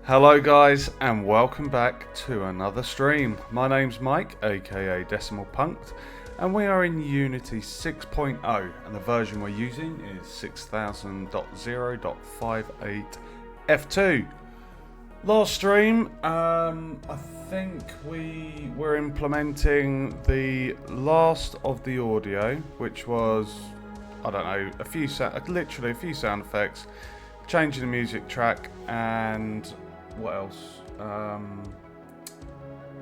Hello guys and welcome back to another stream. My name's Mike, aka Decimal Punked, and we are in Unity 6.0 and the version we're using is 6000.0.58 F2. Last stream, I think we were implementing the last of the audio, which was, I don't know, literally a few sound effects, changing the music track, and what else?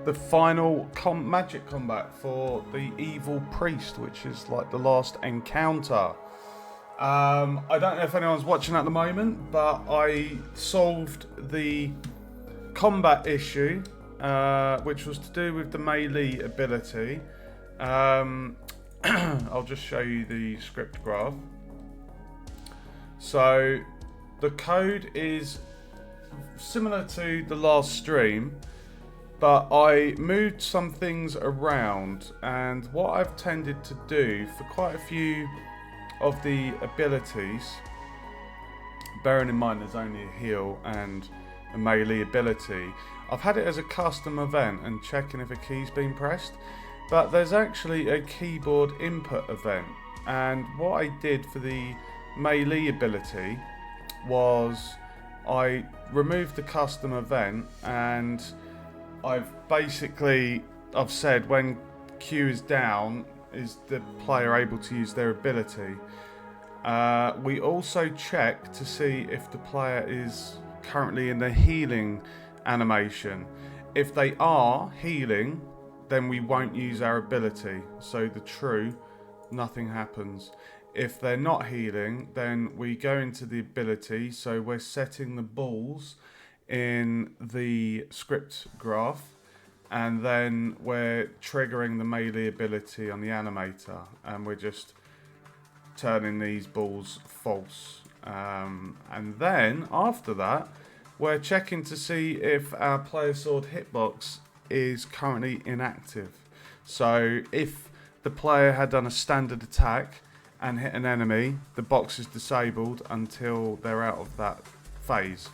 The final magic combat for the evil priest, which is like the last encounter. I don't know if anyone's watching at the moment, but I solved the combat issue, which was to do with the melee ability. I'll just show you the script graph. So the code is similar to the last stream, but I moved some things around, and what I've tended to do for quite a few of the abilities, bearing in mind there's only a heal and a melee ability, I've had it as a custom event and checking if a key's been pressed, but there's actually a keyboard input event. And what I did for the melee ability was I removed the custom event, and I've said when Q is down, is the player able to use their ability. We also check to see if the player is currently in the healing animation. If they are healing, then we won't use our ability. So the true, nothing happens. If they're not healing, then we go into the ability. So we're setting the balls in the script graph, and then we're triggering the melee ability on the animator, and we're just turning these balls false. And then after that, we're checking to see if our player sword hitbox is currently inactive. So if the player had done a standard attack and hit an enemy, the box is disabled until they're out of that phase.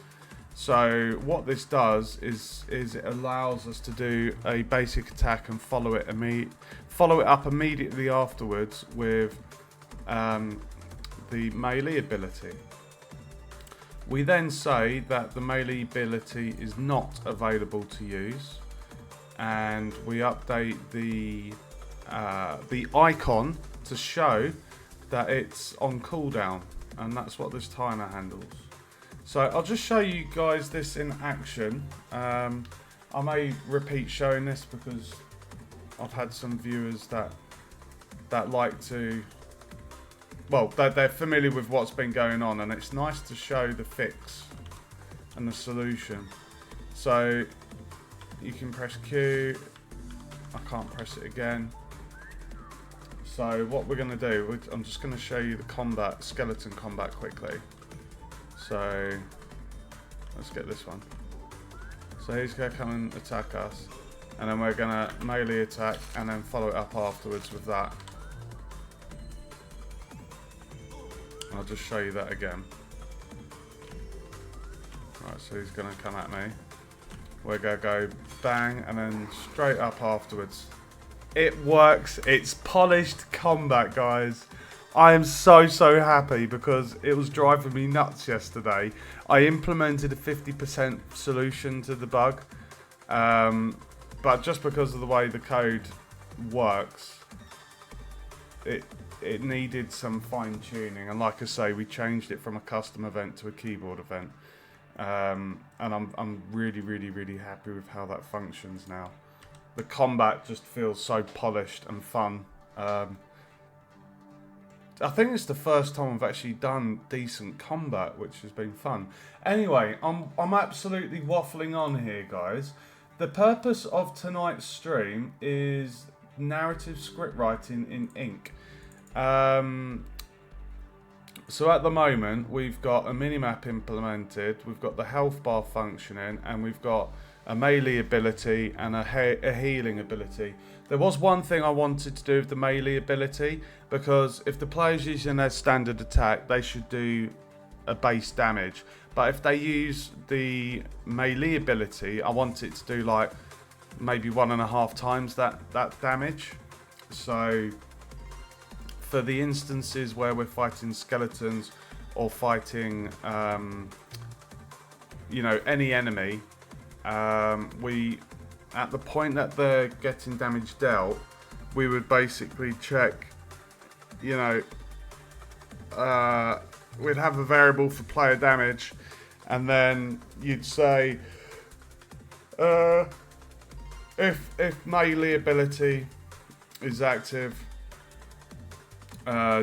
So what this does is it allows us to do a basic attack and follow it up immediately afterwards with the melee ability. We then say that the melee ability is not available to use, and we update the icon to show that it's on cooldown, and that's what this timer handles. So I'll just show you guys this in action. I may repeat showing this because I've had some viewers that like to, well, they're familiar with what's been going on, and it's nice to show the fix and the solution. So you can press Q. I can't press it again. So what we're going to do, I'm just going to show you the skeleton combat quickly. So let's get this one. So he's going to come and attack us, and then we're going to melee attack and then follow it up afterwards with that. I'll just show you that again. Right, so he's going to come at me. We're going to go bang and then straight up afterwards. It works. It's polished combat, guys. I am so happy because it was driving me nuts yesterday. I implemented a 50% solution to the bug, but just because of the way the code works, it needed some fine tuning. And like I say, we changed it from a custom event to a keyboard event, and I'm really happy with how that functions now. The combat just feels so polished and fun. I think it's the first time I've actually done decent combat, which has been fun. Anyway, I'm absolutely waffling on here, guys. The purpose of tonight's stream is narrative script writing in Ink. So at the moment, we've got a minimap implemented, we've got the health bar functioning, and we've got a melee ability and a healing ability. There was one thing I wanted to do with the melee ability, because if the player's using their standard attack, they should do a base damage. But if they use the melee ability, I want it to do like maybe 1.5 times that damage. So for the instances where we're fighting skeletons or fighting you know, any enemy, we, at the point that they're getting damage dealt, we would basically check, you know, we'd have a variable for player damage, and then you'd say if melee ability is active,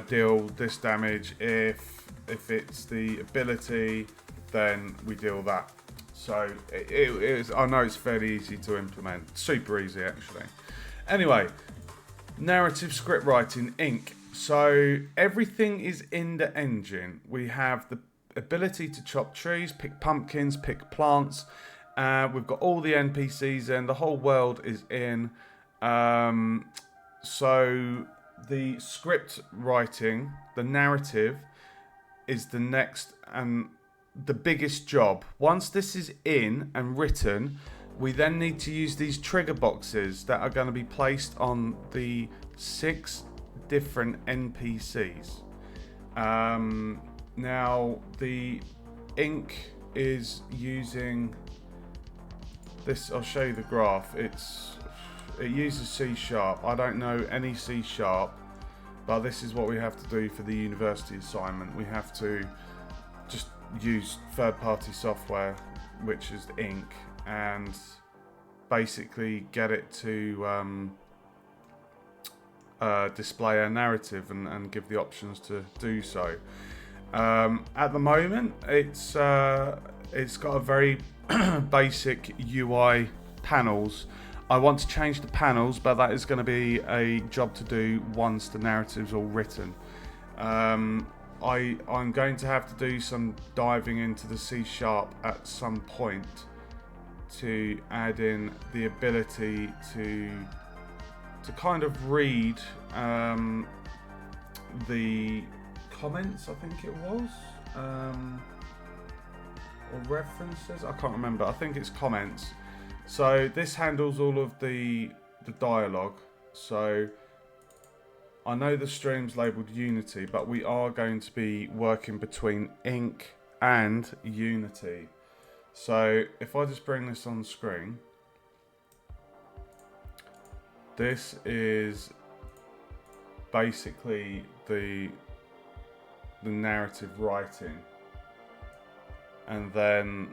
deal this damage. If it's the ability, then we deal that. So it is, I know it's fairly easy to implement, super easy actually. Anyway, narrative script writing, Ink. So everything is in the engine. We have the ability to chop trees, pick pumpkins, pick plants. We've got all the NPCs in, the whole world is in. So the script writing, the narrative, is the next and the biggest job. Once this is in and written, we then need to use these trigger boxes that are going to be placed on the 6 different NPCs. Now the Ink is using this. I'll show you the graph. It uses C#. I don't know any C#, but this is what we have to do for the university assignment. We have to just use third-party software, which is Ink, and basically get it to display a narrative and give the options to do so. At the moment, it's got a very basic UI panels. I want to change the panels, but that is going to be a job to do once the narrative's all written. I'm going to have to do some diving into the C# at some point to add in the ability to kind of read the comments, I think it was, or references, I can't remember. I think it's comments. So this handles all of the dialogue. So I know the stream's labelled Unity, but we are going to be working between Ink and Unity. So if I just bring this on screen, this is basically the narrative writing, and then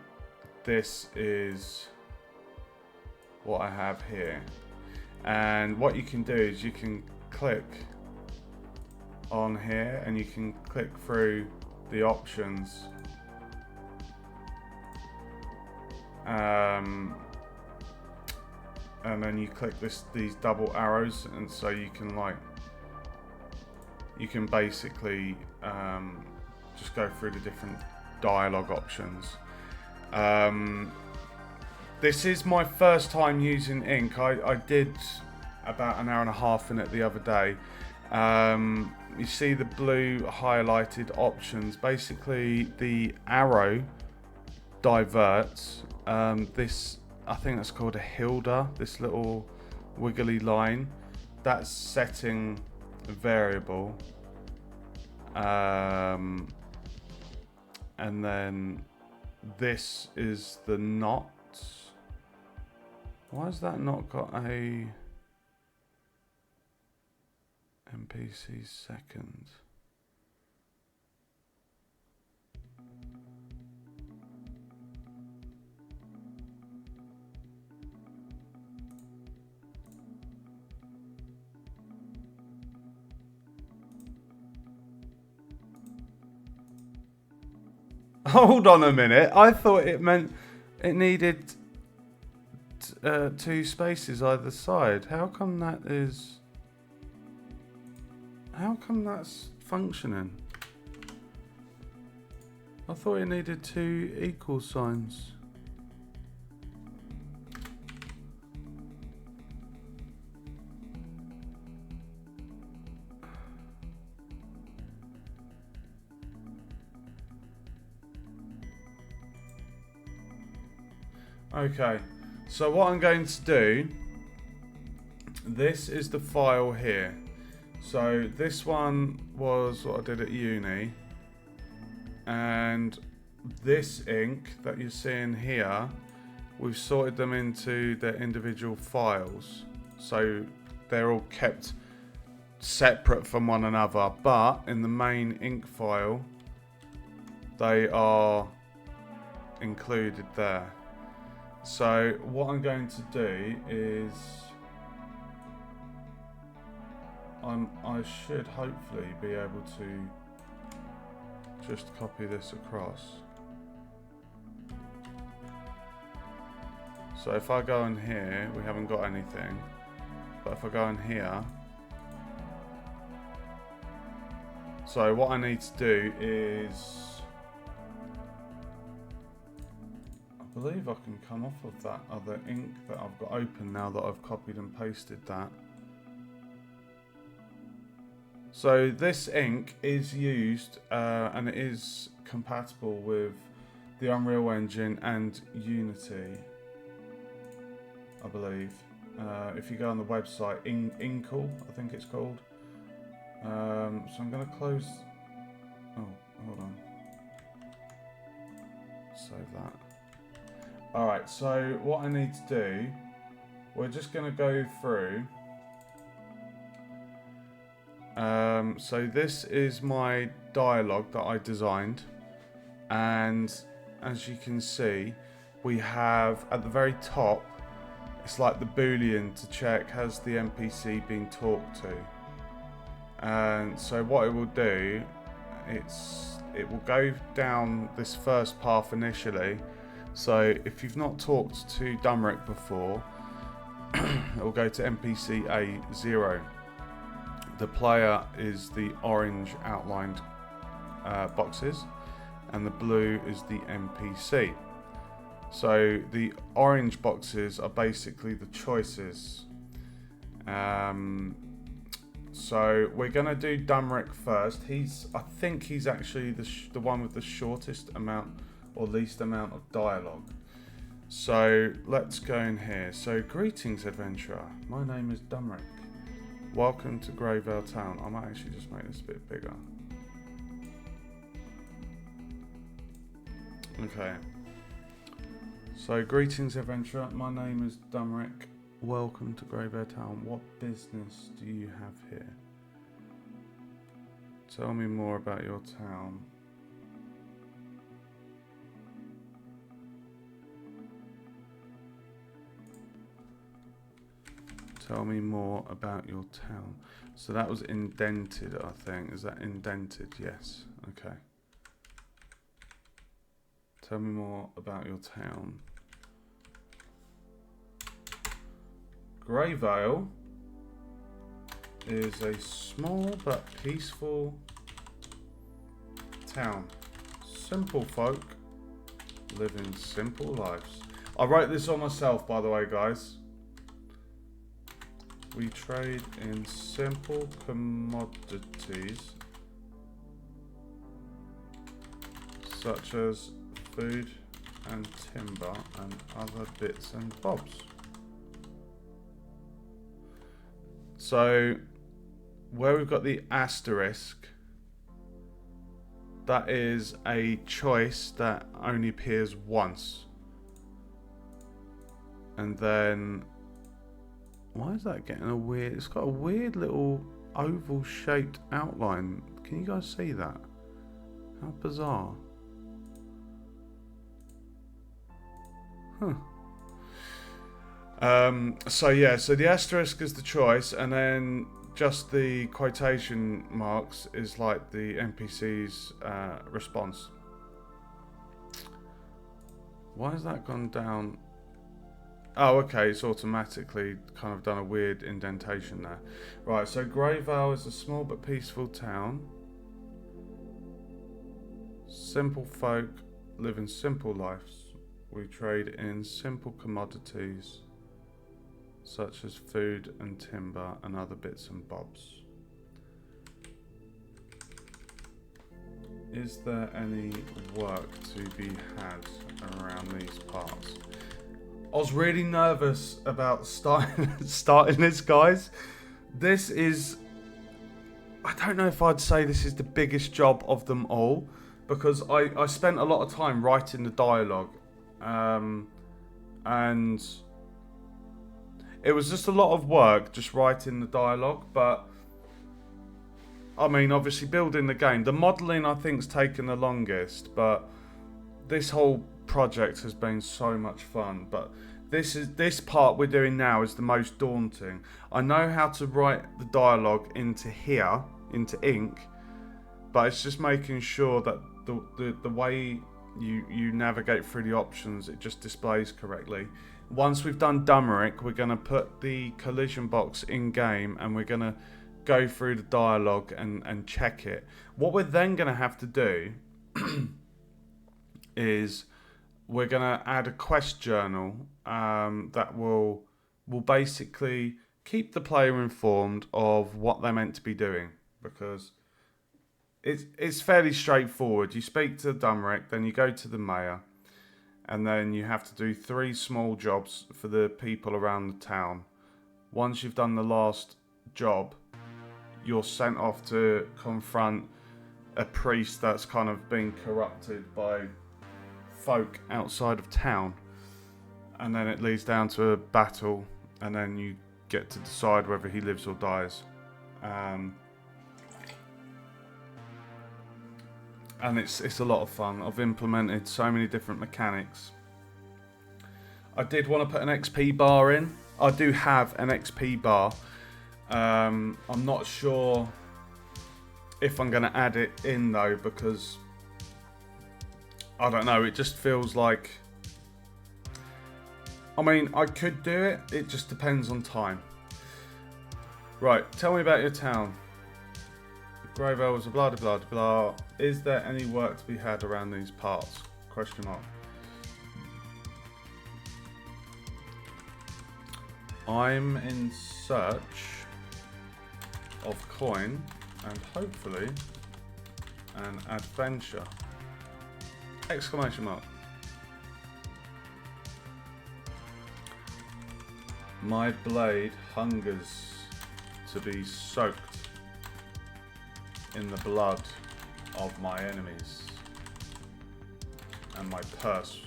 this is what I have here. And what you can do is you can click on here and you can click through the options, and then you click these double arrows, and so you can basically just go through the different dialogue options. This is my first time using Ink. I did about an hour and a half in it the other day. You see the blue highlighted options. Basically, the arrow diverts this, I think that's called a Hilda, this little wiggly line. That's setting a variable. And then this is the not. Why has that not got a NPC second? Hold on a minute. I thought it meant it needed 2 spaces either side. How come that's functioning? I thought it needed 2 equal signs. Okay, so what I'm going to do, this is the file here. So this one was what I did at uni, and this ink that you're seeing here, we've sorted them into their individual files, so they're all kept separate from one another, but in the main ink file they are included there. So what I'm going to do is I should hopefully be able to just copy this across. So if I go in here, we haven't got anything, but if I go in here, so what I need to do is, I believe I can come off of that other ink that I've got open now that I've copied and pasted that. So this ink is used and it is compatible with the Unreal Engine and Unity, I believe. If you go on the website, Inkle, I think it's called. So I'm going to close. Oh, hold on. Save that. Alright, so what I need to do, we're just going to go through. So this is my dialogue that I designed, and as you can see, we have at the very top, it's like the boolean to check has the NPC been talked to. And so what it will do, it will go down this first path initially. So if you've not talked to Dumrick before, it will go to NPC A0. The player is the orange outlined boxes, and the blue is the NPC. So the orange boxes are basically the choices. So we're gonna do Dumrick first. I think he's actually the one with the shortest amount or least amount of dialogue. So let's go in here. So greetings, adventurer. My name is Dumrick. Welcome to Greyvale Town. I might actually just make this a bit bigger. Okay. So greetings, adventurer. My name is Dumrick. Welcome to Greyvale Town. What business do you have here? Tell me more about your town. Tell me more about your town. So that was indented, I think. Is that indented? Yes. Okay. Tell me more about your town. Greyvale is a small but peaceful town. Simple folk living simple lives. I wrote this on myself, by the way, guys. We trade in simple commodities such as food and timber and other bits and bobs. So where we've got the asterisk, that is a choice that only appears once. And then, why is that getting a weird, it's got a weird little oval shaped outline. Can you guys see that? How bizarre. Huh. So yeah, so the asterisk is the choice, and then just the quotation marks is like the NPC's response. Why has that gone down? Oh, okay, it's automatically kind of done a weird indentation there. Right, so Greyvale is a small but peaceful town. Simple folk live in simple lives. We trade in simple commodities such as food and timber and other bits and bobs. Is there any work to be had around these parts? I was really nervous about starting this, guys. This is, I don't know if I'd say this is the biggest job of them all, because I spent a lot of time writing the dialogue, and it was just a lot of work just writing the dialogue. But I mean, obviously building the game, the modelling I think's taken the longest, but this whole project has been so much fun. But this part we're doing now is the most daunting. I know how to write the dialogue into here, into ink, but it's just making sure that the way you navigate through the options, it just displays correctly. Once we've done Dumeric, we're going to put the collision box in game, and we're going to go through the dialogue and check it. What we're then going to have to do is we're going to add a quest journal that will basically keep the player informed of what they're meant to be doing, because it's fairly straightforward. You speak to Dumeric, then you go to the mayor, and then you have to do 3 small jobs for the people around the town. Once you've done the last job, you're sent off to confront a priest that's kind of been corrupted by folk outside of town, and then it leads down to a battle, and then you get to decide whether he lives or dies. And it's a lot of fun. I've implemented so many different mechanics. I did want to put an XP bar in. I do have an XP bar. I'm not sure if I'm going to add it in though, because I don't know, it just feels like, I mean, I could do it, it just depends on time. Right, tell me about your town. Gravell was a blah blah blah blah. Is there any work to be had around these parts? Question mark. I'm in search of coin and hopefully an adventure. Exclamation mark. My blade hungers to be soaked in the blood of my enemies, and my purse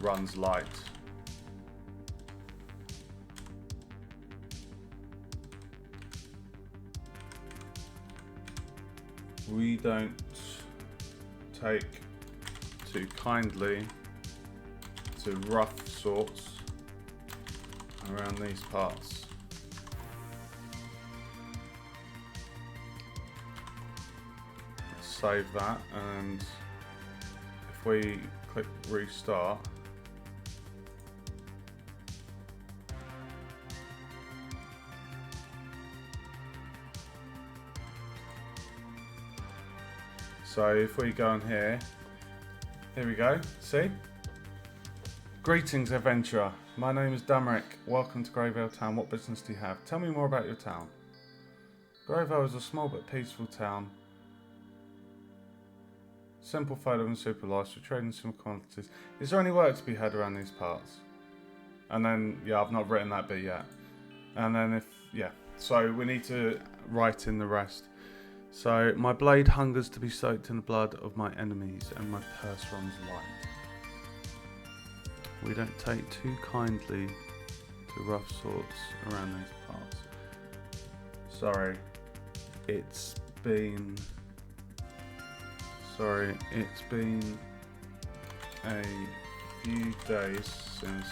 runs light. We don't take too kindly to rough sorts around these parts. Save that, and if we click restart, so if we go on here we go, see? Greetings, adventurer. My name is Dumeric. Welcome to Gravell Town. What business do you have? Tell me more about your town. Gravell is a small but peaceful town. Simple photo and super life, we trade in simple quantities. Is there any work to be had around these parts? And then, yeah, I've not written that bit yet. And then so we need to write in the rest. So, my blade hungers to be soaked in the blood of my enemies, and my purse runs light. We don't take too kindly to rough sorts around these parts. Sorry, it's been a few days since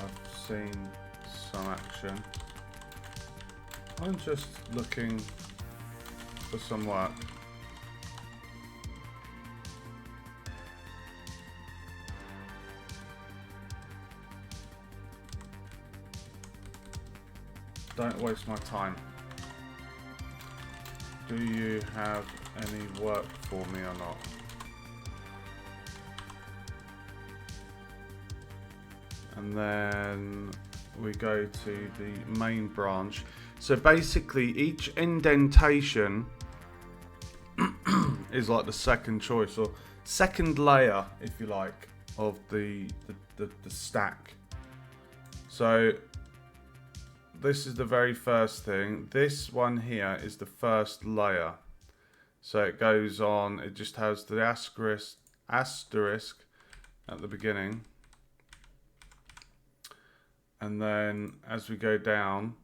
I've seen some action. I'm just looking for some work. Don't waste my time. Do you have any work for me or not? And then we go to the main branch. So basically each indentation is like the second choice, or second layer if you like, of the stack. So this is the very first thing. This one here is the first layer. So it goes on, it just has the asterisk at the beginning. And then as we go down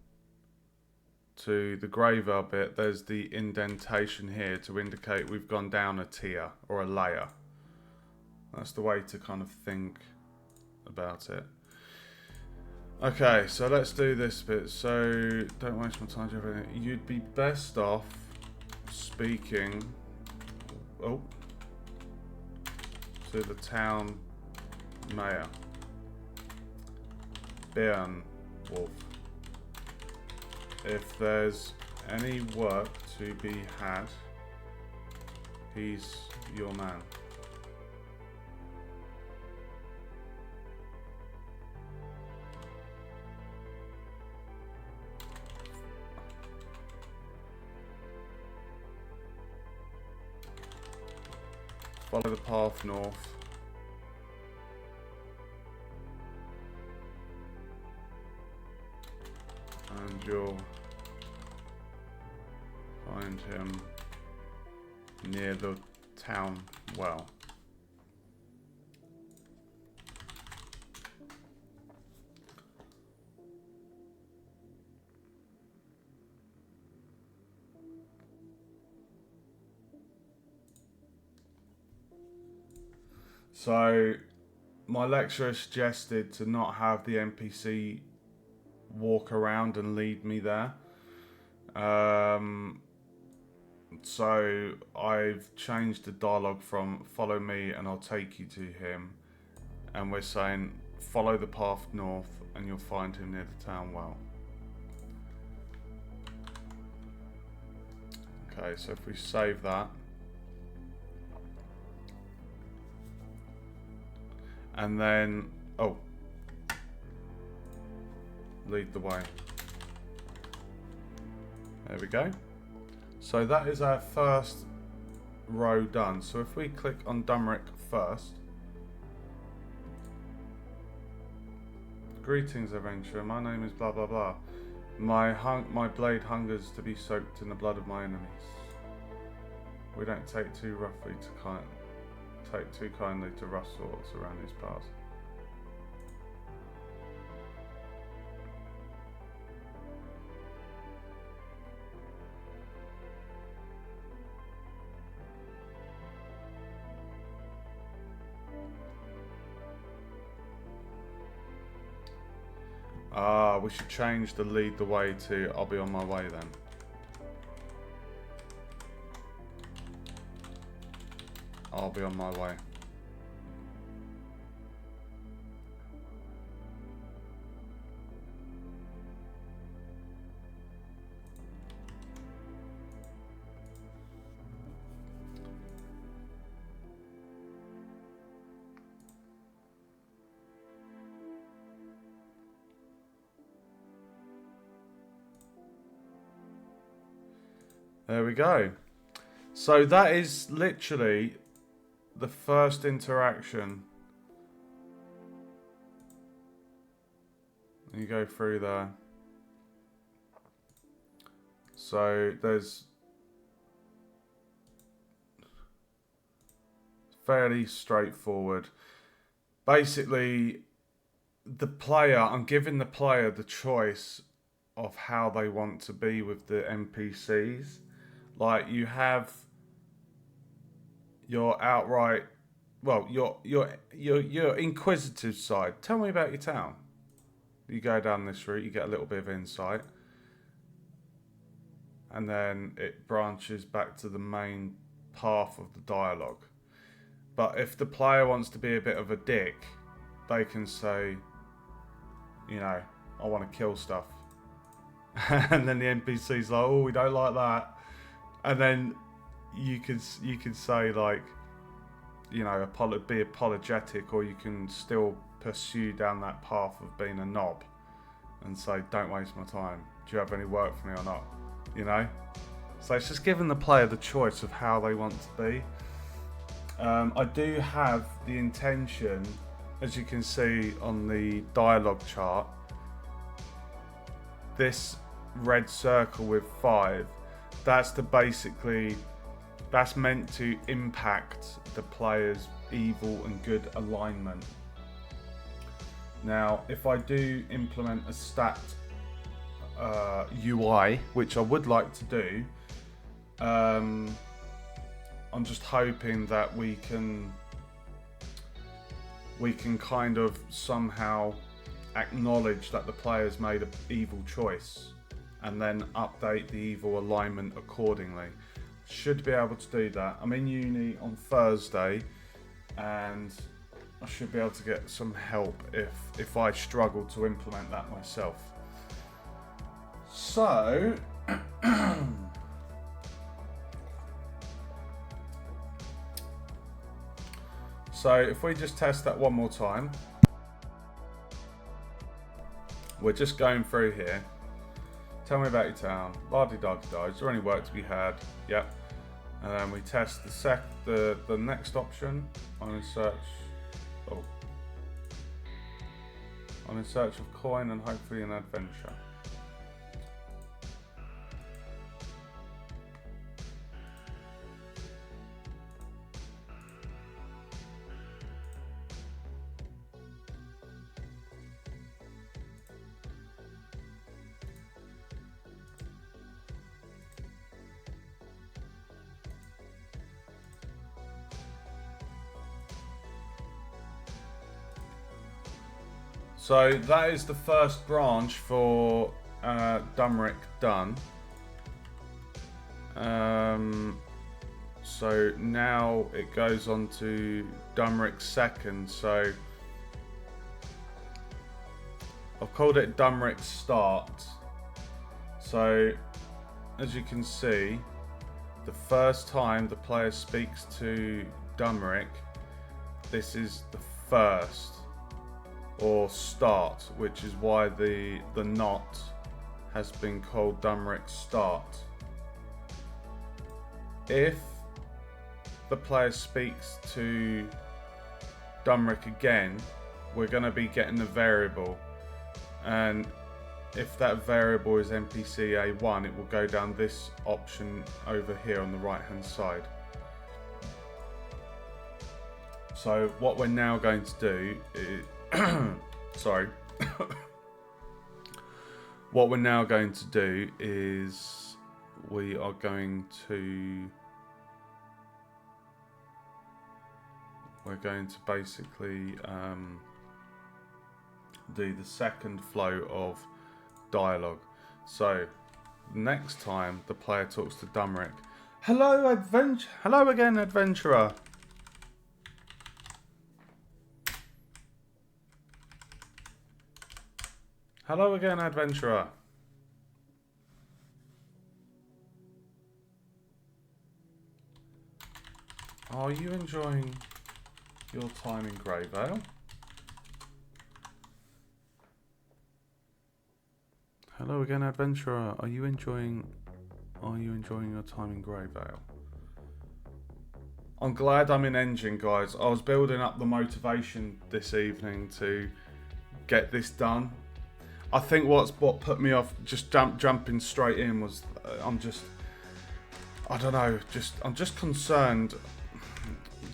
to the Graver bit, there's the indentation here to indicate we've gone down a tier or a layer. That's the way to kind of think about it. Okay, so let's do this bit. So don't waste my time. You'd be best off speaking to the town mayor, Beowulf. If there's any work to be had, he's your man. Follow the path north. And you'll find him near the town well. So my lecturer suggested to not have the NPC walk around and lead me there. So I've changed the dialogue from follow me and I'll take you to him, and we're saying follow the path north and you'll find him near the town well. Okay, so if we save that, and then lead the way. There we go. So that is our first row done. So if we click on Dumrick first. Greetings, adventurer. My name is blah blah blah. My blade hungers to be soaked in the blood of my enemies. We don't take too kindly to rough sorts around these parts. We should change the lead the way to I'll be on my way then. I'll be on my way. There we go. So that is literally the first interaction. You go through there. So there's fairly straightforward. Basically, I'm giving the player the choice of how they want to be with the NPCs. Like, you have your outright, well, your inquisitive side. Tell me about your town. You go down this route, you get a little bit of insight, and then it branches back to the main path of the dialogue. But if the player wants to be a bit of a dick, they can say, I want to kill stuff. And then the NPC's like, oh, we don't like that. And then you could say, like, be apologetic, or you can still pursue down that path of being a knob and say, don't waste my time. Do you have any work for me or not? So it's just giving the player the choice of how they want to be. I do have the intention, as you can see on the dialogue chart, this red circle with 5, that's meant to impact the player's evil and good alignment. Now, if I do implement a stat UI, which I would like to do, I'm just hoping that we can kind of somehow acknowledge that the player's made an evil choice and then update the evil alignment accordingly. Should be able to do that. I'm in uni on Thursday and I should be able to get some help if I struggle to implement that myself. So so if we just test that one more time. We're just going through here. Tell me about your town. La-di-da-di-da. Is there any work to be had? Yep. And then we test the next option. I'm in search. Oh. I'm in search of coin and hopefully an adventure. So that is the first branch for Dumrick done. So now it goes on to Dumrick's second. So I've called it Dumrick's start. So as you can see, the first time the player speaks to Dumrick, this is the first. Or start, which is why the knot has been called Dumrick's start. If the player speaks to Dumrick again, we're going to be getting a variable, and if that variable is NPC A1, it will go down this option over here on the right hand side. So what we're now going to do is sorry. What we're now going to do is we are going to basically do the second flow of dialogue. So next time the player talks to Dumrick, hello again, adventurer. Hello again, adventurer. Are you enjoying your time in Greyvale? Hello again, adventurer. Are you enjoying your time in Greyvale? I'm glad I'm in engine, guys. I was building up the motivation this evening to get this done. I think what put me off just jumping straight in was I'm just concerned.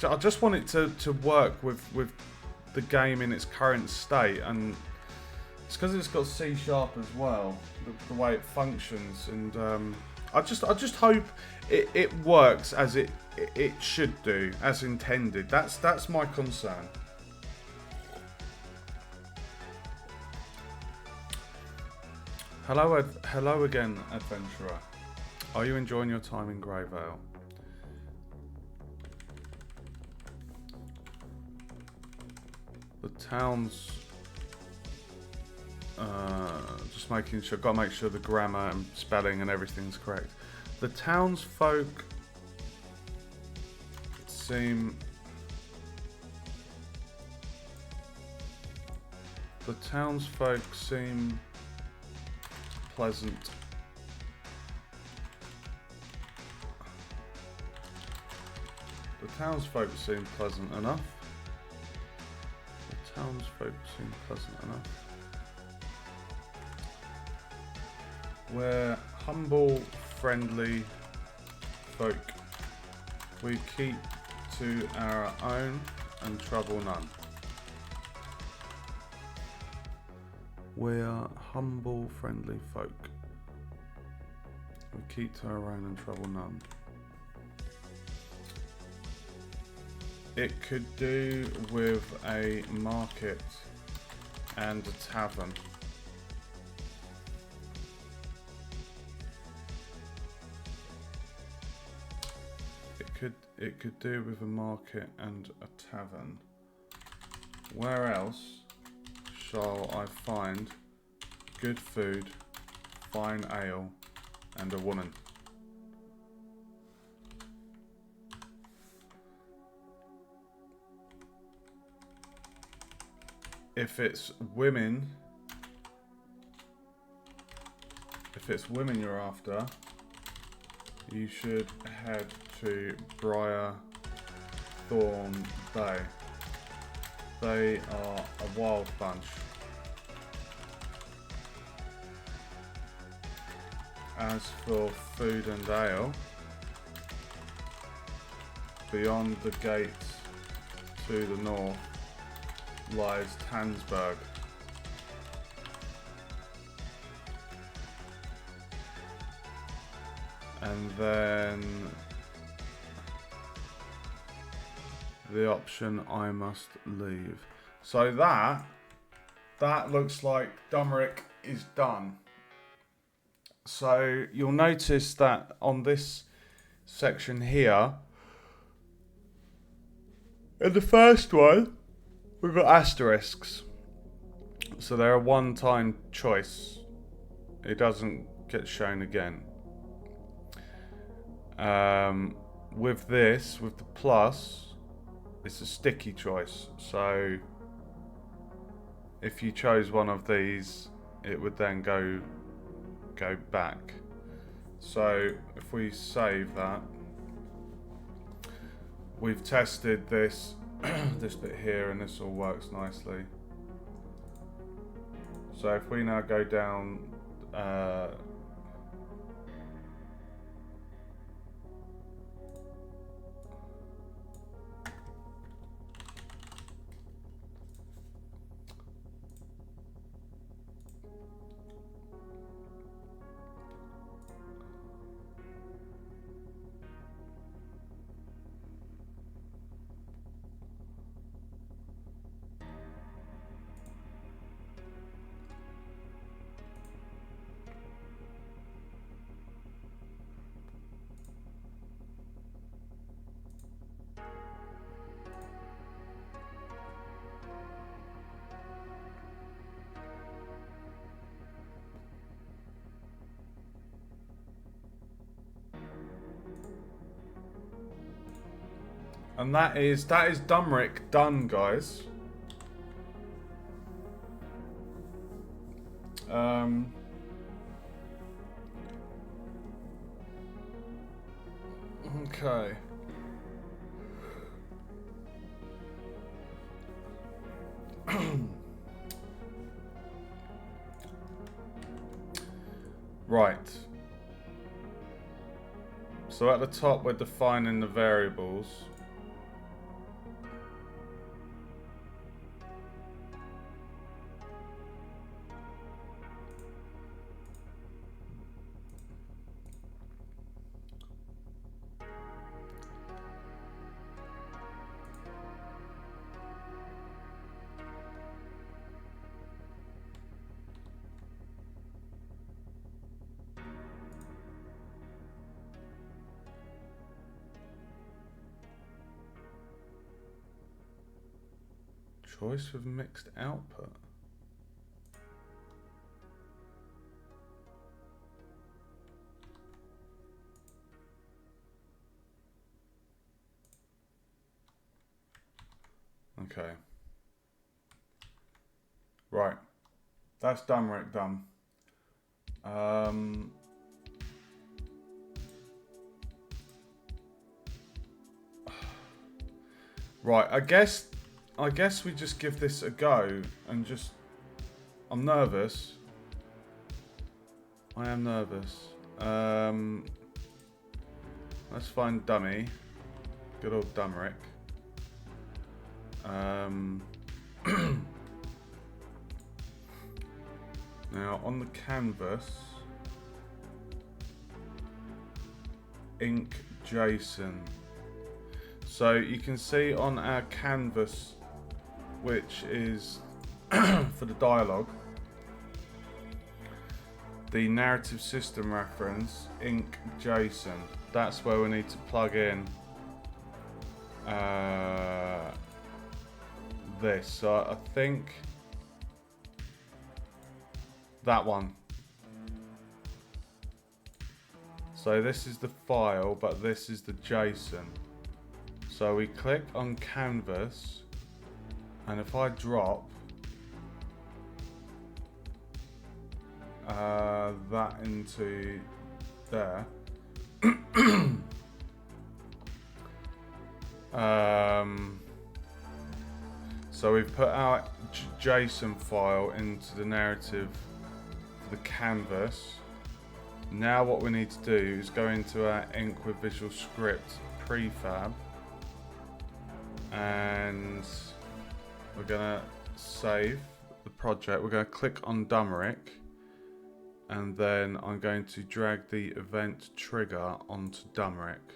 I just want it to work with the game in its current state, and it's because it's got C# as well, the way it functions, and I just hope it works as it should do, as intended. That's my concern. Hello again, adventurer. Are you enjoying your time in Greyvale? The town's just making sure. Got to make sure the grammar and spelling and everything's correct. The townsfolk seem. The townsfolk seem pleasant. The townsfolk seem pleasant enough. The townsfolk seem pleasant enough. We're humble, friendly folk. We keep to our own and trouble none. We are humble, friendly folk. We keep to our own and trouble none. It could do with a market and a tavern. It could do with a market and a tavern. Where else shall I find good food, fine ale, and a woman? If it's women you're after, you should head to Briar Thorn Bay. They are a wild bunch. As for food and ale, beyond the gates to the north lies Tansberg. And then the option I must leave. So that looks like Dumrick is done. So you'll notice that on this section here, in the first one, we've got asterisks. So they're a one-time choice. It doesn't get shown again. With this, with the plus, it's a sticky choice. So if you chose one of these, it would then go back. So if we save that, we've tested this this bit here, and this all works nicely. So if we now go down and that is Dumrick done, guys. Okay. Right. So at the top we're defining the variables. Choice with mixed output. Okay. Right. That's Dumrick done. Right, I guess we just give this a go and just... I'm nervous. I am nervous. Let's find dummy. Good old Dummerick. Now on the canvas, ink Jason. So you can see on our canvas, which is for the dialogue, the narrative system reference, ink Jason. That's where we need to plug in this. So I think that one. So this is the file, but this is the JSON. So we click on canvas, and if I drop that into there, so we've put our JSON file into the narrative for the canvas. Now what we need to do is go into our Ink with Visual Script prefab, and we're gonna save the project. We're gonna click on Dummerick, and then I'm going to drag the event trigger onto Dummerick.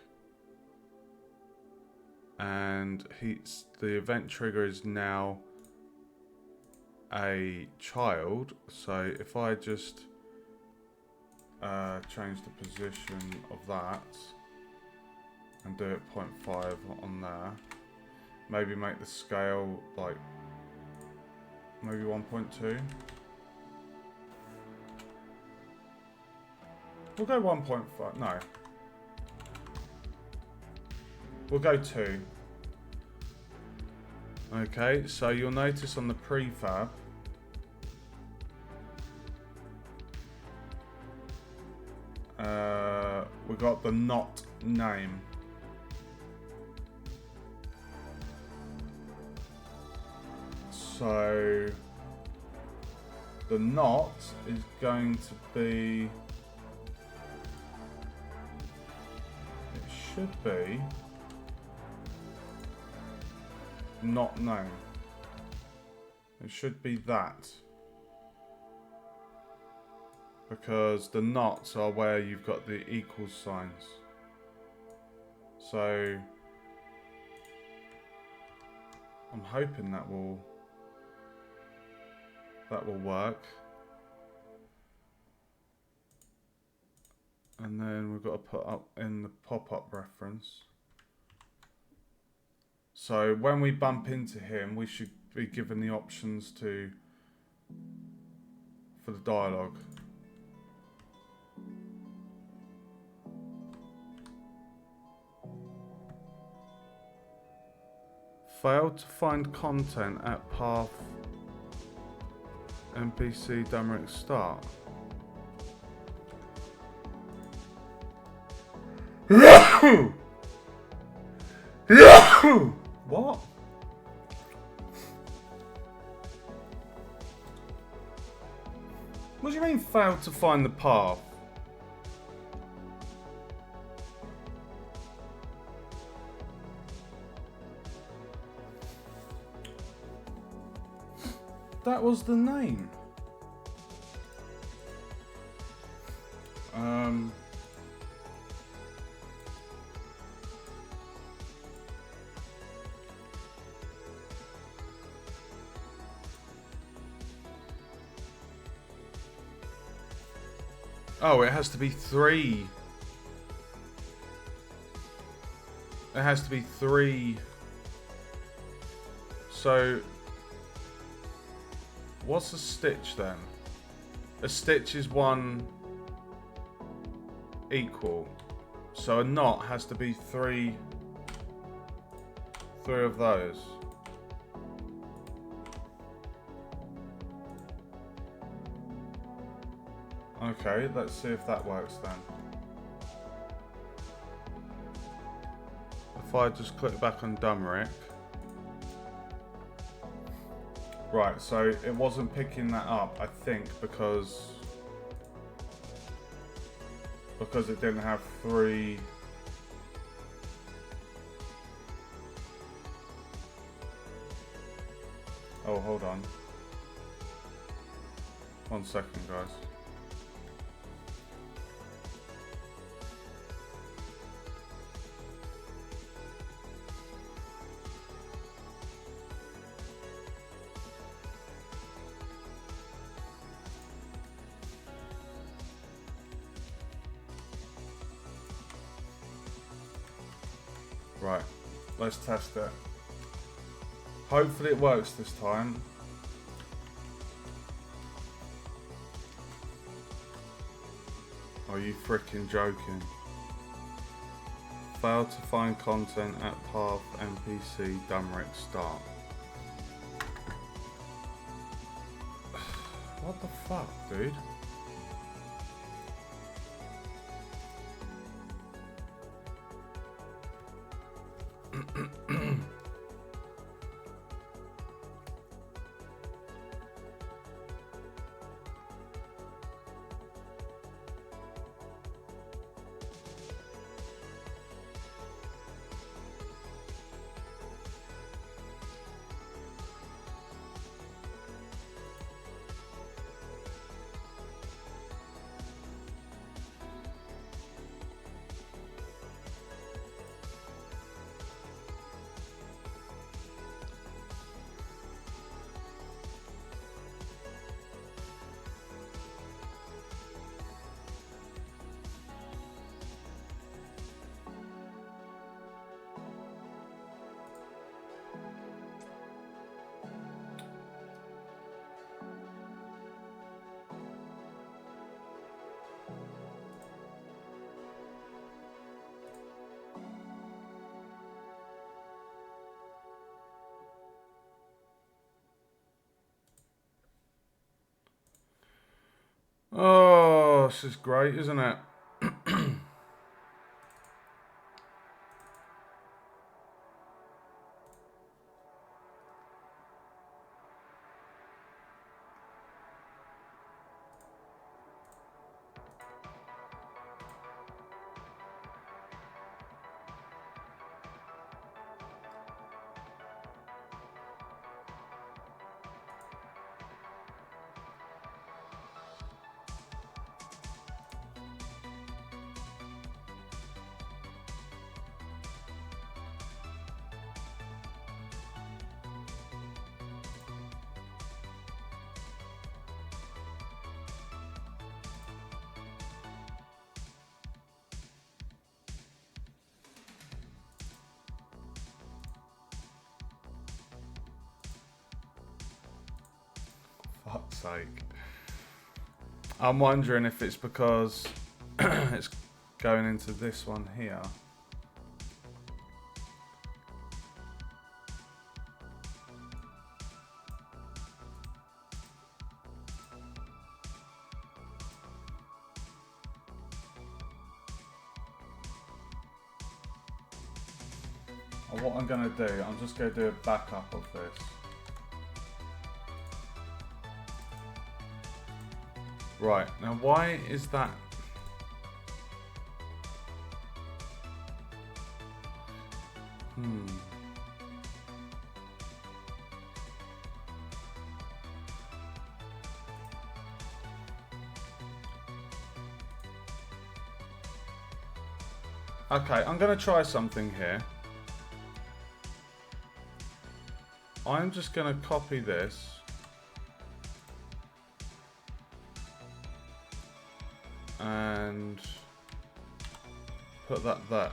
And the event trigger is now a child. So if I just change the position of that and do it 0.5 on there, maybe make the scale like maybe 1.2. We'll go 1.5. No. We'll go 2. Okay, so you'll notice on the prefab, we got the not name. So the not is going to be, it should be not known. It should be that, because the nots are where you've got the equal signs. So I'm hoping that will work. And then we've got to put up in the pop-up reference. So when we bump into him, we should be given the options for the dialogue. Failed to find content at path NPC Dummerick start. What? What do you mean failed to find the path? That was the name. Oh, it has to be 3. It has to be 3. So what's a stitch then? A stitch is 1 equal. So a knot has to be 3 of those. Okay, let's see if that works then. If I just click back on Dummerick, Right, so it wasn't picking that up, I think, because it didn't have 3. Oh, hold on. 1 second, guys. Right, let's test it. Hopefully it works this time. Are you freaking joking? Failed to find content at path NPC Dumrick start. What the fuck, dude? Oh, this is great, isn't it? Fuck's sake. I'm wondering if it's because it's going into this one here. And what I'm going to do, I'm just going to do a backup of this. Right, now why is that? Okay, I'm going to try something here. I'm just going to copy this. And put that there.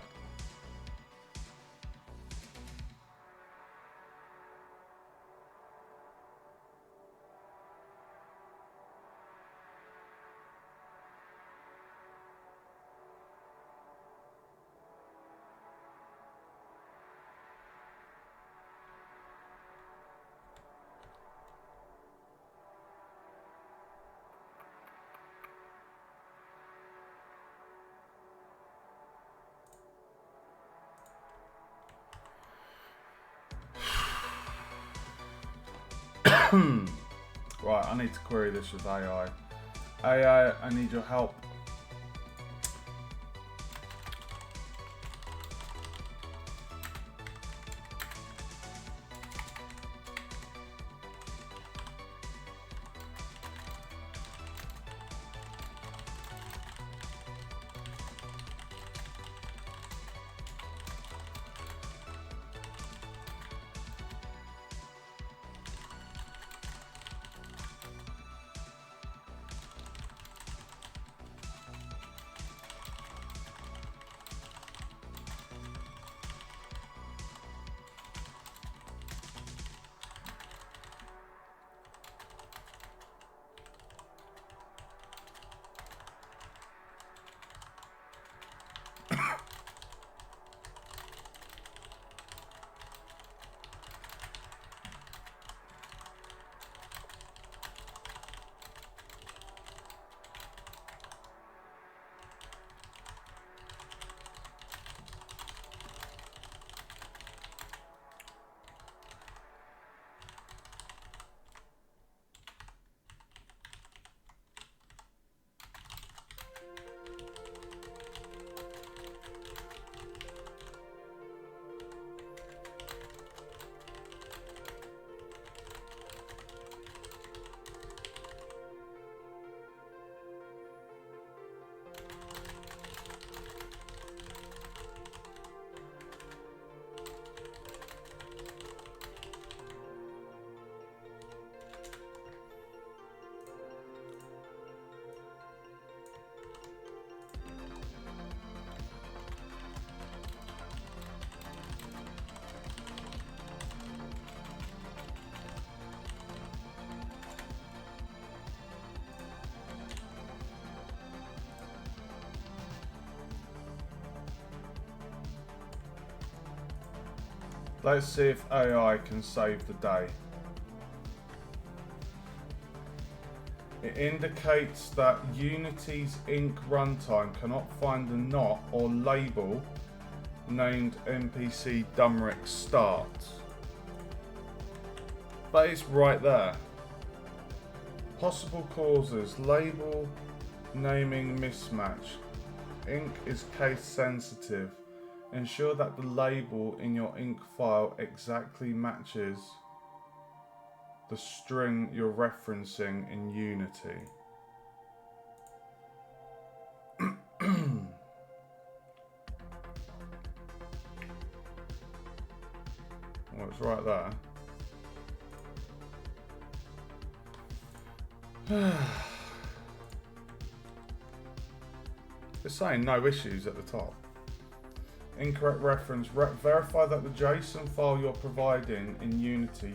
Right, I need to query this with AI. AI, I need your help. Let's see if AI can save the day. It indicates that Unity's Inc. runtime cannot find a knot or label named NPC Dumrick Start. But it's right there. Possible causes, label naming mismatch. Inc. is case sensitive. Ensure that the label in your Inc. file exactly matches the string you're referencing in Unity. Well, it's right there. It's saying no issues at the top. Incorrect reference. Verify that the JSON file you're providing in Unity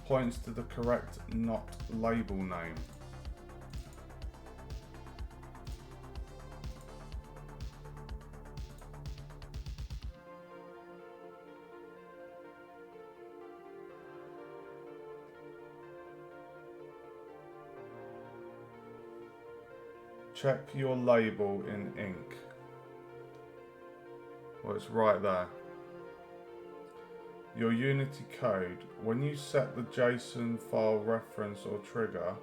points to the correct not label name. Check your label in Inc. Well, it's right there. Your Unity code, when you set the JSON file reference or trigger,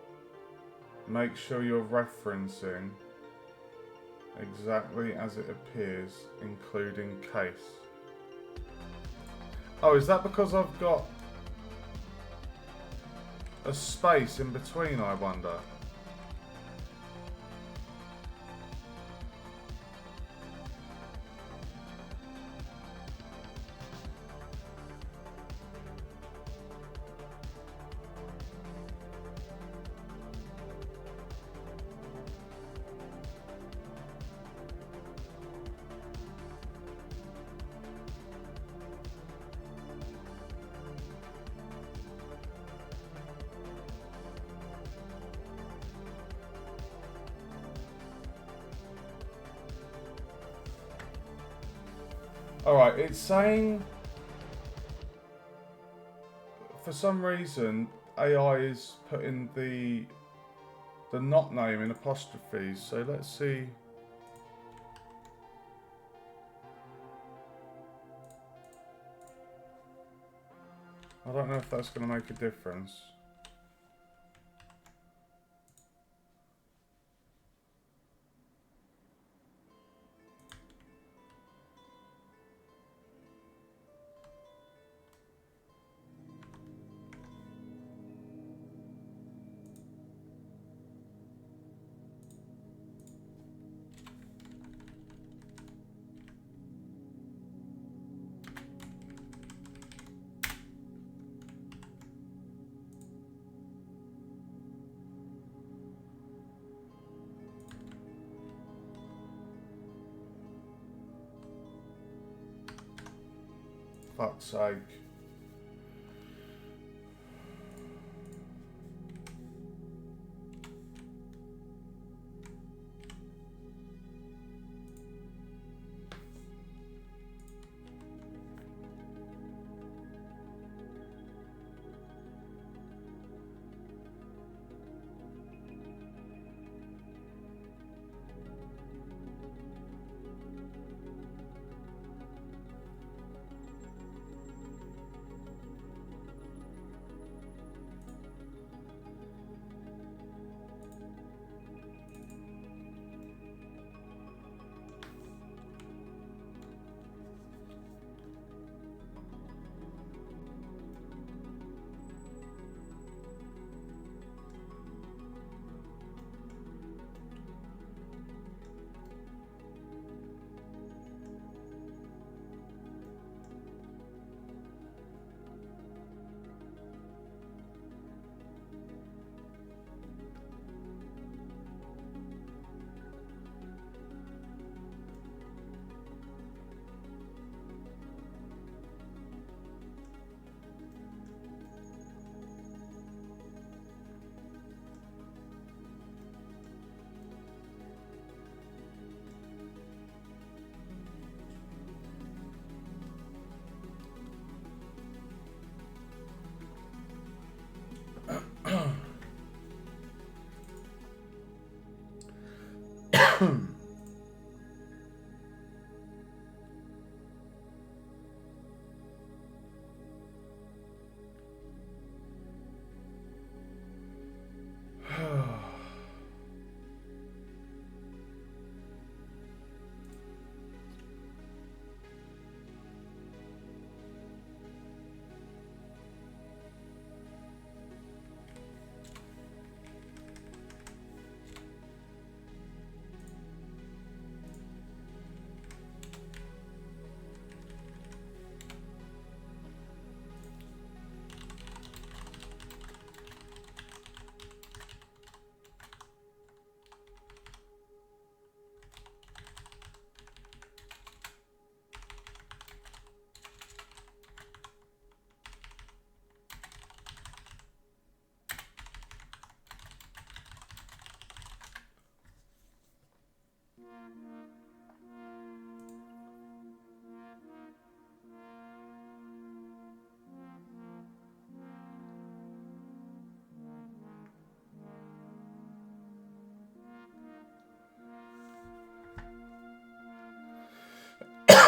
make sure you're referencing exactly as it appears, including case. Oh, is that because I've got a space in between, I wonder? Alright, it's saying for some reason AI is putting the not name in apostrophes, so let's see. I don't know if that's going to make a difference. fuck's sake.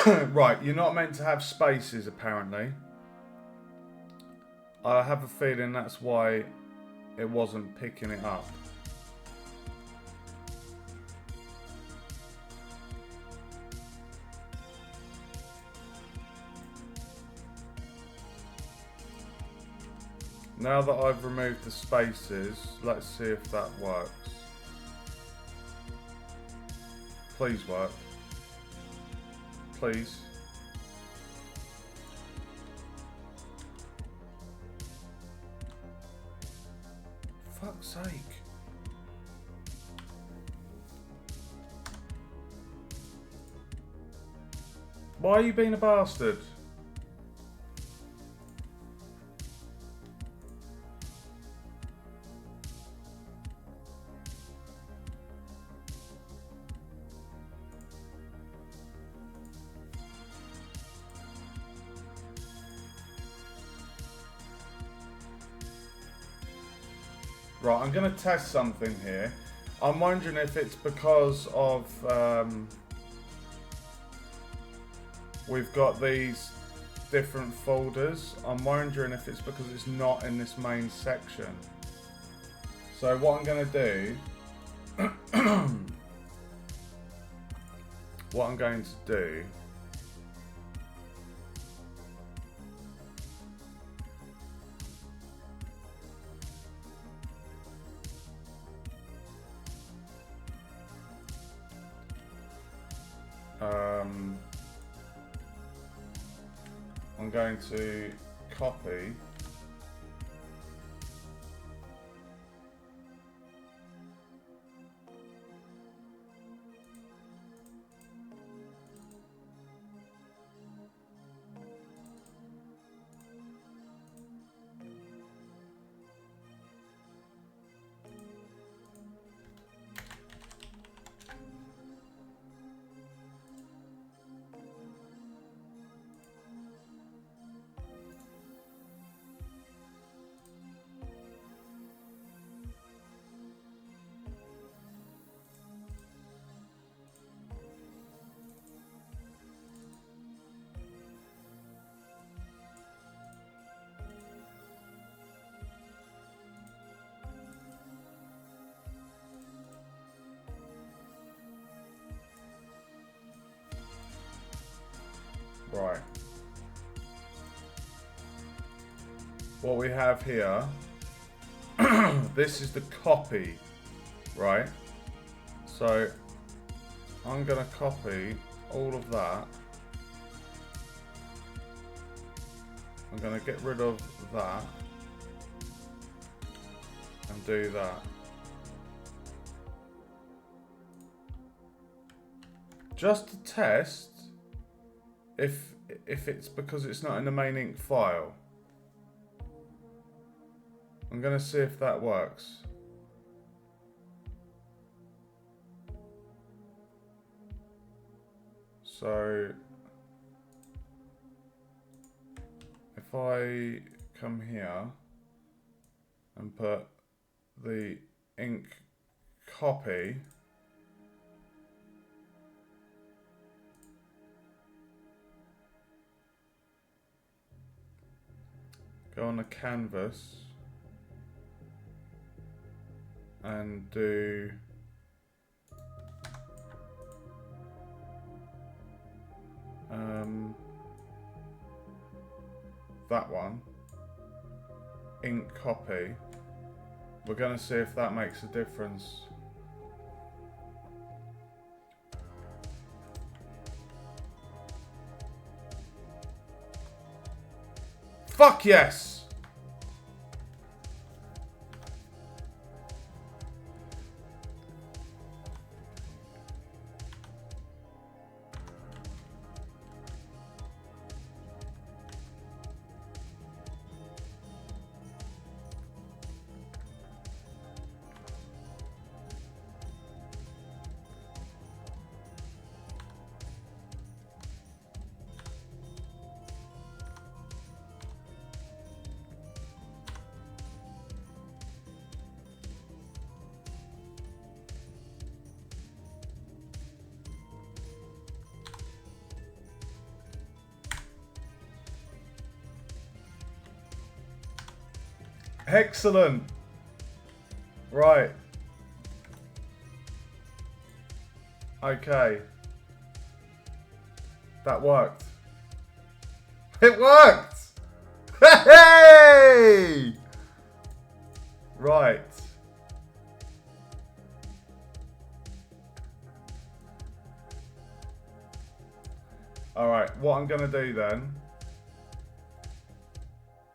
Right, you're not meant to have spaces, apparently. I have a feeling that's why it wasn't picking it up. Now that I've removed the spaces, let's see if that works. Please work. Please. Fuck's sake. Why are you being a bastard? Right, I'm going to test something here. I'm wondering if it's because of... we've got these different folders. I'm wondering if it's because it's not in this main section. So what I'm going to do... what I'm going to do... I'm going to copy what we have here, this is the copy, right? So I'm going to copy all of that. I'm going to get rid of that and do that. Just to test if it's because it's not in the main ink file. I'm going to see if that works. So if I come here and put the ink copy, go on the canvas and do that one, ink copy. We're going to see if that makes a difference. Fuck yes! Excellent. Right. Okay. That worked. It worked! Hey! Right. Alright, what I'm going to do then,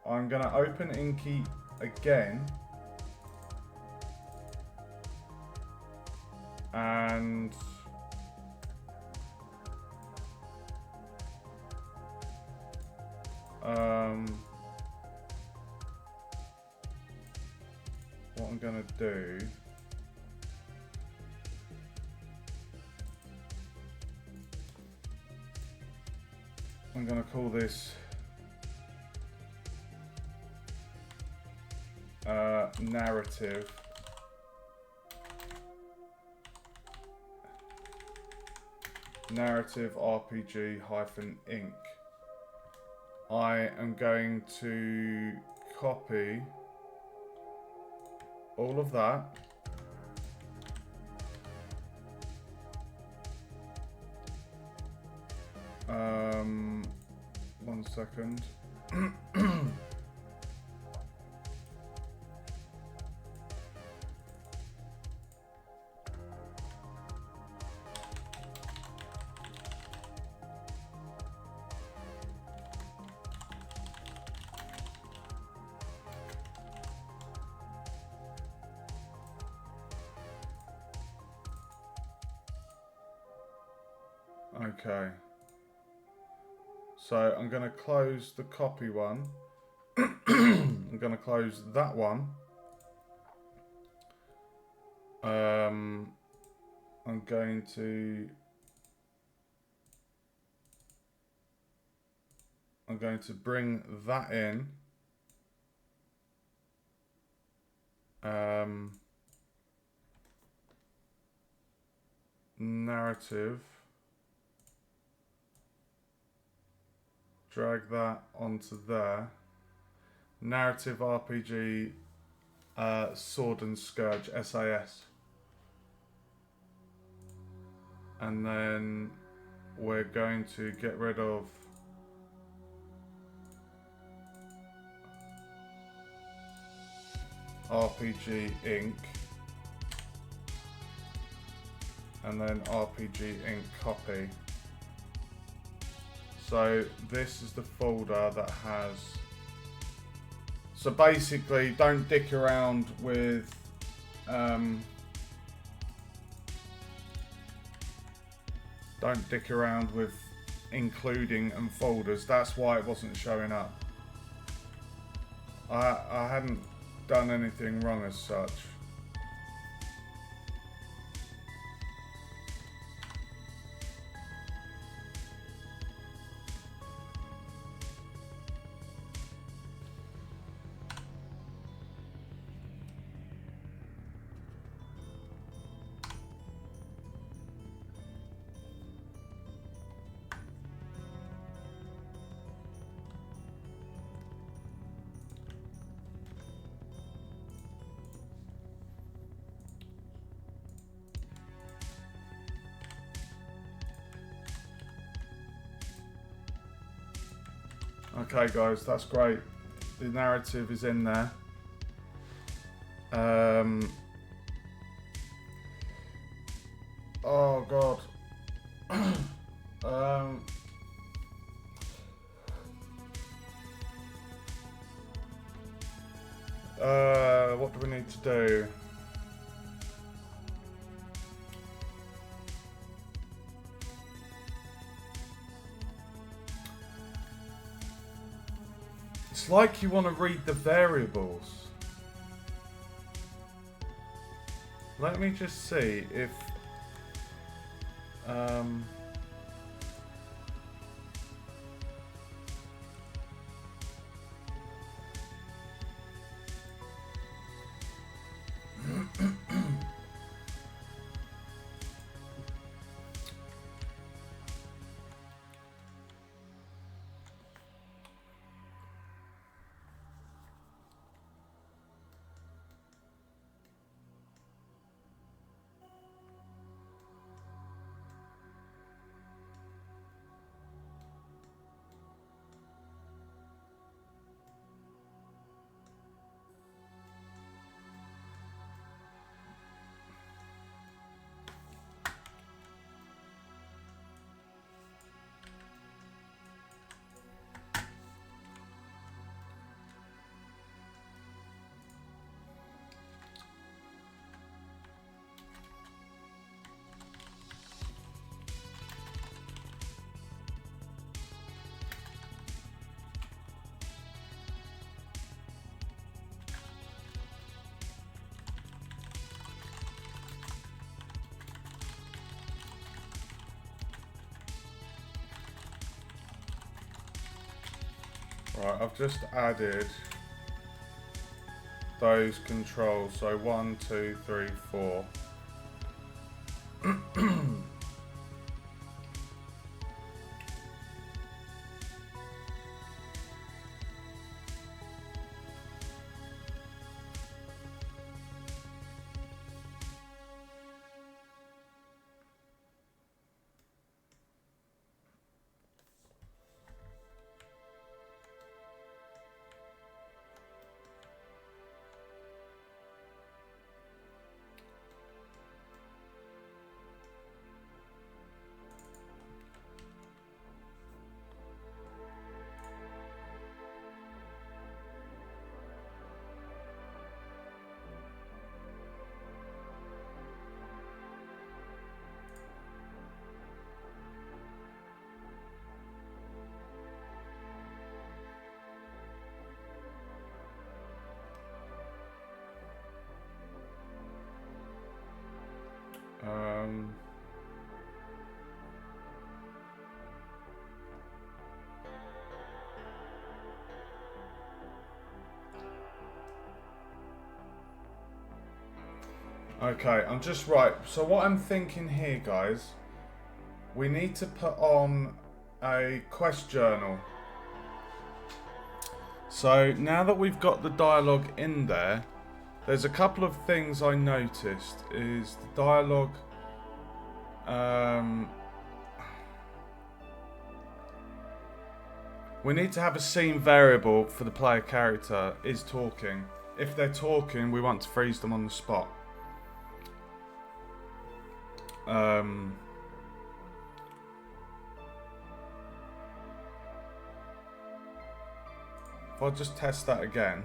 I'm going to open Inky again, and what I'm going to do, I'm going to call this narrative RPG-ink. I am going to copy all of that. One second. Okay. So I'm going to close the copy one. I'm going to close that one. I'm going to bring that in. Narrative. Drag that onto there. Narrative RPG, Sword and Scourge, SAS. And then we're going to get rid of RPG Inc. and then RPG Inc. copy. So this is the folder that has... So basically, don't dick around with... don't dick around with including and folders. That's why it wasn't showing up. I hadn't done anything wrong as such. Okay guys, that's great. The narrative is in there. Oh god. What do we need to do? It's like you want to read the variables. Let me just see if... Right, I've just added those controls. So 1, 2, 3, 4. Okay, I'm just right. So what I'm thinking here, guys, we need to put on a quest journal. So now that we've got the dialogue in there, there's a couple of things I noticed. Is the dialogue... we need to have a scene variable for the player character is talking. if they're talking, we want to freeze them on the spot. If I just test that again.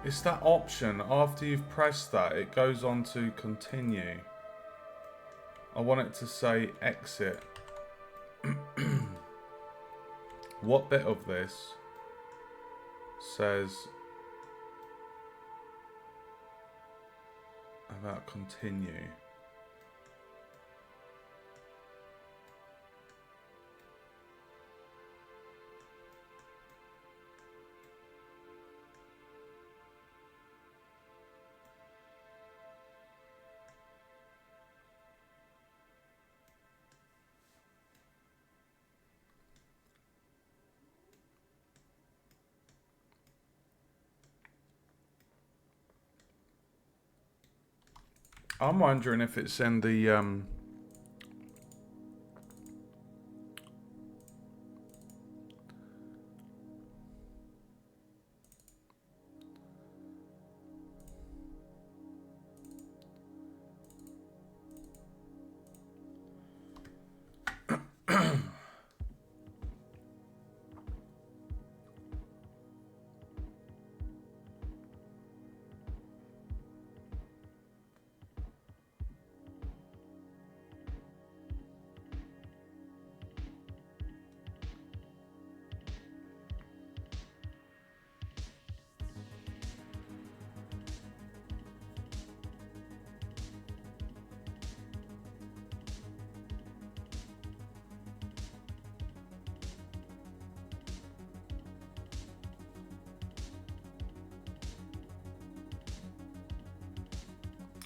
It's that option, after you've pressed that, it goes on to continue. I want it to say exit. What bit of this says about continue? I'm wondering if it's in the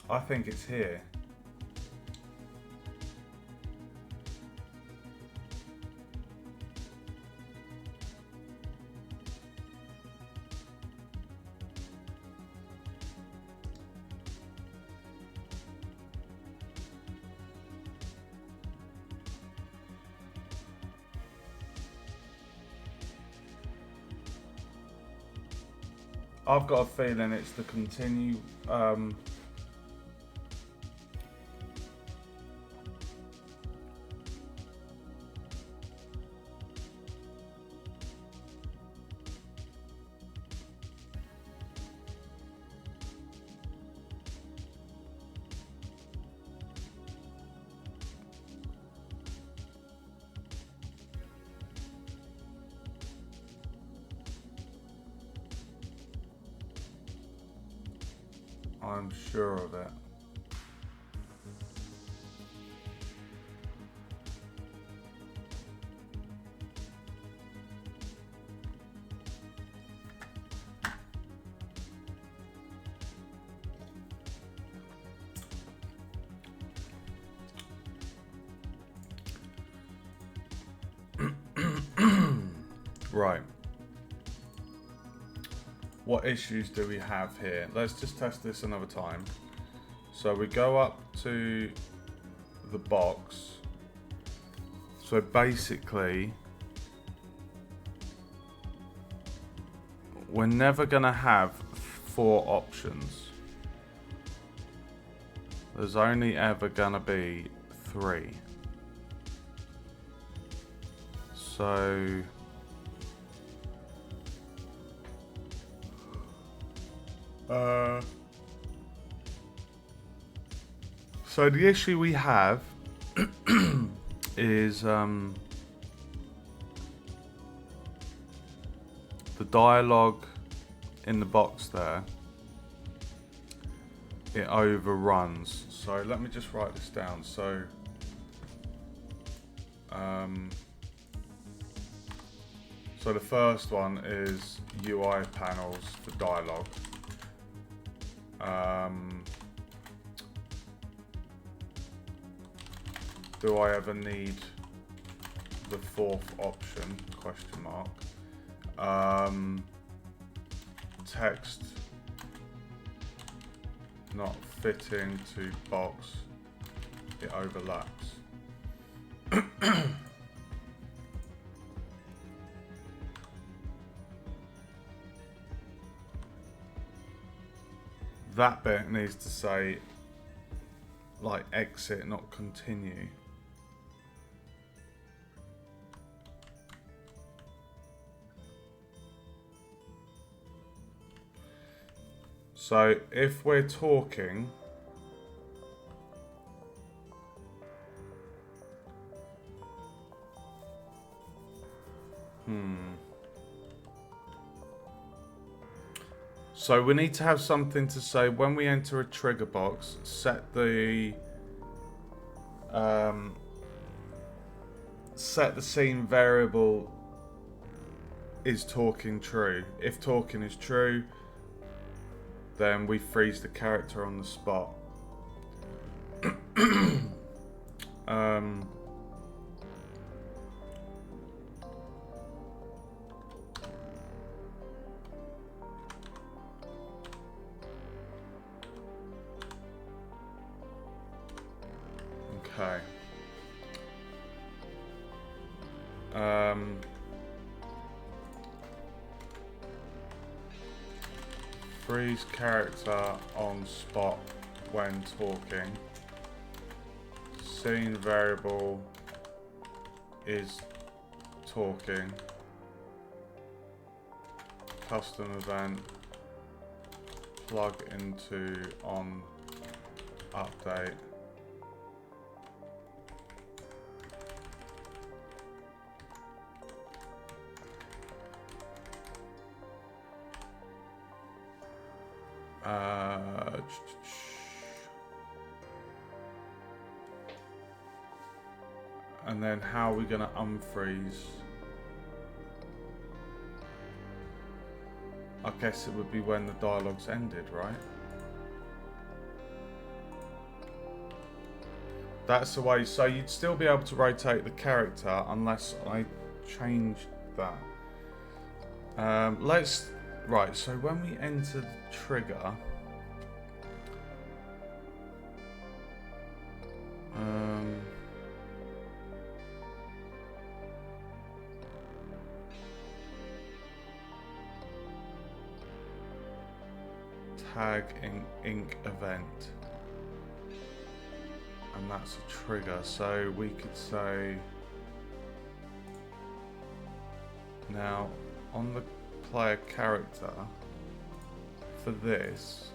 I think it's here. I've got a feeling it's the continue. I'm sure of it. Right. What issues do we have here? Let's just test this another time. So we go up to the box. So basically, we're never gonna have 4 options. There's only ever gonna be 3. So so the issue we have is the dialogue in the box there. It overruns. So let me just write this down. So So the first one is UI panels for dialogue. Do I ever need the fourth option? Question mark. Text not fitting to box. It overlaps. That bit needs to say like exit, not continue. So if we're talking, so we need to have something to say when we enter a trigger box, set the scene variable is talking true. If talking is true, then we freeze the character on the spot. Okay. Freeze character on spot when talking. Scene variable is talking. Custom event plug into on update. And then how are we going to unfreeze? I guess it would be when the dialogue's ended, right? That's the way. So you'd still be able to rotate the character unless I changed that. Right, so when we enter the trigger, tag ink event, and that's a trigger. So we could say now on the player character for this,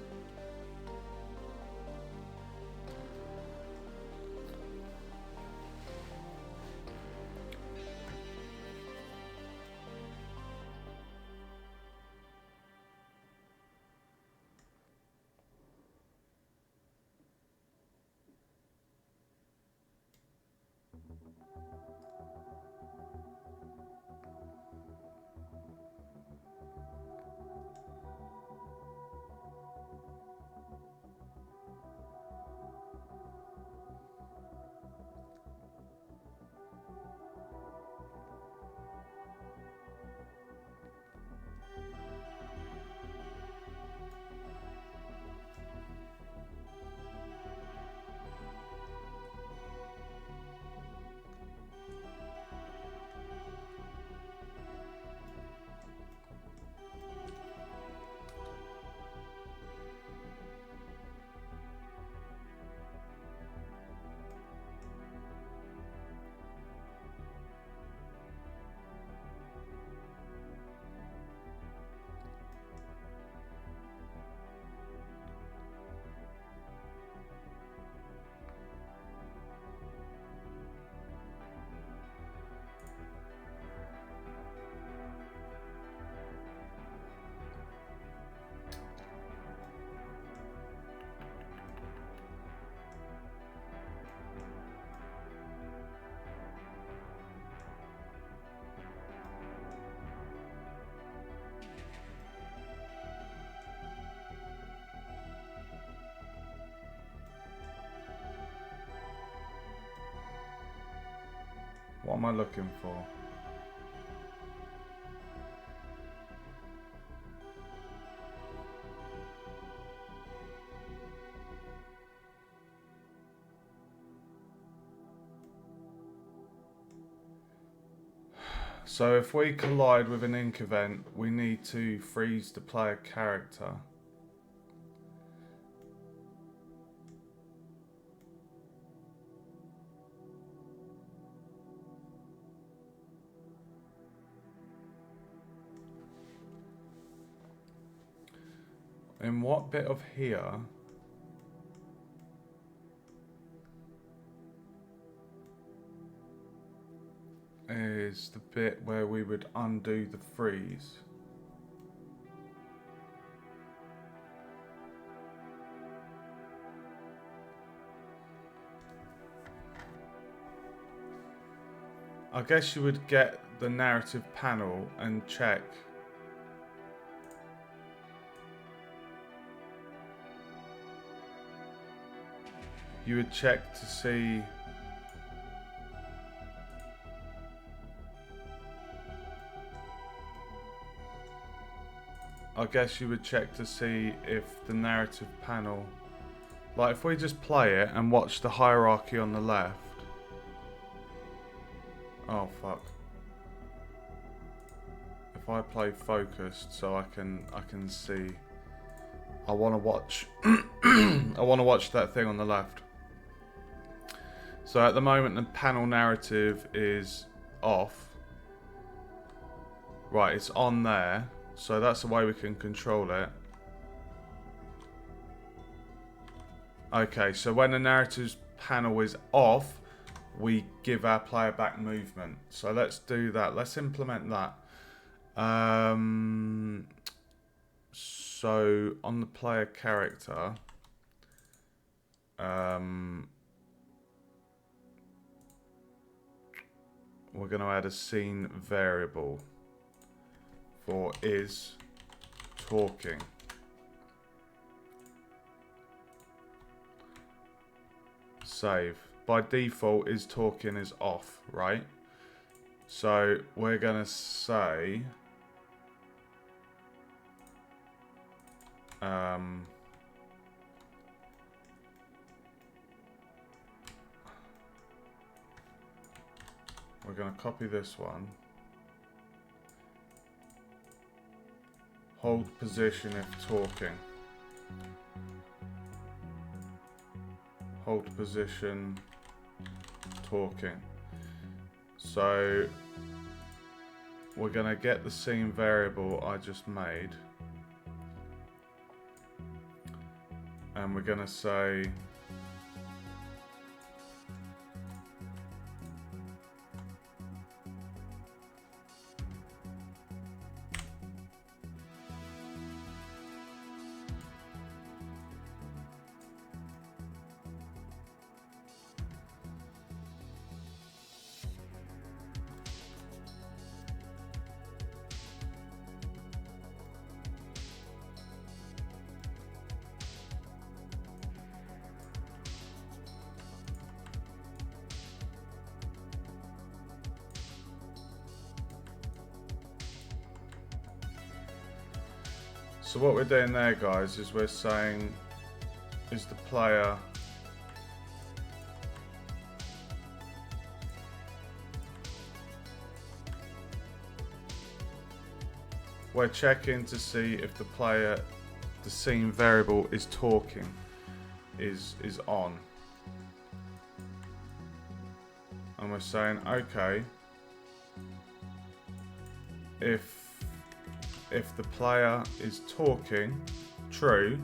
am I looking for? So if we collide with an ink event, we need to freeze the player character. In what bit of here is the bit where we would undo the freeze? I guess you would get the narrative panel and check. You would check to see I guess you would check to see if the narrative panel, like if we just play it and watch the hierarchy on the left. Oh fuck. If I play focused so I can see, I want to watch I want to watch that thing on the left. So at the moment the panel narrative is off. Right, it's on there. So that's the way we can control it. Okay, so when the narratives panel is off, we give our player back movement. So let's do that. Let's implement that. So on the player character, we're going to add a scene variable for is talking. Save. By default, is talking is off, right? So we're going to say we're going to copy this one. Hold position if talking. Hold position talking. So we're going to get the scene variable I just made. And we're going to say so what we're doing there, guys, is we're saying, is the player we're checking to see if the player, the scene variable is talking, is on. And we're saying, okay, if the player is talking, true,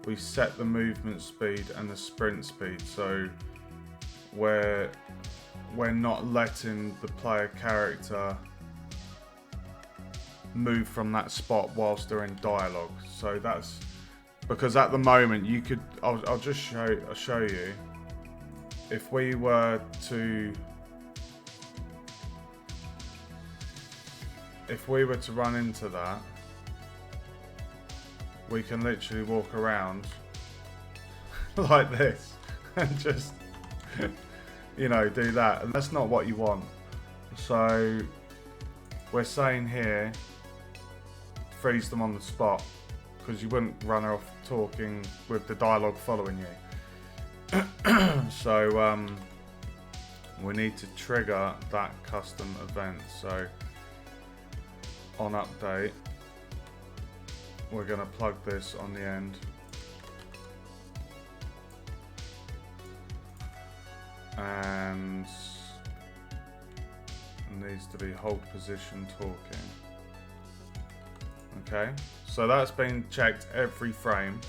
we set the movement speed and the sprint speed. So we're not letting the player character move from that spot whilst they're in dialogue. So that's because at the moment you could, I'll just show you, if we were to run into that, we can literally walk around like this and just you know, do that. And that's not what you want. So we're saying here, freeze them on the spot, because you wouldn't run off talking with the dialogue following you. So we need to trigger that custom event. So on update, we're going to plug this on the end. And needs to be hold position talking. Okay, so that's been checked every frame.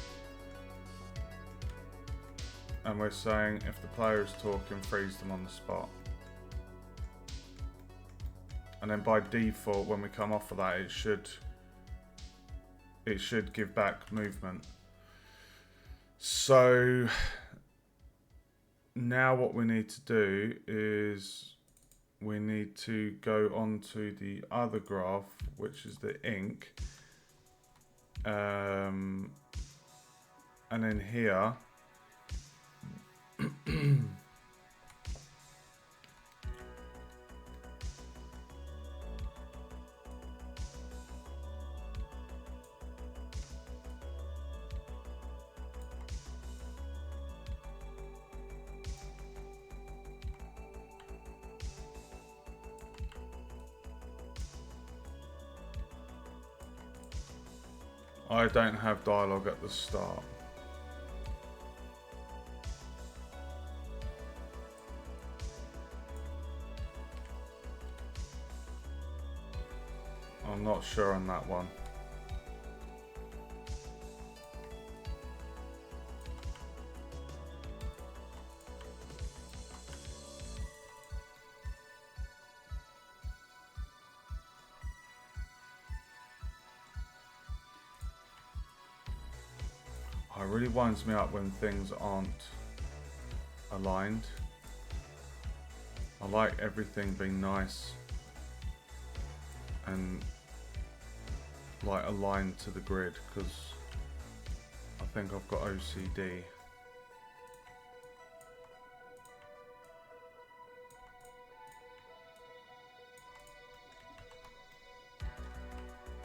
And we're saying if the player is talking, freeze them on the spot. And then by default, when we come off of that, it should give back movement. So now what we need to do is we need to go onto the other graph, which is the ink. And then here, I don't have dialogue at the start. I'm not sure on that one. It really winds me up when things aren't aligned. I like everything being nice and like aligned to the grid, because I think I've got OCD.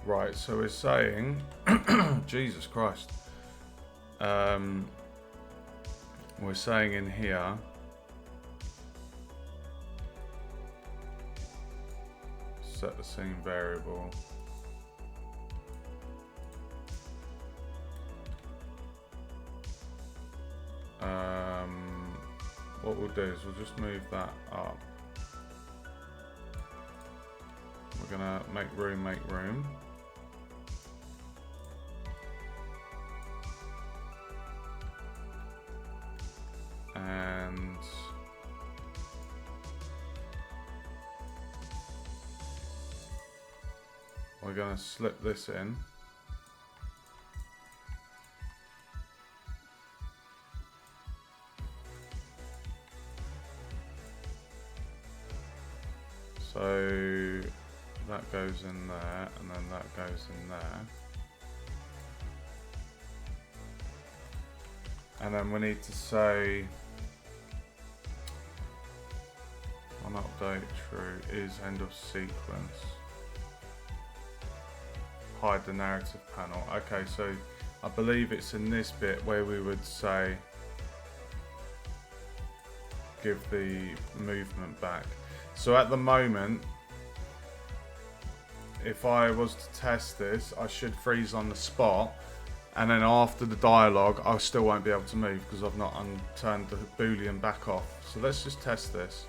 Right, so we're saying, Jesus Christ. We're saying in here, set the scene variable. What we'll do is we'll just move that up. We're gonna make room, and we're gonna slip this in. So that goes in there, and then that goes in there. And then we need to say on update true is end of sequence. Hide the narrative panel. Okay, so I believe it's in this bit where we would say give the movement back. So at the moment, if I was to test this, I should freeze on the spot, and then after the dialogue, I still won't be able to move because I've not turned the Boolean back off. So let's just test this.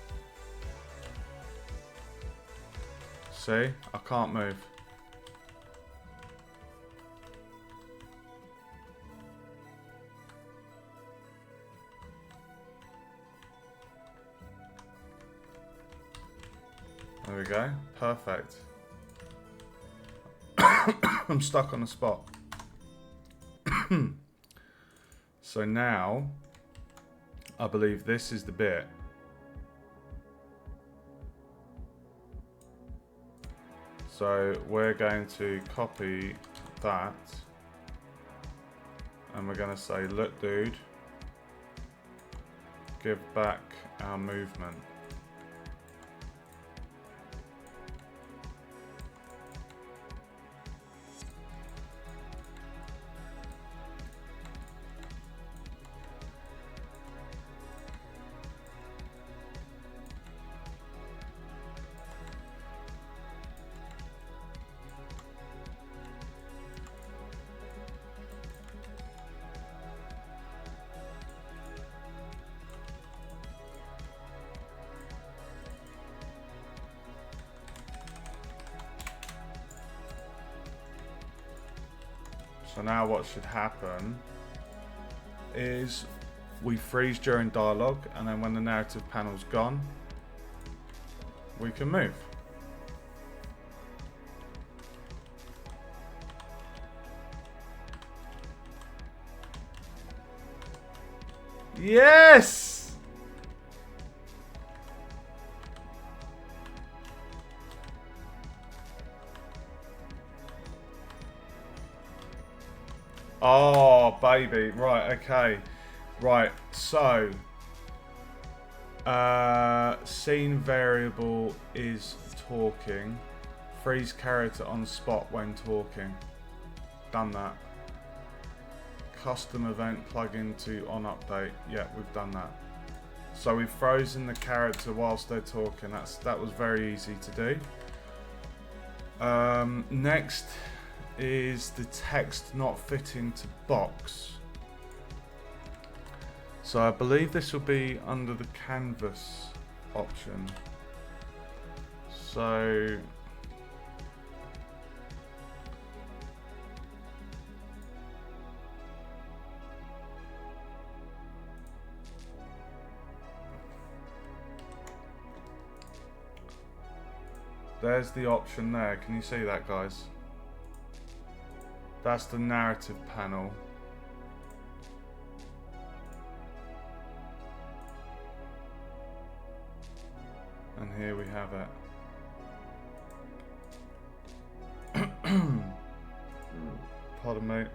See, I can't move. There we go, perfect. I'm stuck on the spot. So now, I believe this is the bit. So we're going to copy that, and we're going to say, look dude, give back our movement. So now what should happen is we freeze during dialogue, and then when the narrative panel's gone, we can move. Yes! Oh, baby. Right, okay. Right, so scene variable is talking. Freeze character on spot when talking. Done that. Custom event plugin to on update. Yeah, we've done that. So we've frozen the character whilst they're talking. That was very easy to do. Next is the text not fitting to box. So I believe this will be under the canvas option. So there's the option there. Can you see that, guys? That's the narrative panel. And here we have it. Pardon me.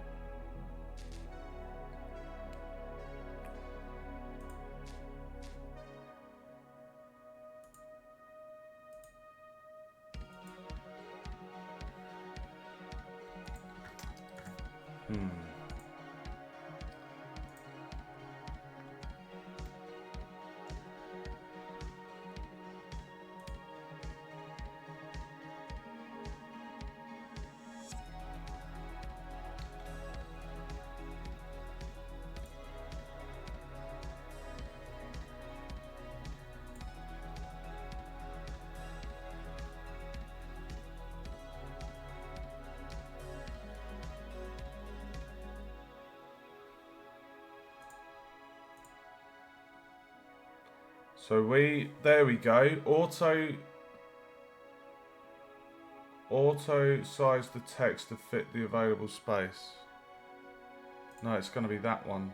So there we go. Auto size the text to fit the available space. No, it's going to be that one.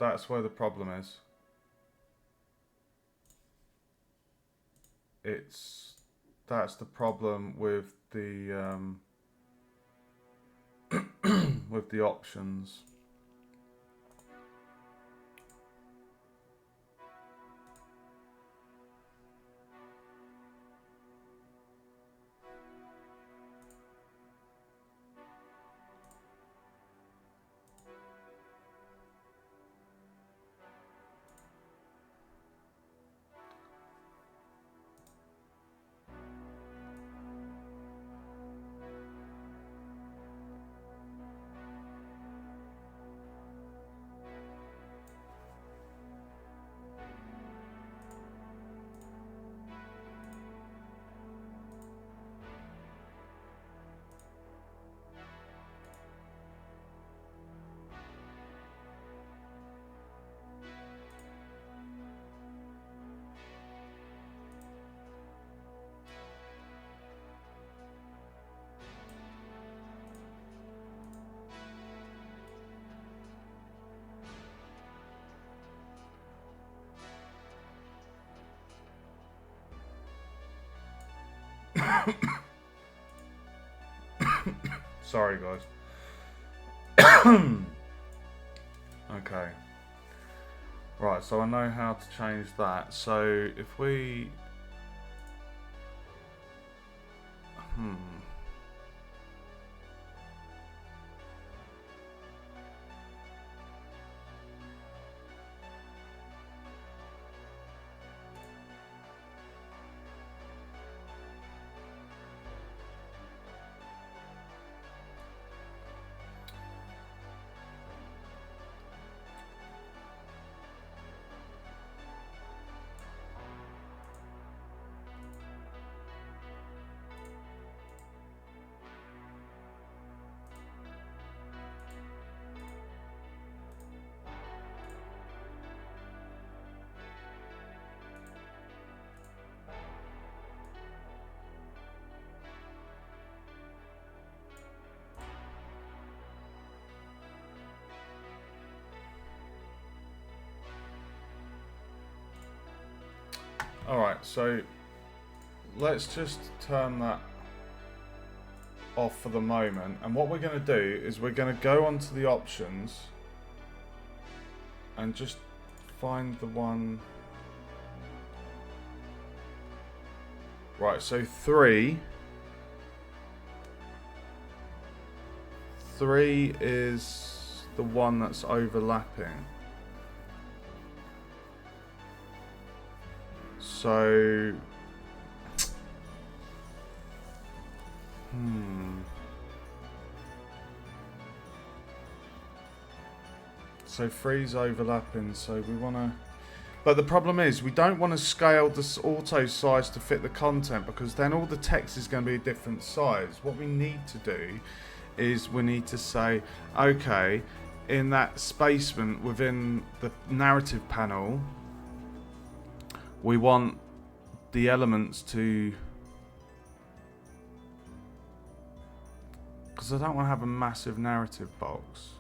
That's where the problem is. That's the problem with the with the options. Sorry, guys. Okay. Right, so I know how to change that. So if we... Alright, so let's just turn that off for the moment. And what we're going to do is we're going to go onto the options and just find the one. Right, so 3 is the one that's overlapping. So so 3's overlapping, so we want to... But the problem is, we don't want to scale this auto size to fit the content, because then all the text is going to be a different size. What we need to do is we need to say, okay, in that spacement within the narrative panel, we want the elements to... Because I don't want to have a massive narrative box.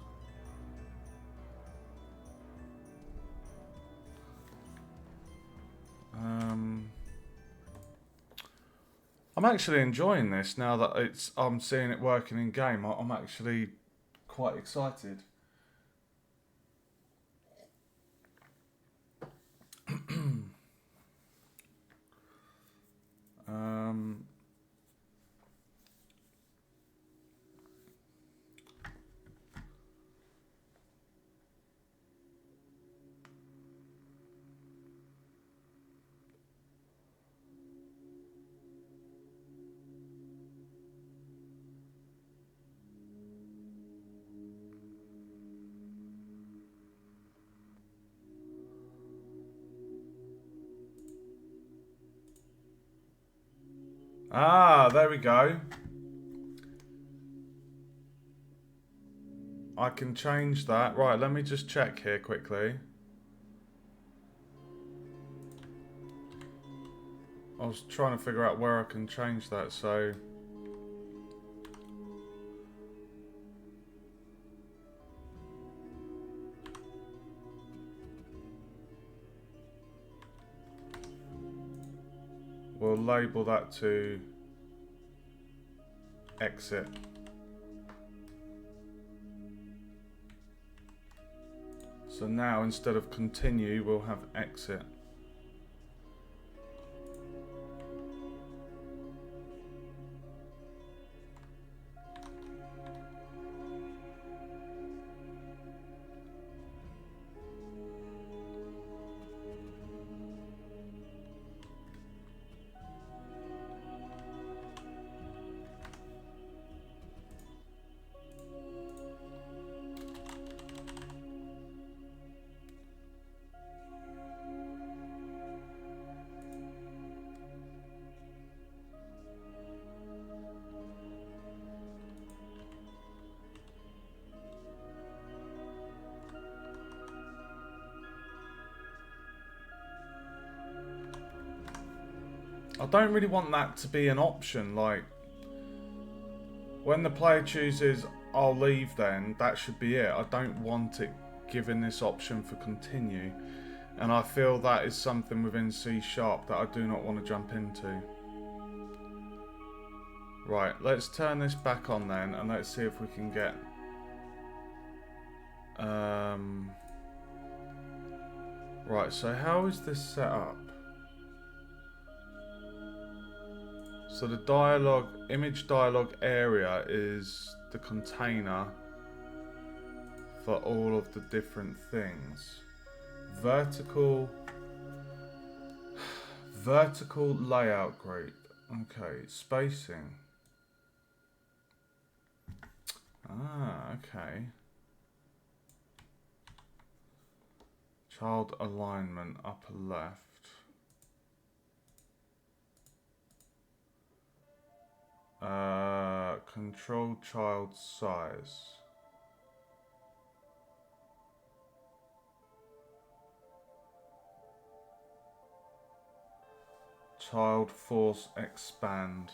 I'm actually enjoying this now that I'm seeing it working in game. I'm actually quite excited. Ah, there we go. I can change that. Right, let me just check here quickly. I was trying to figure out where I can change that, so... We'll label that to exit. So now instead of continue, we'll have exit. I don't really want that to be an option, like when the player chooses I'll leave, then that should be it. I don't want it given this option for continue, and I feel that is something within C# that I do not want to jump into. Right, let's turn this back on then, and let's see if we can get Right, so how is this set up? So the dialogue, image dialogue area is the container for all of the different things. Vertical layout group. Okay, spacing. Ah, okay. Child alignment, upper left. Control child size. Child force expand.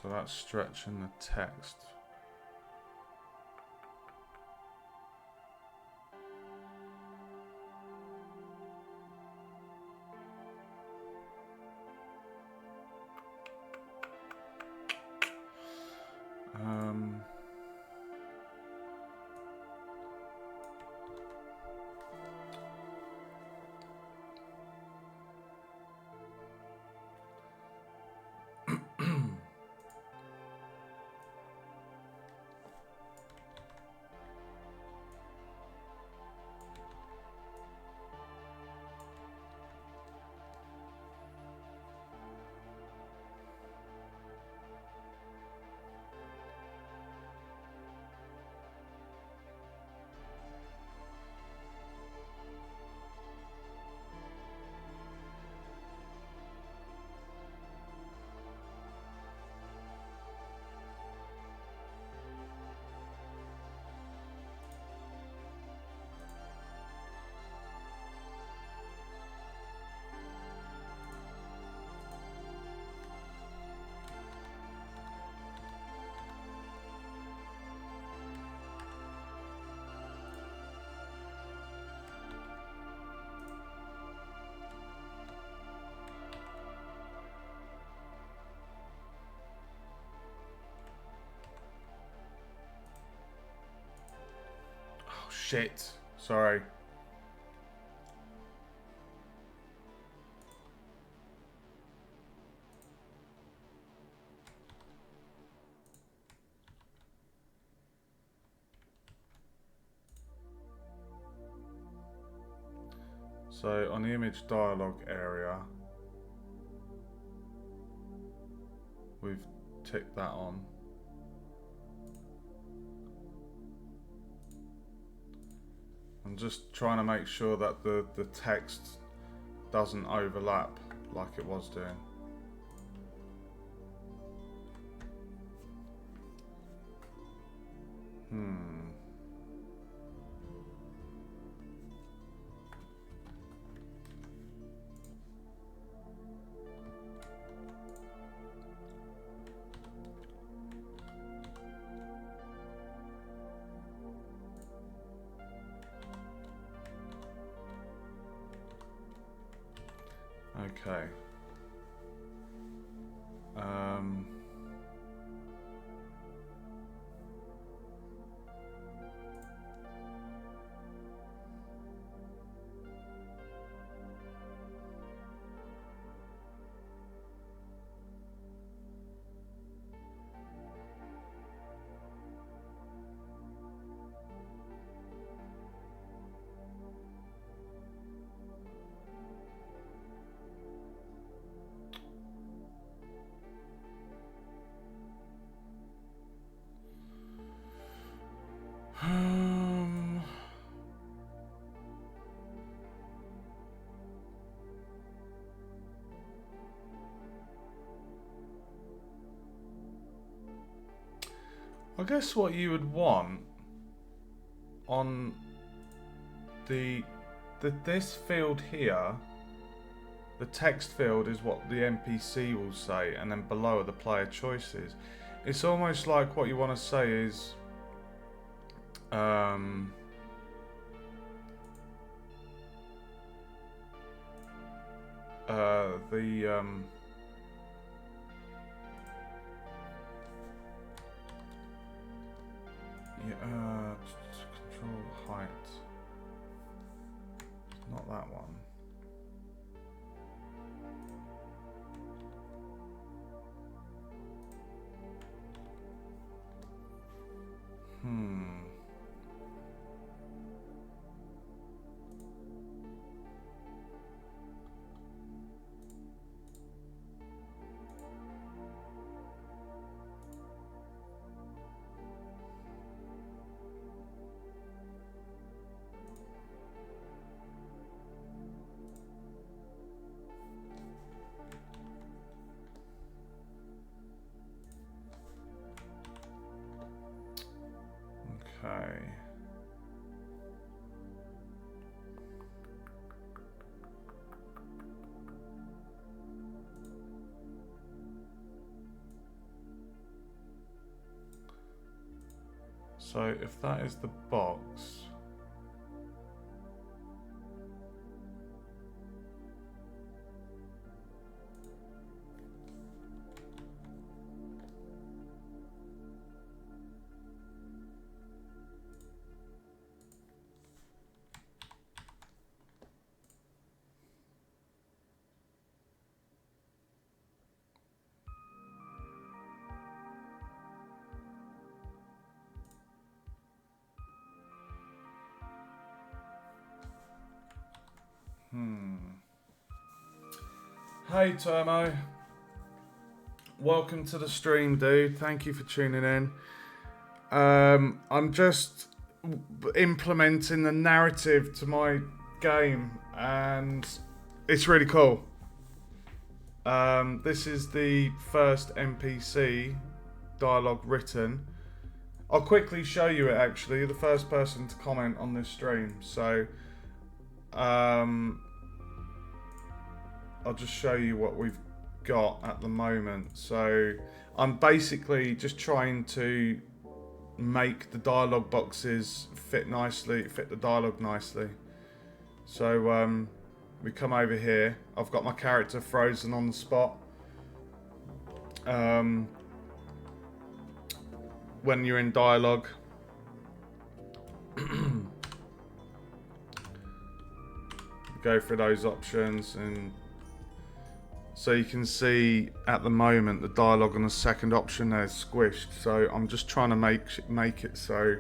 So that's stretching the text. Oh shit. Sorry. So on the image dialogue area, we've ticked that on. I'm just trying to make sure that the text doesn't overlap like it was doing. Okay. I guess what you would want on the this field here, the text field is what the NPC will say, and then below are the player choices. It's almost like what you want to say is control height. Not that one. Okay. So if that is the box, Hey Termo, welcome to the stream, dude. Thank you for tuning in. I'm just implementing the narrative to my game, and it's really cool. This is the first NPC dialogue written. I'll quickly show you it. Actually, the first person to comment on this stream. So, I'll just show you what we've got at the moment. So I'm basically just trying to make the dialogue boxes fit the dialogue nicely. So we come over here. I've got my character frozen on the spot. When you're in dialogue, go through those options, and so you can see at the moment the dialogue on the second option there is squished. So I'm just trying to make it so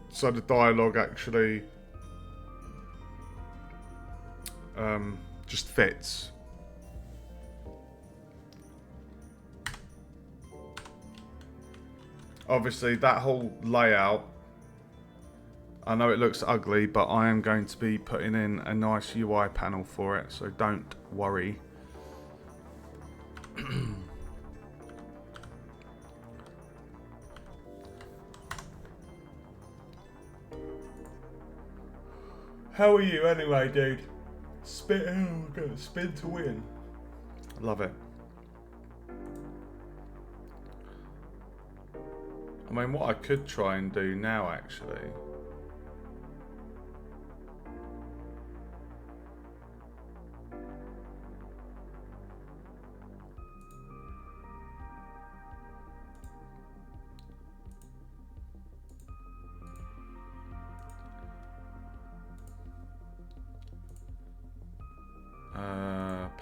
so the dialogue actually just fits. Obviously that whole layout, I know it looks ugly, but I am going to be putting in a nice UI panel for it, so don't worry. How are you anyway, dude? Spin to win. Love it. I mean, what I could try and do now, actually,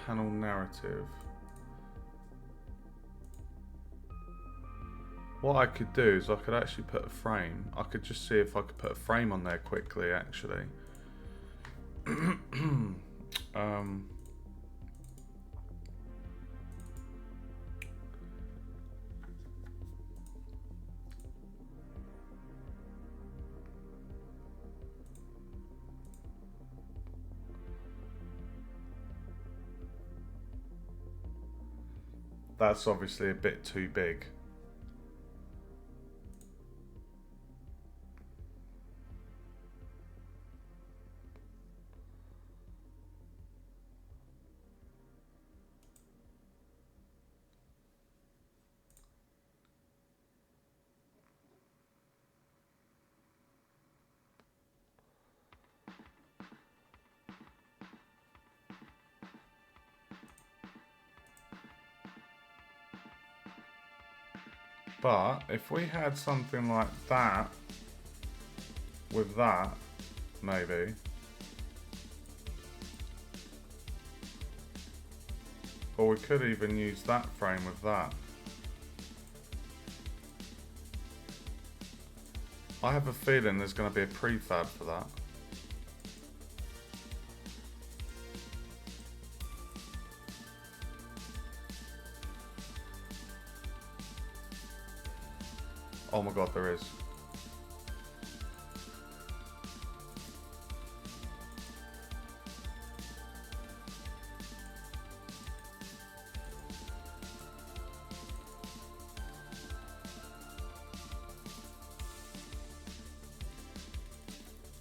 panel narrative. What I could do is I could actually put a frame. I could just see if I could put a frame on there quickly, actually. That's obviously a bit too big. But if we had something like that with that, maybe. Or we could even use that frame with that. I have a feeling there's going to be a prefab for that. Oh my god, there is.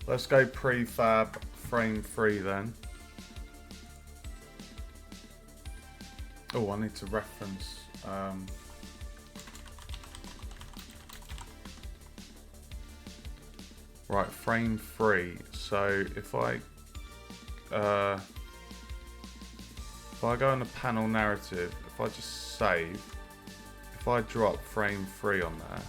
Let's go prefab frame 3 then. Oh, I need to reference. Right, frame 3. So if I go on the panel narrative, if I just save, if I drop frame 3 on there.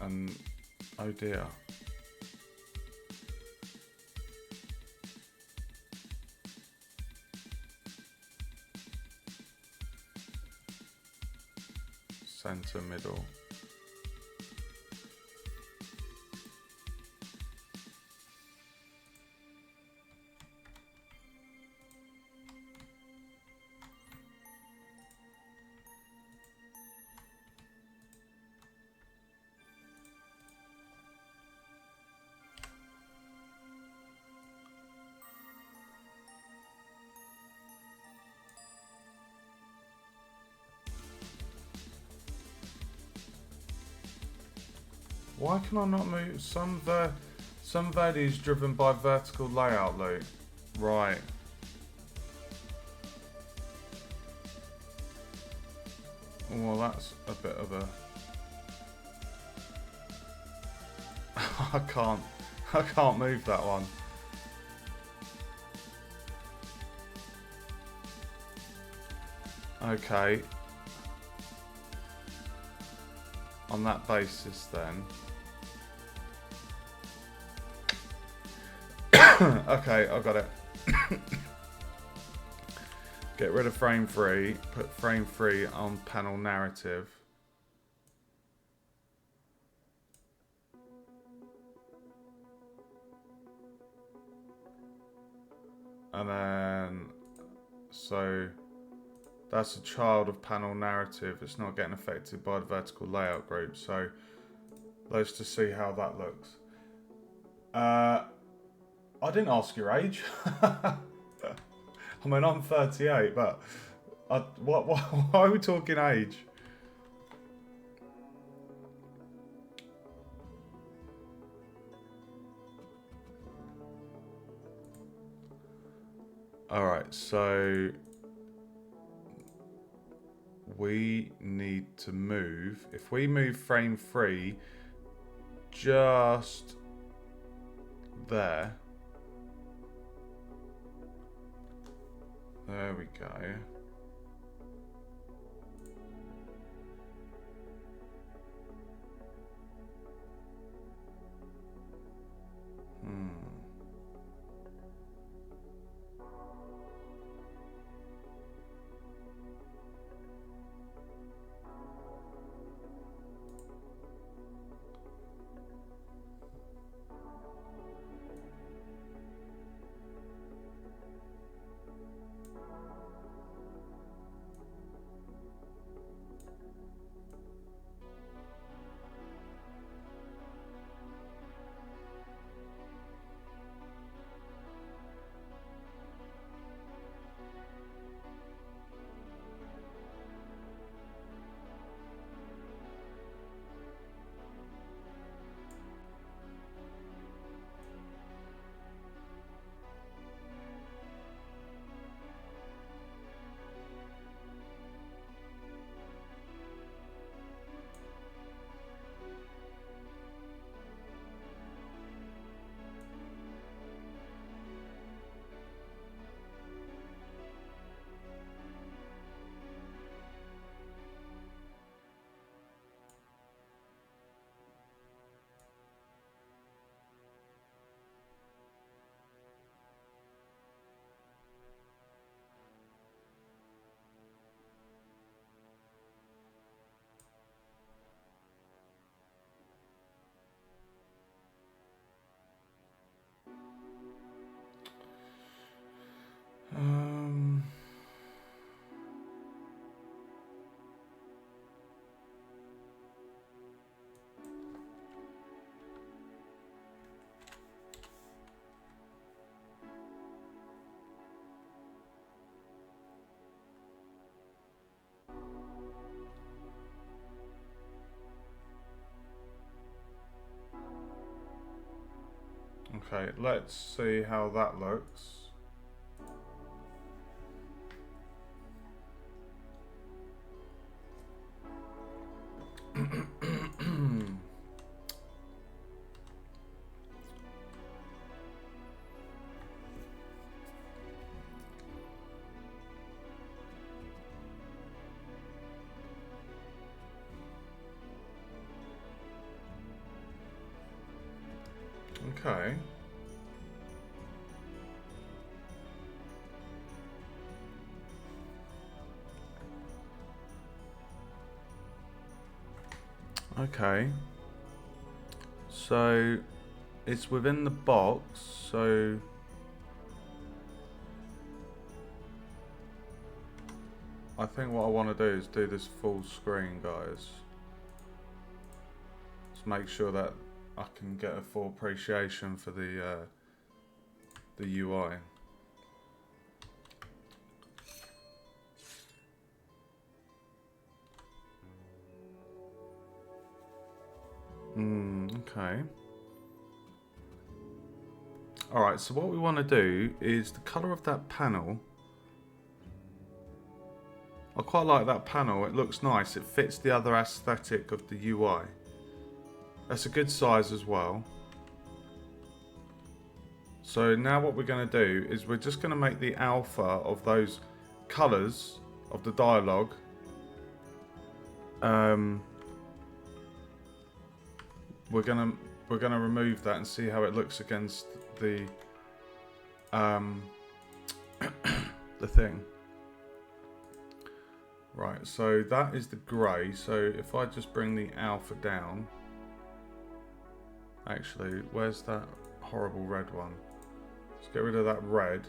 And oh dear. Center middle. Why can I not move some values driven by vertical layout loop? Right. Well, that's a bit of a I can't move that one. Okay. On that basis then. Okay, I got it. Get rid of frame 3, put frame 3 on panel narrative. And then, so that's a child of panel narrative. It's not getting affected by the vertical layout group. So let's just see how that looks. I didn't ask your age. I mean, I'm 38, but why are we talking age? All right, so we need to move. If we move frame 3 just there. There we go. Okay, let's see how that looks. Okay. Okay. So it's within the box, so I think what I want to do is do this full screen, guys. Just make sure that I can get a full appreciation for the UI. Okay. Alright, so what we want to do is the colour of that panel. I quite like that panel, it looks nice, it fits the other aesthetic of the UI. That's a good size as well. So now what we're going to do is we're just going to make the alpha of those colours of the dialogue we're gonna remove that and see how it looks against the the thing. Right, so that is the grey. So if I just bring the alpha down, actually, where's that horrible red one? Let's get rid of that red.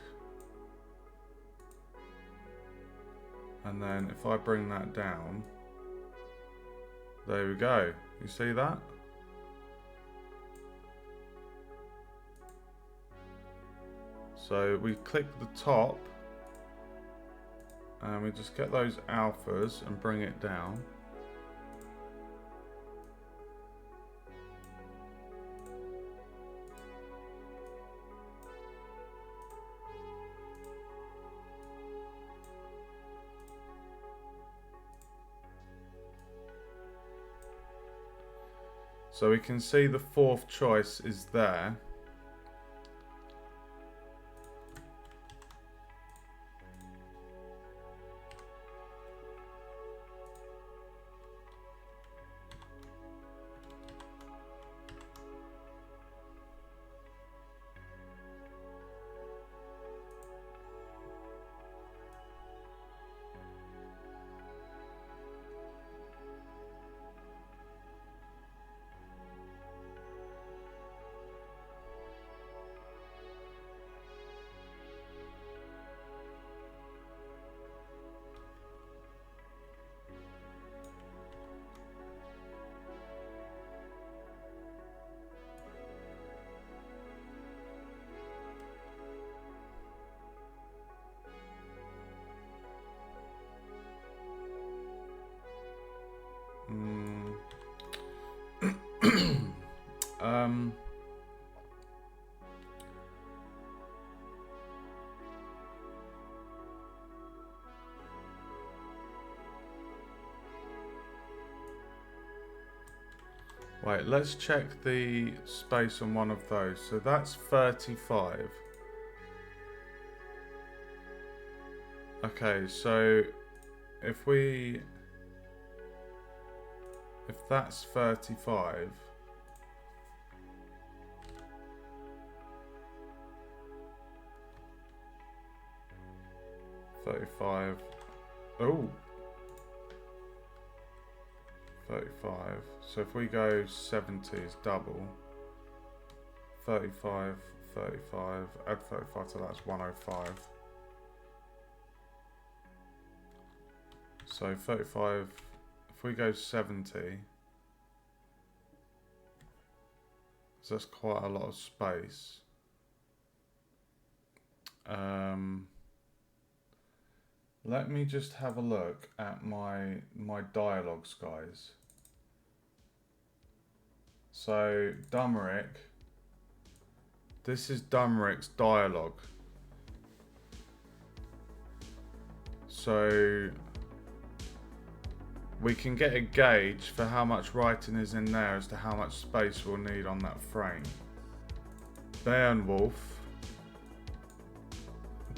And then if I bring that down, there we go. You see that? So we click the top and we just get those alphas and bring it down. So we can see the fourth choice is there. Wait, let's check the space on one of those. So that's 35. Okay, so if that's 35, oh, 35. So if we go 70 is double. 35, 35, add 35 to that's 105. So 35, if we go 70, so that's quite a lot of space. Let me just have a look at my dialogues, guys. So Dumeric, this is Dumeric's dialogue. So we can get a gauge for how much writing is in there as to how much space we'll need on that frame. Beowulf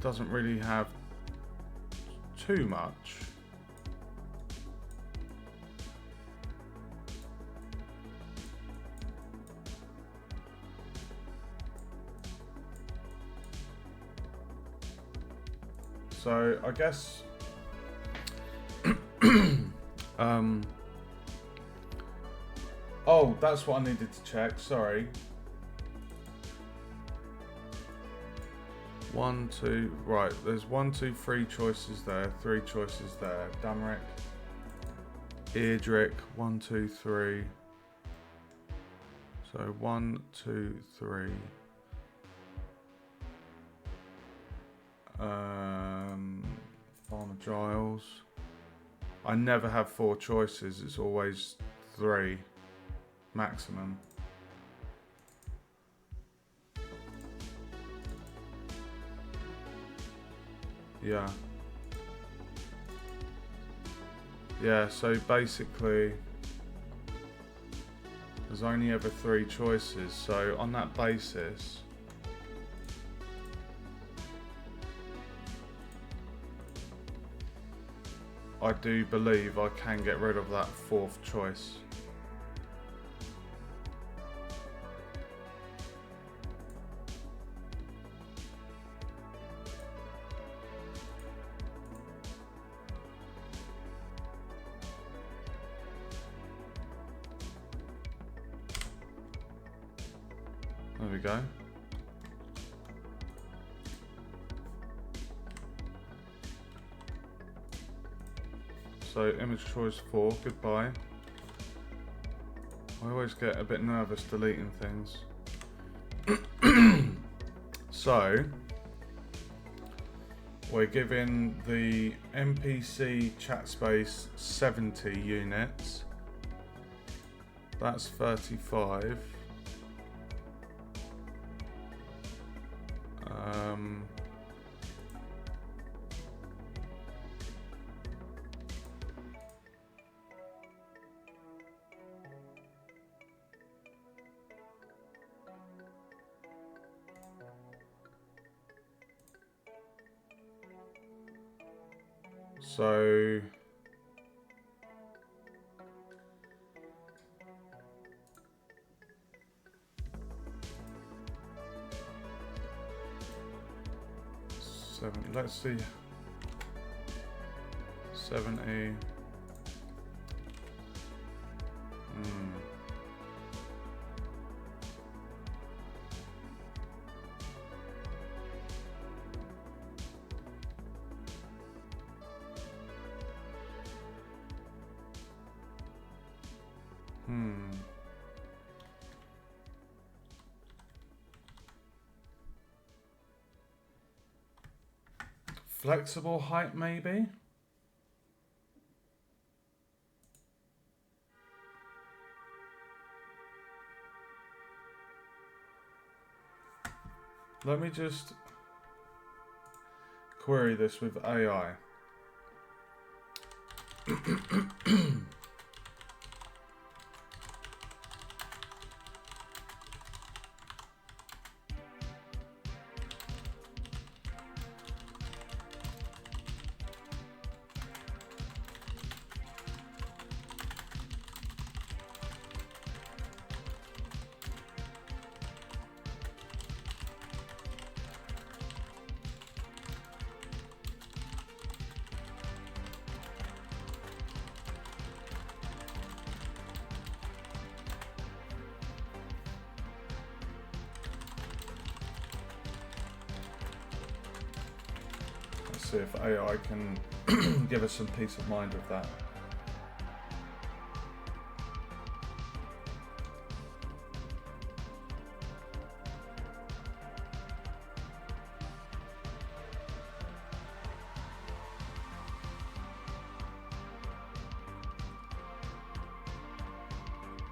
doesn't really have too much. So I guess oh, that's what I needed to check, sorry. 1, 2, right, there's 1, 2, 3 choices there, 3 choices there. Dumeric, Eardrick, 1, 2, 3. So 1, 2, 3. Farmer Giles. I never have 4 choices, it's always 3 maximum. Yeah. Yeah, so basically there's only ever 3 choices, so on that basis I do believe I can get rid of that 4th choice. There we go. So image choice 4, goodbye. I always get a bit nervous deleting things. So we're giving the NPC chat space 70 units. That's 35. So let's see, 70. Flexible height, maybe? Let me just query this with AI. See if AI can give us some peace of mind with that.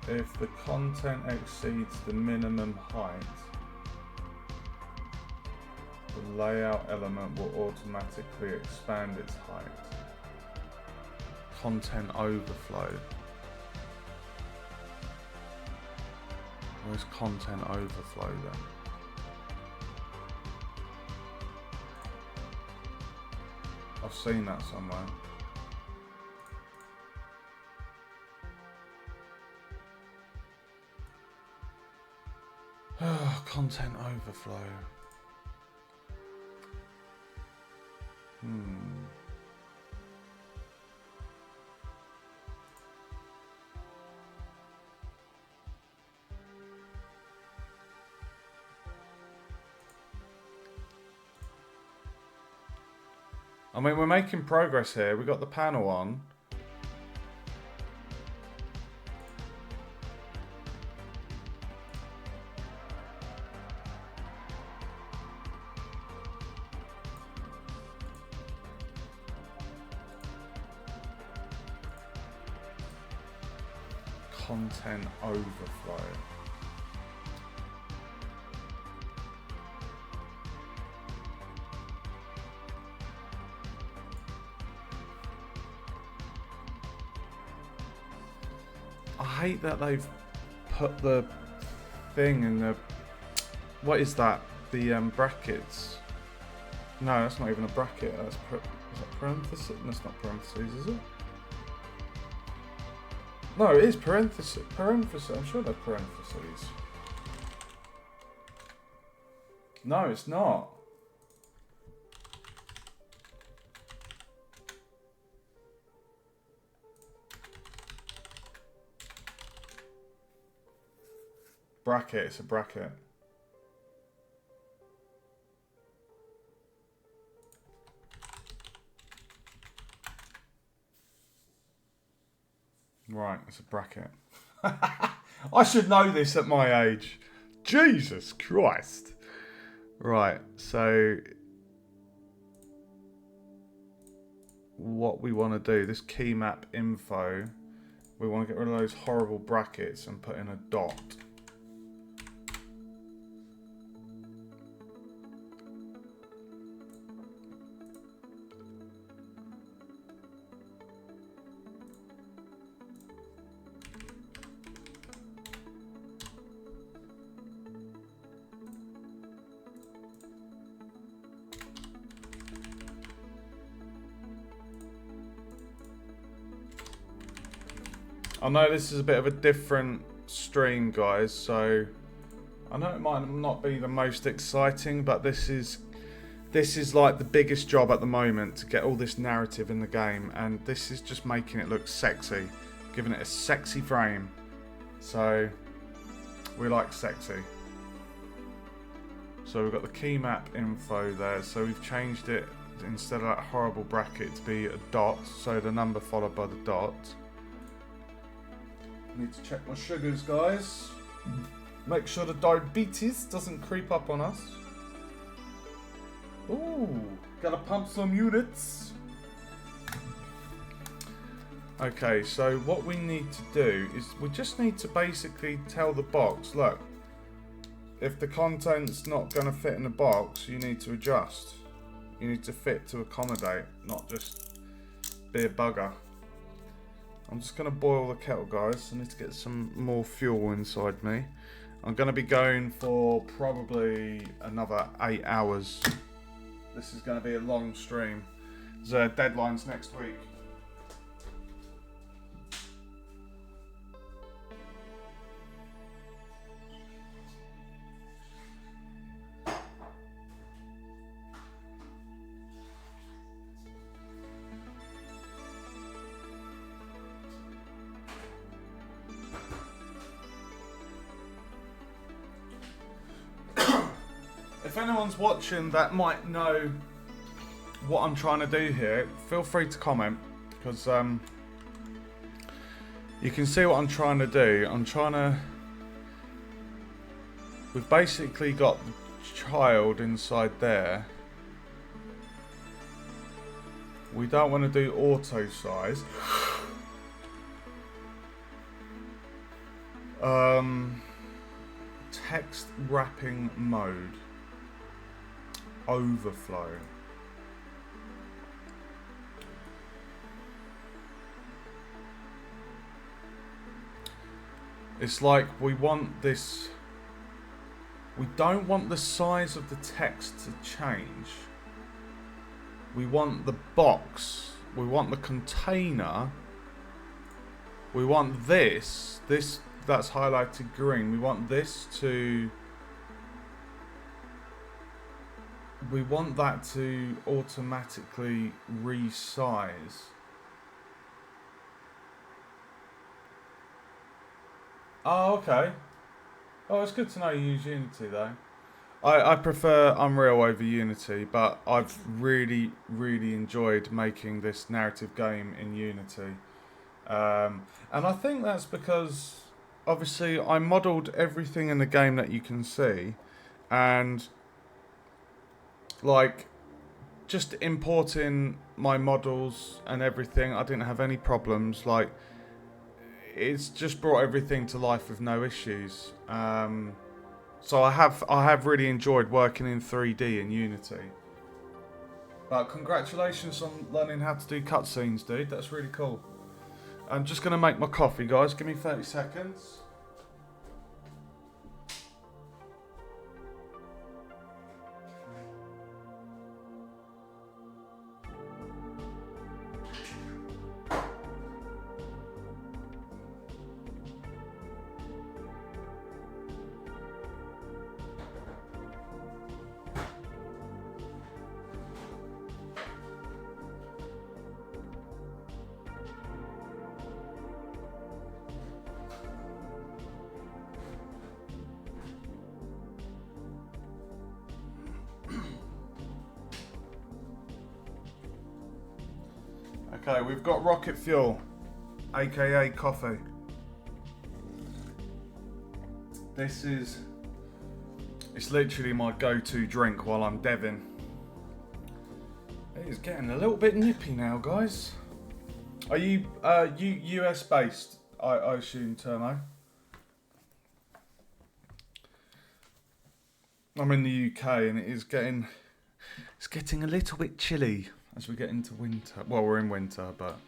If the content exceeds the minimum height, the layout element will automatically expand its height. Content overflow. Where's content overflow then? I've seen that somewhere. Content overflow. I mean, we're making progress here. We got the panel on. Content overflow. I hate that they've put the thing in the... What is that? The brackets. No, that's not even a bracket. That's is that parenthesis? That's not parentheses, is it? No, it is parenthesis. Parenthesis. I'm sure they're parentheses. No, it's not. Bracket. It's a bracket. Right, it's a bracket. I should know this at my age. Jesus Christ. Right, so what we want to do, this key map info, we want to get rid of those horrible brackets and put in a dot. I know this is a bit of a different stream, guys, so I know it might not be the most exciting, but this is like the biggest job at the moment to get all this narrative in the game, and this is just making it look sexy, giving it a sexy frame. So we like sexy. So we've got the key map info there, so we've changed it instead of that horrible bracket to be a dot, so the number followed by the dot. Need to check my sugars, guys. Make sure the diabetes doesn't creep up on us. Ooh, gotta pump some units. Okay, so what we need to do is we just need to basically tell the box, look, if the content's not gonna fit in the box, you need to adjust. You need to fit to accommodate, not just be a bugger. I'm just going to boil the kettle, guys. I need to get some more fuel inside me. I'm going to be going for probably another 8 hours. This is going to be a long stream. There's deadlines next week. If anyone's watching that might know what I'm trying to do here, feel free to comment, because you can see what I'm trying to do. We've basically got the child inside there. We don't want to do auto size. Text wrapping mode. Overflow. It's like we want this. We don't want the size of the text to change. We want the box. We want the container. We want this that's highlighted green. We want this to. We want that to automatically resize. Oh, okay. Oh, it's good to know you use Unity though. I prefer Unreal over Unity, but I've really, really enjoyed making this narrative game in Unity. And I think that's because, obviously, I modelled everything in the game that you can see, and, like, just importing my models and everything, I didn't have any problems. Like, it's just brought everything to life with no issues. So I have really enjoyed working in 3D in Unity. But congratulations on learning how to do cutscenes, dude. That's really cool. I'm just going to make my coffee, guys. Give me 30 seconds. Okay, we've got rocket fuel, aka coffee. It's literally my go-to drink while I'm deving. It is getting a little bit nippy now, guys. Are you US based? I assume, Turmo. I'm in the UK and it's getting a little bit chilly as we get into winter. Well, we're in winter, but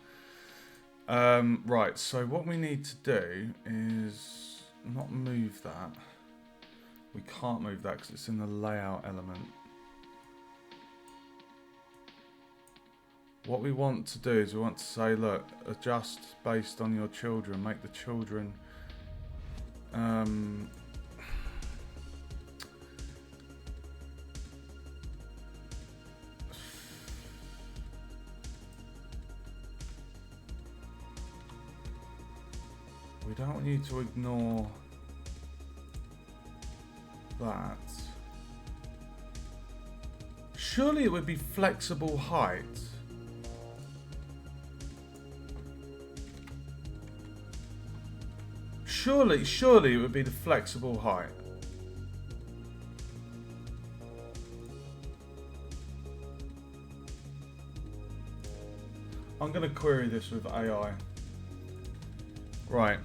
right. So what we need to do is not move that. We can't move that because it's in the layout element. What we want to do is we want to say, look, adjust based on your children. Make the children. We don't want you to ignore that. Surely it would be flexible height. Surely it would be the flexible height. I'm going to query this with AI. Right.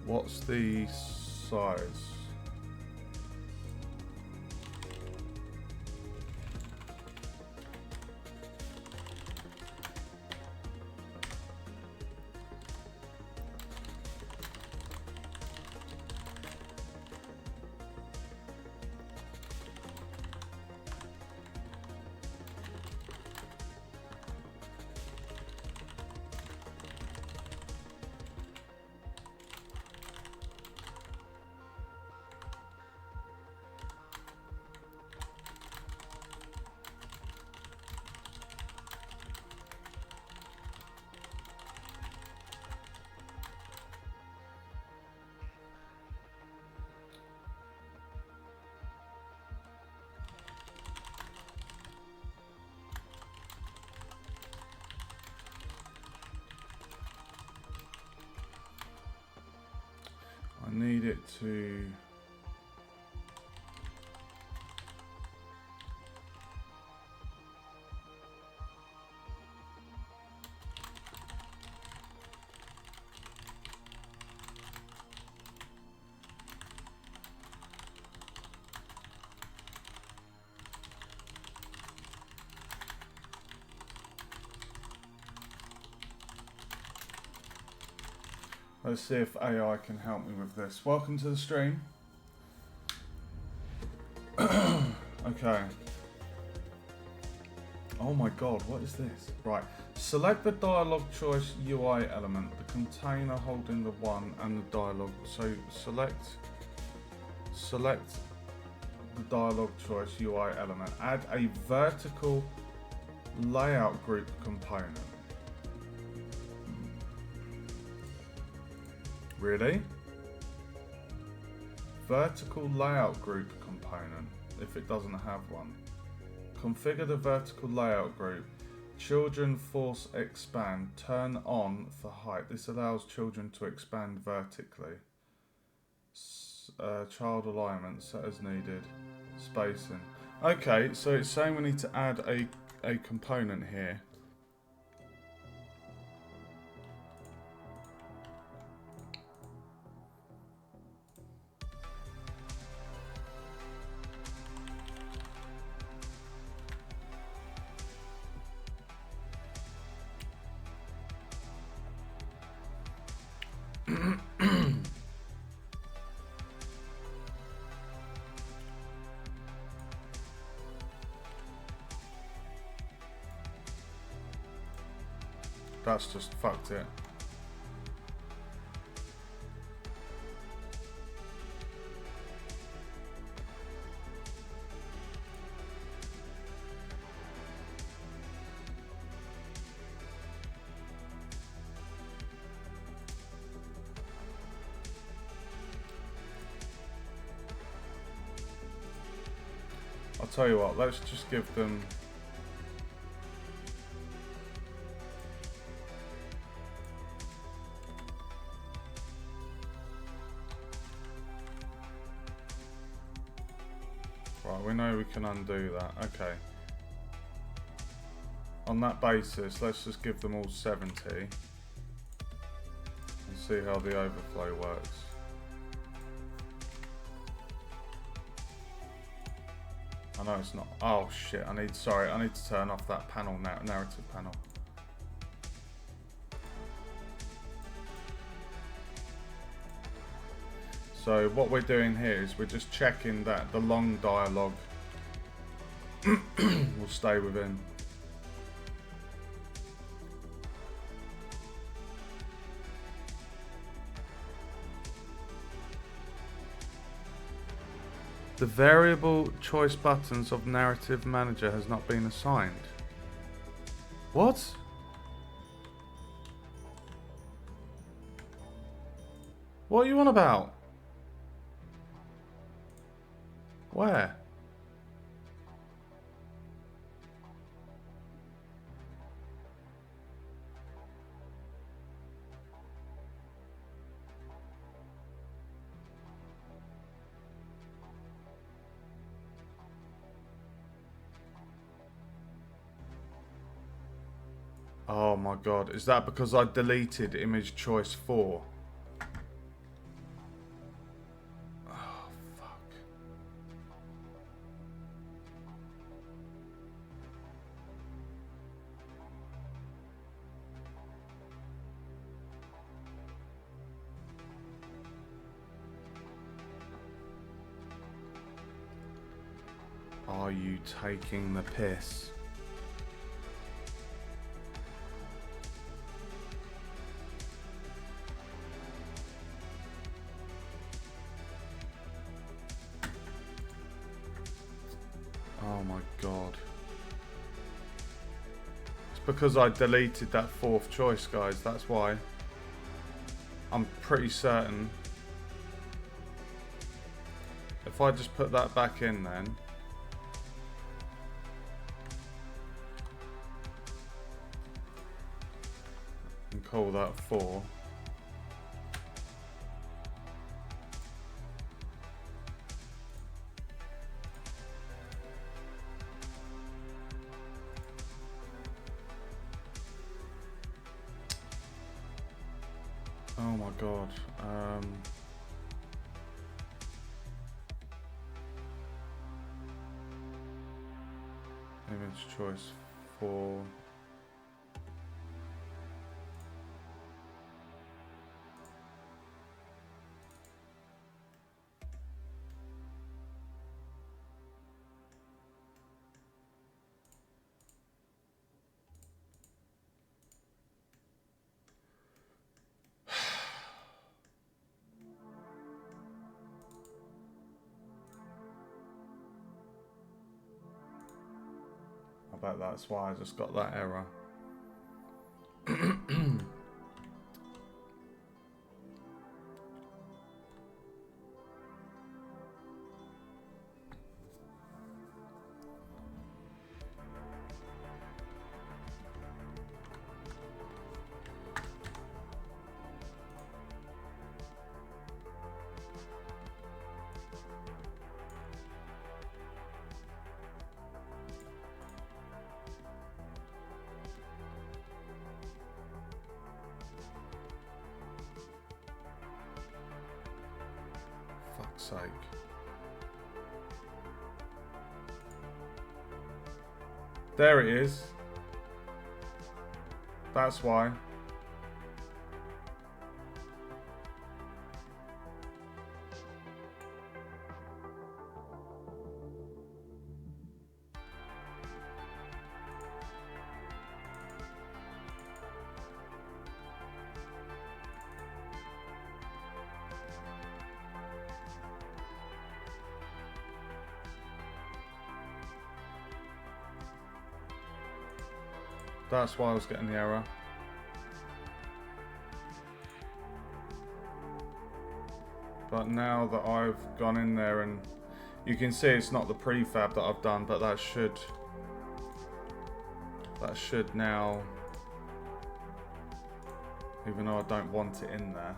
What's the size? I need it to... Let's see if AI can help me with this. Welcome to the stream. Okay. Oh my god, what is this? Right. Select the dialogue choice UI element, the container holding the one and the dialogue. So select the dialogue choice UI element. Add a vertical layout group component. Really? Vertical layout group component, if it doesn't have one. Configure the vertical layout group. Children force expand. Turn on for height. This allows children to expand vertically. Child alignment, set as needed. Spacing. Okay, so it's saying we need to add a component here. That's just fucked it. I'll tell you what, let's just give them... Right, we know we can undo that, okay. On that basis, let's just give them all 70 and see how the overflow works. I know it's not. Oh shit! I need to turn off that panel now. Narrative panel. So what we're doing here is we're just checking that the long dialogue will stay within. The variable choice buttons of Narrative Manager has not been assigned. What? What are you on about? Where? Oh my god, is that because I deleted image choice 4? Oh fuck. Are you taking the piss? Oh my god. It's because I deleted that 4th choice, guys, that's why. I'm pretty certain. If I just put that back in then. And call that 4. my god. Image choice 4. I bet that's why I just got that error. Fuck's sake. There it is. That's why. That's why I was getting the error. But now that I've gone in there and you can see it's not the prefab that I've done, but that should now, even though I don't want it in there.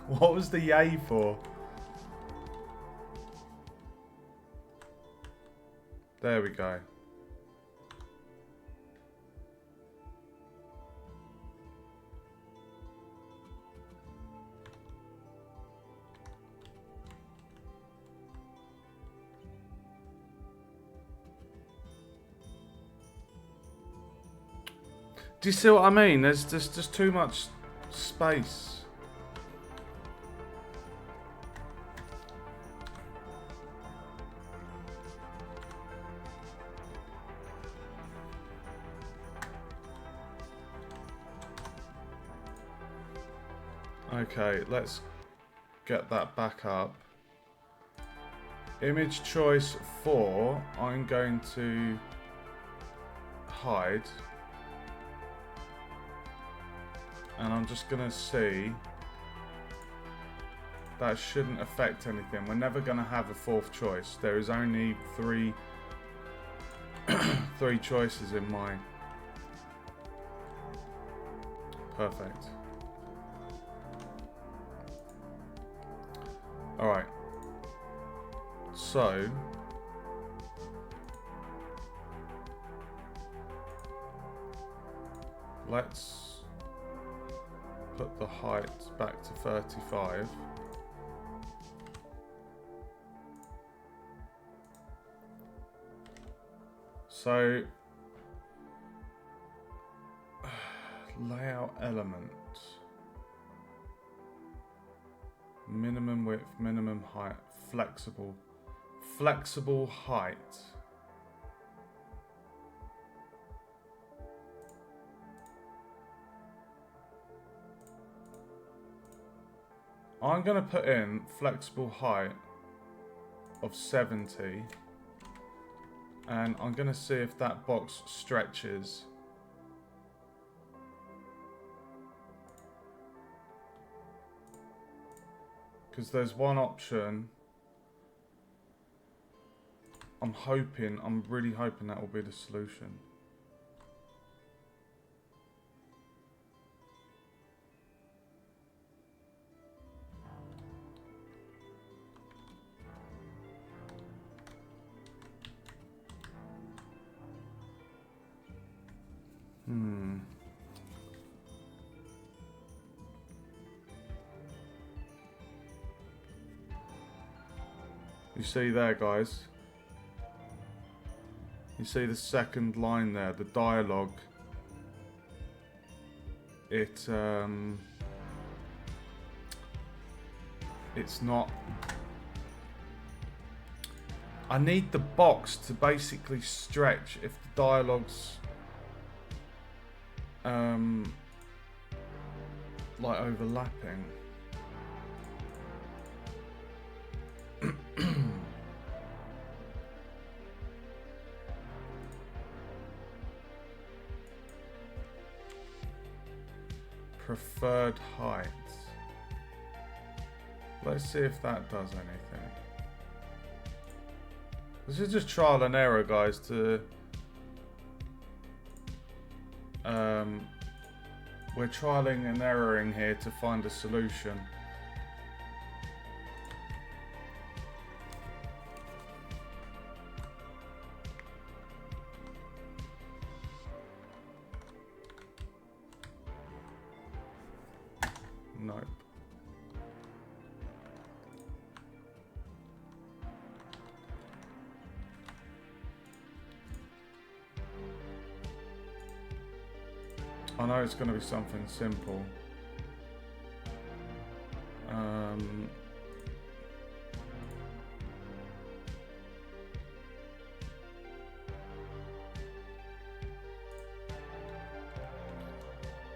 What was the yay for? There we go. Do you see what I mean? There's just too much space. Okay, let's get that back up. Image choice 4, I'm going to hide. And I'm just going to see. That shouldn't affect anything. We're never going to have a fourth choice. There is only three choices in mine. Perfect. Alright. So let's put the height back to 35. So layout element, minimum width, minimum height, flexible height. I'm going to put in flexible height of 70 and I'm going to see if that box stretches. Because there's one option. I'm really hoping that will be the solution. You see there, guys? You see the second line there, the dialogue. It's not... I need the box to basically stretch if the dialogue's like overlapping. Preferred height. Let's see if that does anything. This is just trial and error, guys, to we're trialing and erroring here to find a solution. Nope. I know it's going to be something simple.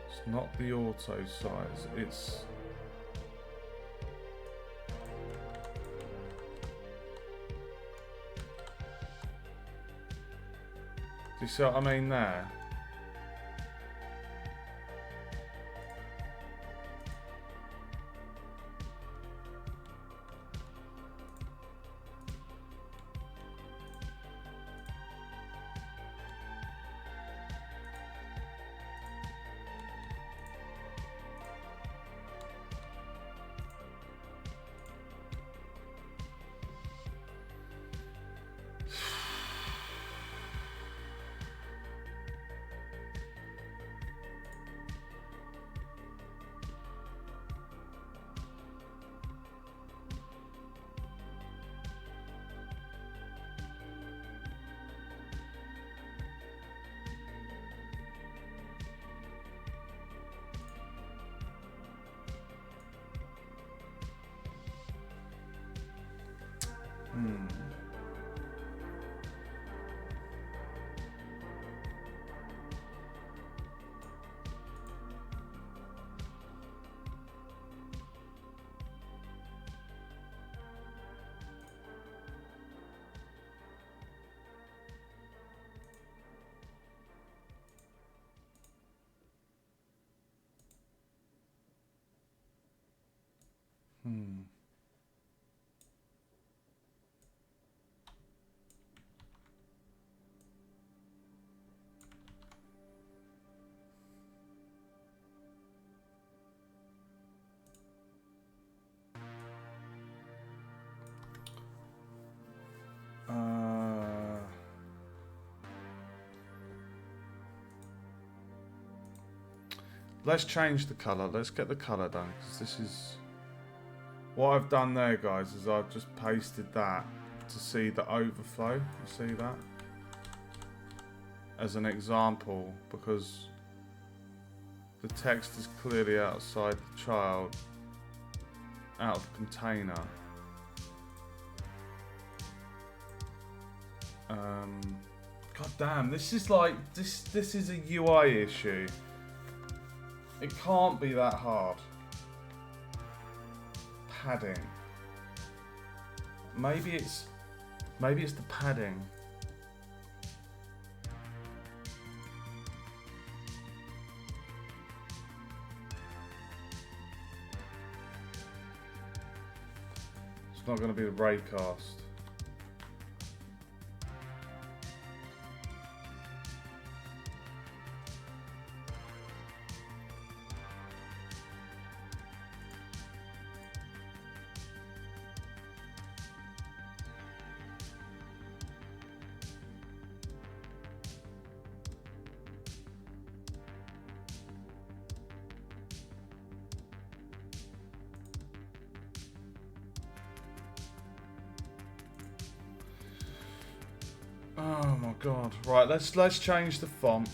It's not the auto size, it's... Do you see what I mean there? Let's change the colour. Let's get the colour done, because this is... What I've done there, guys, is I've just pasted that to see the overflow. You see that? As an example, because the text is clearly outside the child, out of the container. God damn, this is like, this is a UI issue. It can't be that hard. Padding. Maybe it's the padding. It's not going to be the raycast. Oh my god. Right, let's change the font.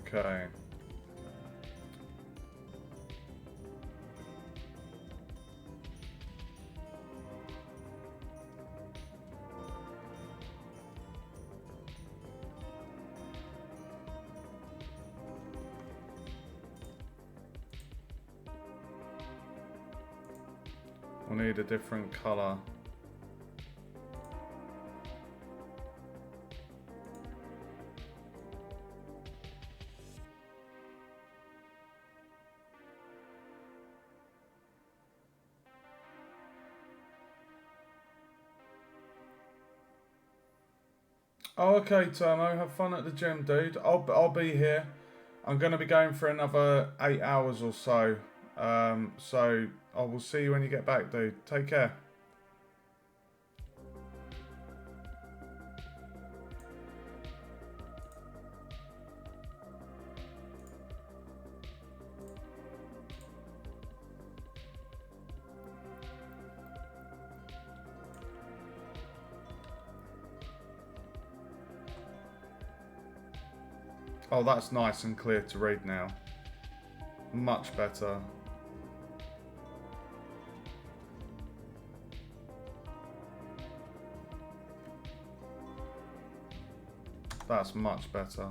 Okay. We'll need a different color. Oh, okay, Tomo. Have fun at the gym, dude. I'll be here. I'm going to be going for another 8 hours or so. So I will see you when you get back, dude. Take care. Oh, that's nice and clear to read now. Much better. That's much better.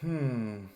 Hmm.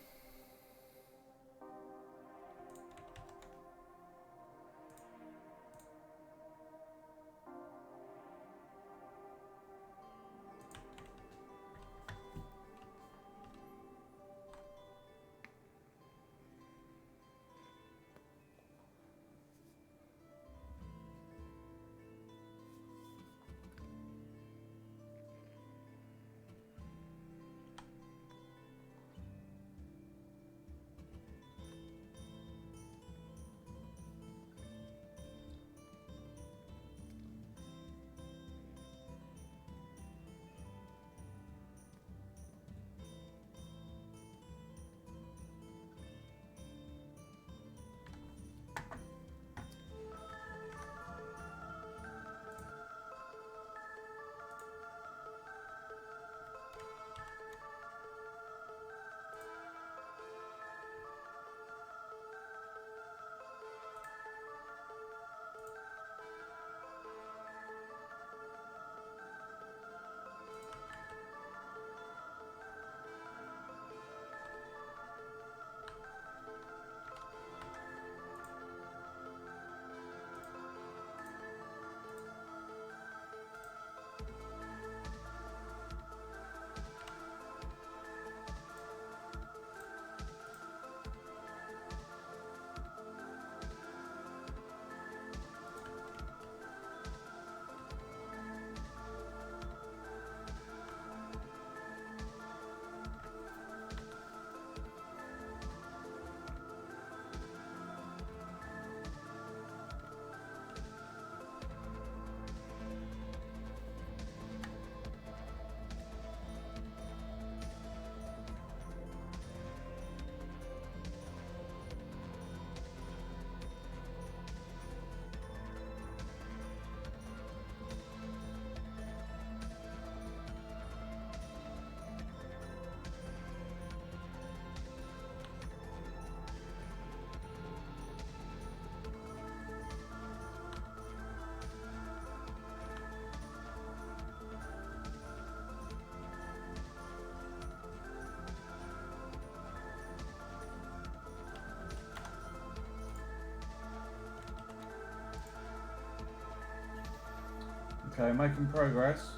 Okay, making progress.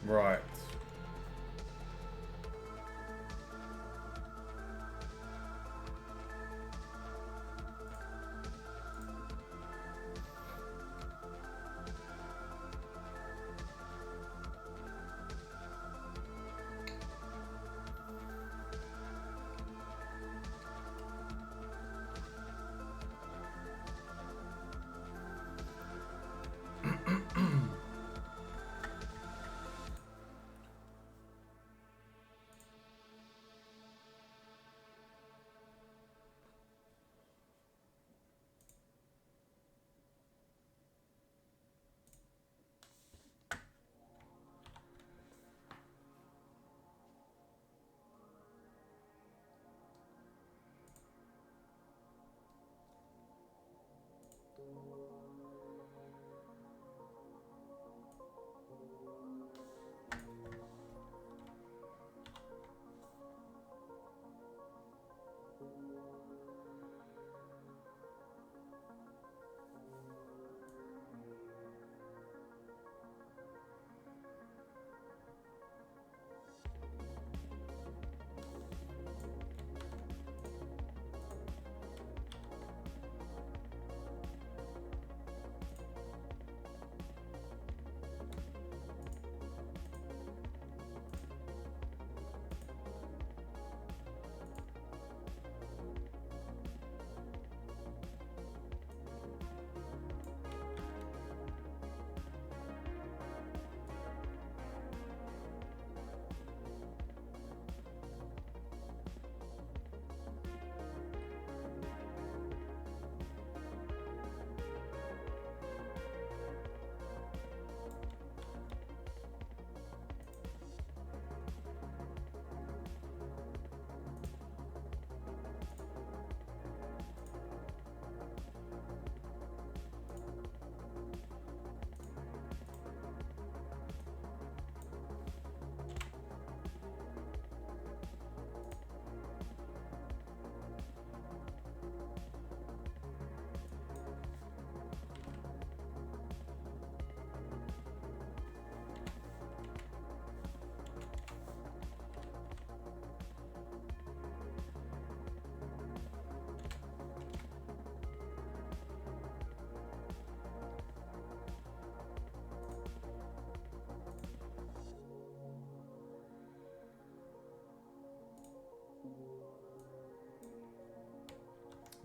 Right.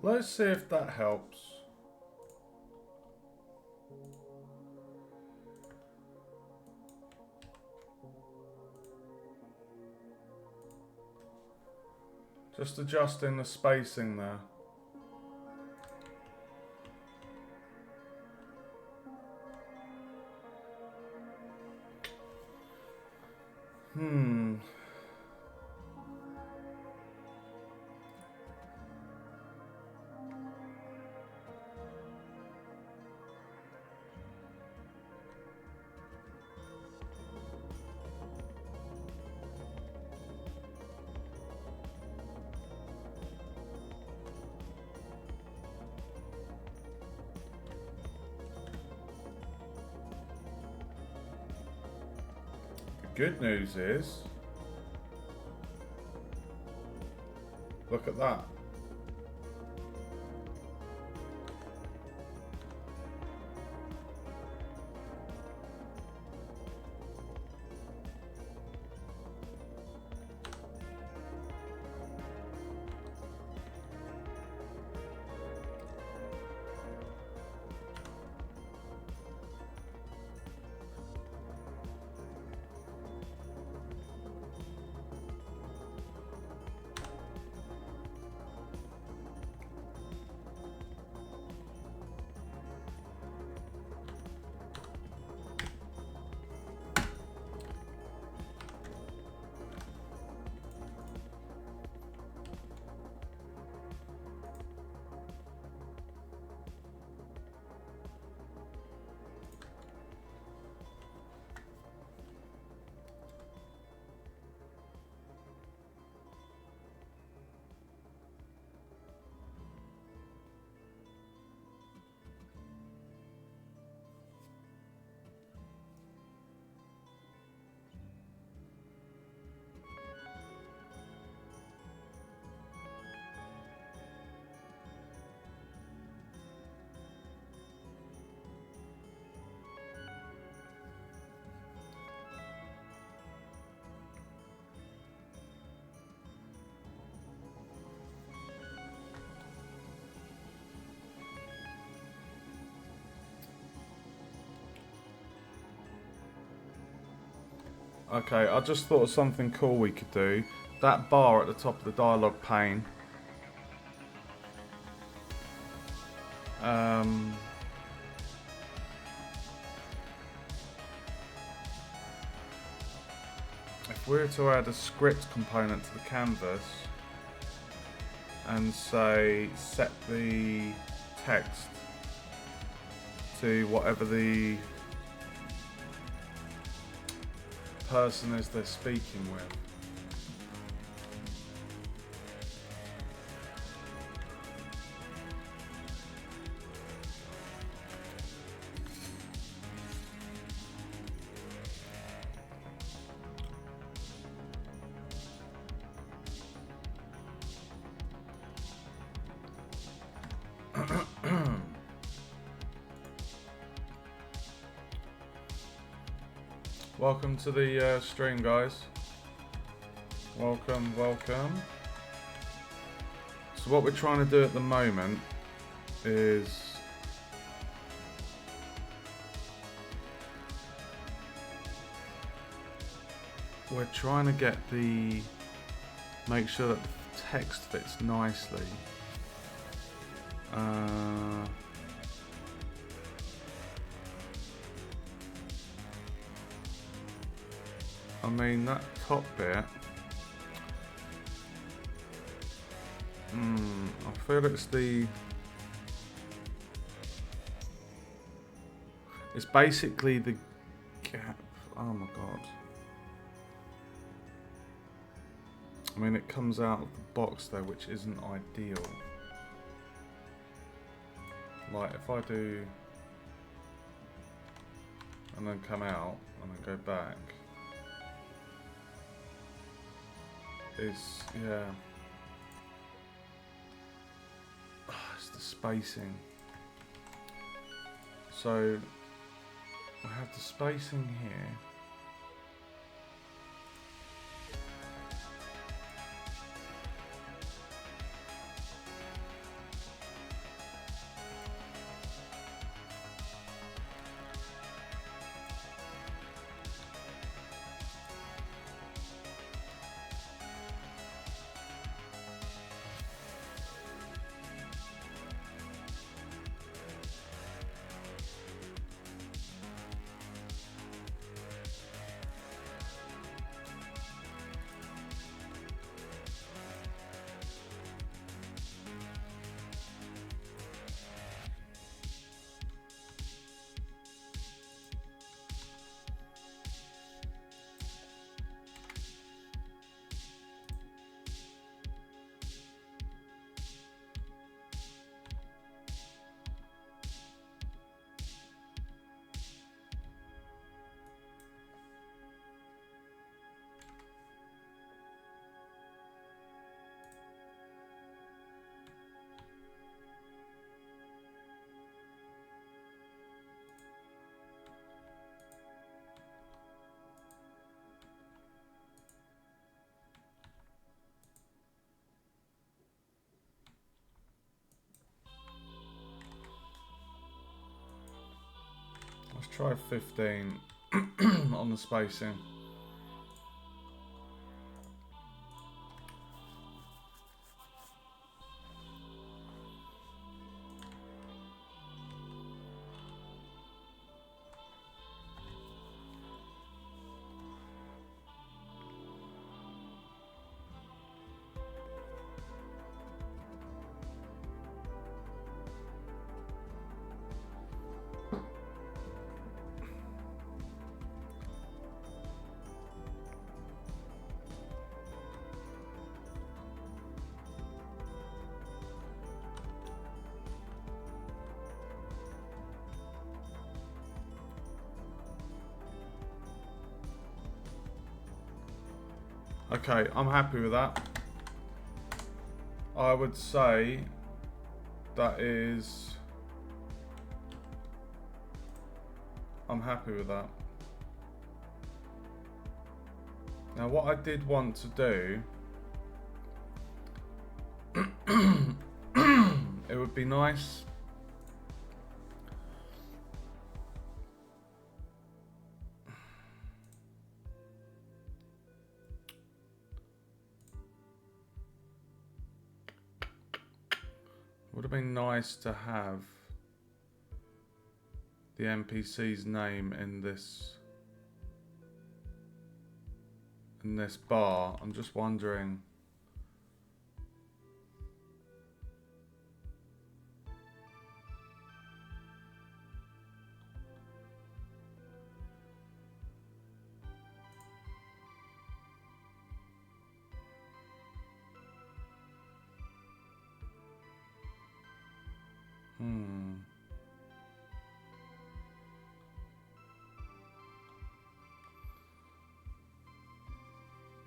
Let's see if that helps. Just adjusting the spacing there. Good news is, look at that. Okay, I just thought of something cool we could do. That bar at the top of the dialogue pane. If we were to add a script component to the canvas and say set the text to whatever the person is they're speaking with. Welcome to the stream, guys. Welcome, welcome. So what we're trying to do at the moment is we're trying to get make sure that the text fits nicely. I mean, that top bit, I feel it's basically the gap. Oh my god. I mean, it comes out of the box there, which isn't ideal. Like, if I do, and then come out, and then go back, yeah. It's the spacing. So I have the spacing here. try 15 on the spacing. Okay, I'm happy with that. I would say that is... I'm happy with that. Now what I did want to do... it would be nice... Would have been nice to have the NPC's name in this bar. I'm just wondering.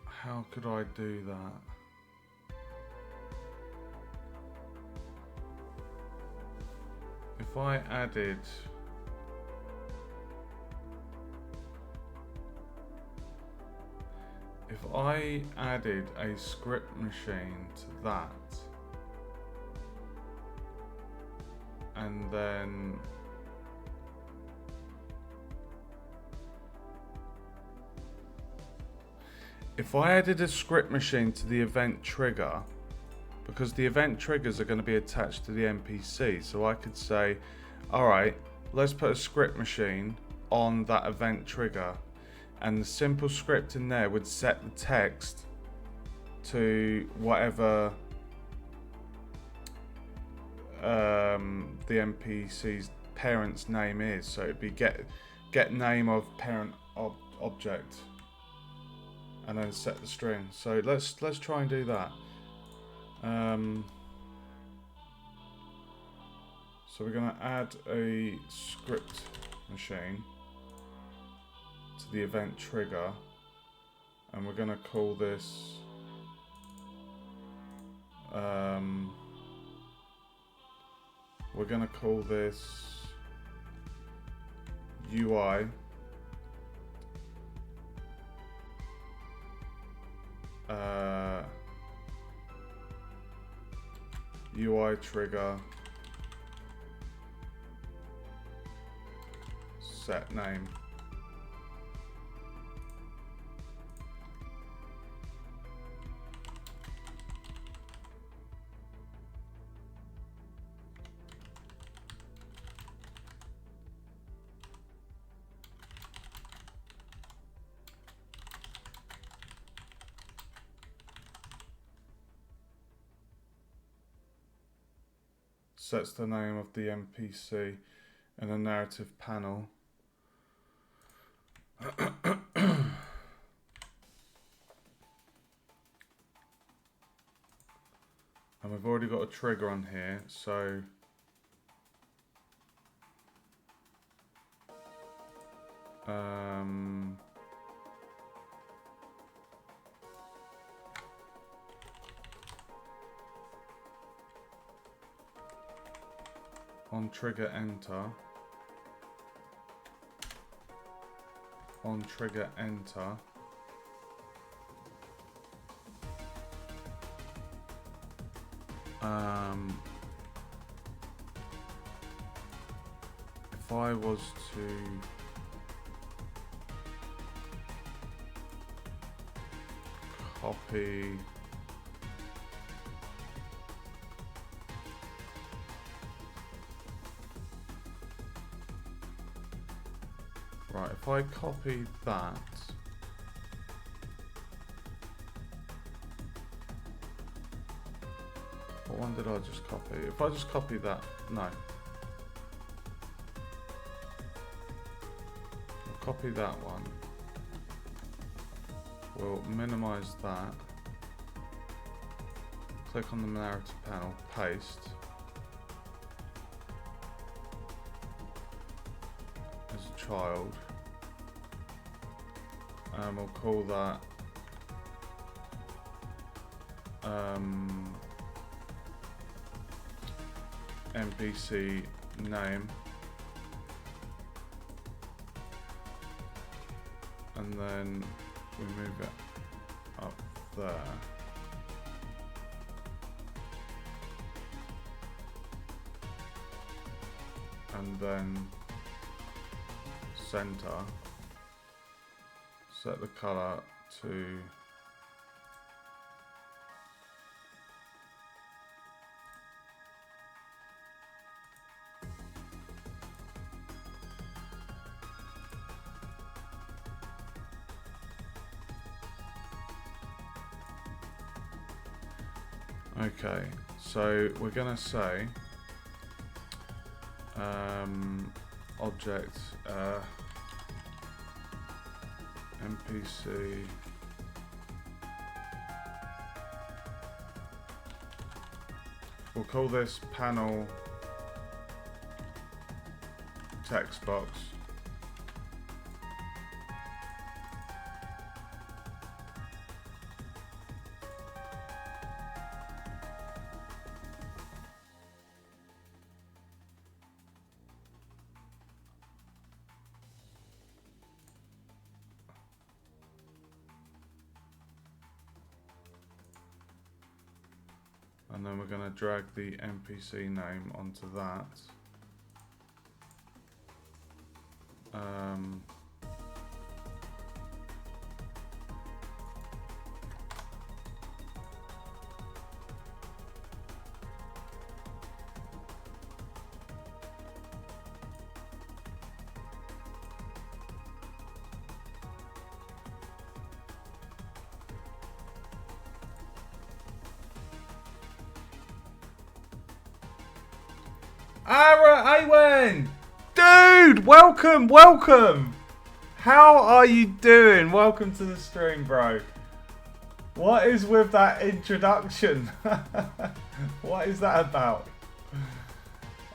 How could I do that? If I added... If I added a script machine to that, and then if I added a script machine to the event trigger, because the event triggers are going to be attached to the NPC, so I could say, alright, let's put a script machine on that event trigger, and the simple script in there would set the text to whatever the NPC's parent's name is. So it'd be get name of parent object, and then set the string. So let's try and do that. So we're going to add a script machine to the event trigger, and we're going to call this UI UI trigger set name. Sets the name of the NPC in a narrative panel. And we've already got a trigger on here, so on trigger enter, on trigger enter, if I was to copy. Right, if I copy that. What one did I just copy? If I just copy that, no. I'll copy that one. We'll minimize that. Click on the narrative panel, paste. As a child. And we'll call that NPC name, and then we move it up there. And then center, set the color to okay, so we're gonna say object NPC we'll call this panel text box. And then we're going to drag the NPC name onto that. Awen! Dude, welcome! How are you doing? Welcome to the stream, bro. What is with that introduction? What is that about?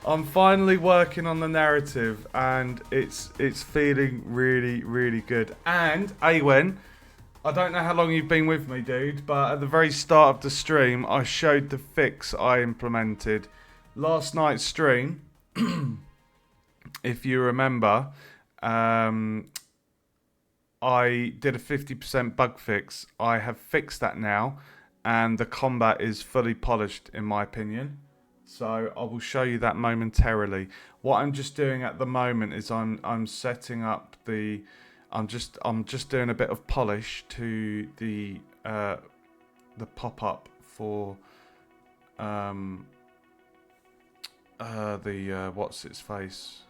I'm finally working on the narrative and it's feeling really, really good. And, Awen, I don't know how long you've been with me, dude, but at the very start of the stream, I showed the fix I implemented. Last night's stream, if you remember, I did a 50% bug fix. I have fixed that now, and the combat is fully polished, in my opinion. So I will show you that momentarily. What I'm just doing at the moment is I'm setting up the, I'm just doing a bit of polish to the pop-up for what's its face?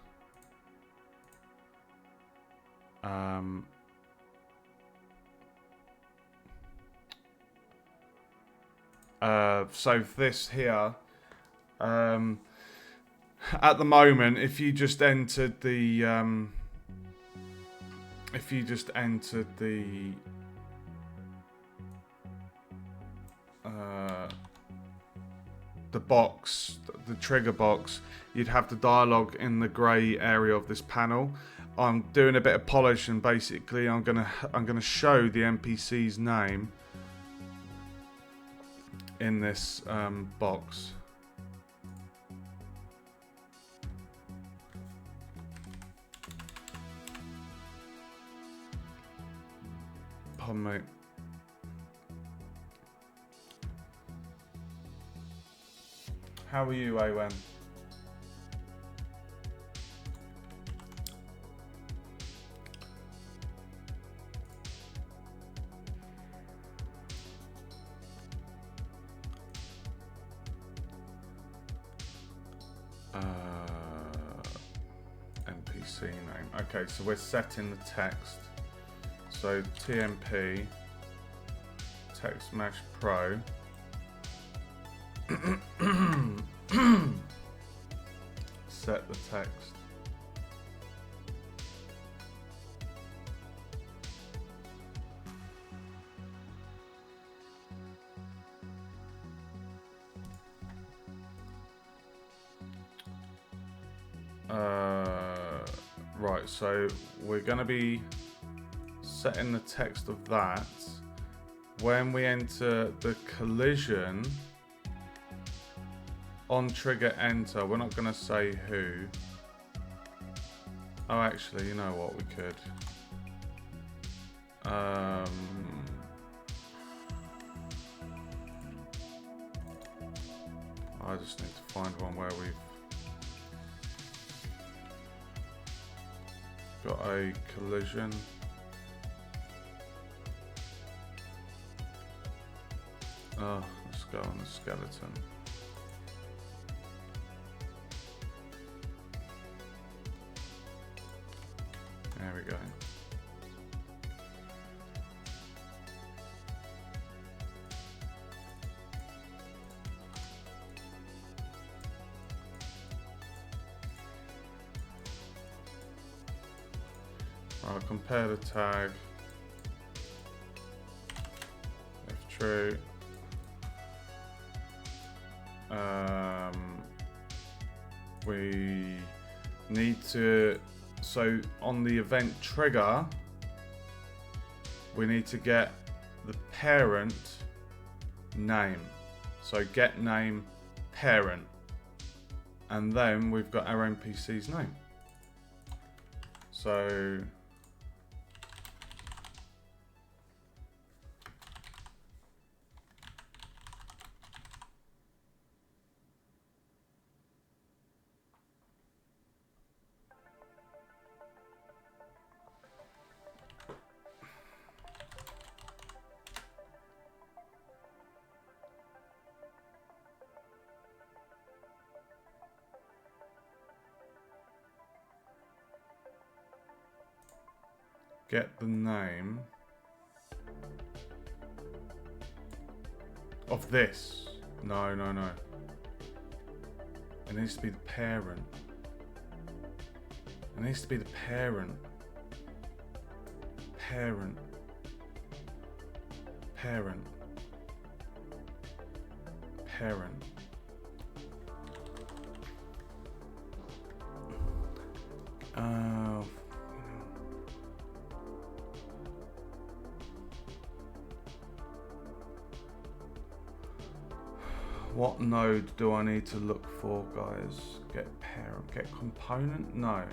So this here, at the moment, if you just entered the box, the trigger box, you'd have the dialogue in the grey area of this panel. I'm doing a bit of polish and basically I'm gonna show the NPC's name in this box. Pardon me. How are you, Awen? NPC name. Okay, so we're setting the text. So TMP Text Mesh Pro. Set the text. Right, so we're going to be setting the text of that when we enter the collision on trigger enter. We're not going to say who. Oh, actually, you know what, we could. I just need to find one where we've got a collision. Oh, let's go on the skeleton. There we go. I'll compare the tag. If true. We need to, so on the event trigger, we need to get the parent name. So get name parent. And then we've got our NPC's name. So get the name of this. No. It needs to be the parent. It needs to be the parent. Parent. What node do I need to look for, guys? Get parent, get component? No.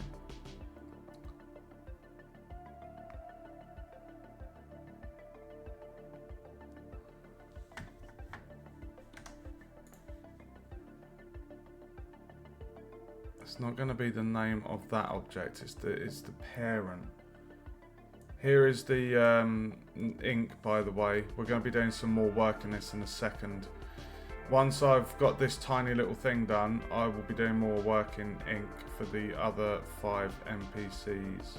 It's not going to be the name of that object. It's the parent. Here is the ink, by the way. We're going to be doing some more work in this in a second. Once I've got this tiny little thing done, I will be doing more work in ink for the other 5 NPCs.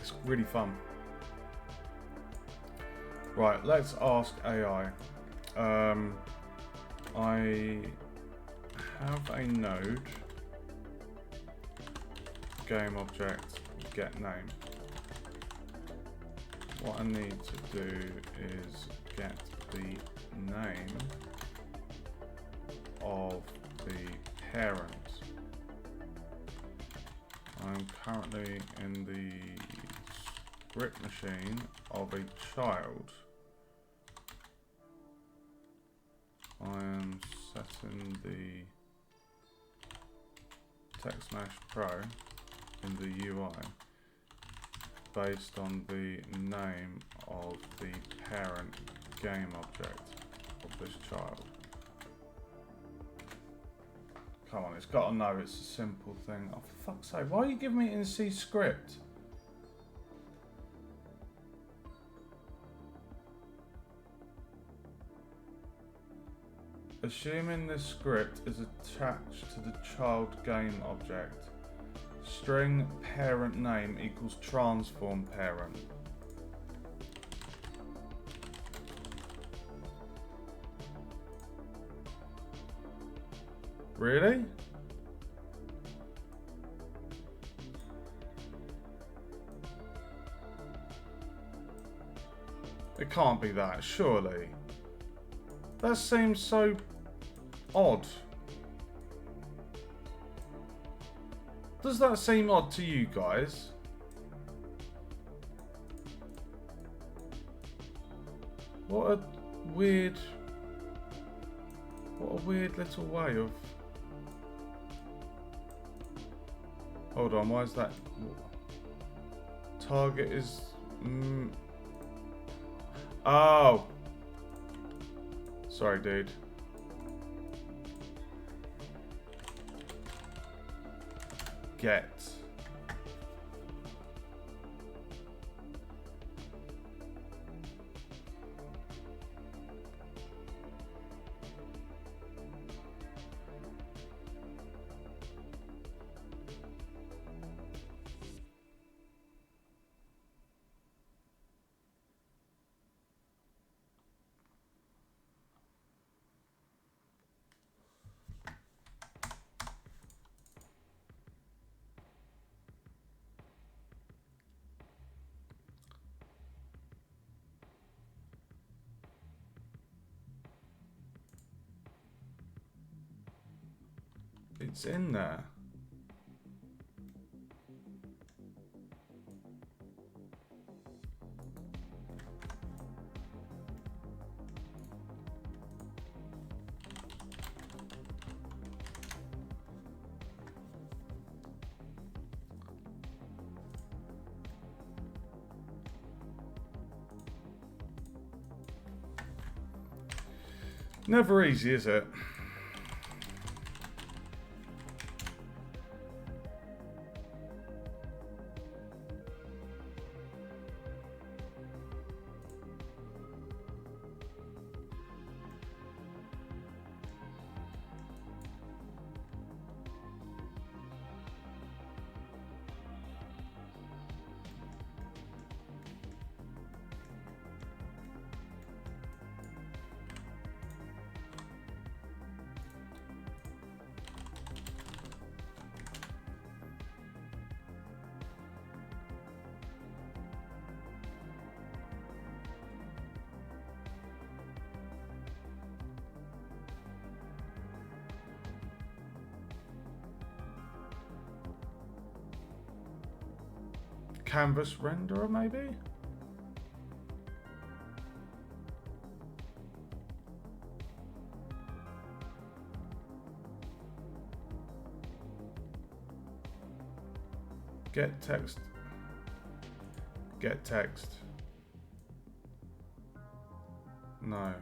It's really fun. Right, let's ask AI. I have a node, game object, get name. What I need to do is get the name of the parent. I'm currently in the script machine of a child. I am setting the Text Mesh Pro in the UI based on the name of the parent game object of this child. Come on, it's got to know it's a simple thing. Oh, for fuck's sake, why are you giving me it in C script? Assuming this script is attached to the child game object. String parent name equals transform parent. Really? It can't be that, surely. That seems so odd. Does that seem odd to you guys? What a weird little way of... Hold on, why is that? Target is... Oh! Sorry, dude. Get. It's in there. Never easy, is it? Canvas renderer, maybe? Get text. Get text. No.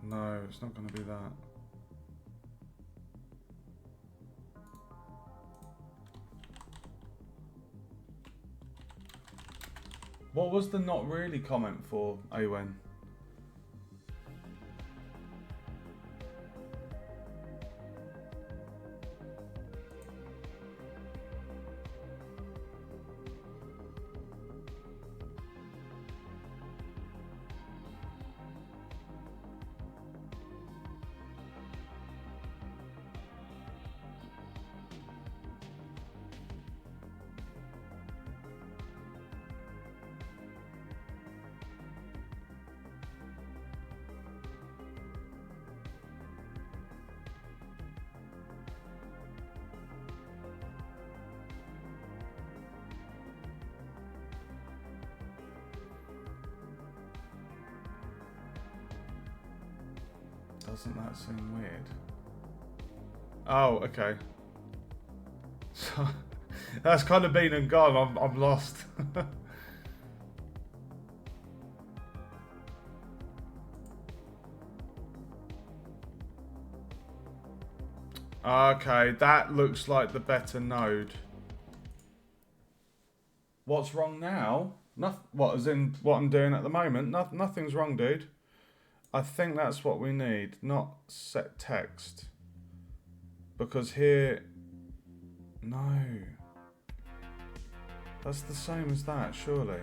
No, it's not going to be that. What was the not really comment for, Awen? Doesn't that seem weird? Oh, okay. So that's kind of been and gone. I'm lost. Okay, that looks like the better node. What's wrong now? What, as in what I'm doing at the moment? Nothing's wrong, dude. I think that's what we need, not set text. Because here... No. That's the same as that, surely.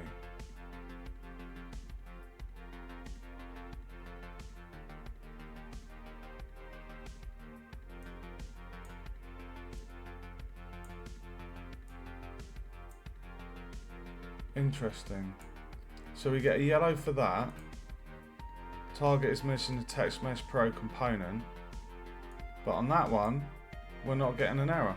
Interesting. So we get a yellow for that. Target is missing the Text Mesh Pro component. But on that one, we're not getting an error.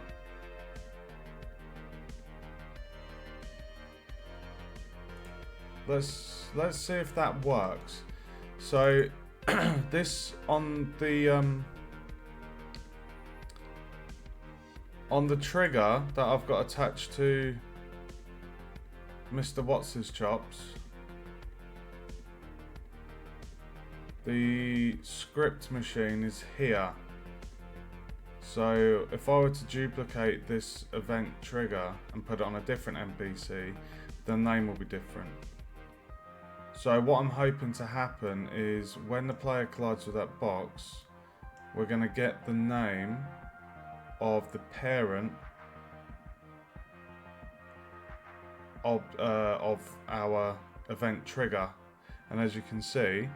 Let's see if that works. So this on the trigger that I've got attached to Mr. Watts' chops, the script machine is here. So if I were to duplicate this event trigger and put it on a different NPC, the name will be different. So what I'm hoping to happen is when the player collides with that box, we're going to get the name of the parent of our event trigger. And as you can see,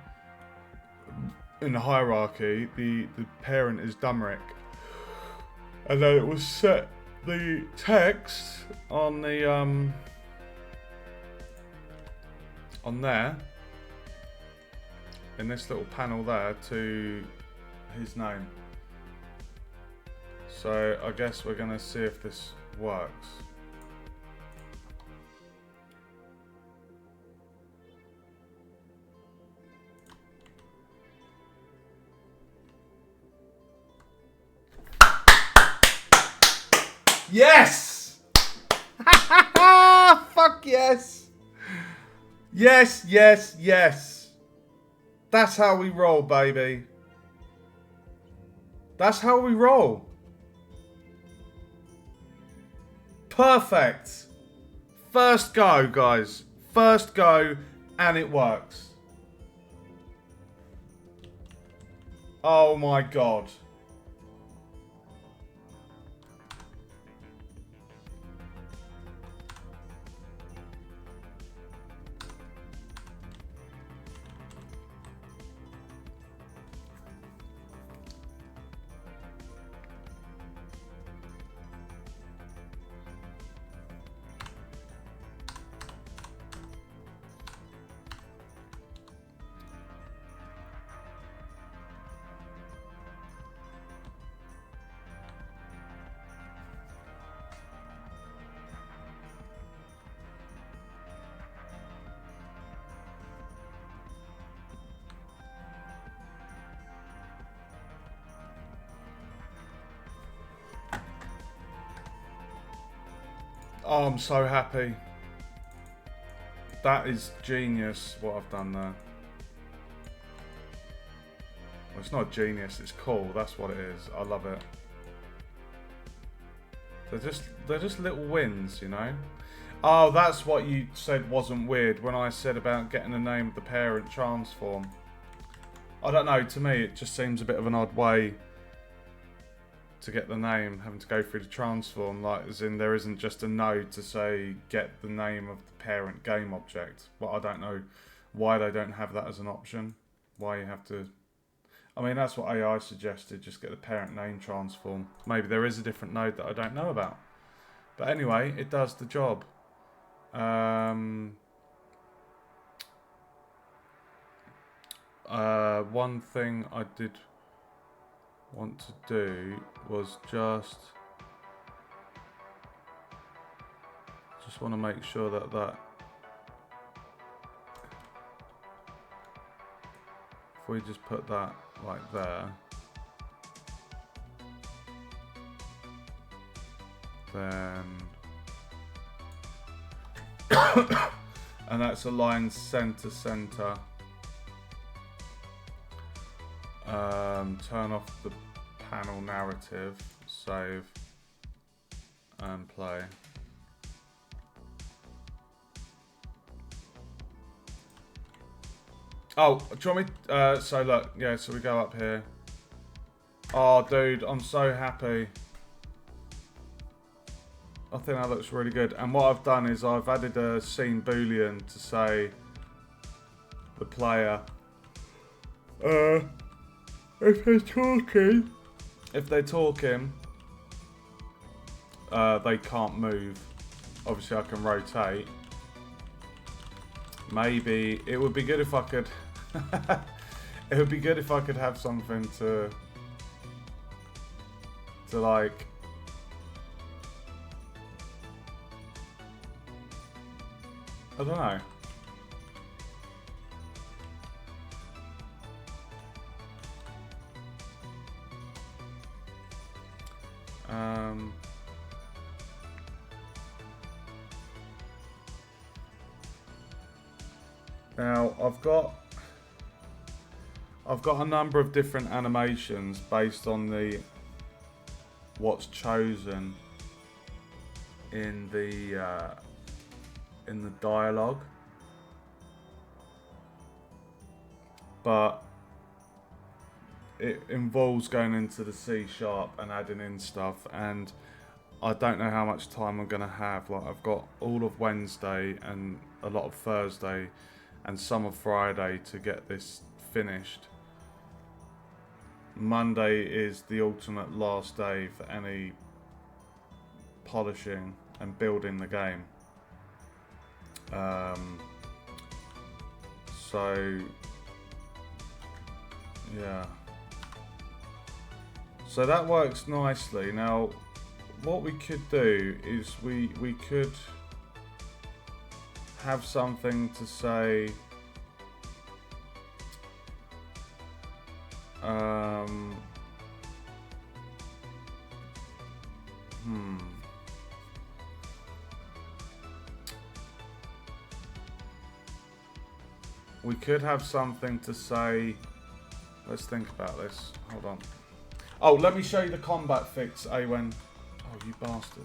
in the hierarchy, the parent is Dumeric. And then it will set the text on the on there, in this little panel there, to his name. So I guess we're going to see if this works. Yes! Fuck yes! Yes, yes, yes. That's how we roll, baby. That's how we roll. Perfect. First go, guys. First go, and it works. Oh my god. Oh, I'm so happy. That is genius, what I've done there. Well, it's not genius, it's cool. That's what it is. I love it. They're just little wins, you know? Oh, that's what you said wasn't weird when I said about getting the name of the parent transform. I don't know, to me it just seems a bit of an odd way to get the name, having to go through the transform, like as in there isn't just a node to say get the name of the parent game object. But I don't know why they don't have that as an option. Why you have to... I mean, that's what AI suggested, just get the parent name transform. Maybe there is a different node that I don't know about. But anyway, it does the job. One thing I did want to do was just want to make sure that if we just put that like there, then and that's aligned center. Turn off the panel narrative, save and play. Oh, do you want me? So look, yeah. So we go up here. Oh, dude, I'm so happy. I think that looks really good. And what I've done is I've added a scene boolean to say the player. If they're talking, they can't move. Obviously, I can rotate. Maybe it would be good if I could. It would be good if I could have something to like. I don't know. Now I've got a number of different animations based on what's chosen in the dialogue, but it involves going into the C# and adding in stuff, and I don't know how much time I'm gonna have. Like, I've got all of Wednesday and a lot of Thursday and some of Friday to get this finished. Monday is the ultimate last day for any polishing and building the game. So yeah, so that works nicely. Now what we could do is we could have something to say we could have something to say. Let's think about this. Hold on. Oh, let me show you the combat fix, Awen. Oh, you bastard.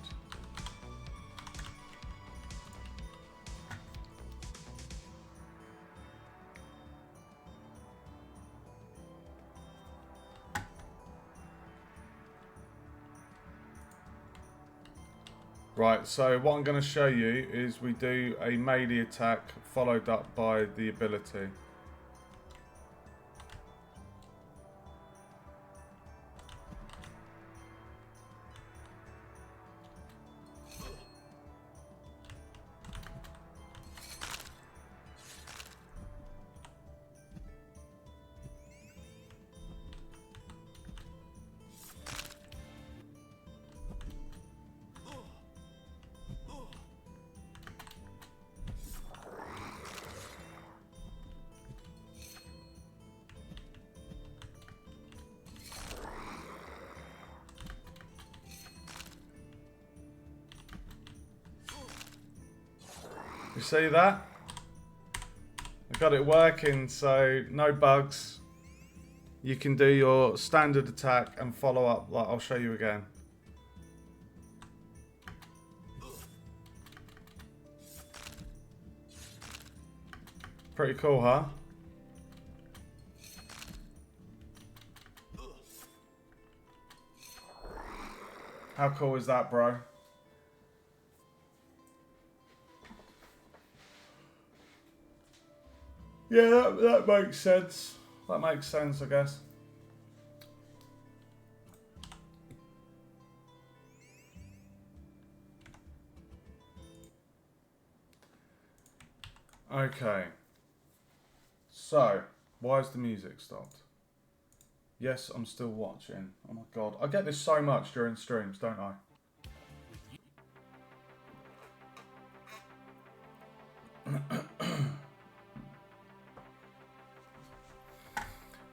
Right, so what I'm going to show you is we do a melee attack followed up by the ability. You see that? I got it working, so no bugs. You can do your standard attack and follow up, like I'll show you again. Pretty cool, huh? How cool is that, bro? Yeah, that makes sense. That makes sense, I guess. Okay. So, why is the music stopped? Yes, I'm still watching. Oh my god. I get this so much during streams, don't I?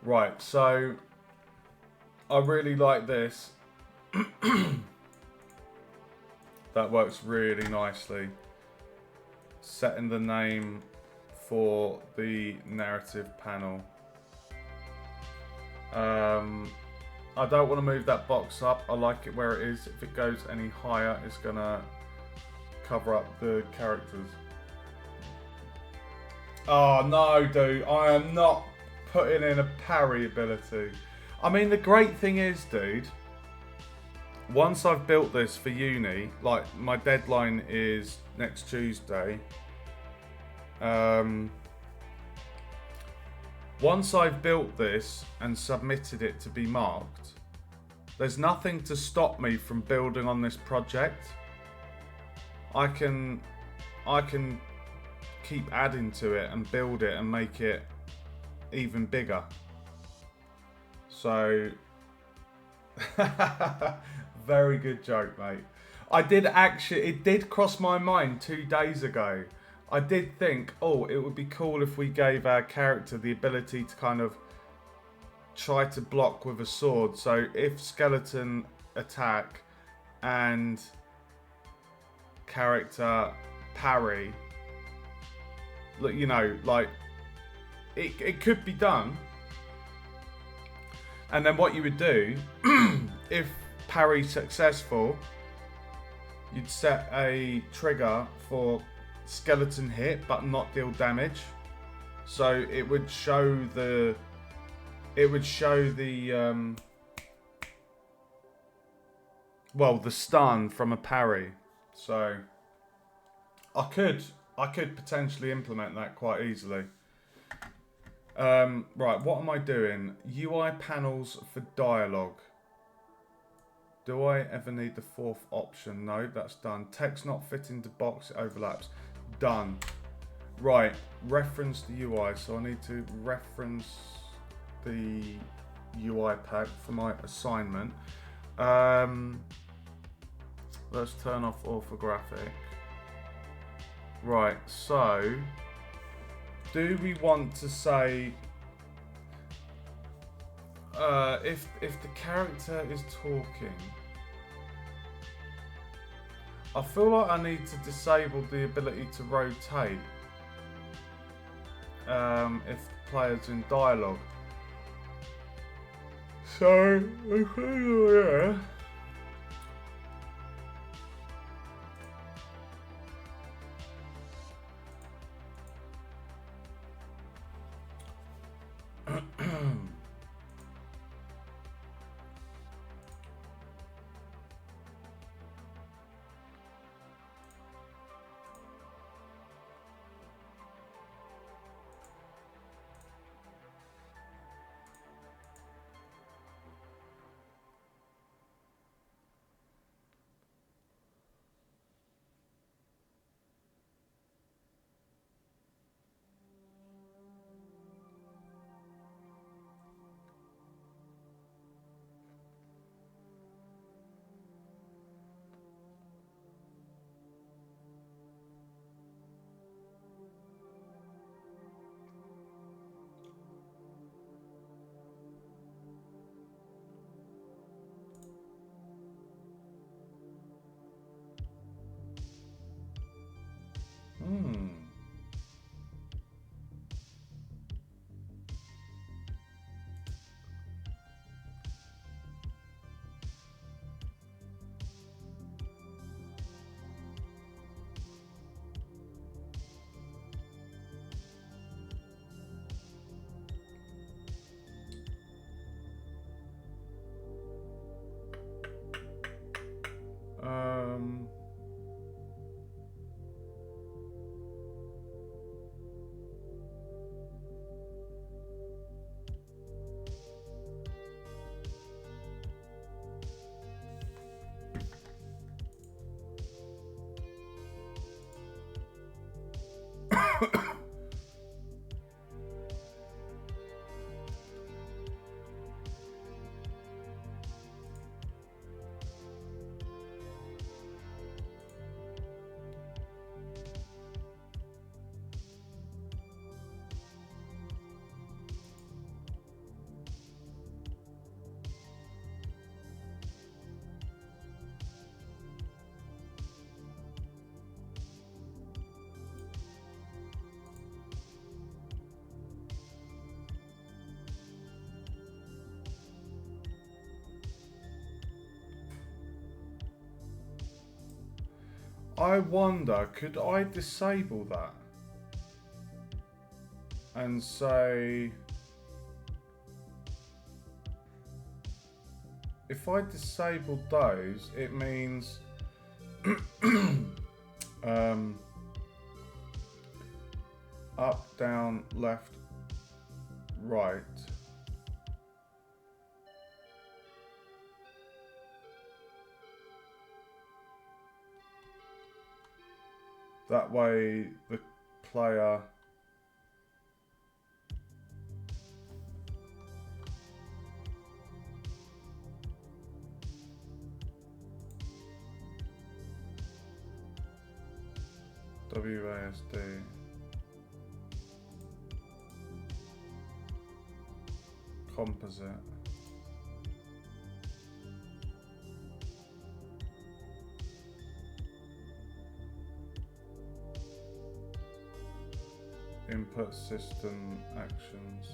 Right, so I really like this. That works really nicely. Setting the name for the narrative panel. I don't want to move that box up. I like it where it is. If it goes any higher, it's gonna cover up the characters. Oh no, dude, I am not putting in a parry ability. I mean, the great thing is, dude, once I've built this for uni, like my deadline is next Tuesday. Once I've built this and submitted it to be marked, there's nothing to stop me from building on this project. I can keep adding to it and build it and make it even bigger. So, very good joke, mate. It did cross my mind 2 days ago. I did think, oh, it would be cool if we gave our character the ability to kind of try to block with a sword. So if skeleton attack and character parry, you know, like it could be done. And then what you would do, if parry successful, you'd set a trigger for skeleton hit but not deal damage. So it would show the well, the stun from a parry. So I could potentially implement that quite easily. Right, what am I doing? UI panels for dialogue. Do I ever need the fourth option? No, that's done. Text not fitting to box, it overlaps. Done. Right, reference the UI. So I need to reference the UI pack for my assignment. Let's turn off orthographic. Right, so do we want to say if the character is talking, I feel like I need to disable the ability to rotate if the player's in dialogue. So yeah. Um, I wonder, could I disable that? and say, if I disable those, it means up, down, left, right. That way the player WASD composite. Input system actions.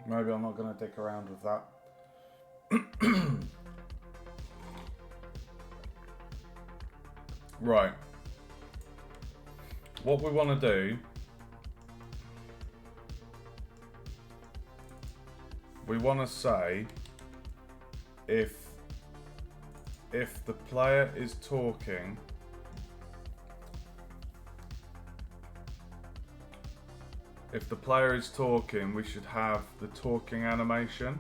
Maybe I'm not going to dick around with that. Right. What we want to do, we want to say if the player is talking, we should have the talking animation.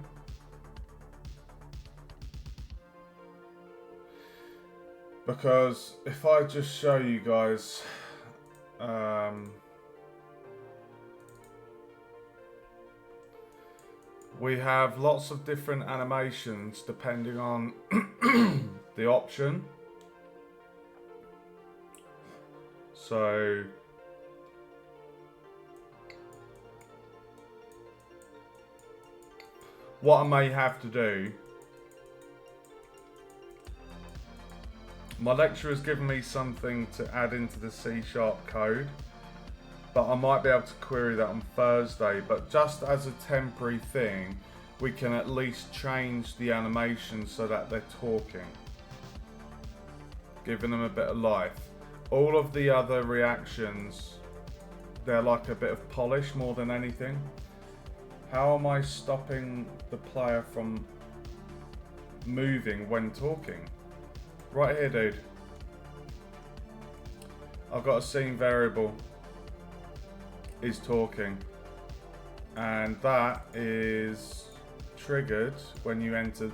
Because if I just show you guys, we have lots of different animations depending on the option. So what I may have to do, my lecturer has given me something to add into the C# code, but I might be able to query that on Thursday. But just as a temporary thing, we can at least change the animation so that they're talking, giving them a bit of life. All of the other reactions, they're like a bit of polish more than anything. How am I stopping the player from moving when talking? Right here, dude. I've got a scene variable is talking. And that is triggered when you enter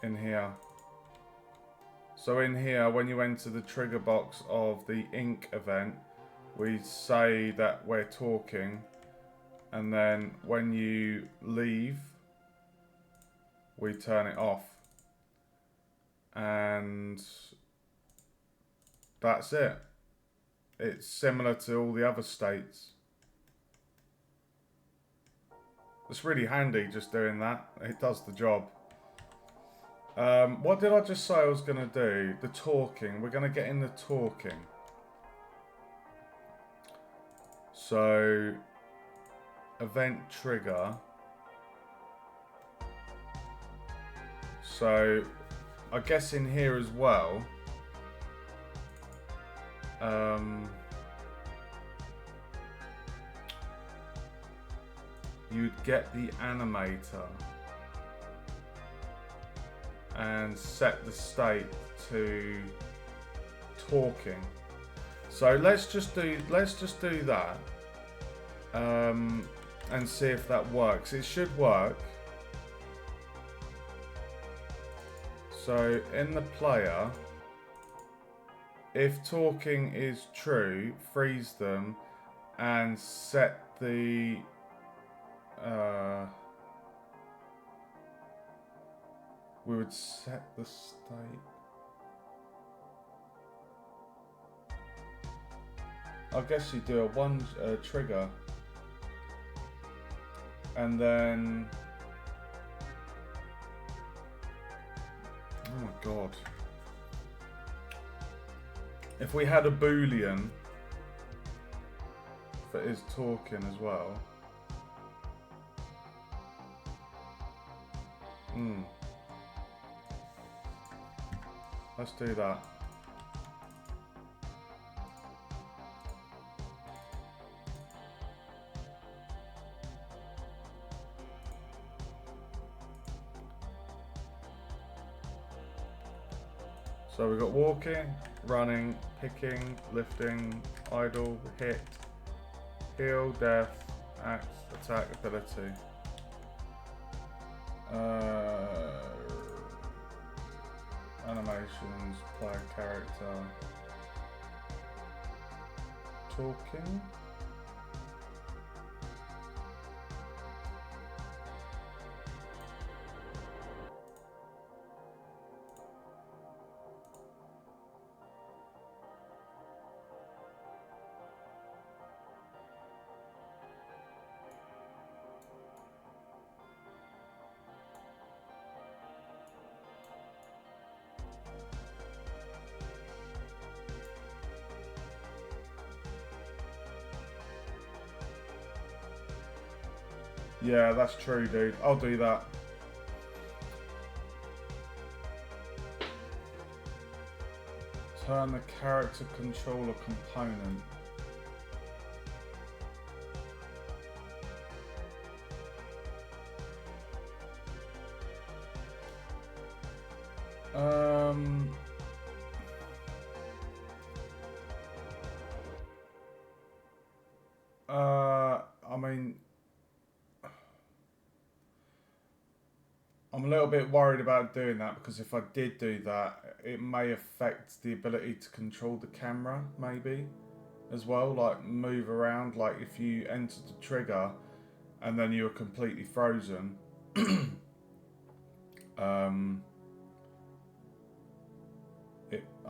in here. So in here, when you enter the trigger box of the ink event, we say that we're talking, and then when you leave, we turn it off. And that's it. It's similar to all the other states. It's really handy just doing that. It does the job. What did I just say I was going to do? The talking. We're going to get in the talking. So, event trigger. So, I guess in here as well, you'd get the animator and set the state to talking. So let's just do that and see if that works. It should work. So in the player, if talking is true, freeze them and set the we would set the state. I guess you do a one trigger, and then oh my god, if we had a boolean that is talking as well. Let's do that. So we've got walking, running, picking, lifting, idle, hit, heal, death, axe, attack, ability. Animations, player character, talking. Yeah, that's true, dude. I'll do that. Turn the character controller component. I mean, I'm a little bit worried about doing that because if I did do that, it may affect the ability to control the camera, maybe, as well. Like, move around. Like, if you entered the trigger and then you were completely frozen. I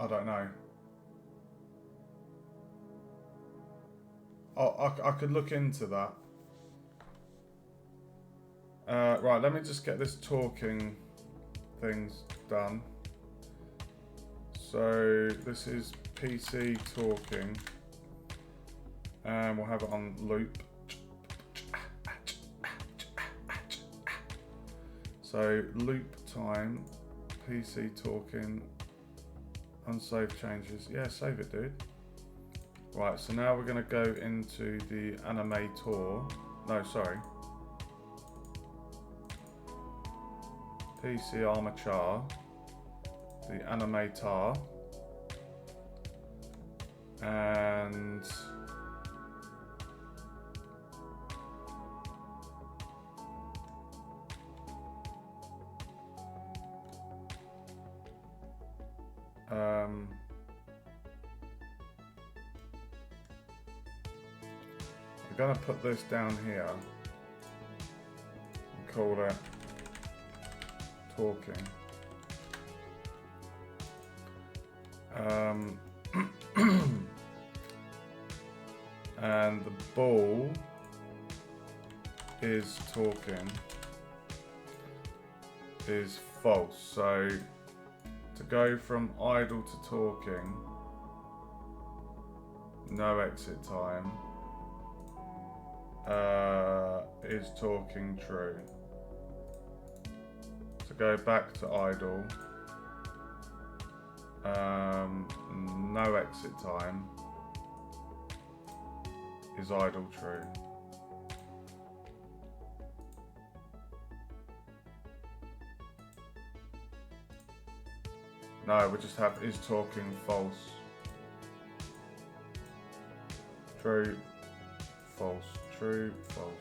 don't know. I could look into that. Right, let me just get this talking things done. So this is PC talking, and we'll have it on loop. So loop time, PC talking, unsaved changes. Yeah, save it, dude. Right, so now we're going to go into the animator. No, sorry. PC armature. the animator, and I'm gonna put this down here and call it talking. And the ball is talking is false. So to go from idle to talking, no exit time, is talking true. To go back to idle, no exit time, is idle true. No, we just have is talking false. True, false, true, false.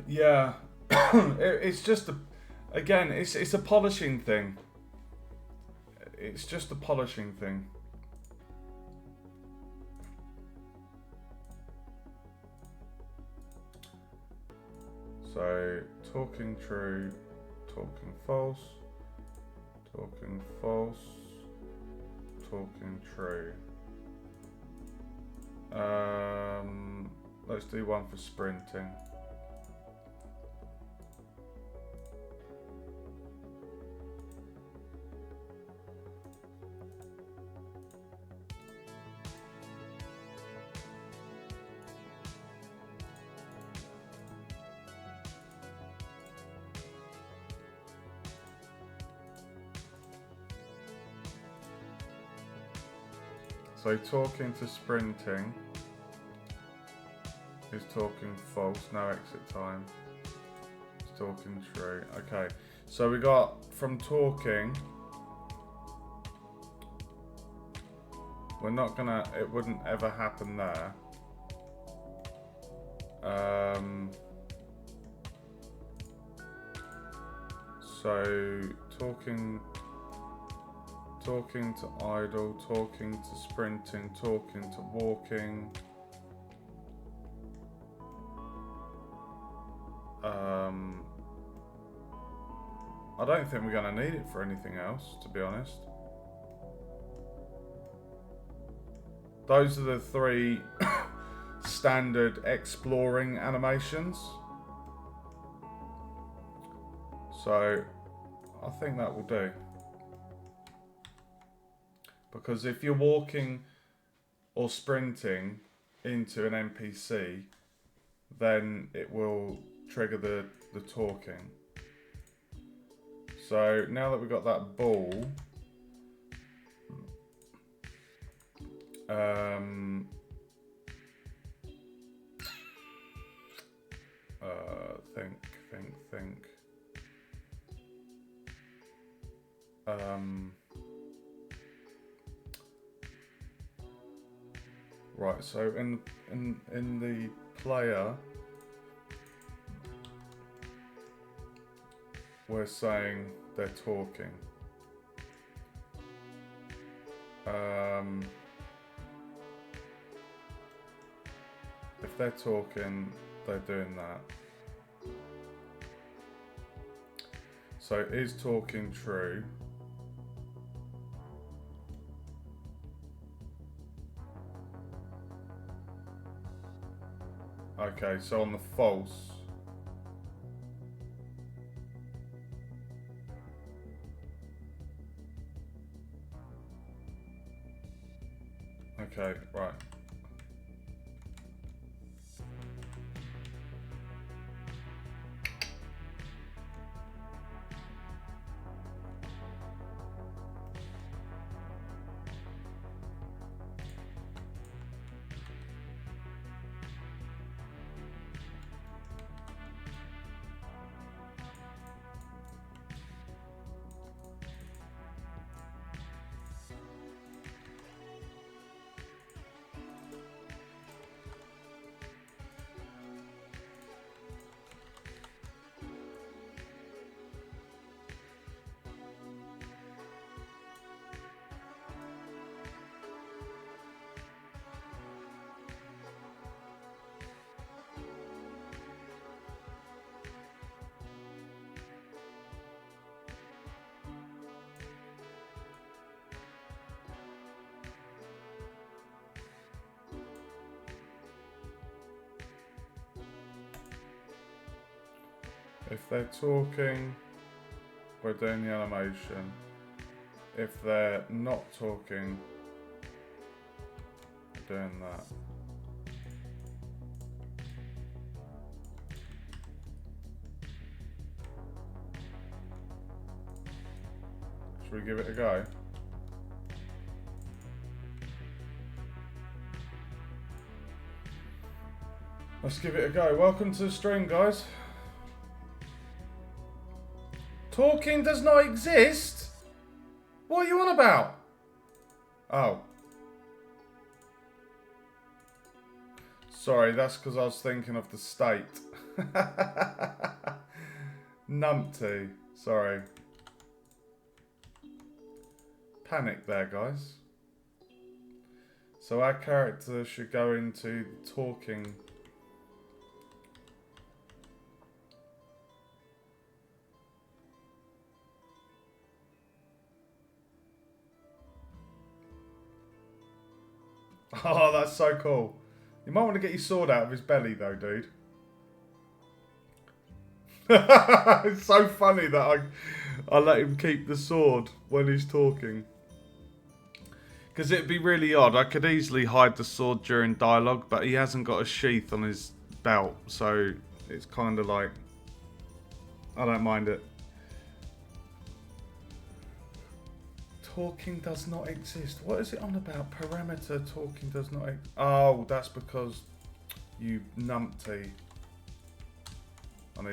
Yeah, it's just again, it's a polishing thing. It's just a polishing thing. So talking true, talking false, talking false, talking true. Let's do one for sprinting. So talking to sprinting is talking false, no exit time. It's talking true. Okay, so we got from talking, we're not gonna, it wouldn't ever happen there. So talking to idle, talking to sprinting, talking to walking. I don't think we're going to need it for anything else, to be honest. Those are the three standard exploring animations. So I think that will do. Because if you're walking or sprinting into an NPC, then it will trigger the talking. So now that we've got that ball, think. Right, so in the player, we're saying they're talking. If they're talking, they're doing that. So is talking true? Okay, so on the false, okay, right. If they're talking, we're doing the animation. If they're not talking, we're doing that. Should we give it a go? Let's give it a go. Welcome to the stream, guys. Talking does not exist? What are you on about? Oh. Sorry, that's because I was thinking of the state. Numpty. Sorry. Panic there, guys. So our character should go into talking. Oh, that's so cool. You might want to get your sword out of his belly though, dude. It's so funny that I let him keep the sword when he's talking. Because it'd be really odd. I could easily hide the sword during dialogue, but he hasn't got a sheath on his belt, so it's kind of like, I don't mind it. Talking does not exist. What is it on about? Parameter talking does not exist. Oh, that's because you numpty.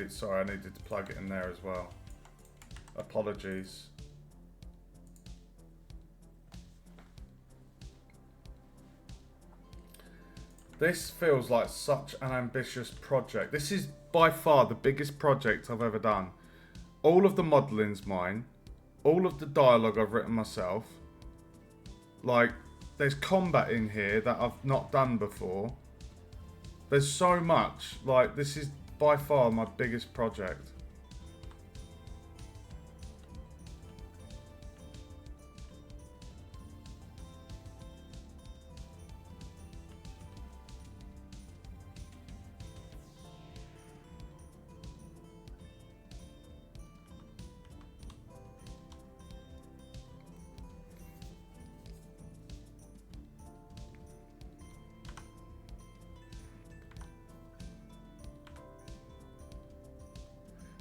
Sorry, I needed to plug it in there as well. Apologies. This feels like such an ambitious project. This is by far the biggest project I've ever done. All of the modeling's mine. All of the dialogue I've written myself. Like, there's combat in here that I've not done before. There's so much. Like, this is by far my biggest project.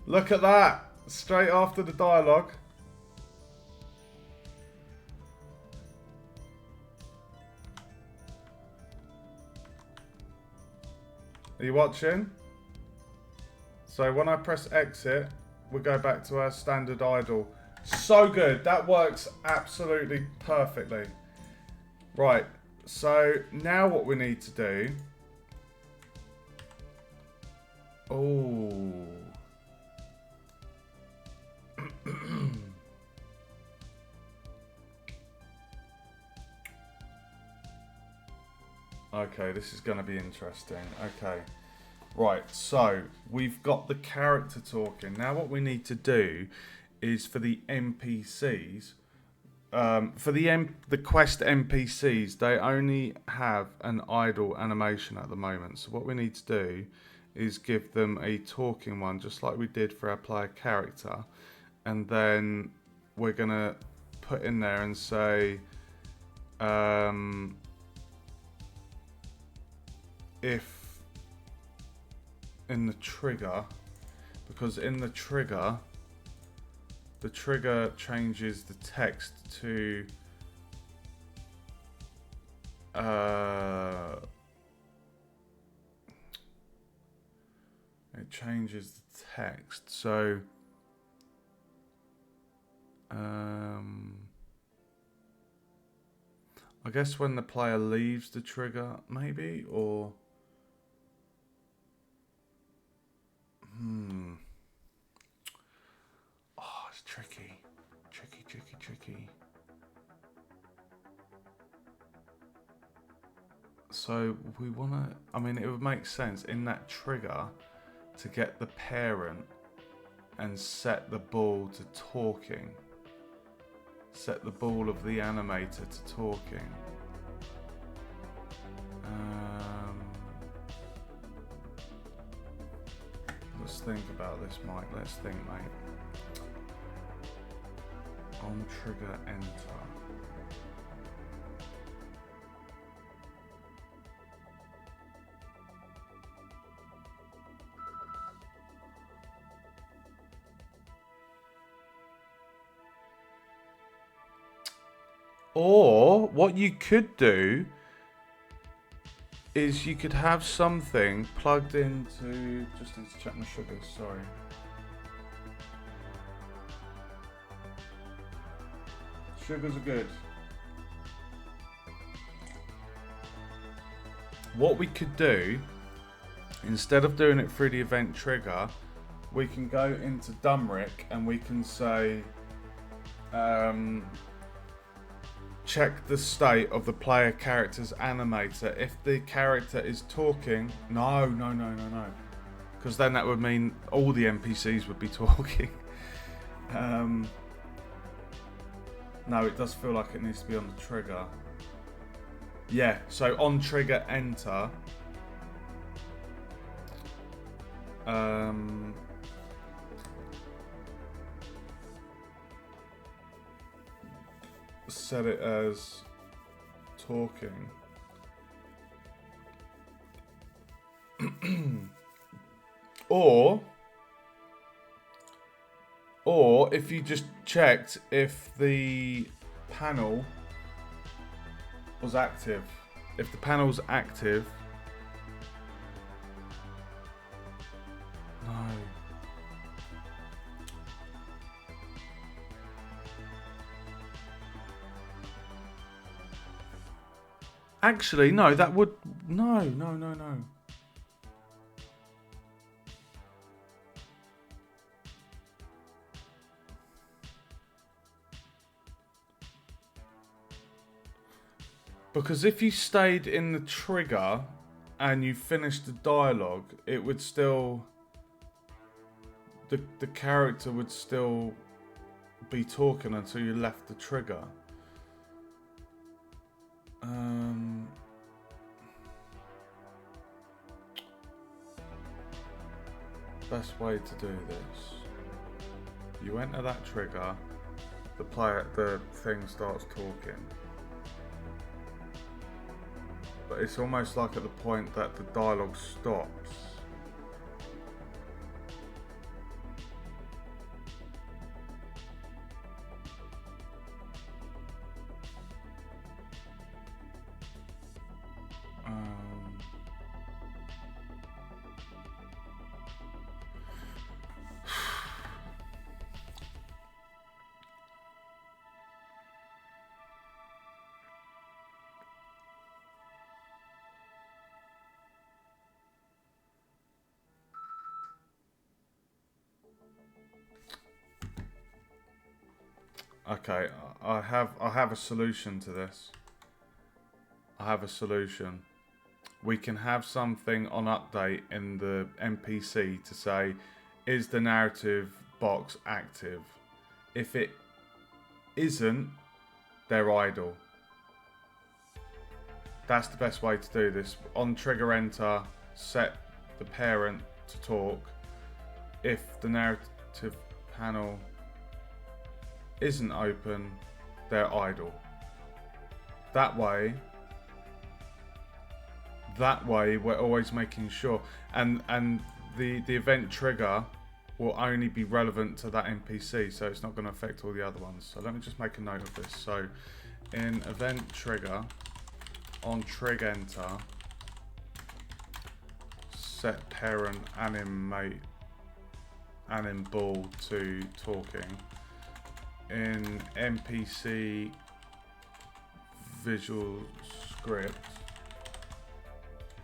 Look at that! Straight after the dialogue. Are you watching? So when I press exit, we go back to our standard idle. So good. That works absolutely perfectly. Right. So now what we need to do... Oh... Okay, this is going to be interesting. Okay. Right, so we've got the character talking. Now what we need to do is for the NPCs, for the quest NPCs, they only have an idle animation at the moment. So what we need to do is give them a talking one, just like we did for our player character. And then we're going to put in there and say, if in the trigger, because in the trigger changes the text to it changes the text, so I guess when the player leaves the trigger, maybe, or oh, it's tricky. So we want to, I mean, it would make sense in that trigger to get the parent and set the ball to talking. Set the ball of the animator to talking. Let's think about this, Mike. Let's think, mate. On trigger enter. Or what you could do is you could have something plugged into... Just need to check my sugars, sorry. Sugars are good. What we could do, instead of doing it through the event trigger, we can go into Dumrick and we can say... check the state of the player character's animator. If the character is talking, no, because then that would mean all the NPCs would be talking. No, it does feel like it needs to be on the trigger. Yeah, so on trigger enter. Set it as talking. Or if you just checked if the panel was active. If the panel's active. No. Actually, no, that would... No. Because if you stayed in the trigger and you finished the dialogue, it would still... The character would still be talking until you left the trigger. Best way to do this. You enter that trigger, the thing starts talking. But it's almost like at the point that the dialogue stops. Okay, I have a solution to this. I have a solution. We can have something on update in the NPC to say, is the narrative box active? If it isn't, they're idle. That's the best way to do this. On trigger enter, set the parent to talk. If the narrative panel isn't open, they're idle. That way we're always making sure, and the event trigger will only be relevant to that NPC, so it's not going to affect all the other ones. So let me just make a note of this. So in event trigger, on trig enter, set parent anim ball to talking. In NPC visual script,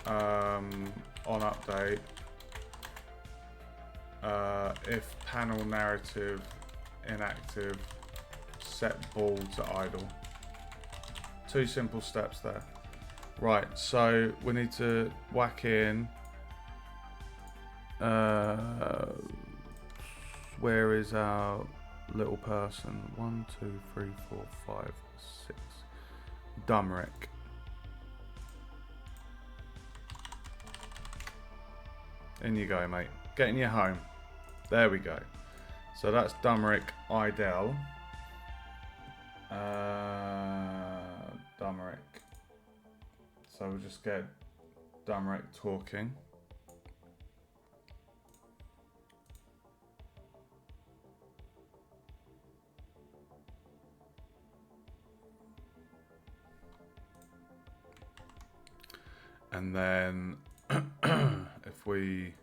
on update, if panel narrative inactive, set ball to idle. 2 simple steps there. Right, so we need to whack in where is our little person? 1, 2, 3, 4, 5, 6. Dumrick. In you go, mate. getting you home. There we go. So that's Dumeric Idel. Dumeric. So we'll just get Dumeric talking. And then if we,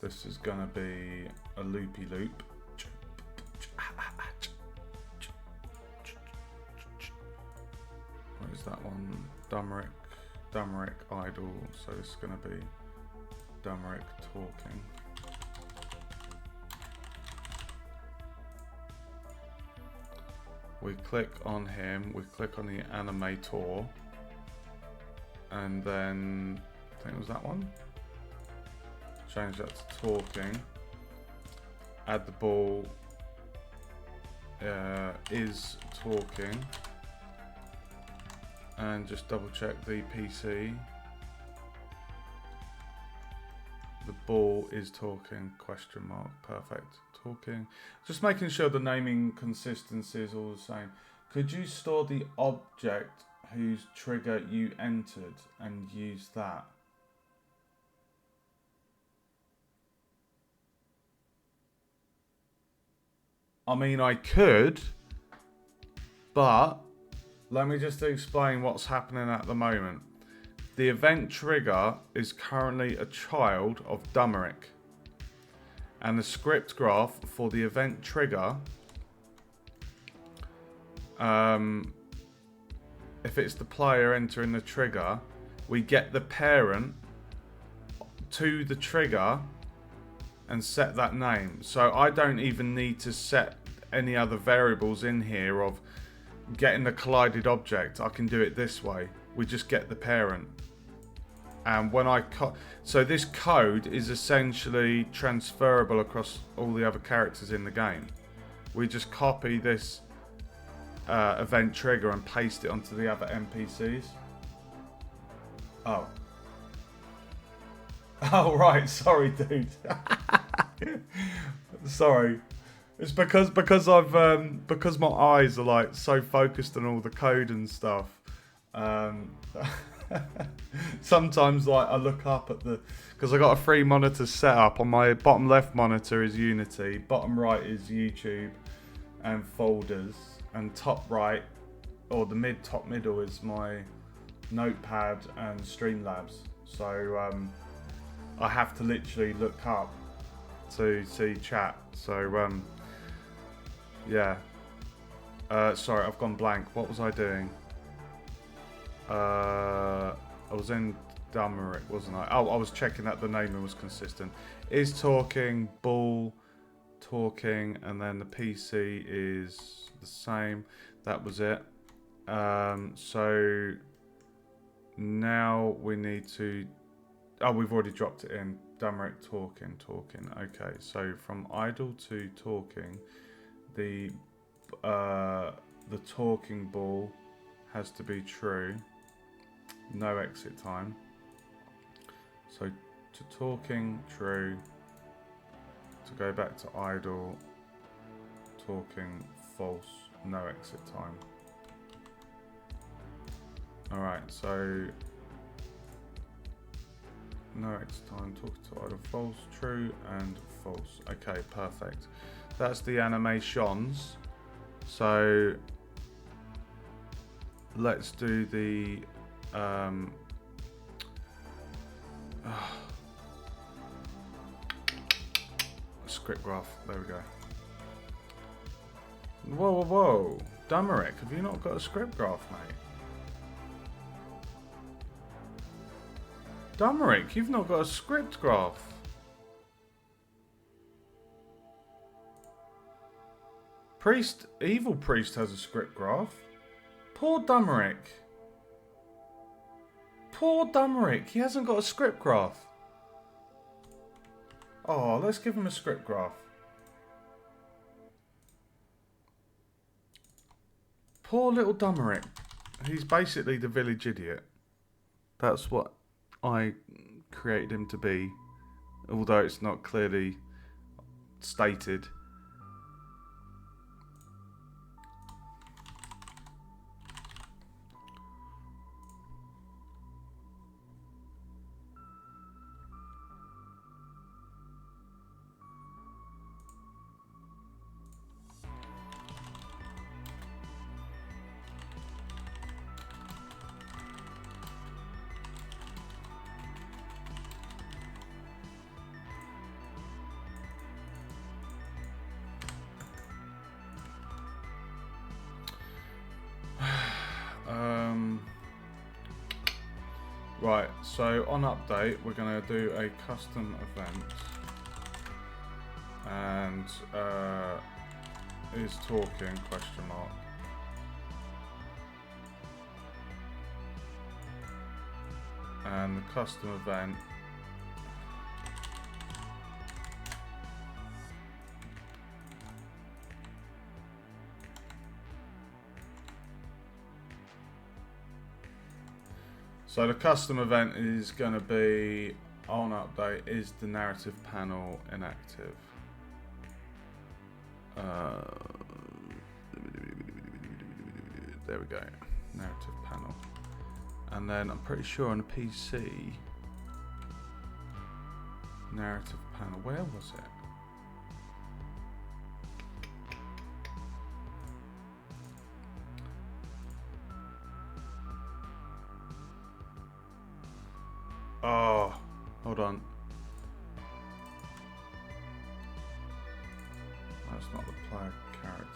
this is gonna be a loopy loop. What is that one? Dumeric Idle. So it's gonna be Dumeric talking. We click on him, we click on the animator. And then, I think it was that one. Change that to talking. Add the ball. Is talking. And just double check the PC. The ball is talking, question mark, perfect. Talking. Just making sure the naming consistency is all the same. Could you store the object whose trigger you entered and use that? I mean, I could, but let me just explain what's happening at the moment. The event trigger is currently a child of Dumeric, and the script graph for the event trigger, if it's the player entering the trigger, we get the parent to the trigger and set that name. So I don't even need to set any other variables in here of getting the collided object. I can do it this way. We just get the parent. And when I so this code is essentially transferable across all the other characters in the game. We just copy this event trigger and paste it onto the other NPCs. Oh. Oh right, sorry, dude. Sorry. It's because I've because my eyes are like so focused on all the code and stuff. Sometimes like I look up at the, because I got a free monitor set up. On my bottom left monitor is Unity, bottom right is YouTube and folders, and top right or the top middle is my Notepad and Streamlabs. So I have to literally look up to see chat. So yeah. Sorry, I've gone blank. What was I doing? I was in Dumeric, wasn't I? Oh, I was checking that the naming was consistent. Is talking, ball, talking, and then the PC is the same. That was it. So now we need to. Oh, we've already dropped it in. Dumeric talking. Okay, so from idle to talking, the talking ball has to be true. No exit time. So to talking, true. To go back to idle, talking, false. No exit time. Alright, so no exit time, talking to idle, false, true, and false. Okay, perfect. That's the animations. So let's do the script graph. There we go. Whoa. Dumeric, have you not got a script graph, mate? Dumeric, you've not got a script graph. Evil Priest has a script graph. Poor Dumeric. He hasn't got a script graph. Oh, let's give him a script graph. Poor little Dumeric. He's basically the village idiot. That's what I created him to be. although it's not clearly stated. Right, so on update, we're going to do a custom event, and is talking question mark. And the custom event so the custom event is going to be on update, is the narrative panel inactive? There we go, narrative panel. And then I'm pretty sure on the PC, narrative panel, where was it? Oh, hold on. That's not the player character.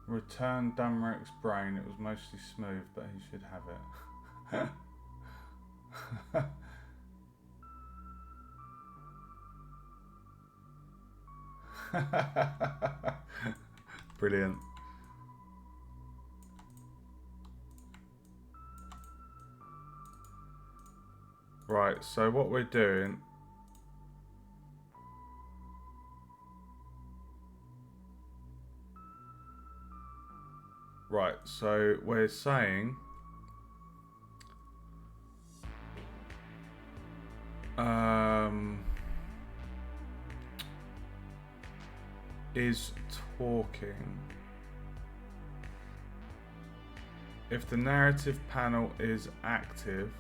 Return Damrek's brain. It was mostly smooth, but he should have it. Brilliant. Right, so what we're doing. Right, so we're saying is talking. If the narrative panel is active,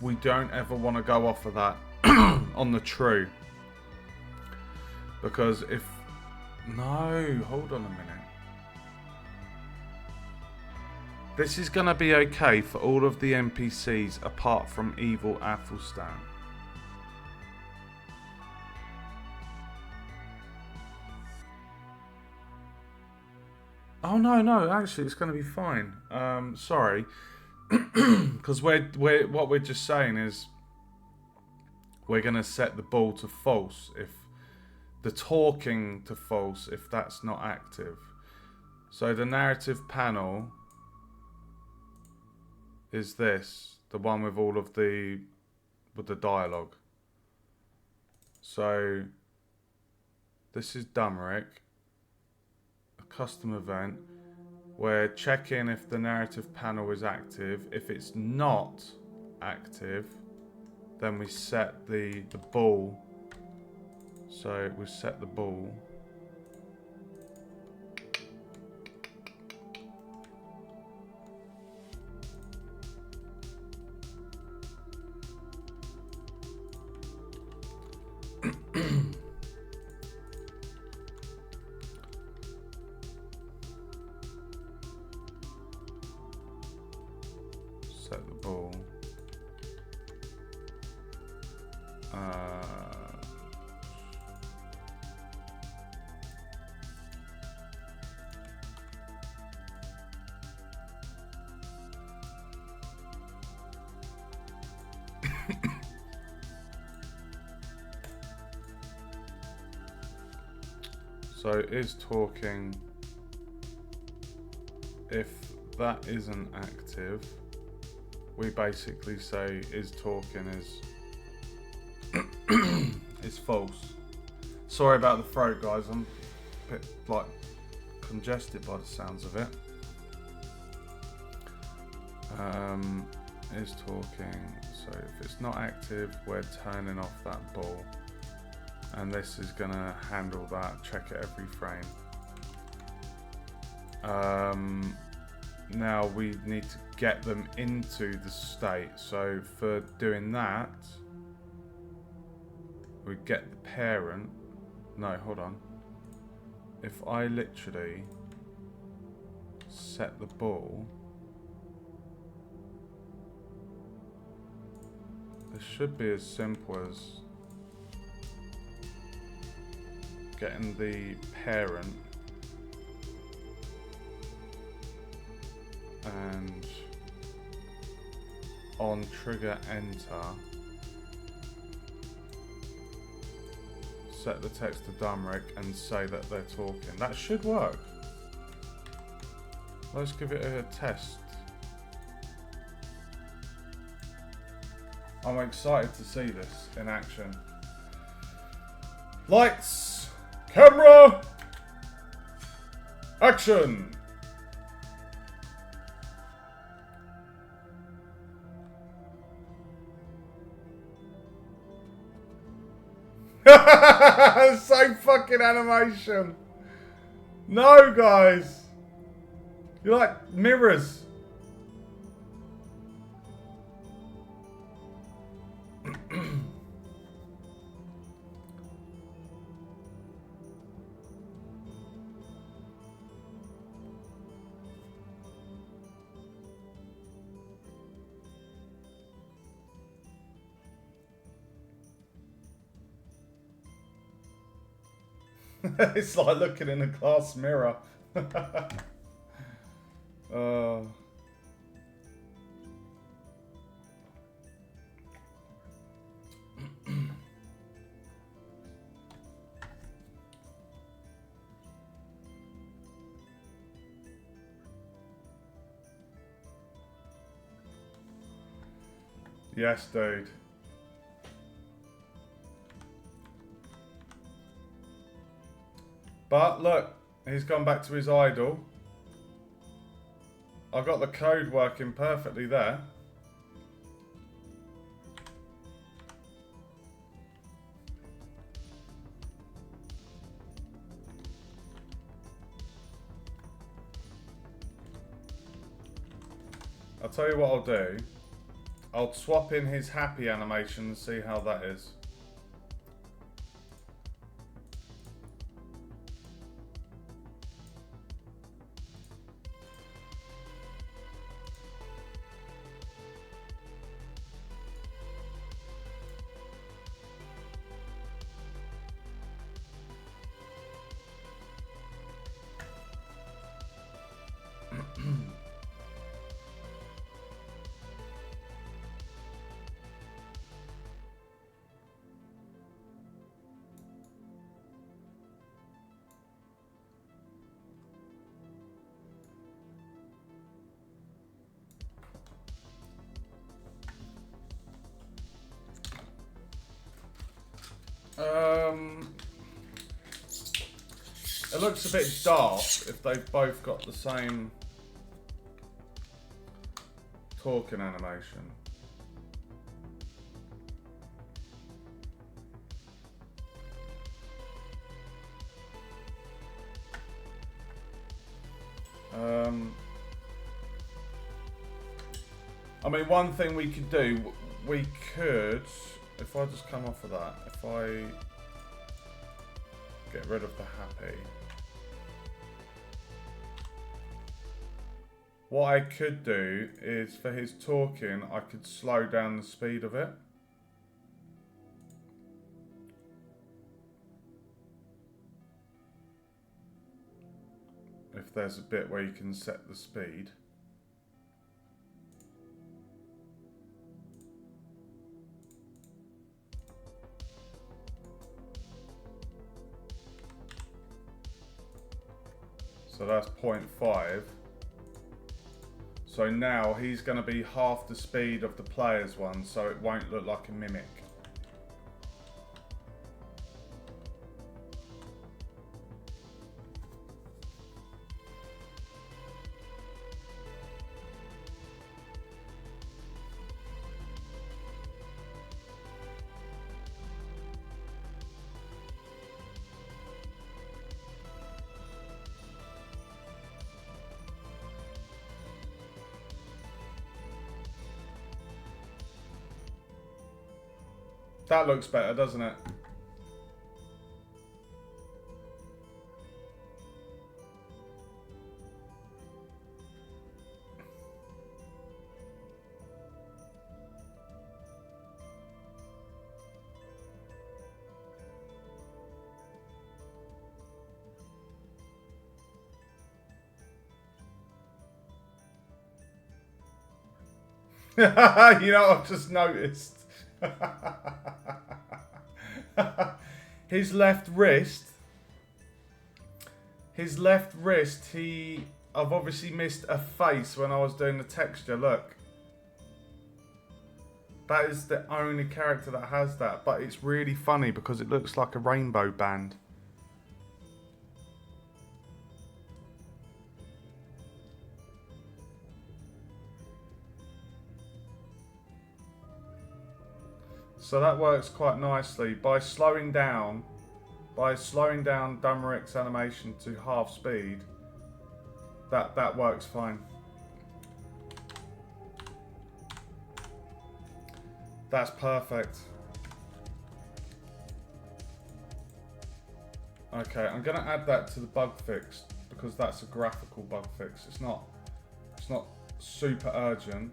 we don't ever want to go off of that on the true. Because if... No, hold on a minute. This is going to be okay for all of the NPCs apart from Evil Athelstan. Oh no, actually it's going to be fine. Sorry. Because what we're just saying is we're going to set the ball to false if the talking to false if that's not active. So the narrative panel is this, the one with all of the dialogue. So this is Damrek, a custom event. We're checking if the narrative panel is active. If it's not active, then we set the ball. So we set the ball. set the ball. So it is talking. If that isn't active, we basically say is talking is false. Sorry about the throat, guys. I'm a bit like congested by the sounds of it. Is talking. So if it's not active, we're turning off that ball. And this is gonna handle that, check it every frame. Now we need to get them into the state. So for doing that, we get the parent. No, hold on. If I literally set the ball, this should be as simple as getting the parent and on trigger enter, set the text to Dumric and say that they're talking. That should work. Let's give it a test. I'm excited to see this in action. Lights, camera, action! Same fucking animation. No, guys. You're like mirrors. It's like looking in a glass mirror. Yes, dude. But look, he's gone back to his idol. I've got the code working perfectly there. I'll tell you what I'll do. I'll swap in his happy animation and see how that is. It looks a bit dark if they've both got the same talking animation. I mean, one thing we could do, we could, if I just come off of that, if I get rid of the happy, What I could do is, for his talking, I could slow down the speed of it. If there's a bit where you can set the speed. So that's 0.5. So now he's going to be half the speed of the player's one, so it won't look like a mimic. That looks better, doesn't it? You know, I've just noticed. His left wrist, I've obviously missed a face when I was doing the texture, look. That is the only character that has that, but it's really funny because it looks like a rainbow band. So that works quite nicely by slowing down Damaric's animation to half speed. That works fine. That's perfect. Okay, I'm gonna add that to the bug fix because that's a graphical bug fix. It's not super urgent.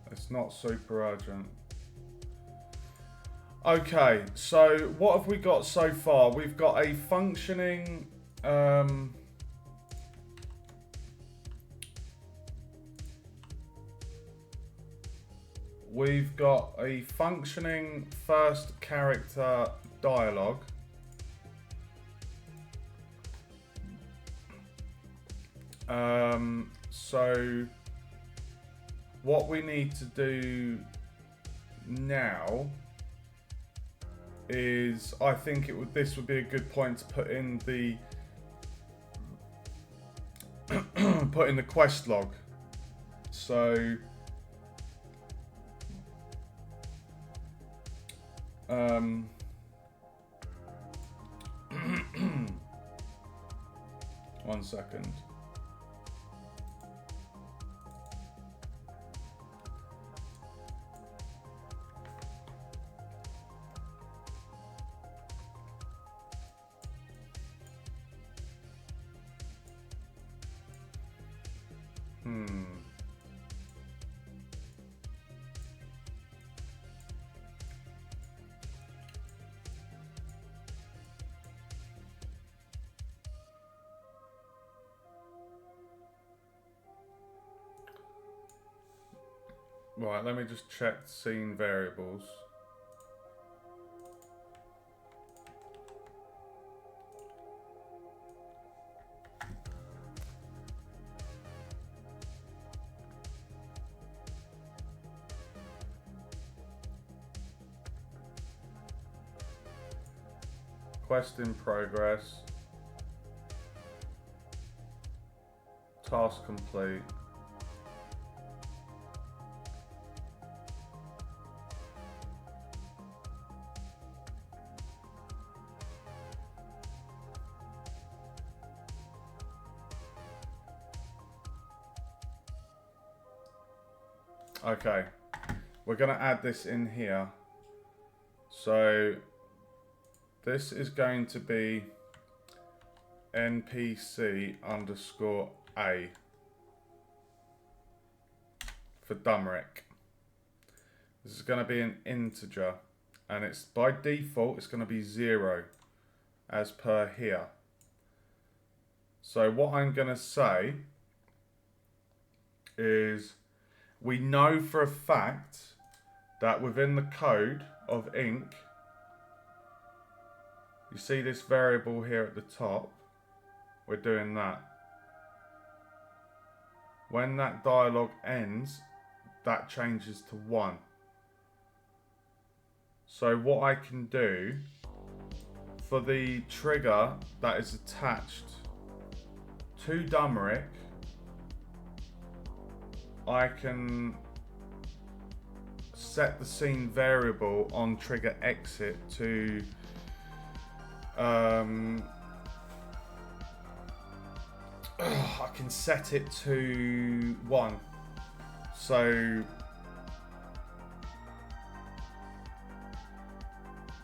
It's not super urgent. Okay, so what have we got so far? We've got a functioning first character dialogue. So what we need to do now is, I think this would be a good point to put in the quest log. So one second. Right, let me just check scene variables. Quest in progress. Task complete. Okay, we're going to add this in here. So this is going to be NPC underscore A for Dumeric. This is going to be an integer, and it's by default it's going to be 0 as per here. So what I'm going to say is, we know for a fact that within the code of Ink, you see this variable here at the top, we're doing that. When that dialog ends, that changes to 1. So what I can do for the trigger that is attached to Dumeric, I can set the scene variable on trigger exit to I can set it to 1. So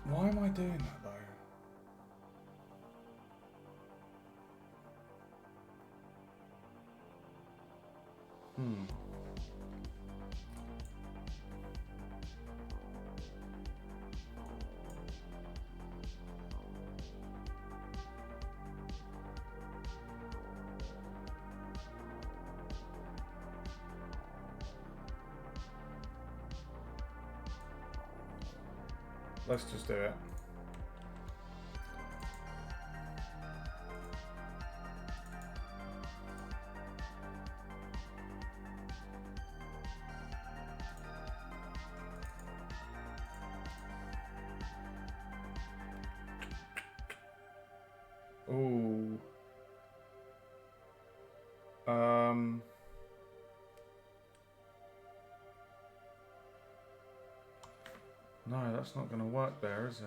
why am I doing that though? Let's just do it. Ooh. No, that's not going to work there, is it?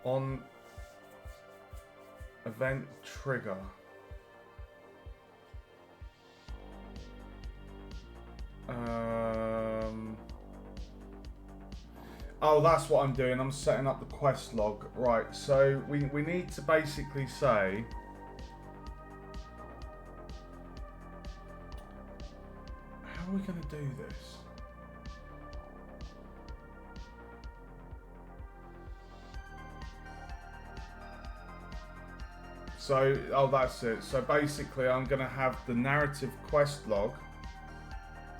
On event trigger. Oh, that's what I'm doing. I'm setting up the quest log. Right, so we need to basically say how are we going to do this? So, oh, that's it. So basically I'm going to have the narrative quest log.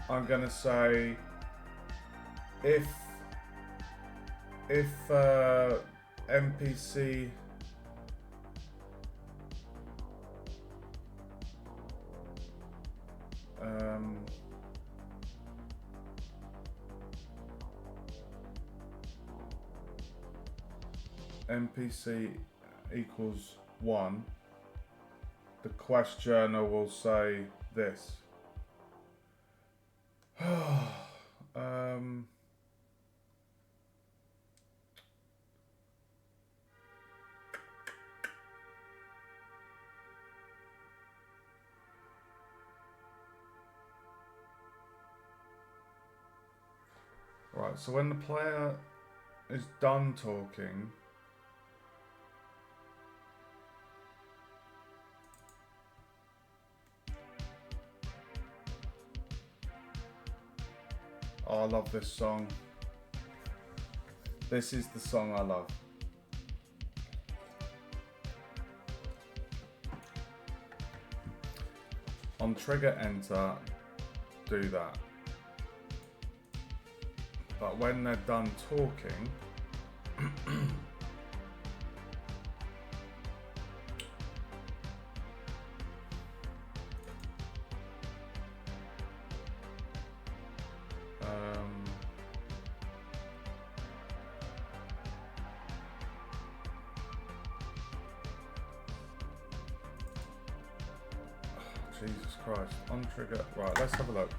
I'm going to say if NPC NPC equals 1, the quest journal will say this. Right, so when the player is done talking, oh, I love this song. This is the song I love. On trigger enter, do that. But when they're done talking, Jesus Christ, on trigger, right, let's have a look.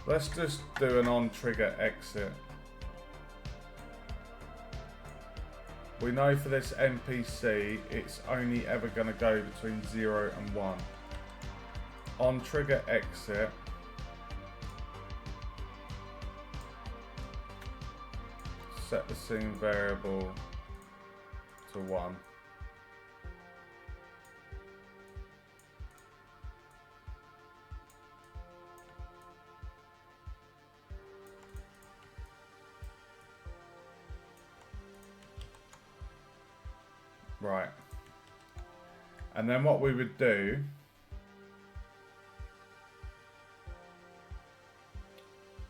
Let's just do an on trigger exit. We know for this NPC, it's only ever going to go between 0 and 1. On trigger exit. Set the scene variable to 1. Right. And then what we would do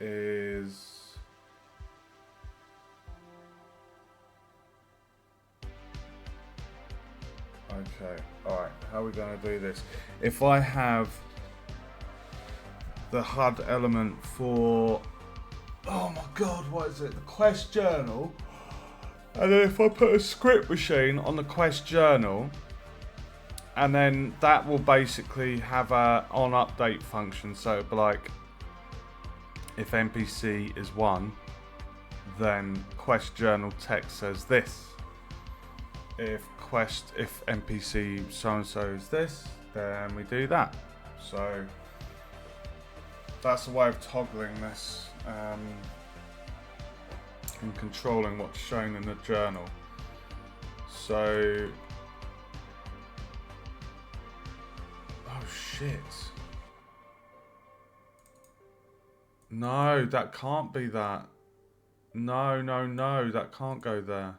is okay, alright, how are we going to do this? If I have the HUD element for, oh my god, what is it? The quest journal. And then if I put a script machine on the quest journal, and then that will basically have a on update function. So it'll be like, if NPC is 1, then quest journal text says this. If NPC so-and-so is this, then we do that. So that's a way of toggling this and controlling what's shown in the journal. So, oh shit. No, that can't be that. No, that can't go there.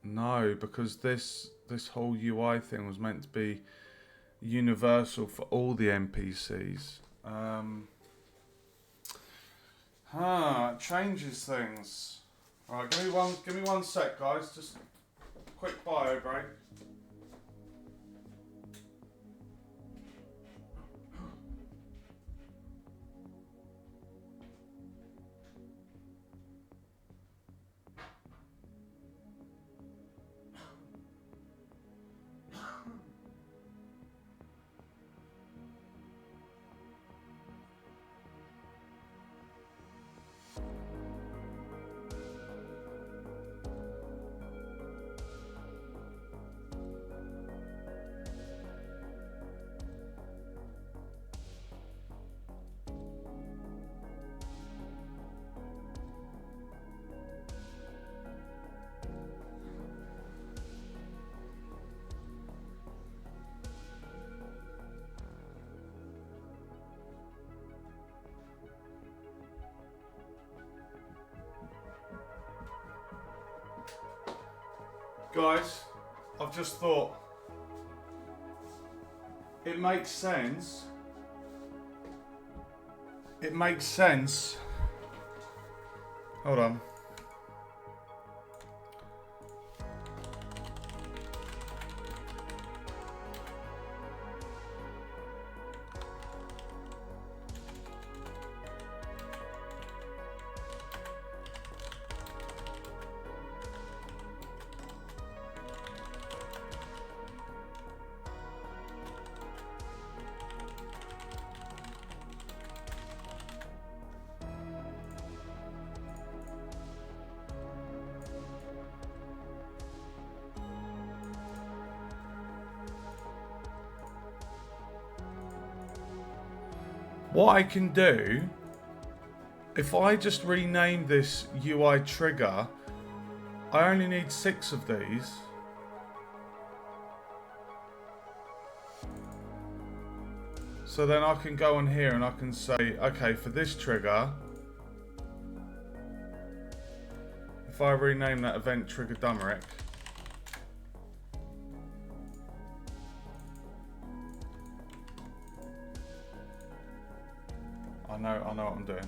No, because this whole UI thing was meant to be universal for all the NPCs. It changes things. Alright, give me one sec, guys. Just a quick bio break. Guys, I've just thought it makes sense. It makes sense. Hold on. What I can do, if I just rename this UI trigger, I only need 6 of these. So then I can go on here and I can say, okay, for this trigger, if I rename that event trigger Dumeric, I know what I'm doing.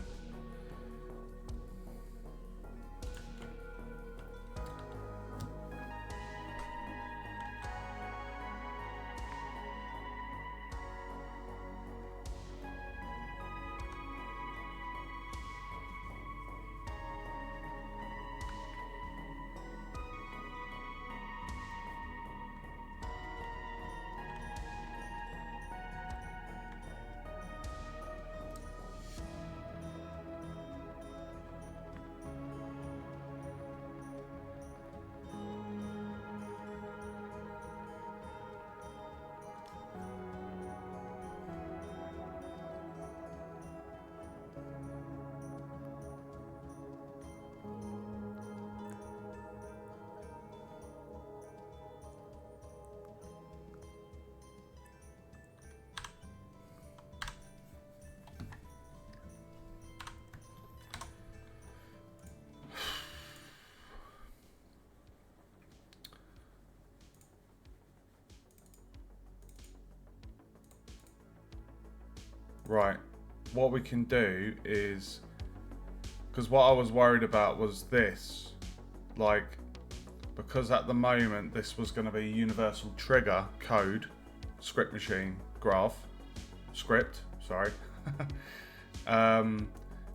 Right. What we can do is, because what I was worried about was this, like, because at the moment this was going to be universal trigger code, script machine, graph, script, sorry.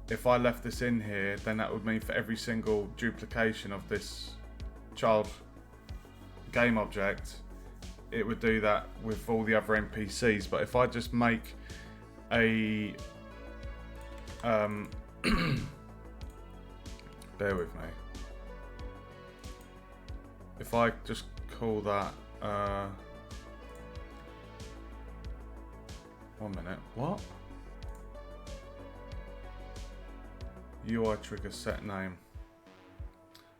If I left this in here, then that would mean for every single duplication of this child game object, it would do that with all the other NPCs. But if I just make a bear with me. If I just call that 1 minute, what? UI trigger set name.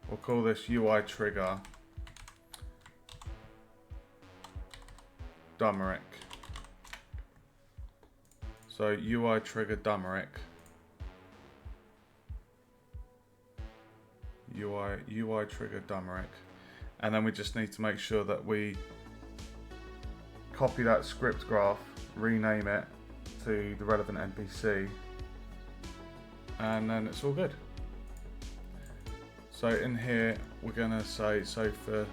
We'll call this UI trigger Dumeric. So UI trigger Dumeric. UI trigger Dumeric. And then we just need to make sure that we copy that script graph, rename it to the relevant NPC, and then it's all good. So in here, we're gonna say, so for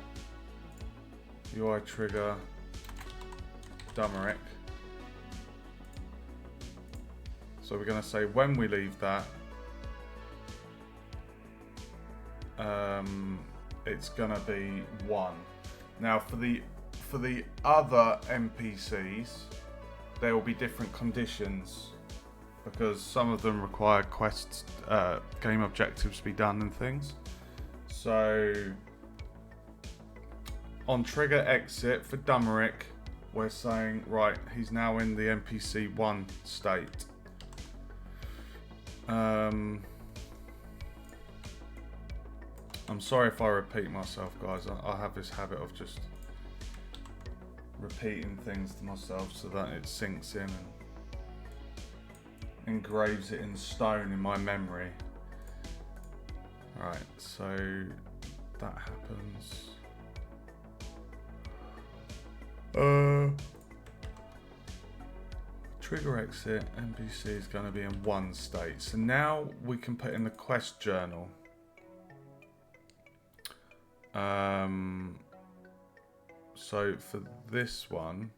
UI trigger Dumeric, so we're gonna say when we leave that, it's gonna be 1. Now for the other NPCs, there will be different conditions because some of them require quests, game objectives to be done and things. So on trigger exit for Dumeric, we're saying, right, he's now in the NPC 1 state. I'm sorry if I repeat myself, guys. I have this habit of just repeating things to myself so that it sinks in and engraves it in stone in my memory. Right, so that happens. Trigger exit, NPC is going to be in 1 state. So now we can put in the quest journal. So for this one,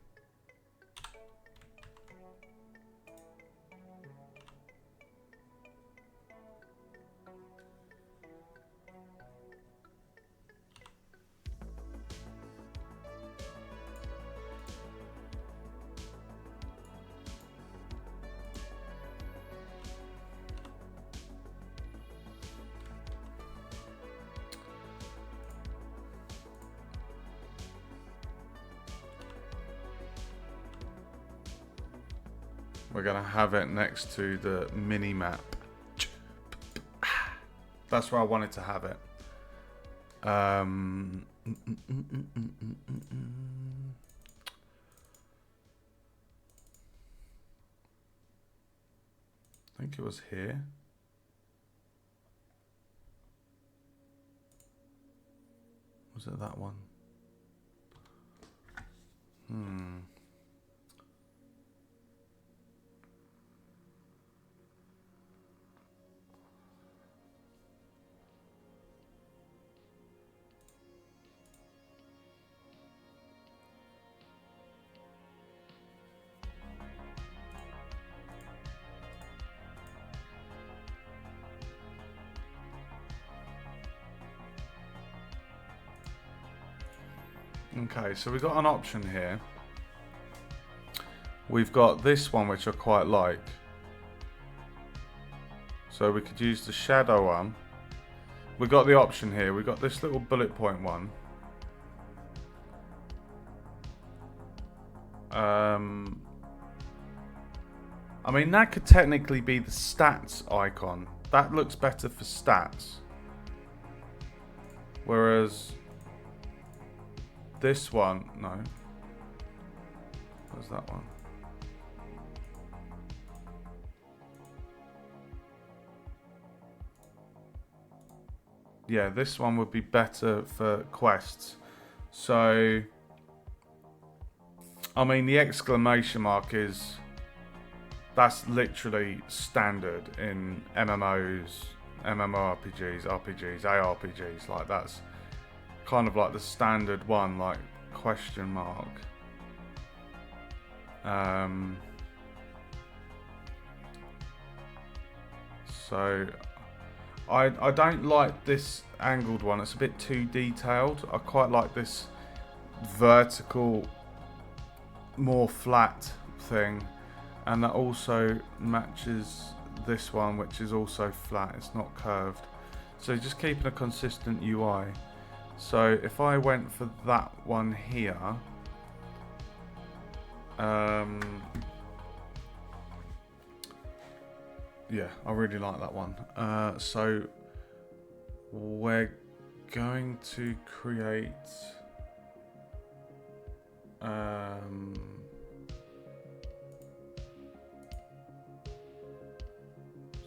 we're going to have it next to the mini map. That's where I wanted to have it. I think it was here. Was it that one? Okay, so we've got an option here. We've got this one, which I quite like. So we could use the shadow one. We've got the option here. We've got this little bullet point one. I mean, that could technically be the stats icon. That looks better for stats. Whereas this one, no. Where's that one? Yeah, this one would be better for quests. So, I mean, the exclamation mark is That's literally standard in MMOs, MMORPGs, RPGs, ARPGs. Like that's kind of like the standard one, like question mark. So I don't like this angled one. It's a bit too detailed. I quite like this vertical, more flat thing, and that also matches this one, which is also flat. It's not curved. So just keeping a consistent UI. So if I went for that one here, yeah, I really like that one. So we're going to create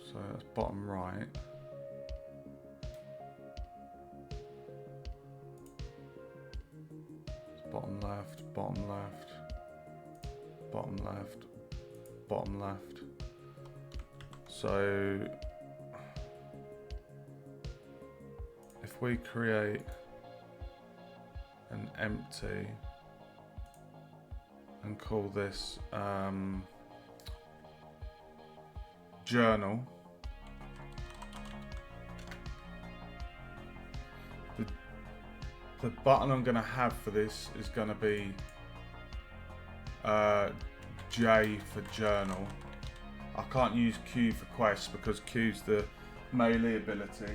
so that's bottom right. Bottom left, bottom left, bottom left, bottom left. So if we create an empty and call this journal, the button I'm going to have for this is going to be J for journal. I can't use Q for quest because Q's the melee ability.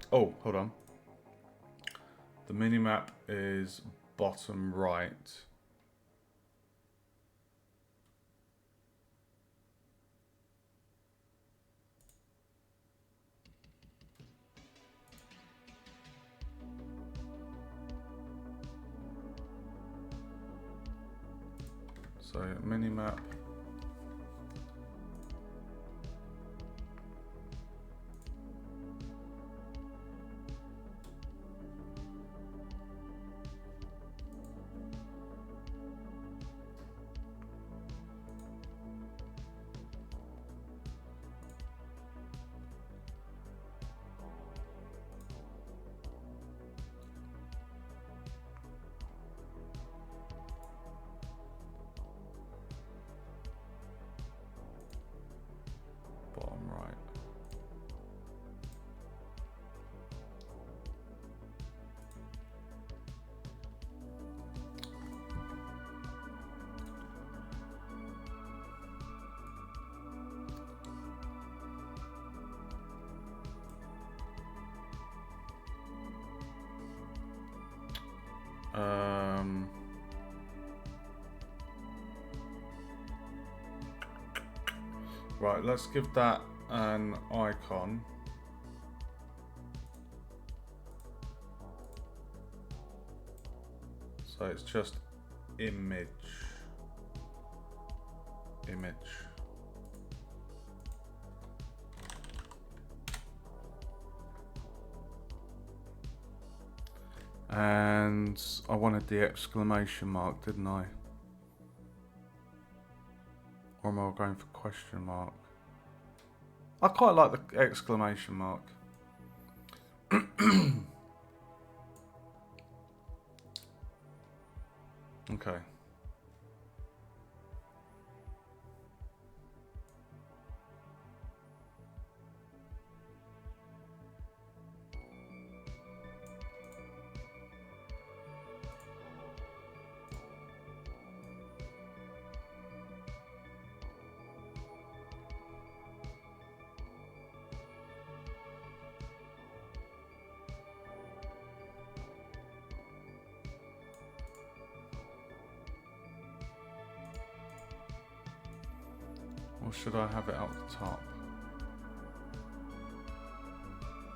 Oh, hold on. The minimap is bottom right. So minimap. Bottom right. Right, let's give that an icon. So it's just image. And I wanted the exclamation mark, didn't I? Or am I going for question mark? I quite like the exclamation mark. Okay. Or should I have it up the top?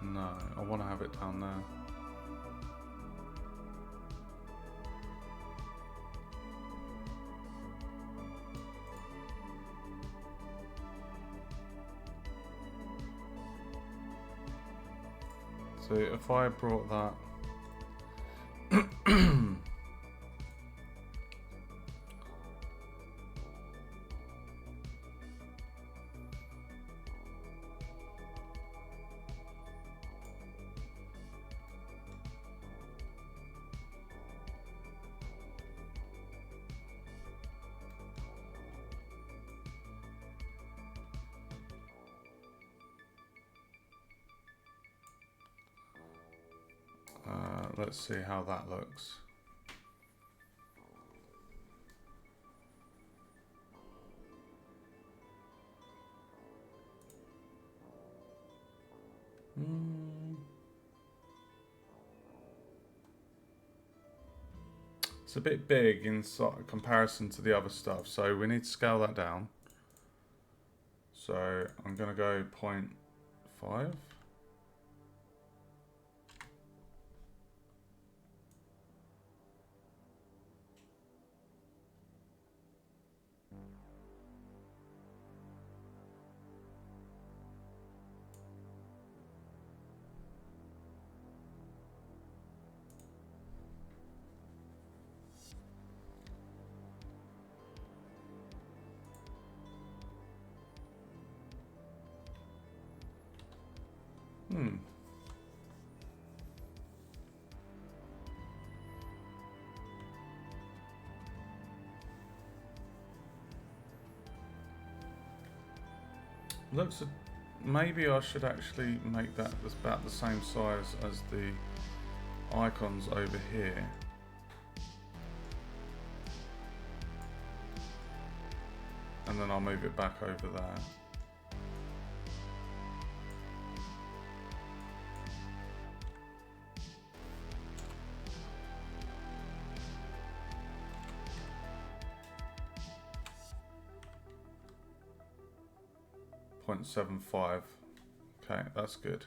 No, I want to have it down there. So if I brought that let's see how that looks. It's a bit big in comparison to the other stuff, so we need to scale that down. So I'm going to go 0.5. Looks, maybe I should actually make that about the same size as the icons over here. And then I'll move it back over there. .75. Okay, that's good.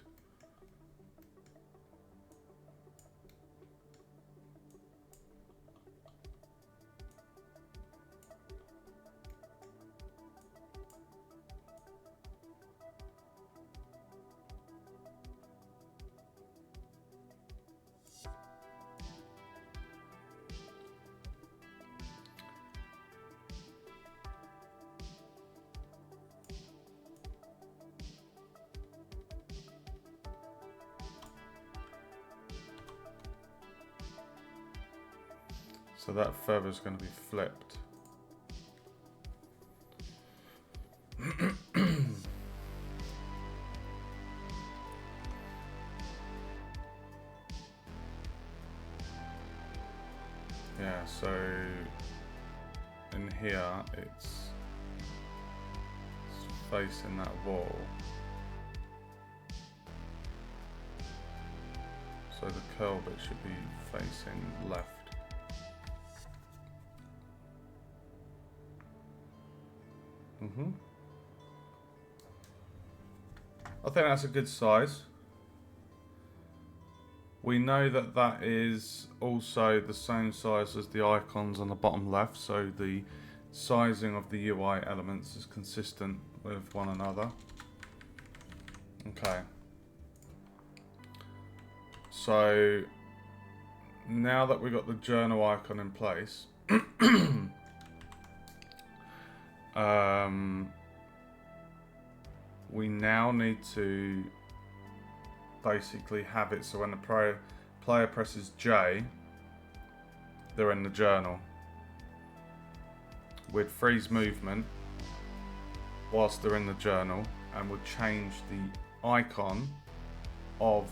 So that feather is going to be flipped. Yeah, so in here it's facing that wall. So the curl bit should be facing left. I think that's a good size. We know that that is also the same size as the icons on the bottom left, so the sizing of the UI elements is consistent with one another. Okay. So now that we've got the journal icon in place, we now need to basically have it so when the player presses J, they're in the journal. We'd freeze movement whilst they're in the journal, and we'd change the icon of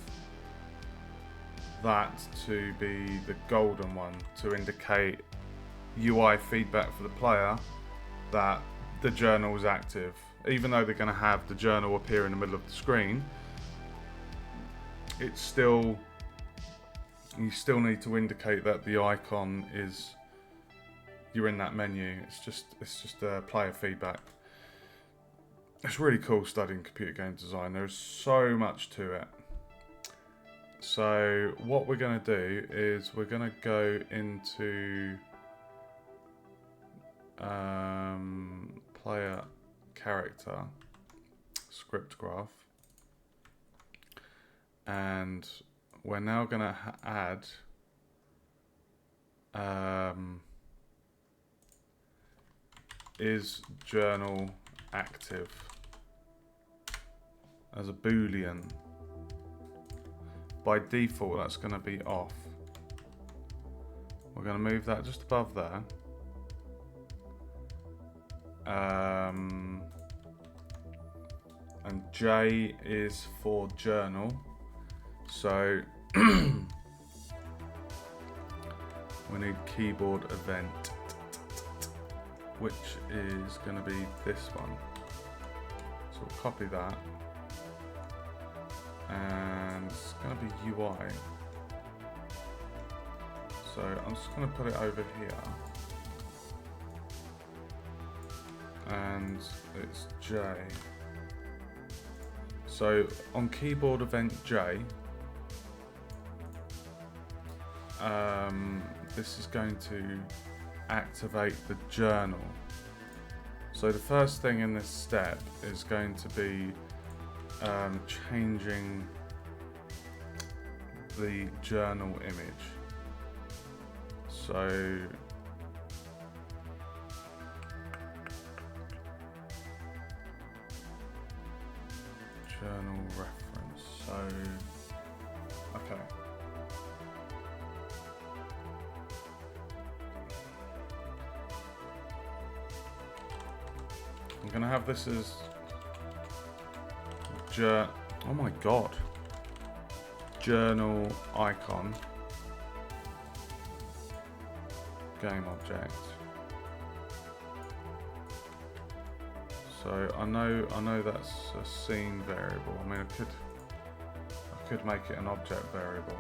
that to be the golden one to indicate UI feedback for the player that the journal is active. Even though they're going to have the journal appear in the middle of the screen, it's still, you still need to indicate that the icon is, you're in that menu. It's just player feedback. It's really cool studying computer game design. There's so much to it. So what we're going to do is we're going to go into player character script graph, And we're now going to add is journal active as a boolean. By default, that's going to be off. We're going to move that just above there. And J is for journal. So we need keyboard event, which is going to be this one. So we'll copy that. And it's going to be UI. So I'm just going to put it over here. And it's J. So on keyboard event J, this is going to activate the journal. So the first thing in this step is going to be changing the journal image. So journal reference. So okay. I'm gonna have this as oh my god. Journal icon. Game object. So I know that's a scene variable. I mean I could make it an object variable.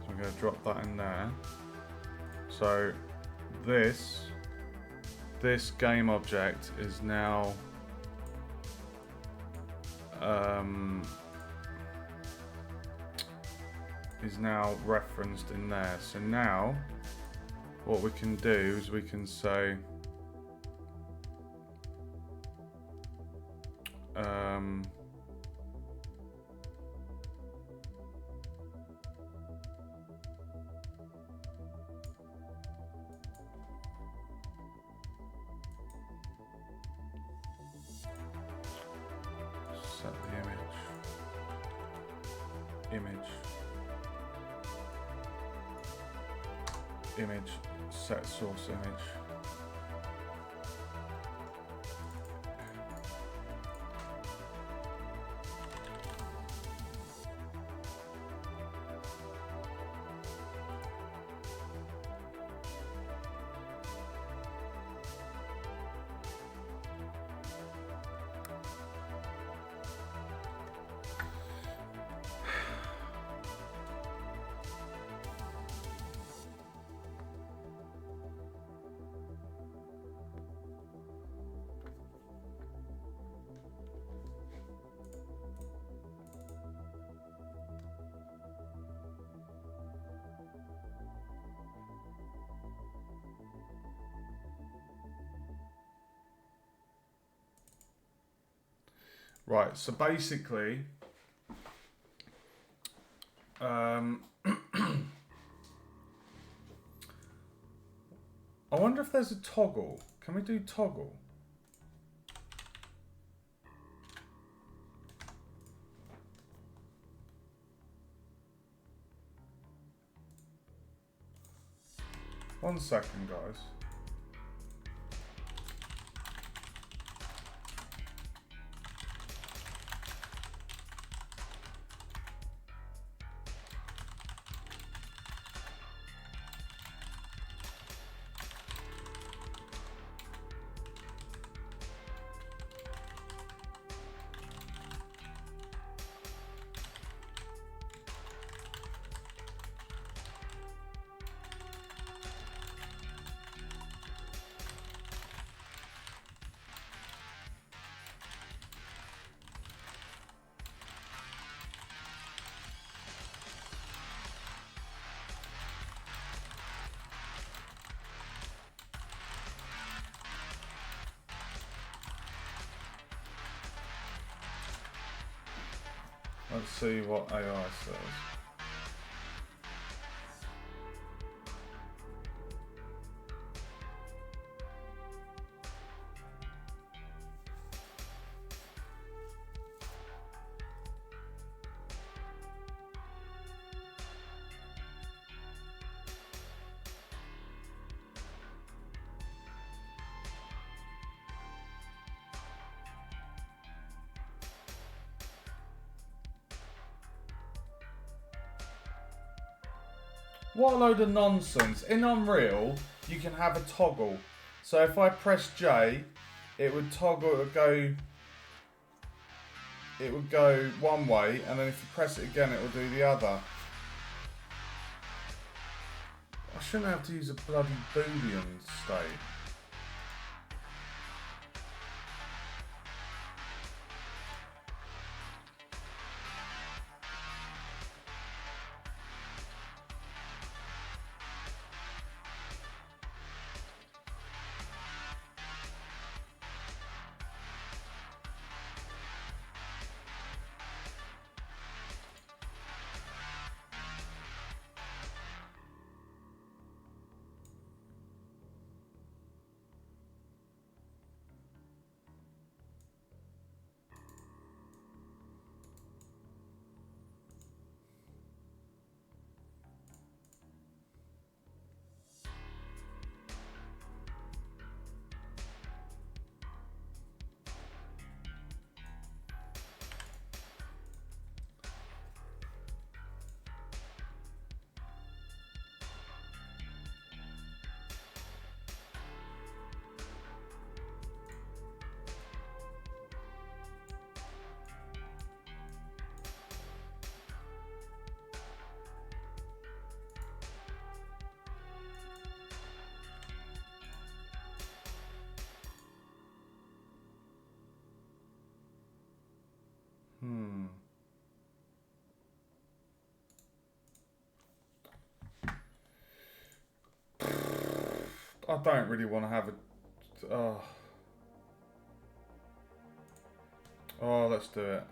I'm going to drop that in there. So this game object is now referenced in there. So now what we can do is we can say set the image, set source image. Right, so basically, I wonder if there's a toggle. Can we do toggle? One second, guys. Let's see what AI says. What a load of nonsense. In Unreal, you can have a toggle. So if I press J, it would toggle, it would go one way, and then if you press it again, it will do the other. I shouldn't have to use a bloody Boolean state. I don't really want to have a... Oh, let's do it.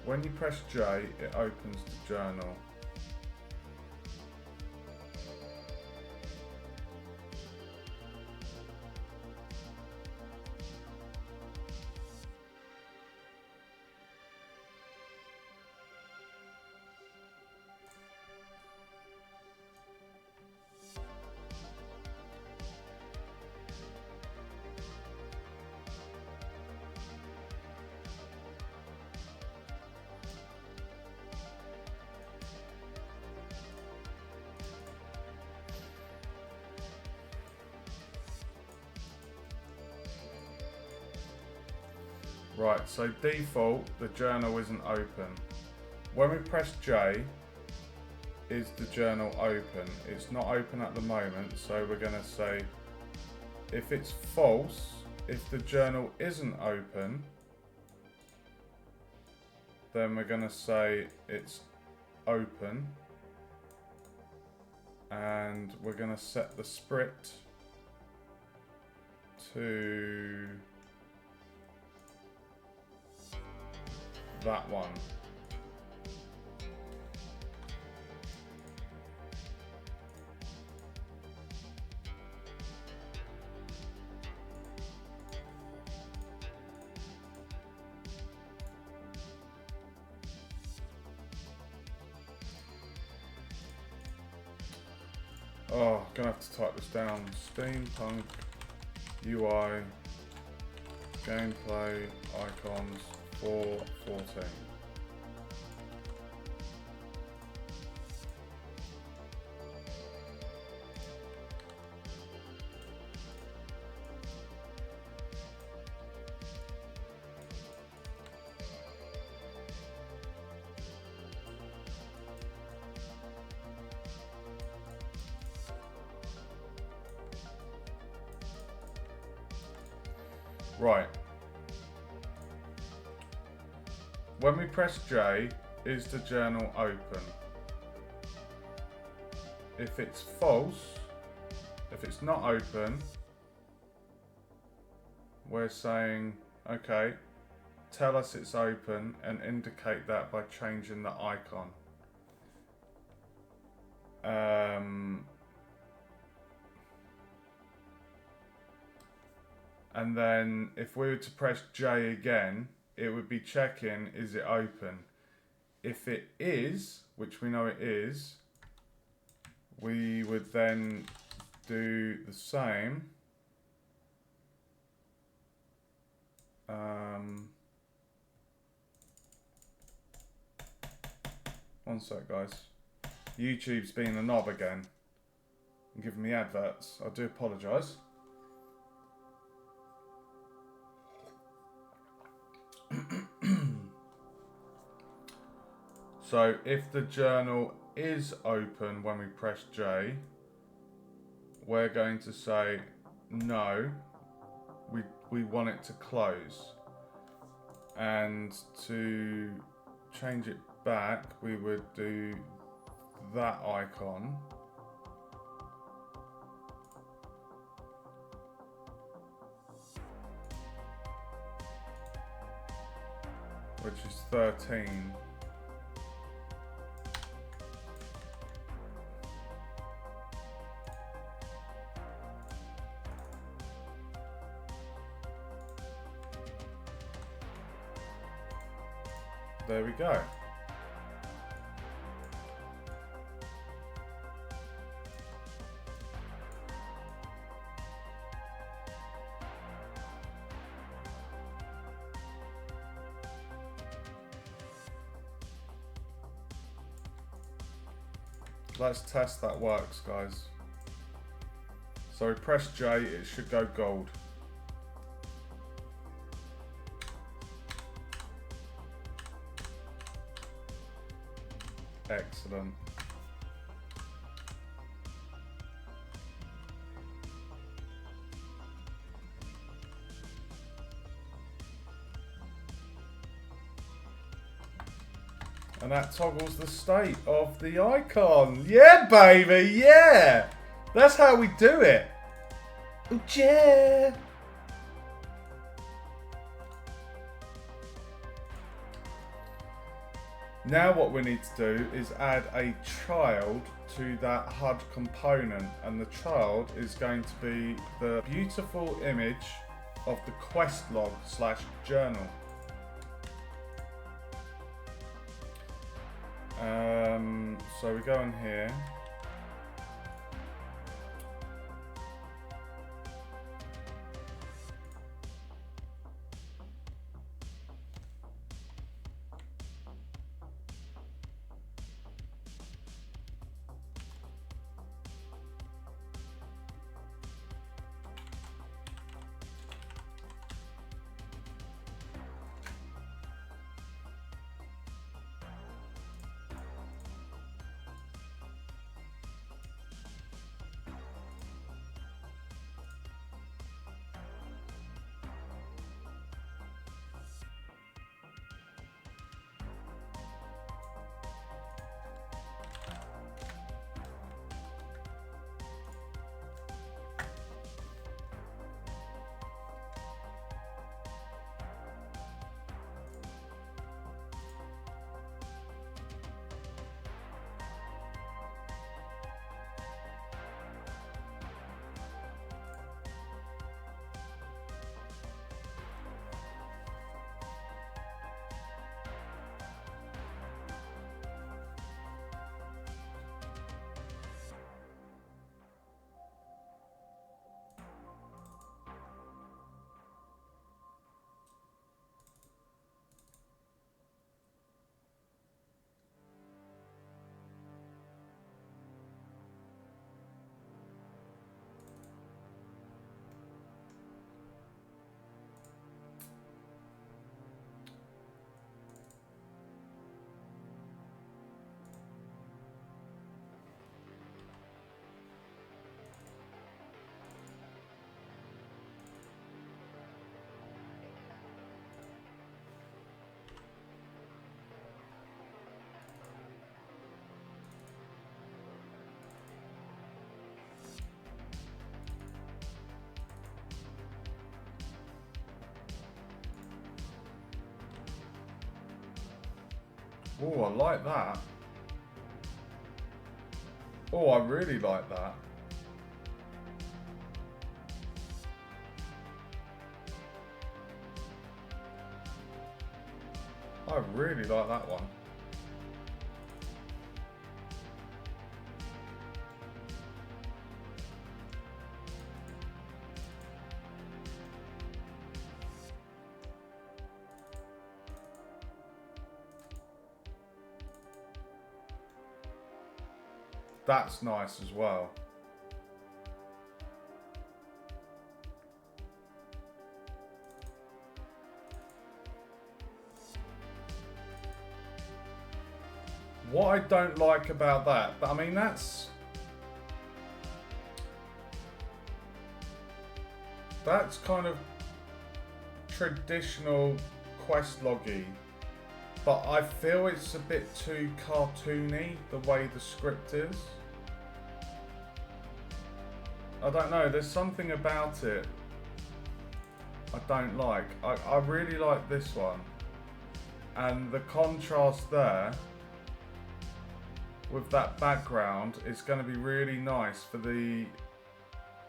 When you press J, it opens the journal. Right, so default, the journal isn't open. When we press J, is the journal open? It's not open at the moment, so we're going to say if it's false, if the journal isn't open, then we're going to say it's open, and we're going to set the sprit to that one. Oh, gonna have to type this down. Steampunk UI gameplay icons for 14. Right. When we press J, is the journal open? If it's false, if it's not open, we're saying, okay, tell us it's open and indicate that by changing the icon. And then if we were to press J again, it would be checking, is it open? If it is, which we know it is, we would then do the same. One sec, guys. YouTube's being a knob again and giving me adverts. I do apologise. So if the journal is open when we press J, we're going to say no, we want it to close. And to change it back, we would do that icon. Which is 13. There we go. Let's test that works, guys. So we press J, it should go gold. Excellent. And that toggles the state of the icon. Yeah, baby, yeah! That's how we do it. Oh, yeah! Now what we need to do is add a child to that HUD component, and the child is going to be the beautiful image of the quest log / journal. So we go in here. Oh, I like that. Oh, I really like that. I really like that one. That's nice as well. What I don't like about that, but I mean that's kind of traditional quest loggy, but I feel it's a bit too cartoony the way the script is. I don't know, there's something about it I don't like. I really like this one, and the contrast there with that background is going to be really nice for the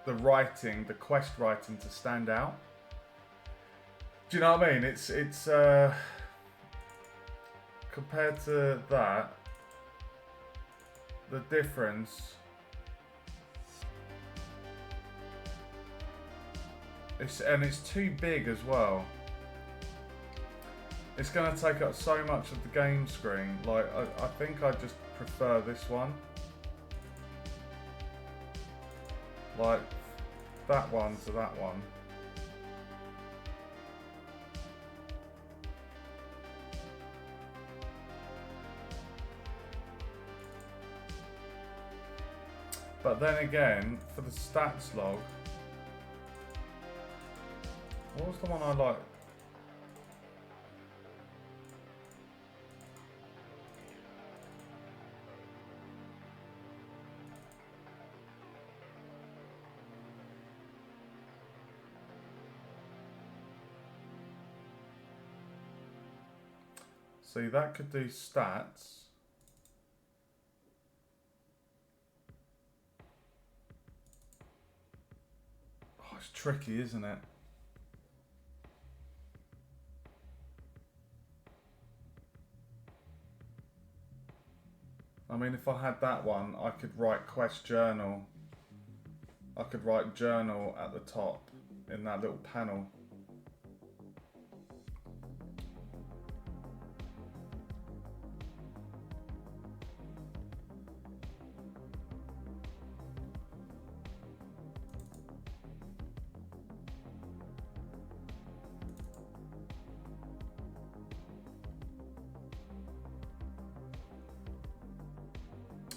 writing, the quest writing to stand out. Do you know what I mean? It's compared to that, the difference. It's too big as well. It's going to take up so much of the game screen. Like I think I just prefer this one. Like that one to that one. But then again, for the stats log, what was the one I liked? See, that could do stats. Oh, it's tricky, isn't it? I mean, if I had that one, I could write quest journal. I could write journal at the top in that little panel.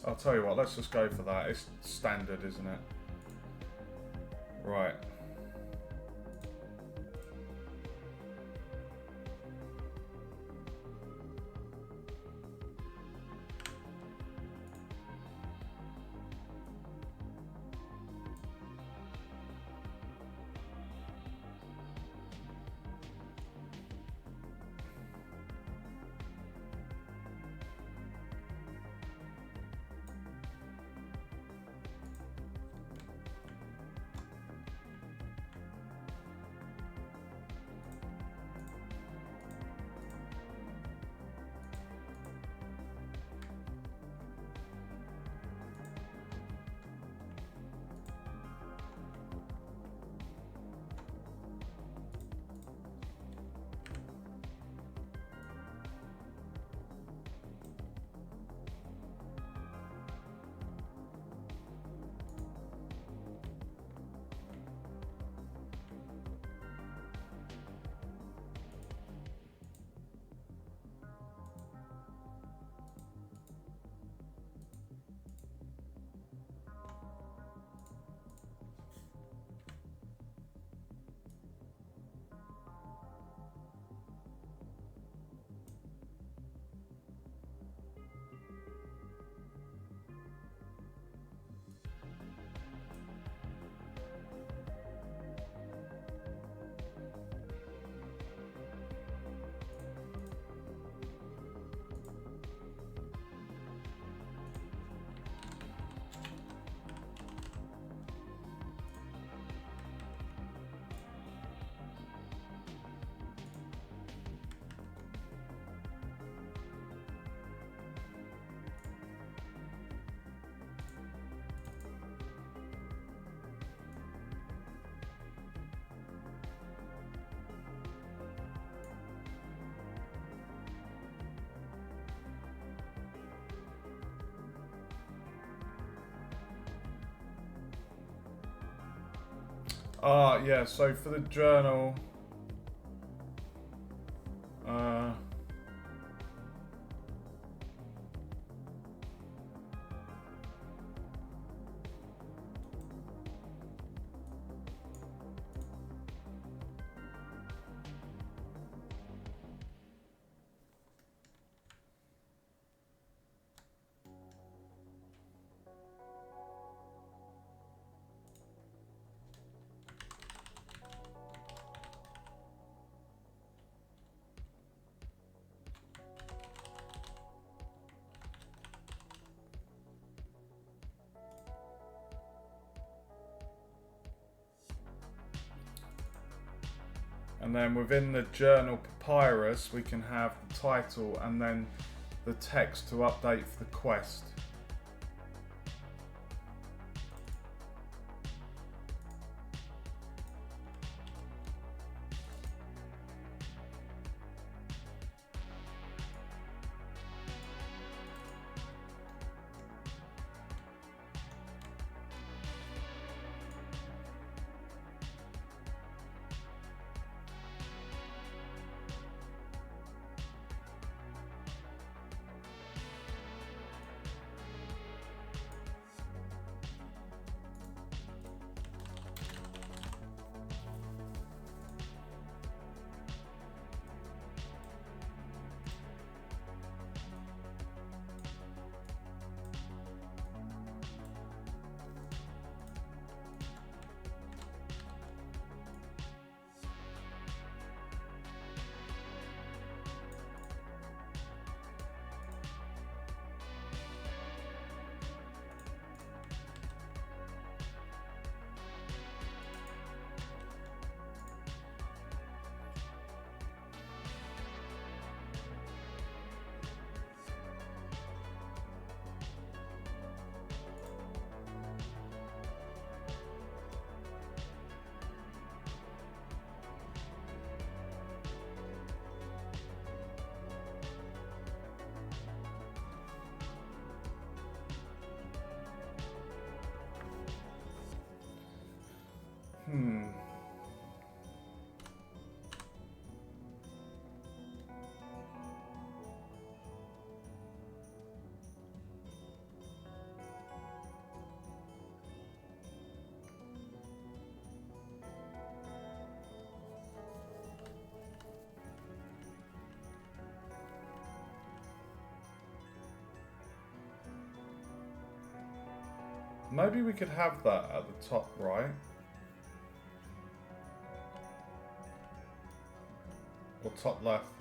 I'll tell you what, let's just go for that. It's standard, isn't it? Right. Yeah, so for the journal, uh, and then within the journal papyrus, we can have the title and then the text to update for the quest. Maybe we could have that at the top right. Or top left.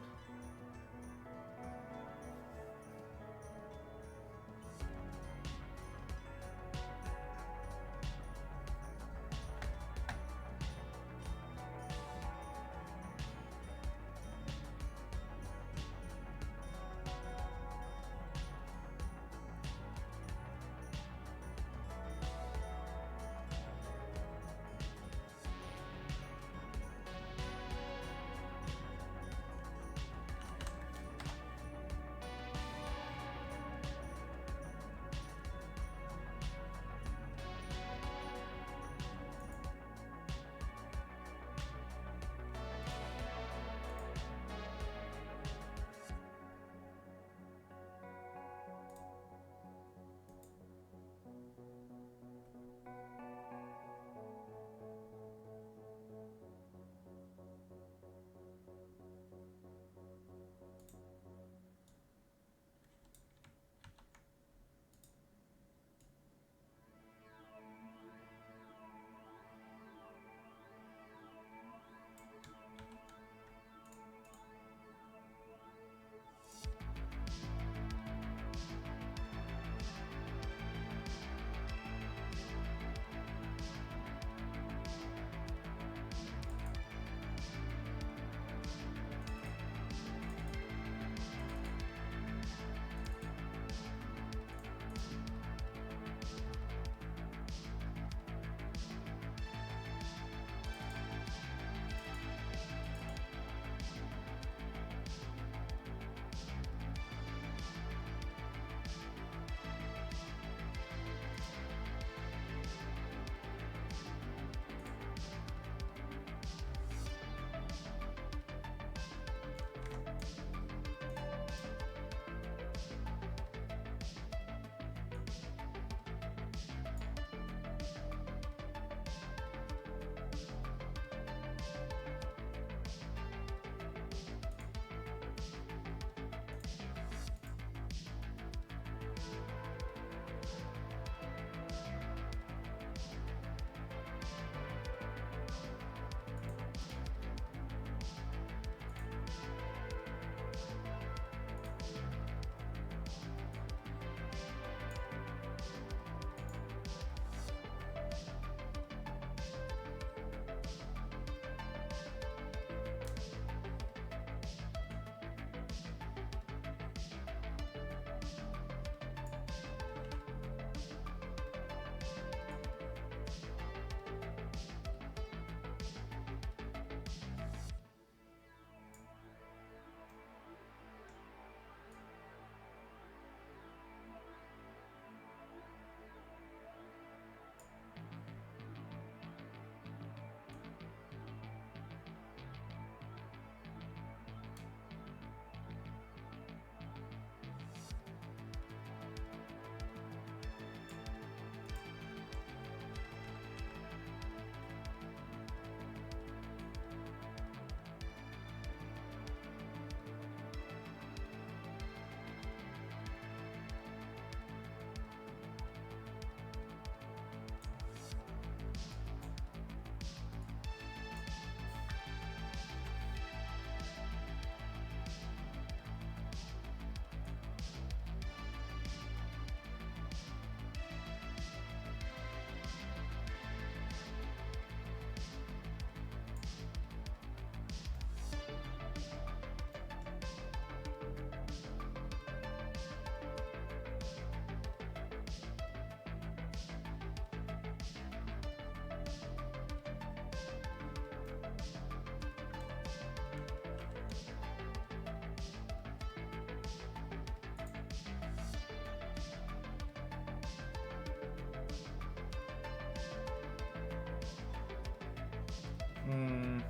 Hmm.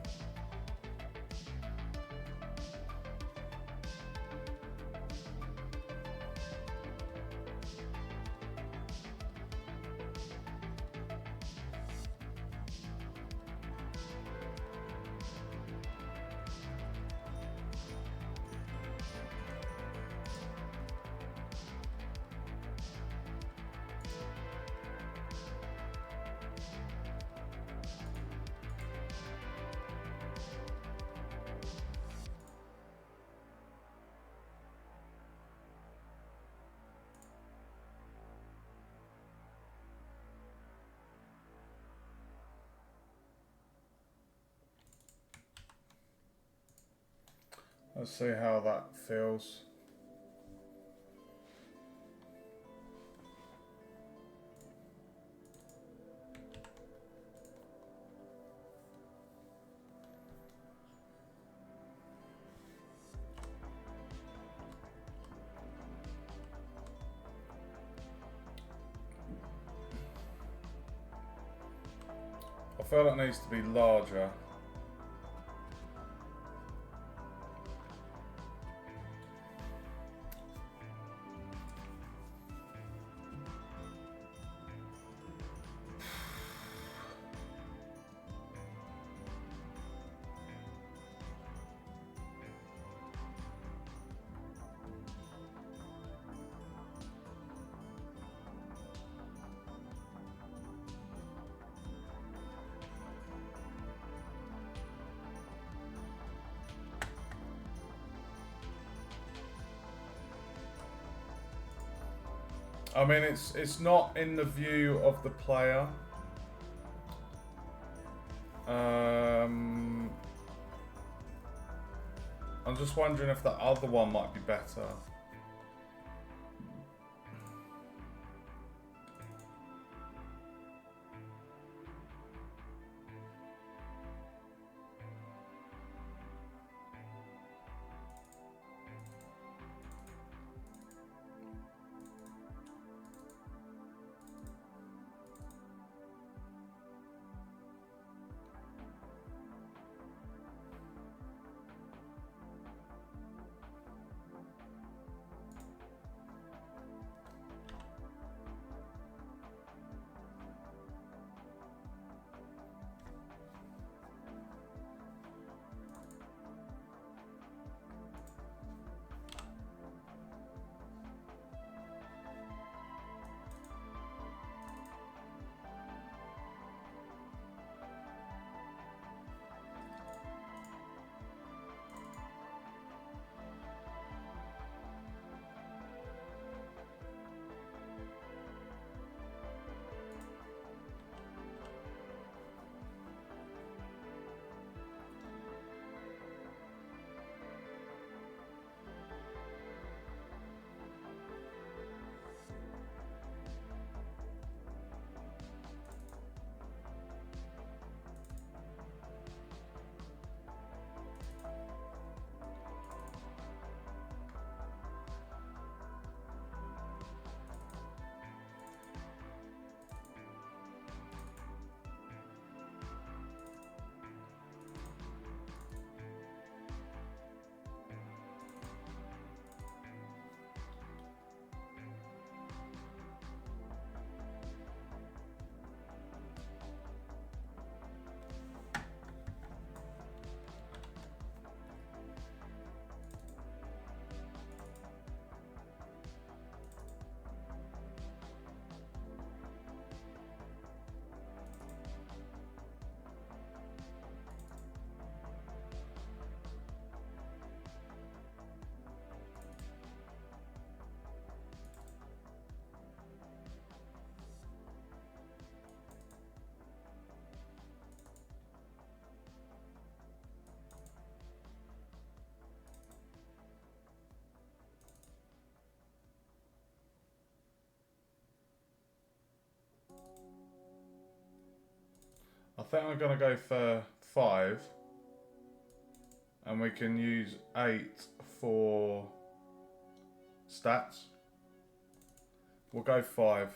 Let's see how that feels. I feel it needs to be larger. I mean, it's not in the view of the player. I'm just wondering if the other one might be better. I think I'm going to go for 5. And we can use 8 for stats. We'll go 5.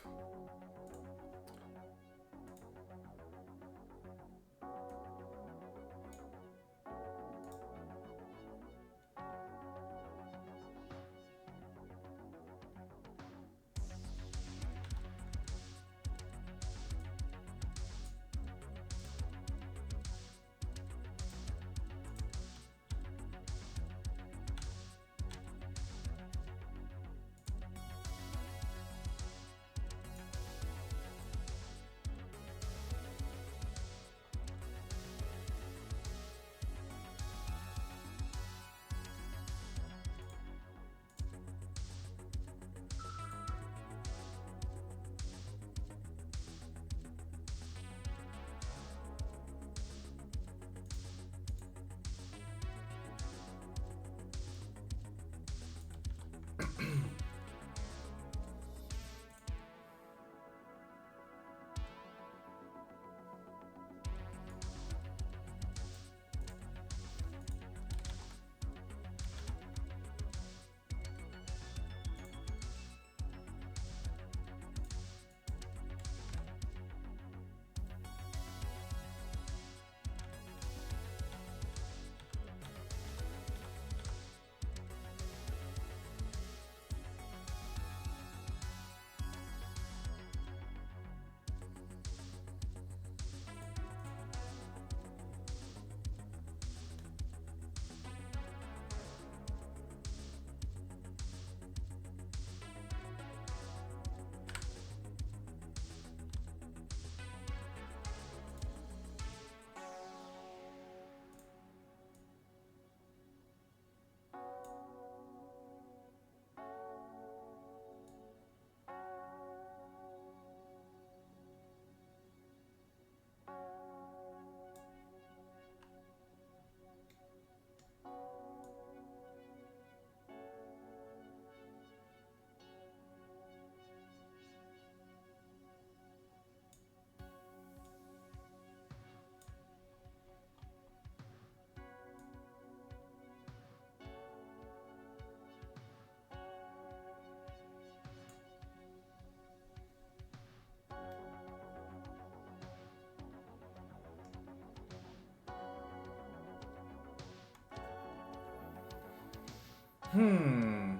Hmm.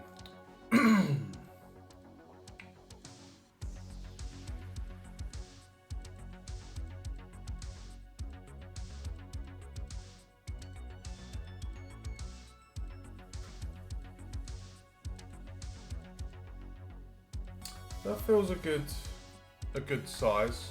That feels a good size.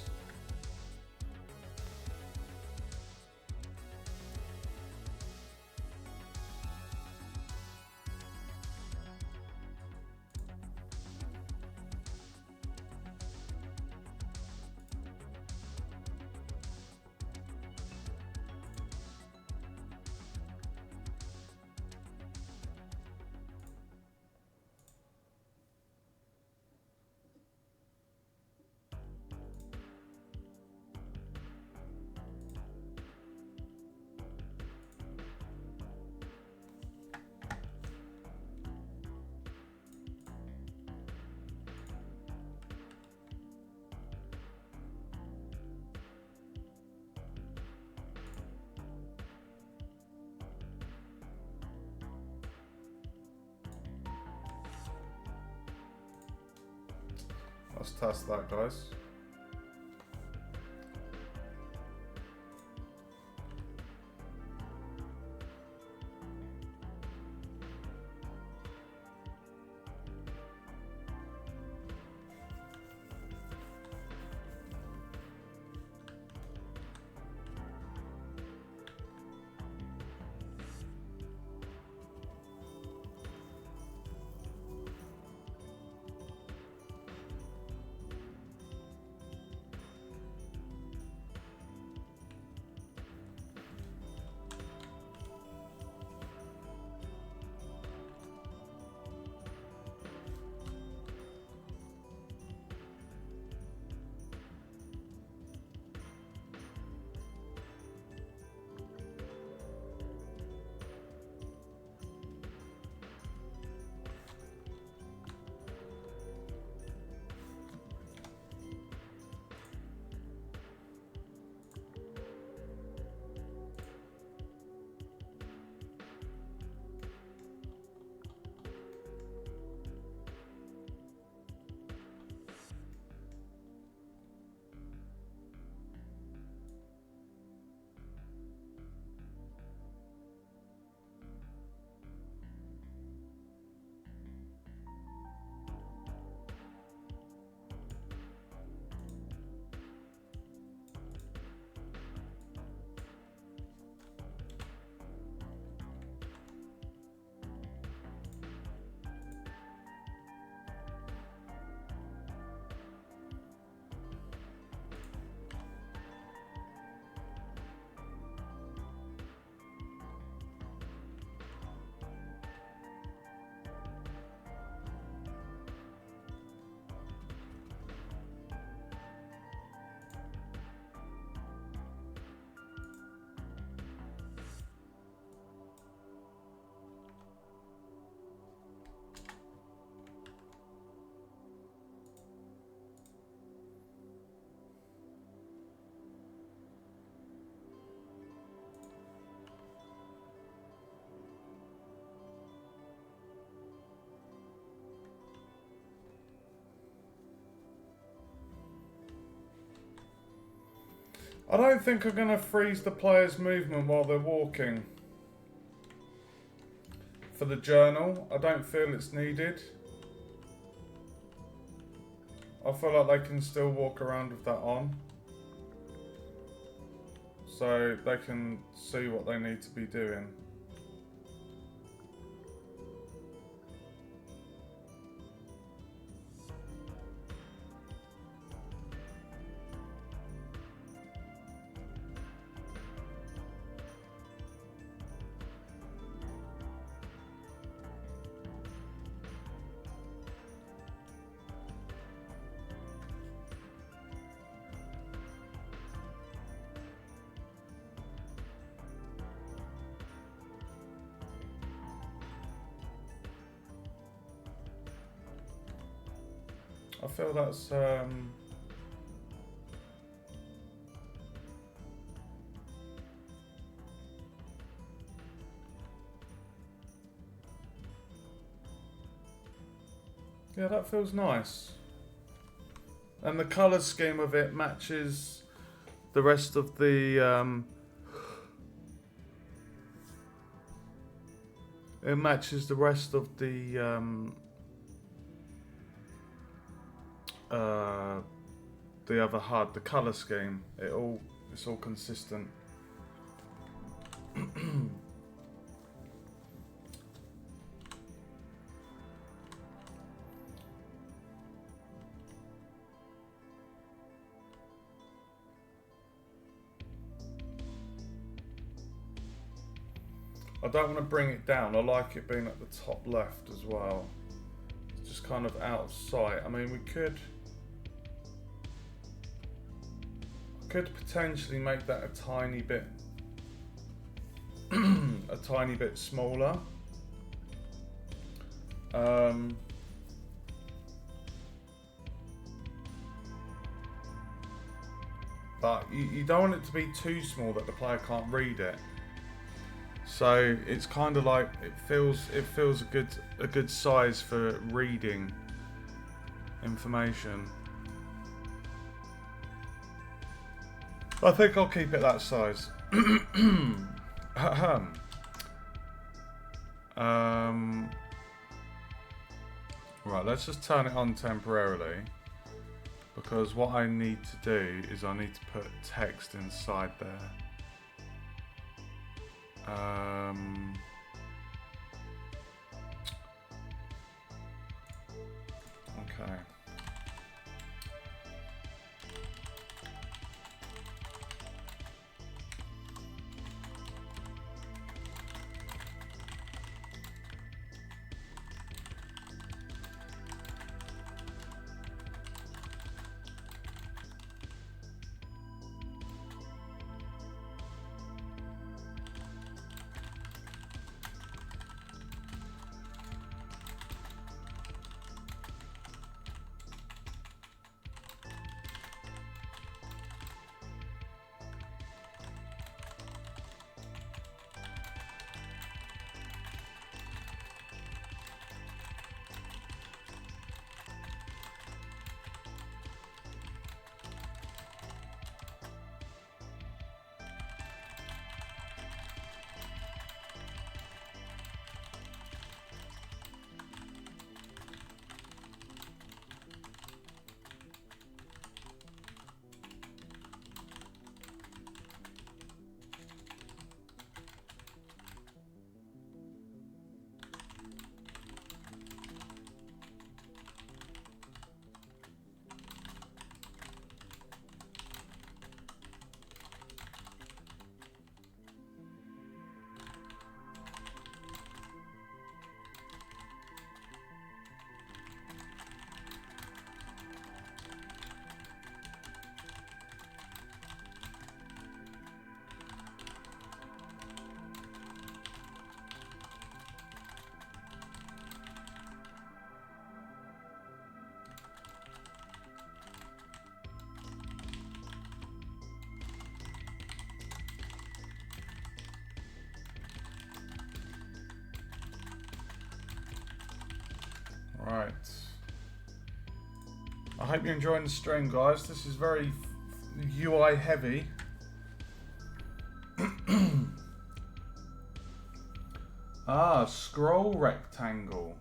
Let's test that, guys. I don't think I'm going to freeze the player's movement while they're walking. For the journal, I don't feel it's needed. I feel like they can still walk around with that on. So they can see what they need to be doing. I feel that's Yeah, that feels nice. And the colour scheme of it matches the rest of the... it matches the rest of the other HUD, the colour scheme. It's all consistent. I don't want to bring it down. I like it being at the top left as well. It's just kind of out of sight. I mean, we could potentially make that a tiny bit a tiny bit smaller. But you don't want it to be too small that the player can't read it. So it's kind of like it feels a good size for reading information. I think I'll keep it that size. Right, let's just turn it on temporarily, because what I need to do is I need to put text inside there. Okay. Right. I hope you're enjoying the stream, guys. This is very UI heavy. Scroll rectangle.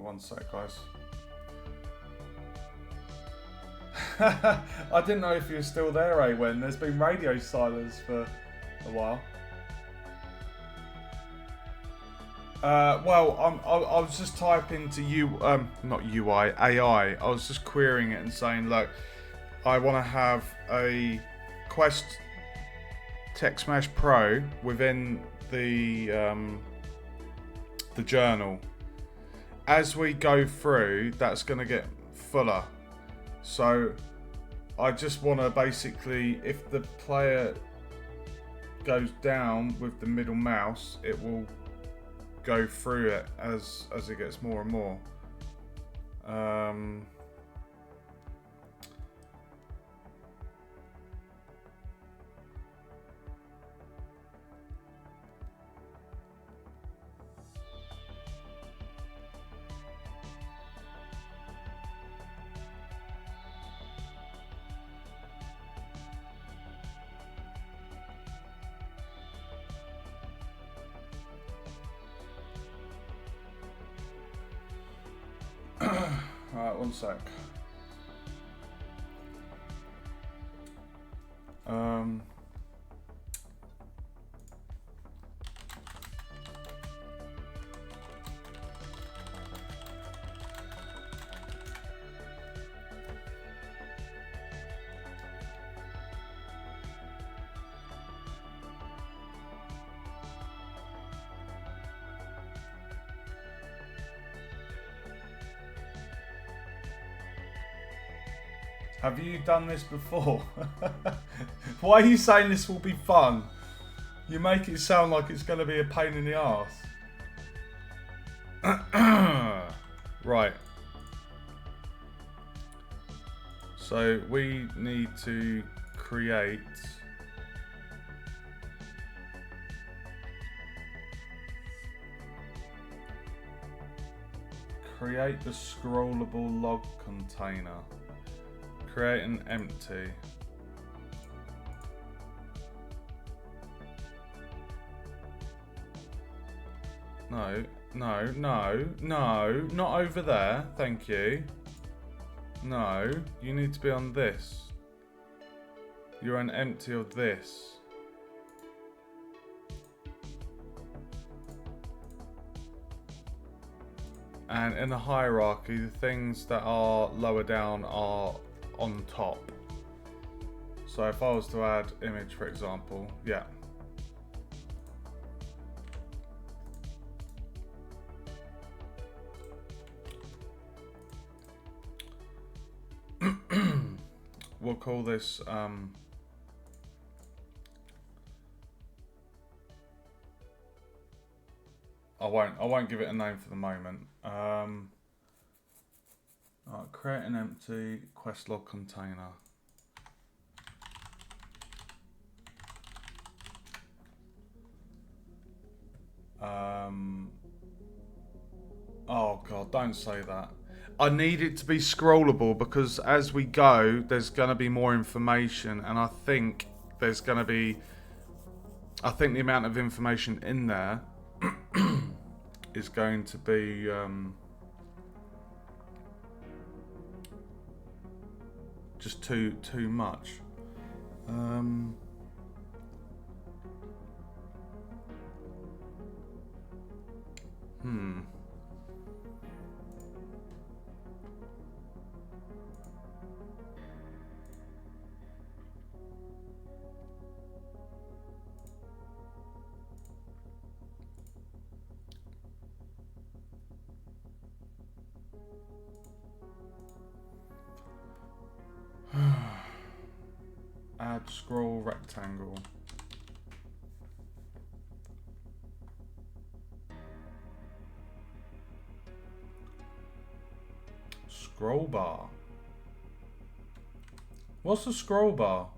one sec, guys. I didn't know if you were still there, Awen. There's been radio silence for a while. Well, I was just typing to not UI, AI. I was just querying it and saying, look, I want to have a Quest TechSmash Pro within the journal. As we go through, that's going to get fuller. So I just want to basically, if the player goes down with the middle mouse, it will go through it as it gets more and more. Alright, one sec. Have you done this before? Why are you saying this will be fun? You make it sound like it's going to be a pain in the arse. Right. So we need to create the scrollable log container. Create an empty. No, not over there. Thank you. No, you need to be on this. You're an empty of this. And in the hierarchy, the things that are lower down are on top. So if I was to add image, for example, yeah. We'll call this I won't give it a name for the moment. Create an empty quest log container. Oh god, don't say that. I need it to be scrollable because as we go, there's going to be more information, and I think there's going to be. I think the amount of information in there is going to be. Just too much. Add scroll rectangle. Scroll bar. What's a scroll bar?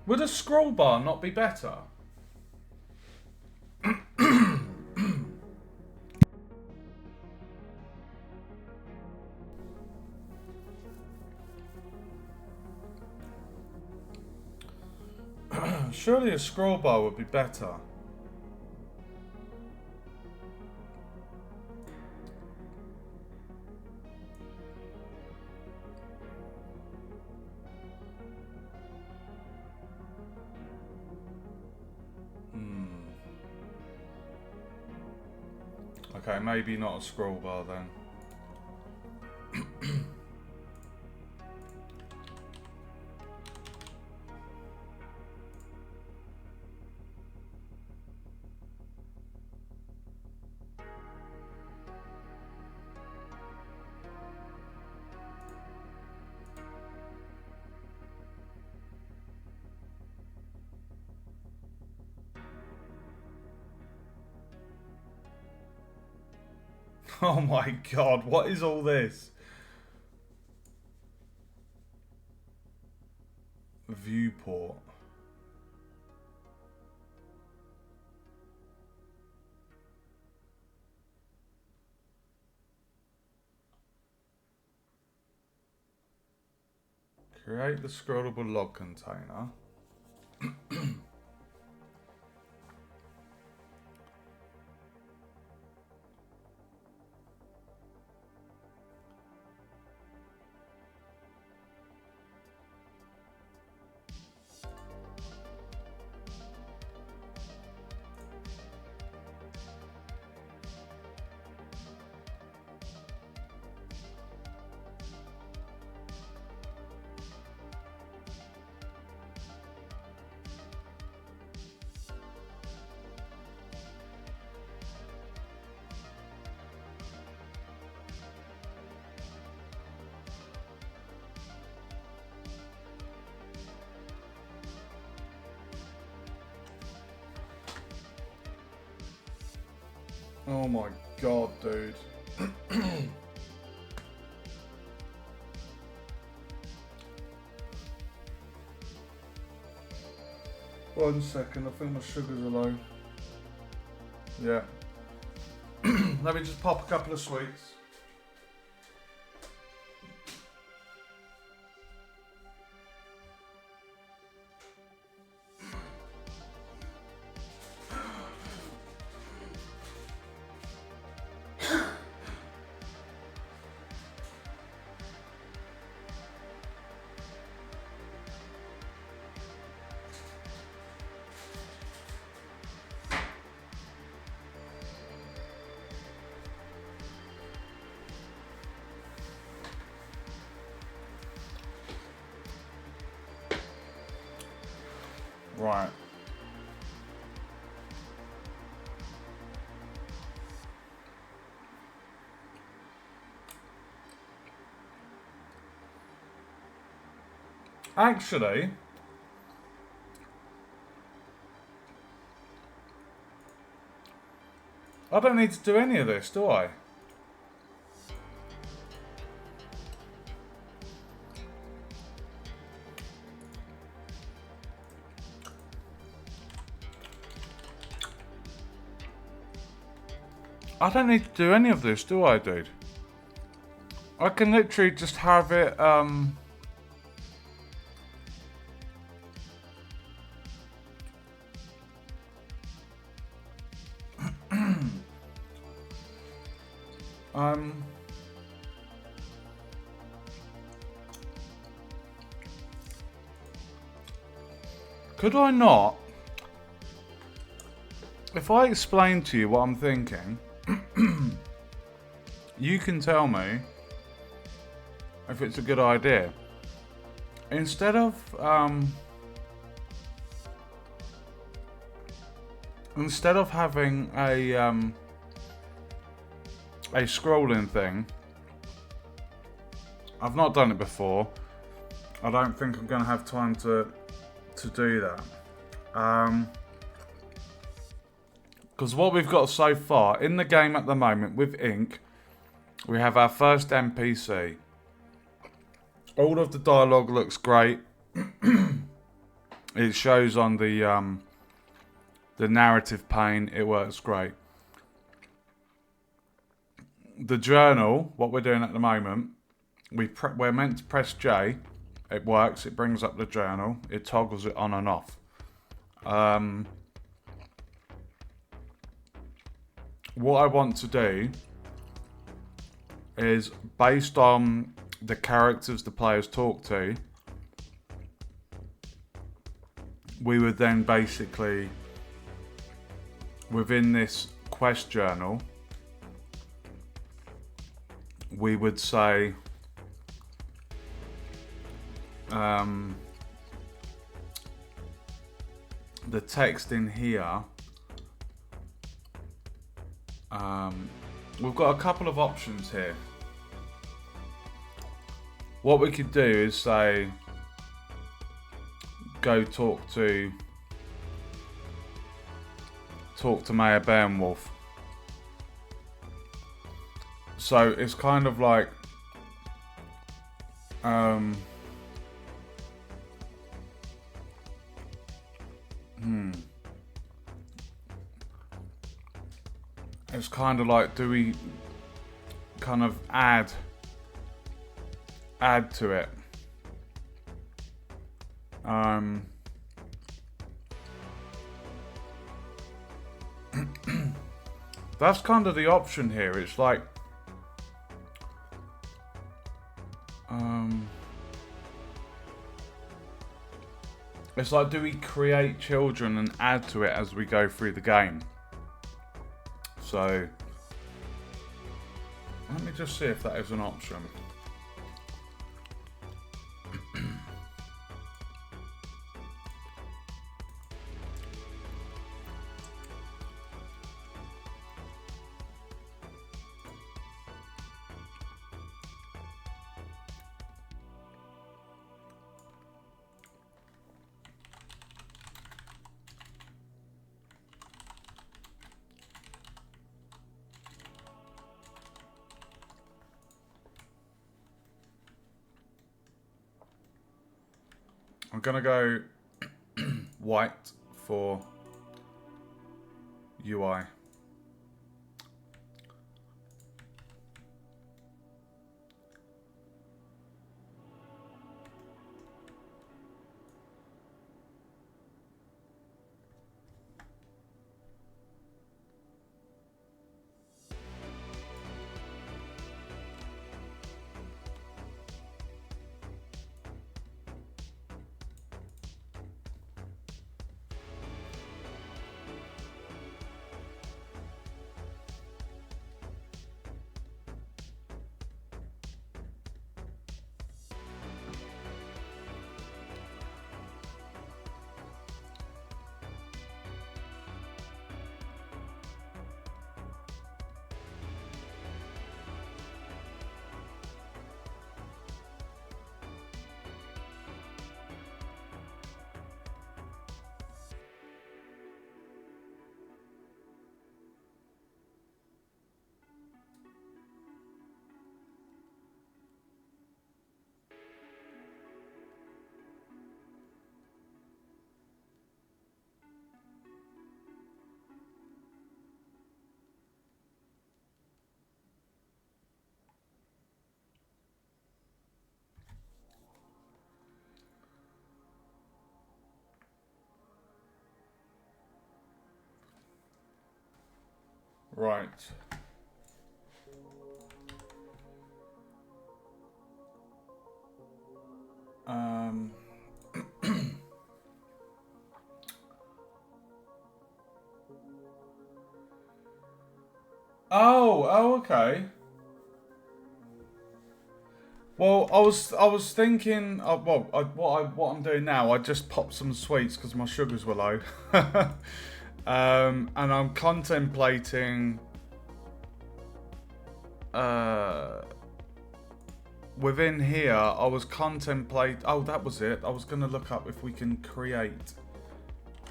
Would a scroll bar not be better? surely a scroll bar would be better. Okay, maybe not a scroll bar then. Oh my god, what is all this? Viewport. Create the scrollable log container. Oh my god, dude. One second, I think my sugars are low. Yeah. Let me just pop a couple of sweets. Right. Actually, I don't need to do any of this, do I? I don't need to do any of this, do I, dude? I can literally just have it, could I not? If I explain to you what I'm thinking, you can tell me if it's a good idea. Instead of having a scrolling thing, I've not done it before. I don't think I'm going to have time to do that. Because what we've got so far in the game at the moment with Ink, we have our first NPC. All of the dialogue looks great. It shows on the narrative pane. It works great. The journal, what we're doing at the moment, we're meant to press J. It works. It brings up the journal. It toggles it on and off. What I want to do is, based on the characters the players talk to, we would then basically, within this quest journal, we would say, the text in here, we've got a couple of options here. What we could do is say, go talk to Mayor Beowulf. So it's kind of like, it's kind of like, do we kind of add to it? That's kind of the option here. It's like, it's like, do we create children and add to it as we go through the game? So, let me just see if that is an option. I'm gonna go white for UI. Right. Oh, okay. Well, I was thinking. What I'm doing now, I just popped some sweets because my sugars were low, and I'm contemplating. Within here, I was contemplate. Oh, that was it. I was gonna look up if we can create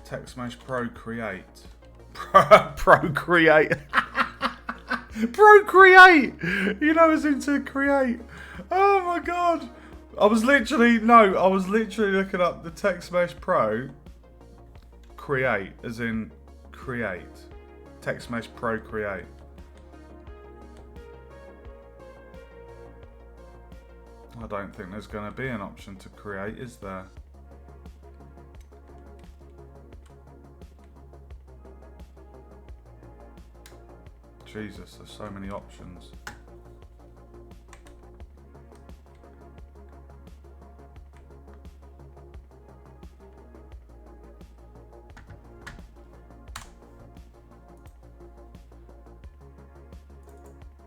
TechSmash Procreate. Procreate. Procreate! You know, as in to create. Oh my god. I was literally looking up the TechSmash Pro create, as in create. TechSmash Pro create. I don't think there's going to be an option to create, is there? Jesus, there's so many options.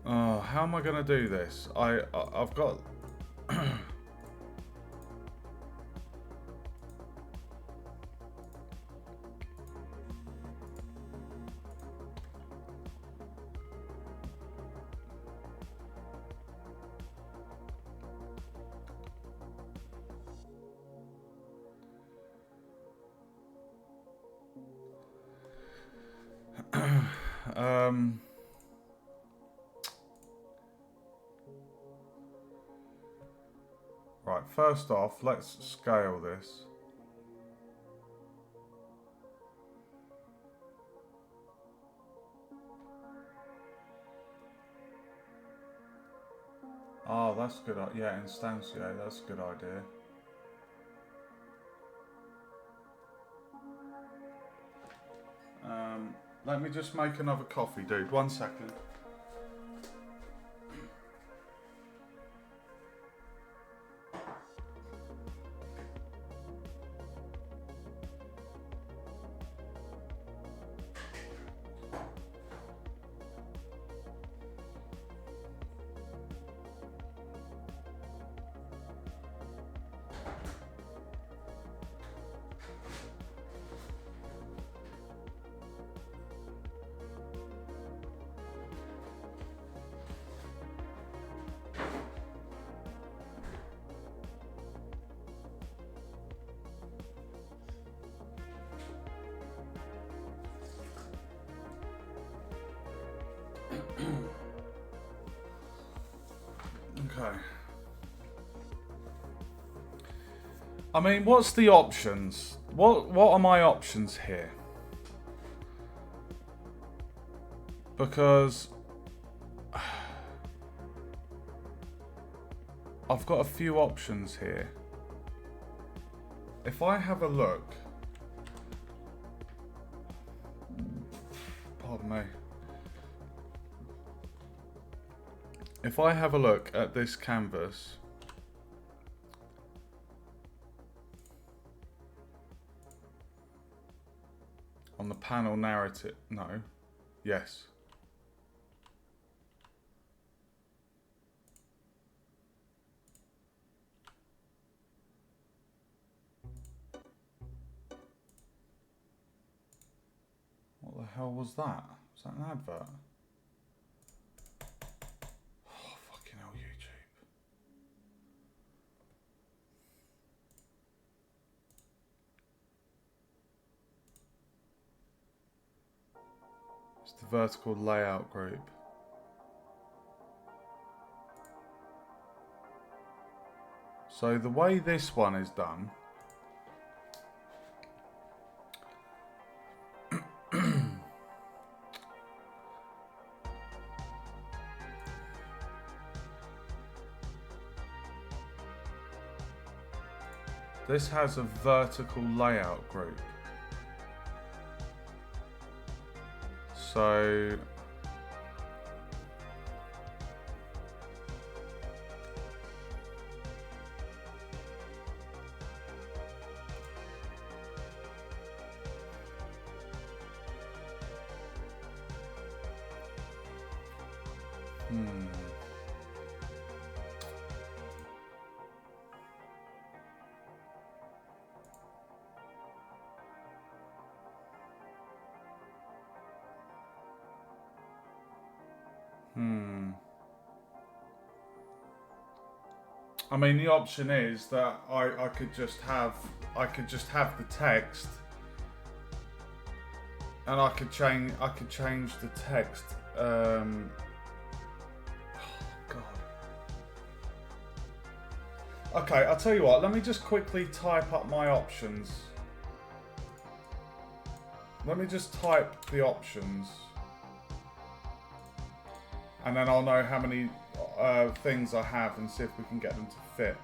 Oh, how am I going to do this? I've got... Right, first off, let's scale this. Oh, that's good. Yeah, instantiate, that's a good idea. Let me just make another coffee, dude. 1 second. Okay. I mean, what's the options? What are my options here? Because I've got a few options here. If I have a look, pardon me. If I have a look at this canvas, on the panel narrative, no, yes. What the hell was that? Was that an advert? Oh, fucking hell, YouTube. It's the vertical layout group. So the way this one is done, this has a vertical layout group. So I mean, the option is that I could just have the text, and I could change the text. Oh God. Okay, I'll tell you what. Let me just quickly type up my options. Let me just type the options, and then I'll know how many things I have and see if we can get them to fit.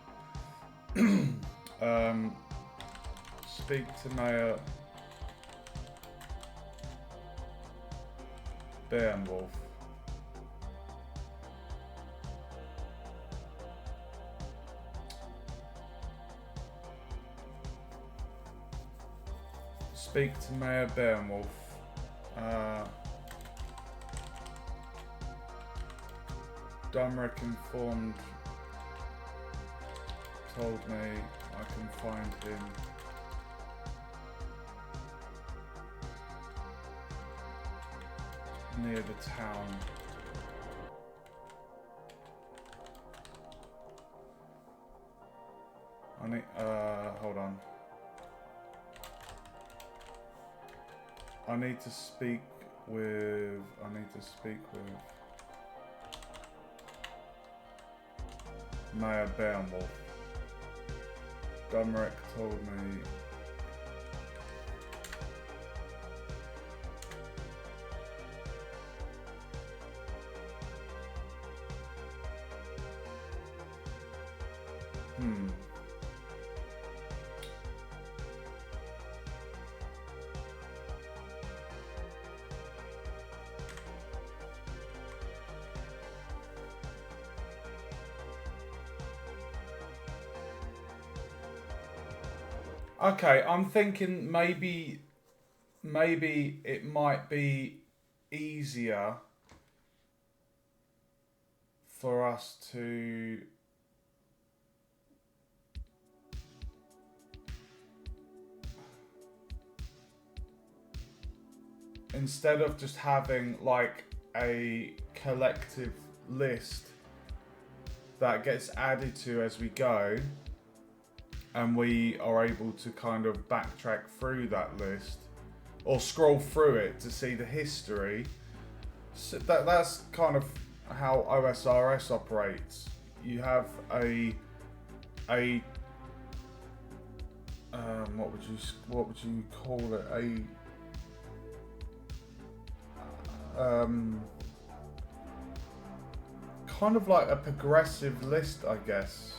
Speak to Mayor Beowulf. speak to Mayor Beowulf. Dumrick told me I can find him near the town. I need, hold on. I need to speak with Mayor Beowulf. Dumrick told me Okay, I'm thinking maybe it might be easier for us to instead of just having like a collective list that gets added to as we go, and we are able to kind of backtrack through that list or scroll through it to see the history. So that's kind of how OSRS operates. You have a what would you call it? Kind of like a progressive list, I guess,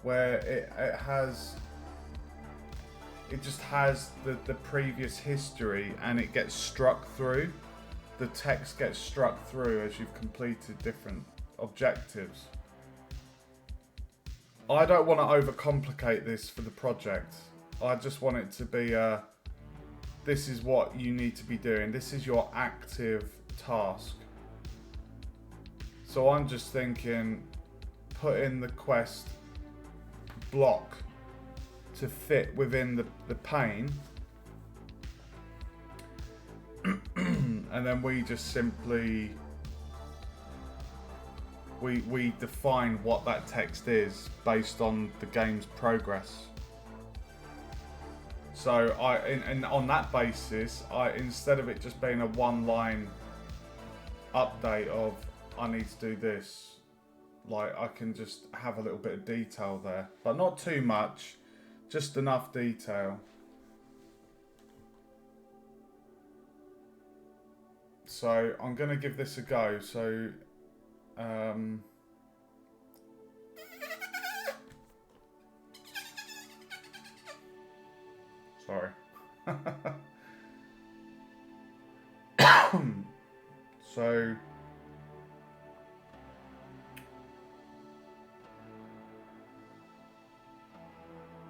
where it just has the previous history, and it gets struck through. The text gets struck through as you've completed different objectives. I don't want to overcomplicate this for the project. I just want it to be this is what you need to be doing. This is your active task. So I'm just thinking, put in the quest block to fit within the pane, and then we just simply we define what that text is based on the game's progress. So and on that basis, instead of it just being a one-line update of I need to do this, like I can just have a little bit of detail there, but not too much, just enough detail. So I'm gonna give this a go. So sorry. So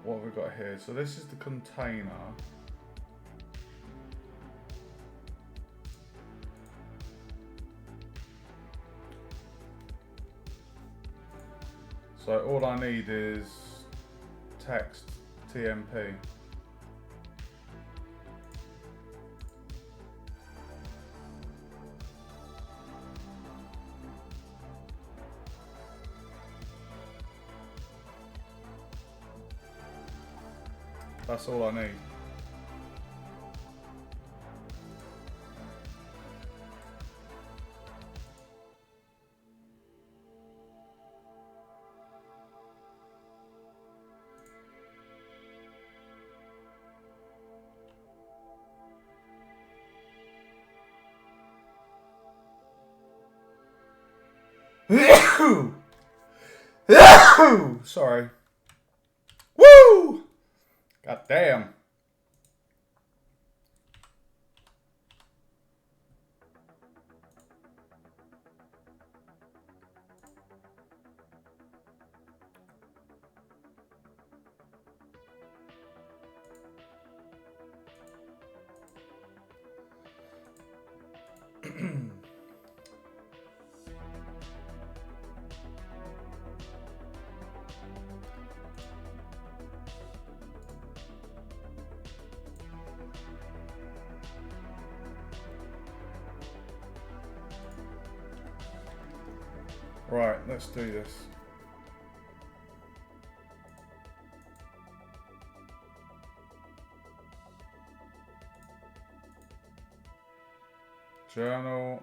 what have we got here? So this is the container. So all I need is text TMP. That's all I need. Sorry. Woo! God damn. Right, let's do this. Journal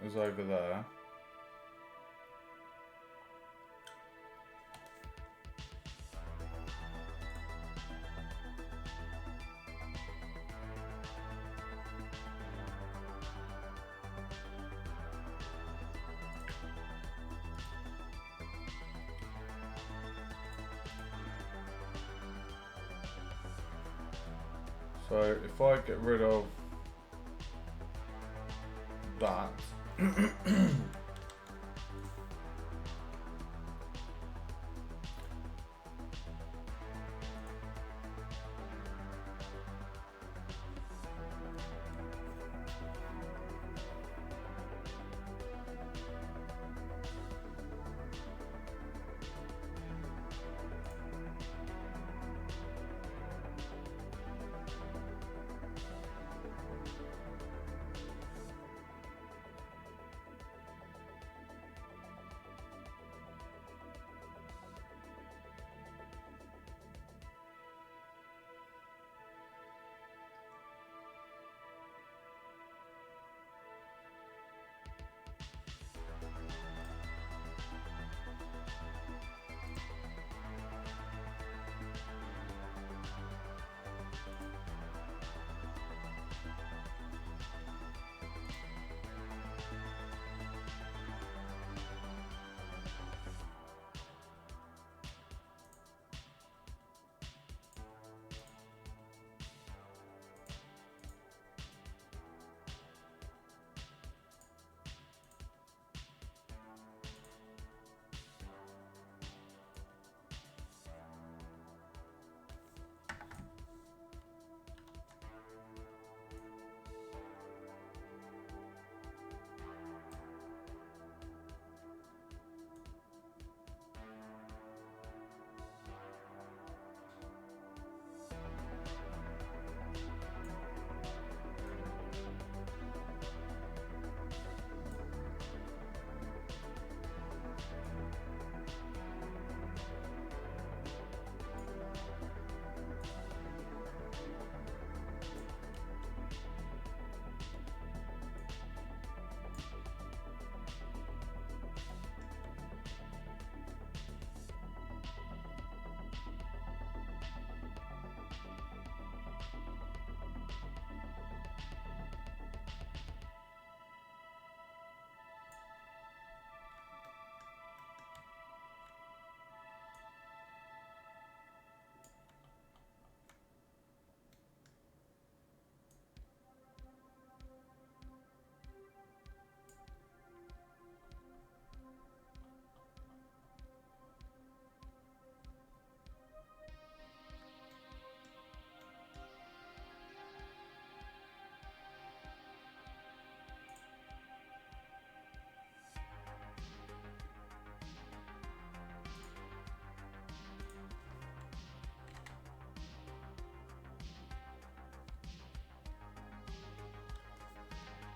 is over there. So if I get rid of that,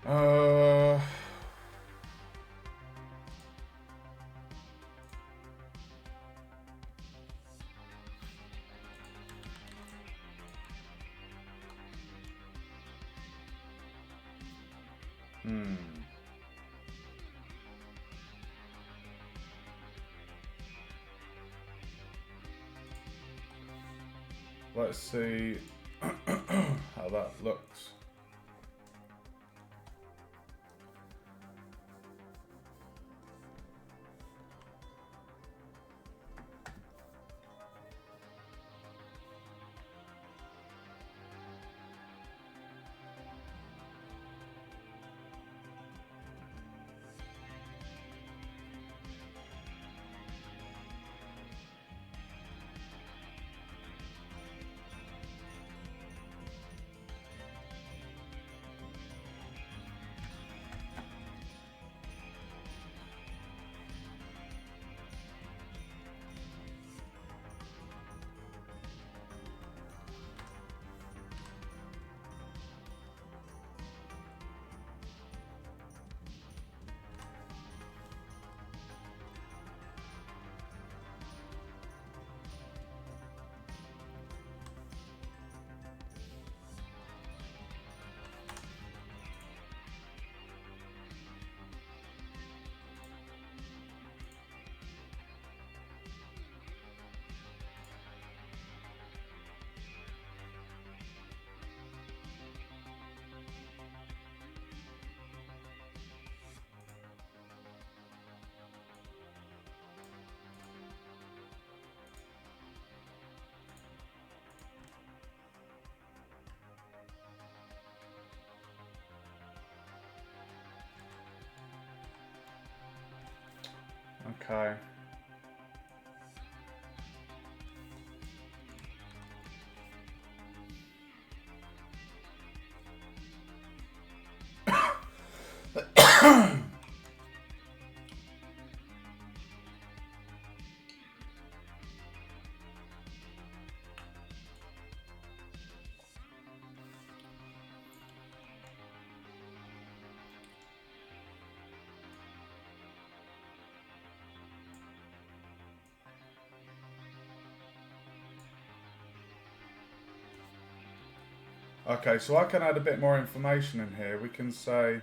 uh, let's see how that looks. Okay. Okay, so I can add a bit more information in here. We can say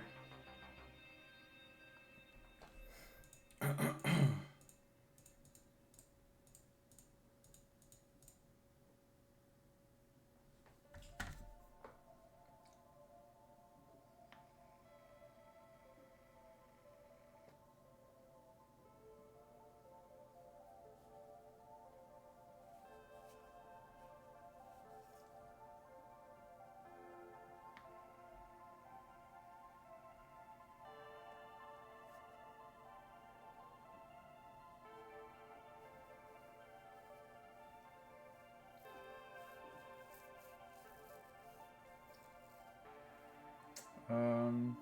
um,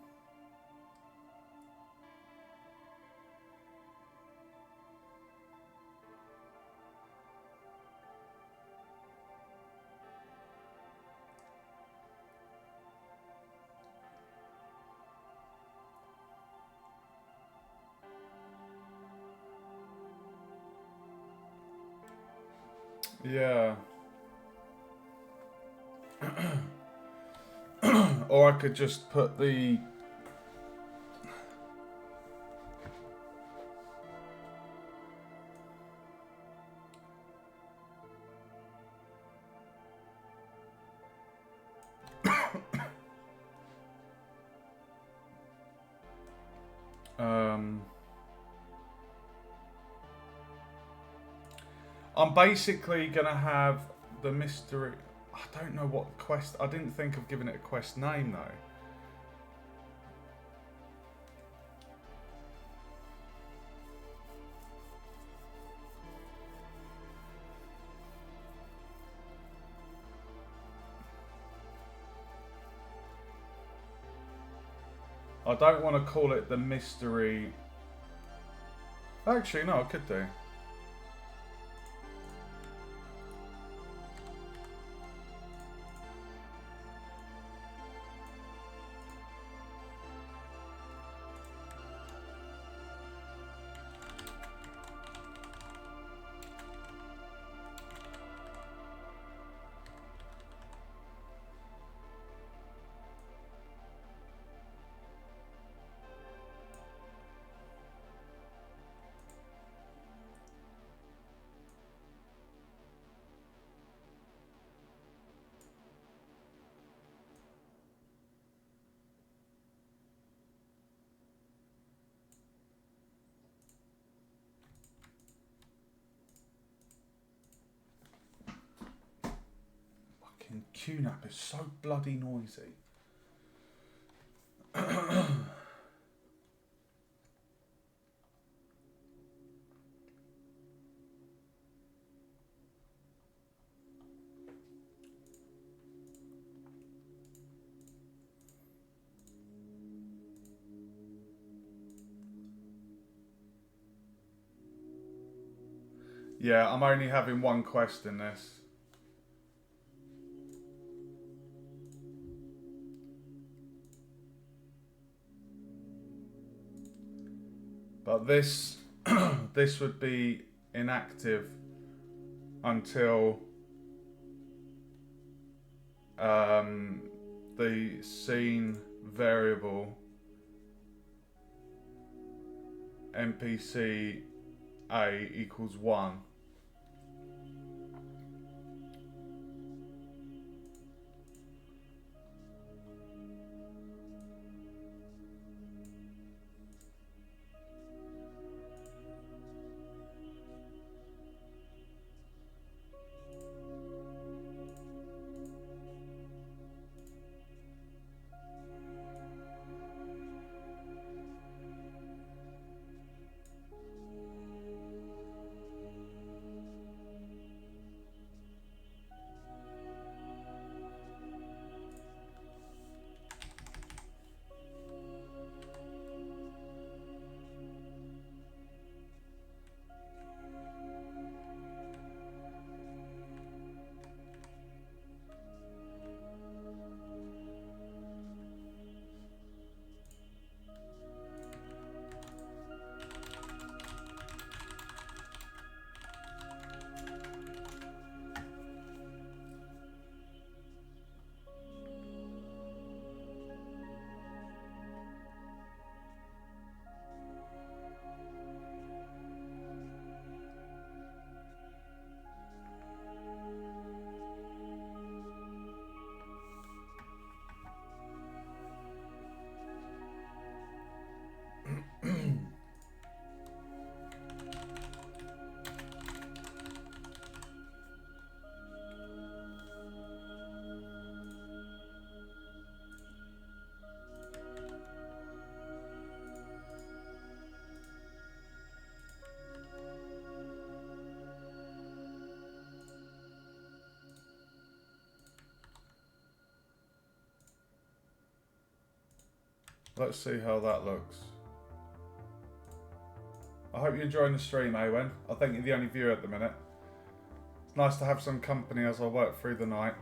yeah. Or I could just put the I'm basically gonna have the mystery. I don't know what quest. I didn't think of giving it a quest name though. I don't want to call it the mystery. Actually, no, I could do. Fucking QNAP is so bloody noisy. Yeah, I'm only having one quest in this. But this this would be inactive until the scene variable NPC A equals 1. let's see how that looks. I hope you're enjoying the stream, Awen. I think you're the only viewer at the minute. It's nice to have some company as I work through the night.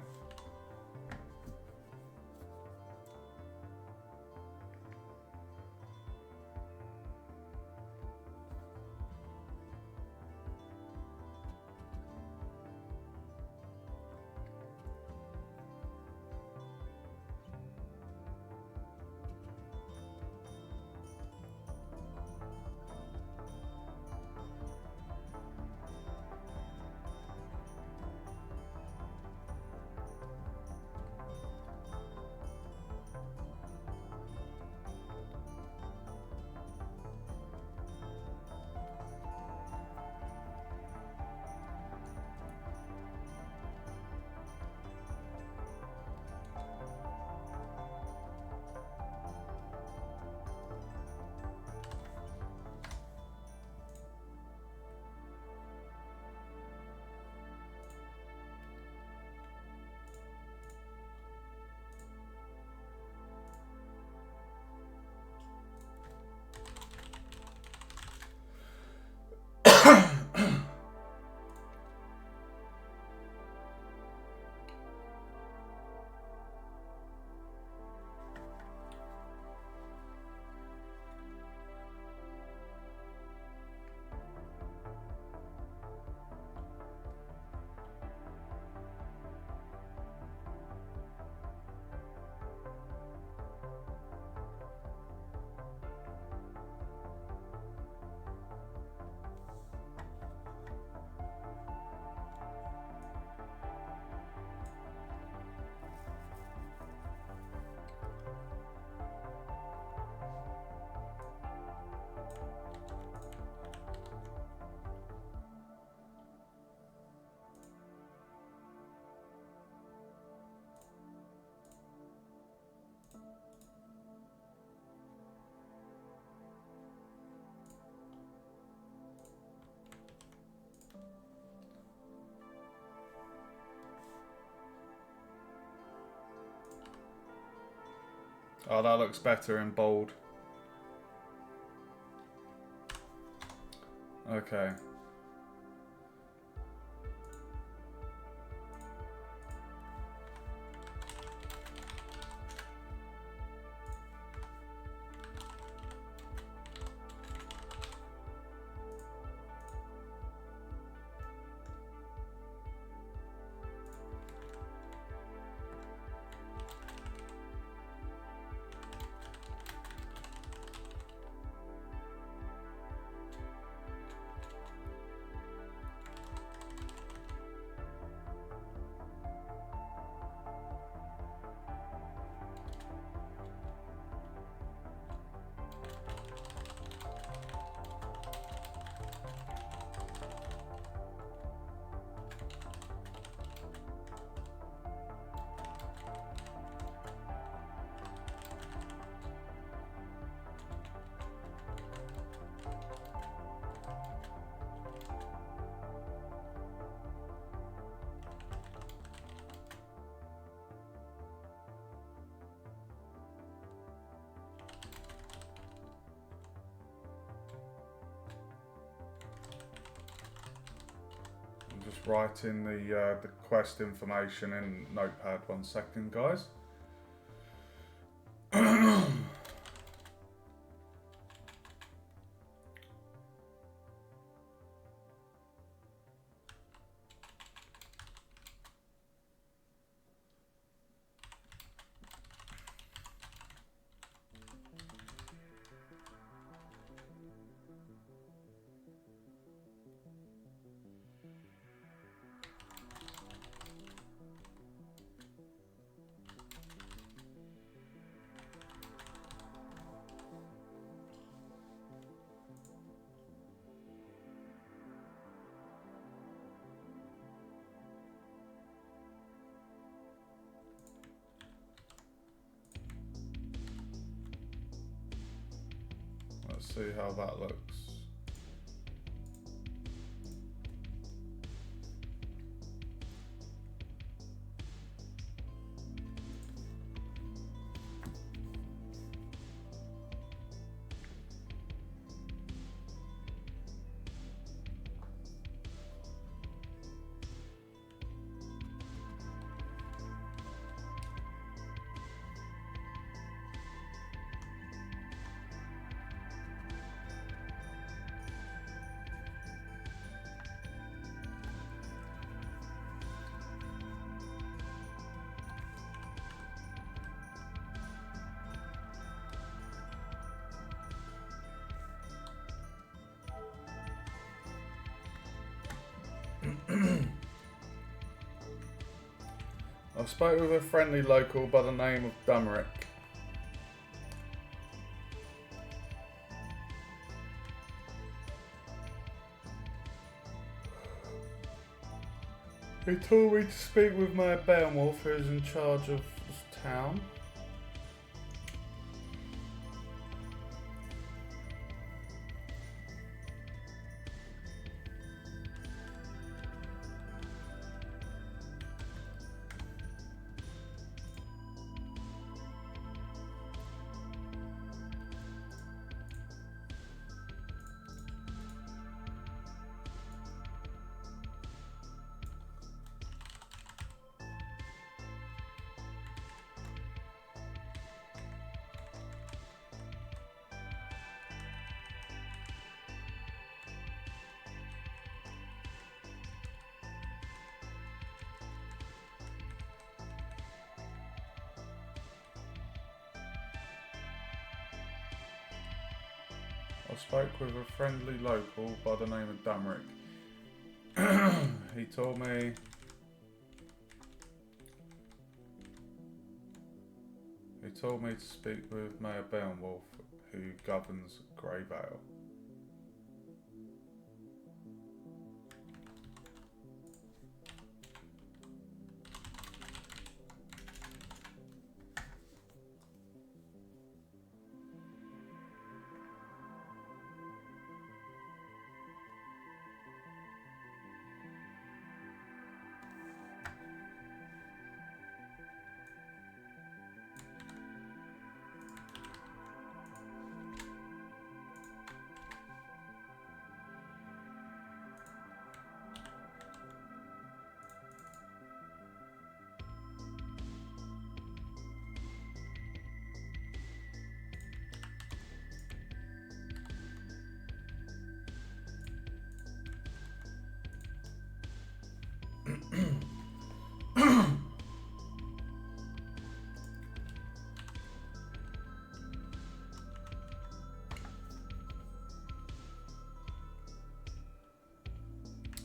Oh, that looks better in bold. Okay. Just writing the quest information in Notepad. 1 second, guys. Let's see how that looks. spoke with a friendly local by the name of Dumerick. He told me to speak with Mayor Beowulf, who is in charge of this town. I spoke with a friendly local by the name of Dumerick. He told me to speak with Mayor Beowulf, who governs Greyvale.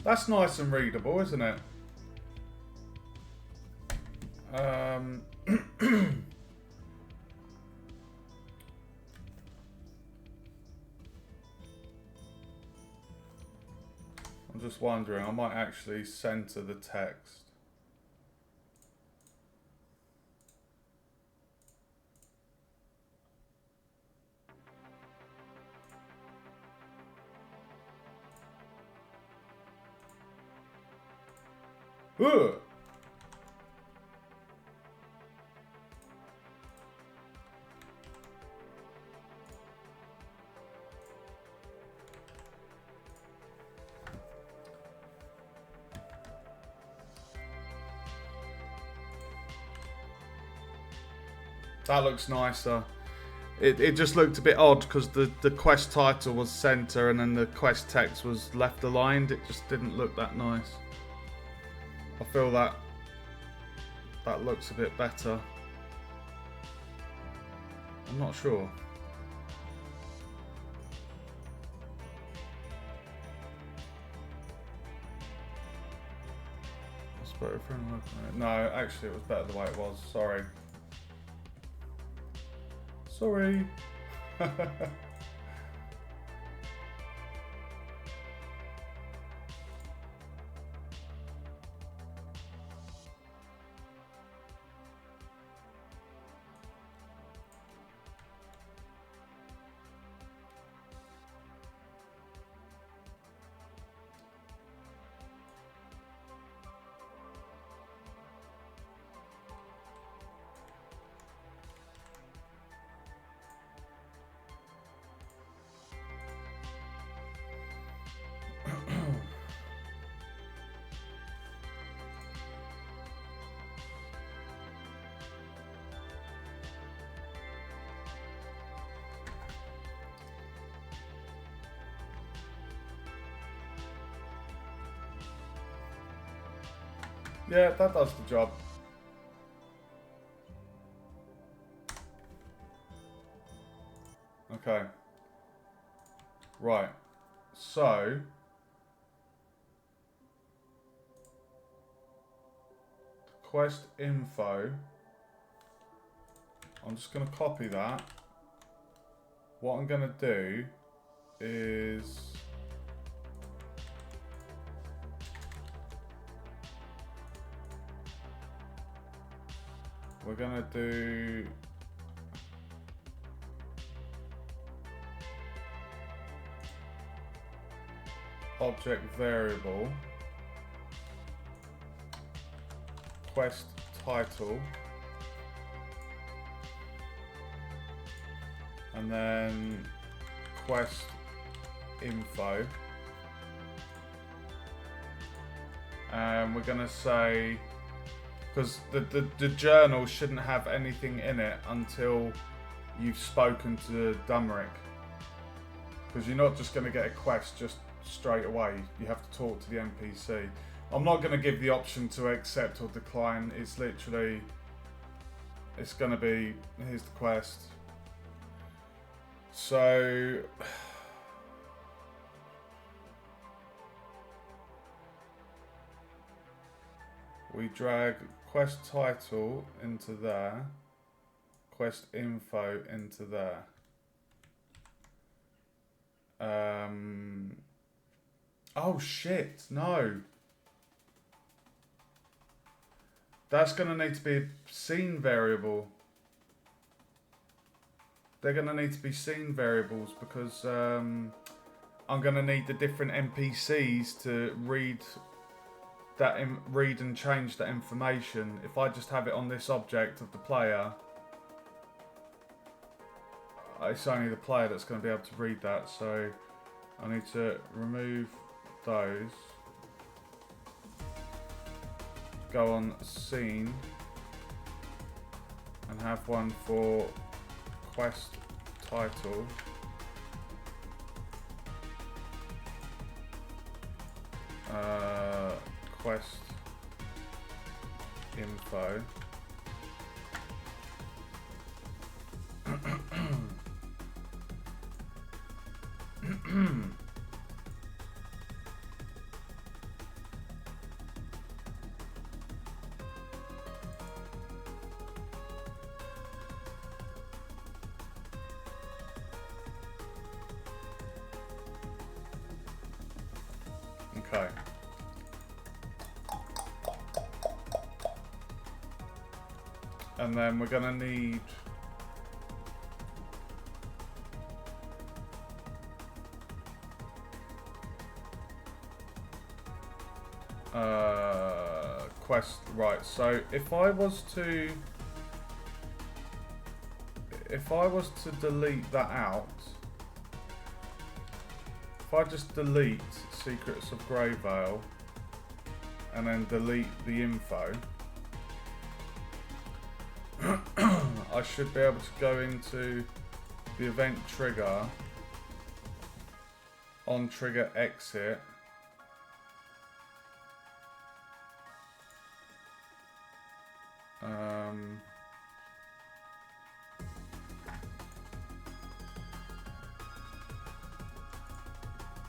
That's nice and readable, isn't it? I'm just wondering, I might actually center the text. Ugh. That looks nicer. It just looked a bit odd because the quest title was center and then the quest text was left aligned. It just didn't look that nice. I feel that looks a bit better. I'm not sure. No, actually it was better the way it was. Sorry. Sorry. Yeah, that does the job. Okay. Right. So quest info. I'm just going to copy that. What I'm going to do is we're going to do object variable quest title, and then quest info, and we're gonna say, because the journal shouldn't have anything in it until you've spoken to Dumeric, because you're not just gonna get a quest just straight away. You have to talk to the NPC. I'm not going to give the option to accept or decline. It's literally, it's going to be, here's the quest. So, we drag quest title into there, quest info into there. Oh shit, no. That's going to need to be a scene variable. They're going to need to be scene variables because I'm going to need the different NPCs to read and change that information. If I just have it on this object of the player, it's only the player that's going to be able to read that. So I need to remove those. Go on scene and have one for quest title. Quest info. Okay. And then we're gonna need quest, right, so if I was to delete that out, if I just delete Secrets of Greyvale and then delete the info, I should be able to go into the event trigger, on trigger exit,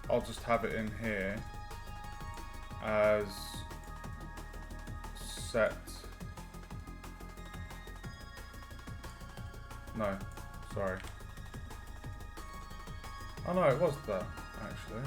I'll just have it in here as set. No, sorry. Oh no, it was that actually.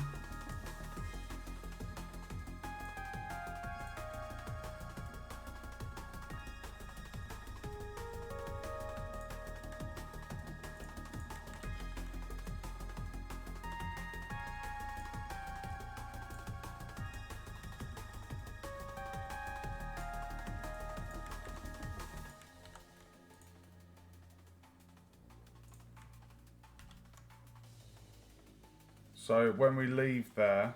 So when we leave there,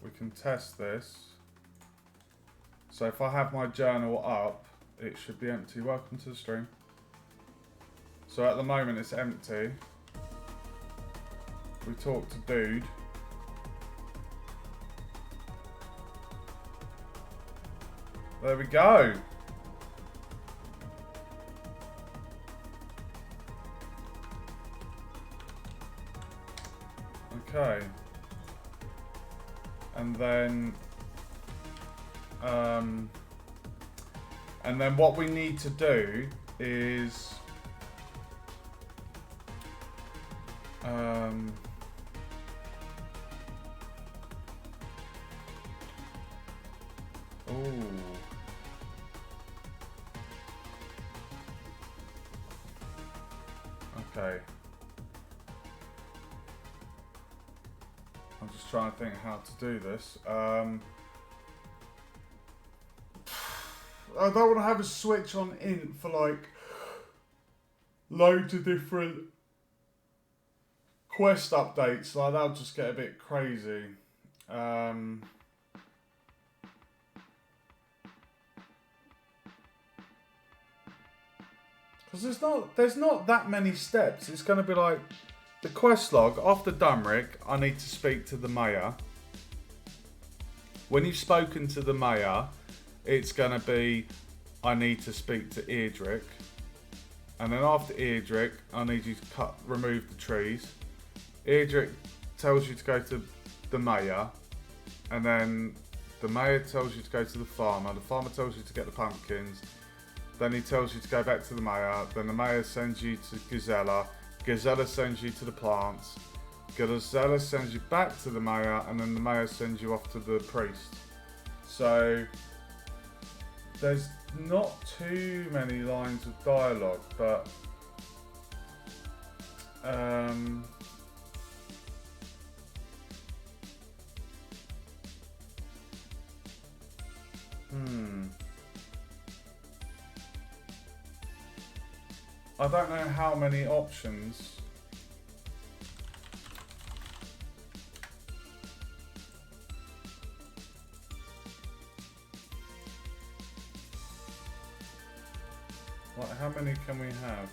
we can test this. So if I have my journal up, it should be empty. Welcome to the stream. So at the moment it's empty. We talk to dude. There we go. Okay. And then And then what we need to do is okay. I'm just trying to think how to do this. I don't want to have a switch on int for like loads of different quest updates. Like that'll just get a bit crazy. Because there's not that many steps. It's going to be like the quest log after Dunrick. I need to speak to the mayor. When you've spoken to the mayor, it's going to be I need to speak to Eardrick. And then after Eardrick, I need you to remove the trees. Eardrick tells you to go to the mayor. And then the mayor tells you to go to the farmer. The farmer tells you to get the pumpkins. Then he tells you to go back to the mayor. Then the mayor sends you to Gazella. Gazella sends you to the plants. Gazella sends you back to the mayor. And then the mayor sends you off to the priest. So there's not too many lines of dialogue, but I don't know how many options. Like, how many can we have?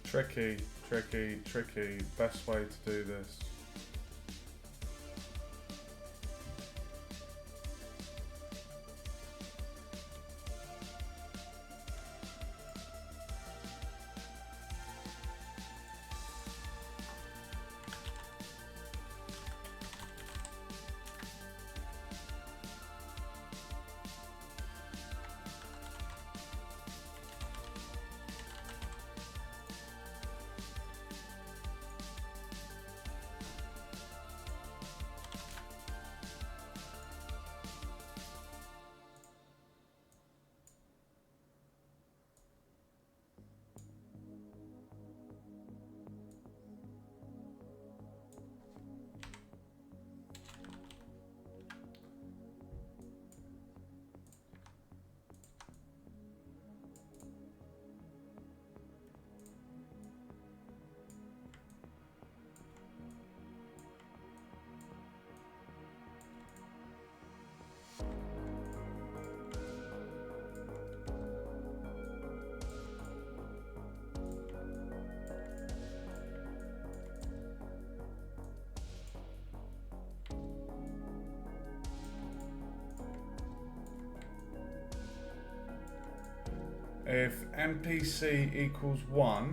Tricky, tricky, tricky. Best way to do this. If NPC equals 1,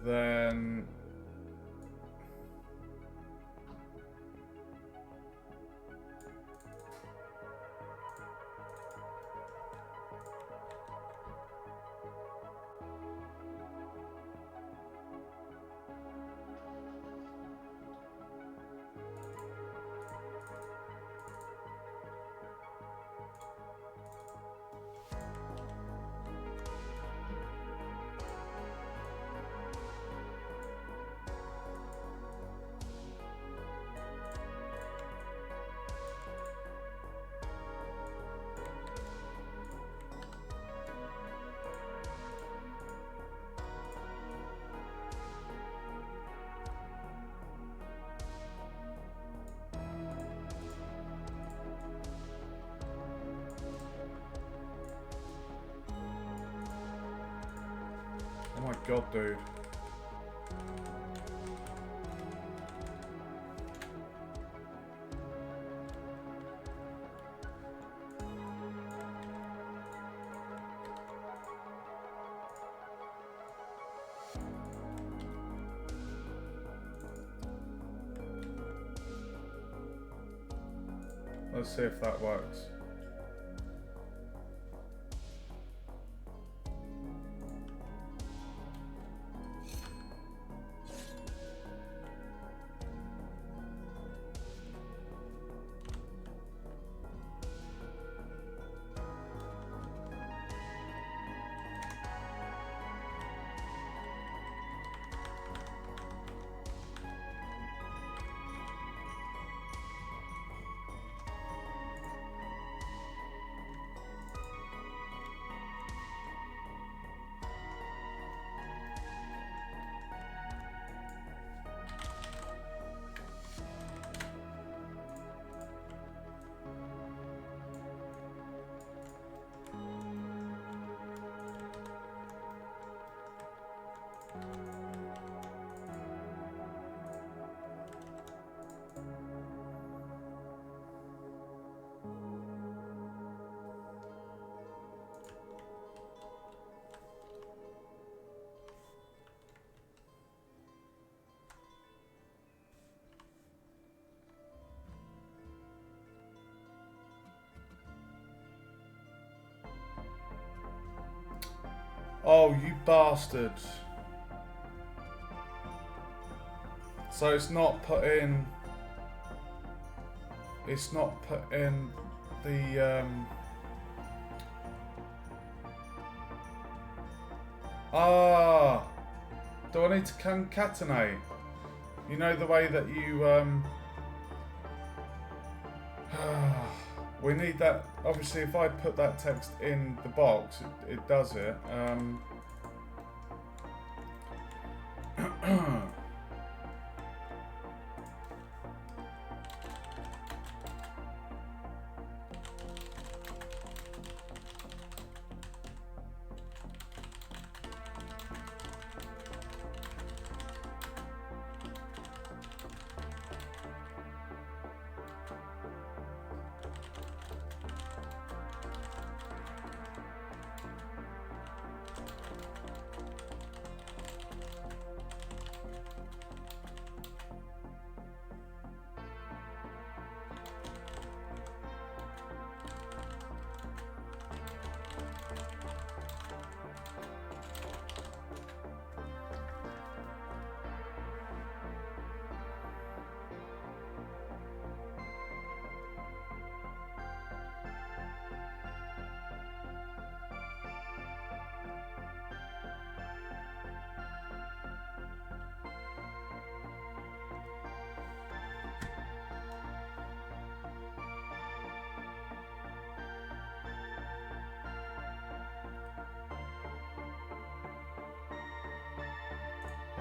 then God, dude. Let's see if that works. Oh, you bastard. So it's not put in... It's not put in the... Ah! Do I need to concatenate? You know the way that you... We need that. Obviously, if I put that text in the box, it does it.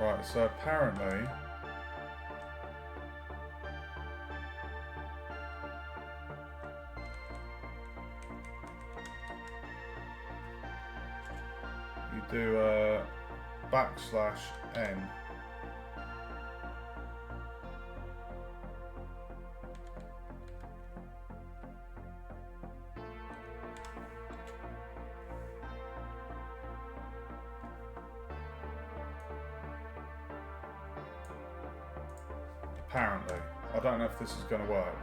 Right, so apparently... You do a \n. Apparently. I don't know if this is going to work.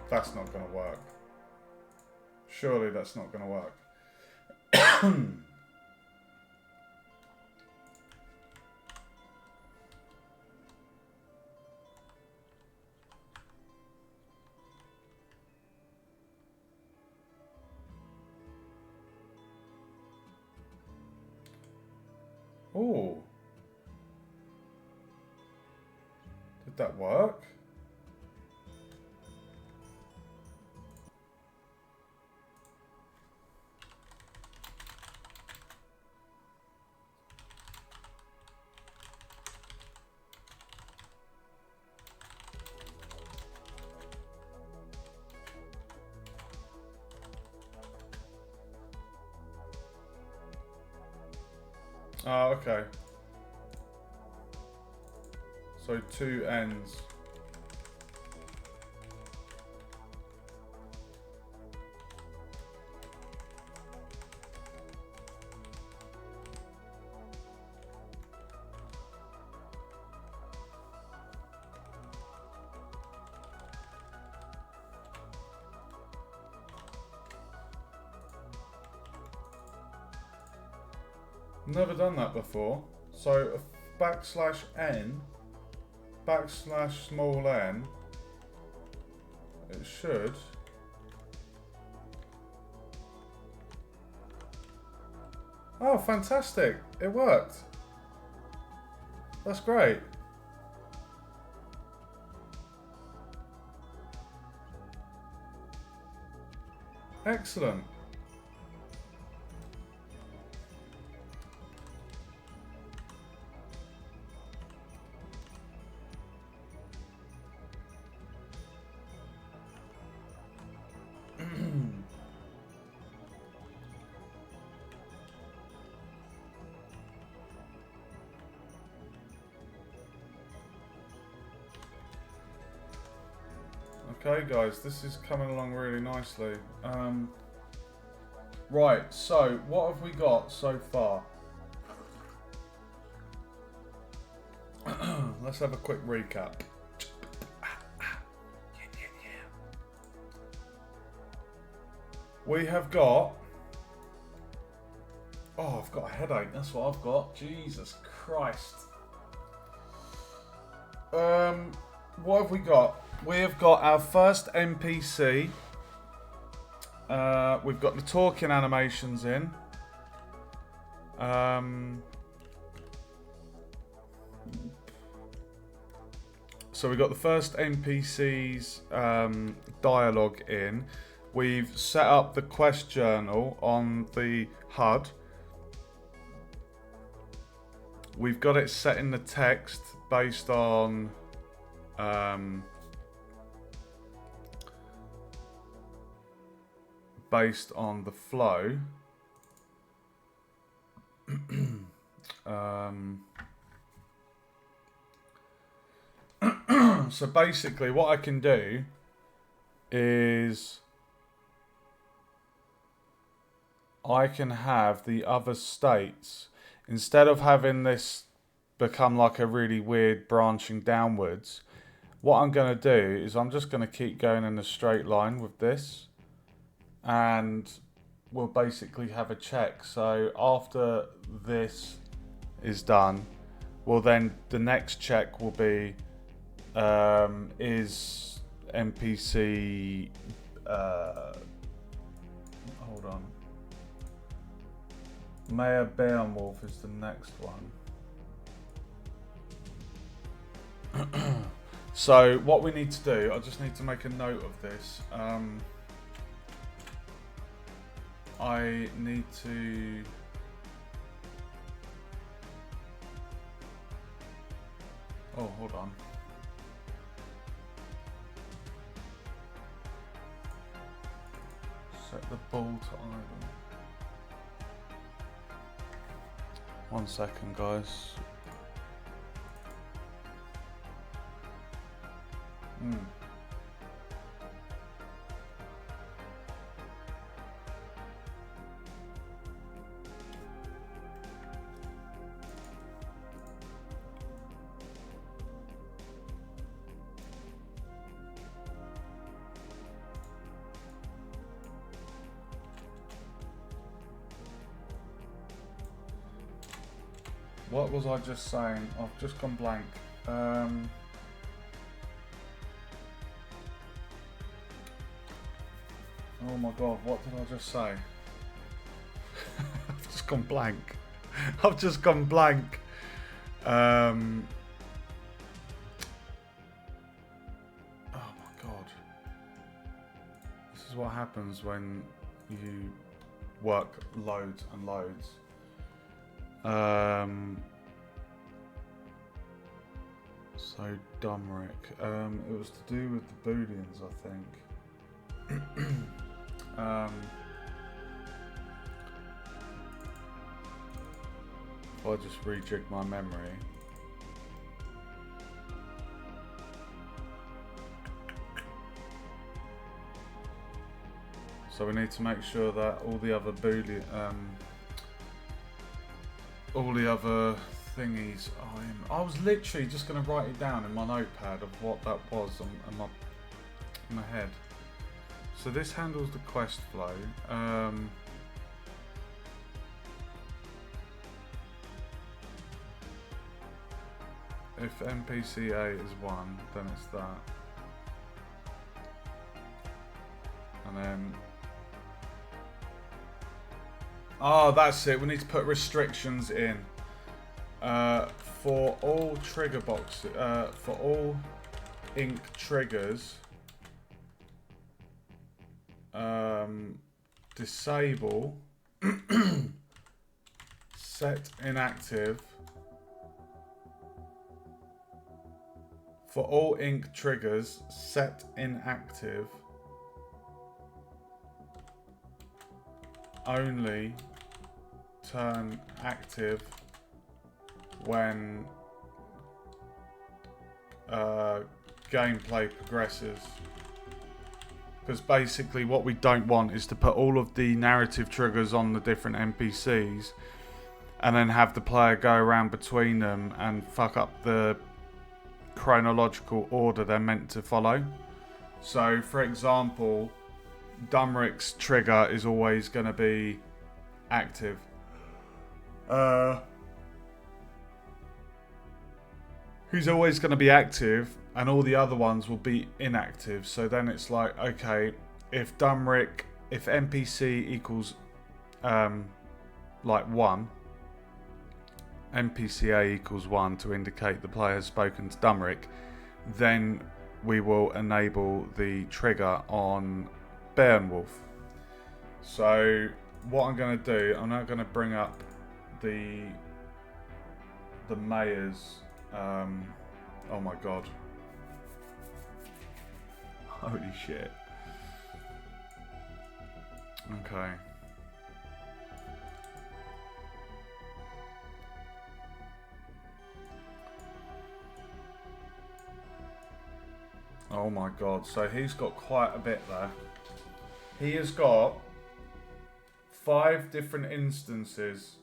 That's not going to work. Surely that's not going to work. Oh. Did that work? Oh, okay. So 2 ends. Never done that before. So backslash n, backslash small n, it should. Oh, fantastic. It worked. That's great. Excellent. Okay guys, this is coming along really nicely. Right, so what have we got so far? Let's have a quick recap. We have got... Oh, I've got a headache, that's what I've got. Jesus Christ. What have we got? We have got our first NPC. We've got the talking animations in. So we got the first NPC's dialogue in. We've set up the quest journal on the HUD. We've got it set in the text based on the flow. So basically what I can do is I can have the other states, instead of having this become like a really weird branching downwards, what I'm going to do is I'm just going to keep going in a straight line with this, and we'll basically have a check. So after this is done, well then the next check will be is NPC hold on, Mayor Beowulf is the next one. So what we need to do, I just need to make a note of this. I need to hold on. Set the ball to idle. 1 second, guys. What was I just saying? I've just gone blank. Oh my god, what did I just say? I've just gone blank. I've just gone blank. Oh my god. This is what happens when you work loads and loads. So Dumrick. It was to do with the Booleans, I think. I'll just rejig my memory. So we need to make sure that all the other boolean, all the other thingies are in. I was literally just going to write it down in my notepad of what that was in my head. So this handles the quest flow. If NPC A is 1, then it's that. And then... Oh, that's it. We need to put restrictions in. For all trigger boxes, for all ink triggers, disable, set inactive. For all ink triggers, set inactive. Only turn active when gameplay progresses. Because basically what we don't want is to put all of the narrative triggers on the different NPCs and then have the player go around between them and fuck up the chronological order they're meant to follow. So for example, Dumrick's trigger is always going to be active. He's always going to be active and all the other ones will be inactive. So then it's like, okay, if NPC equals like 1, NPCA equals 1 to indicate the player has spoken to Dumrick, then we will enable the trigger on Beowulf. So what I'm going to do, I'm now going to bring up the mayor's. Oh my god! Holy shit! Okay. Oh my god! So he's got quite a bit there. He has got 5 different instances.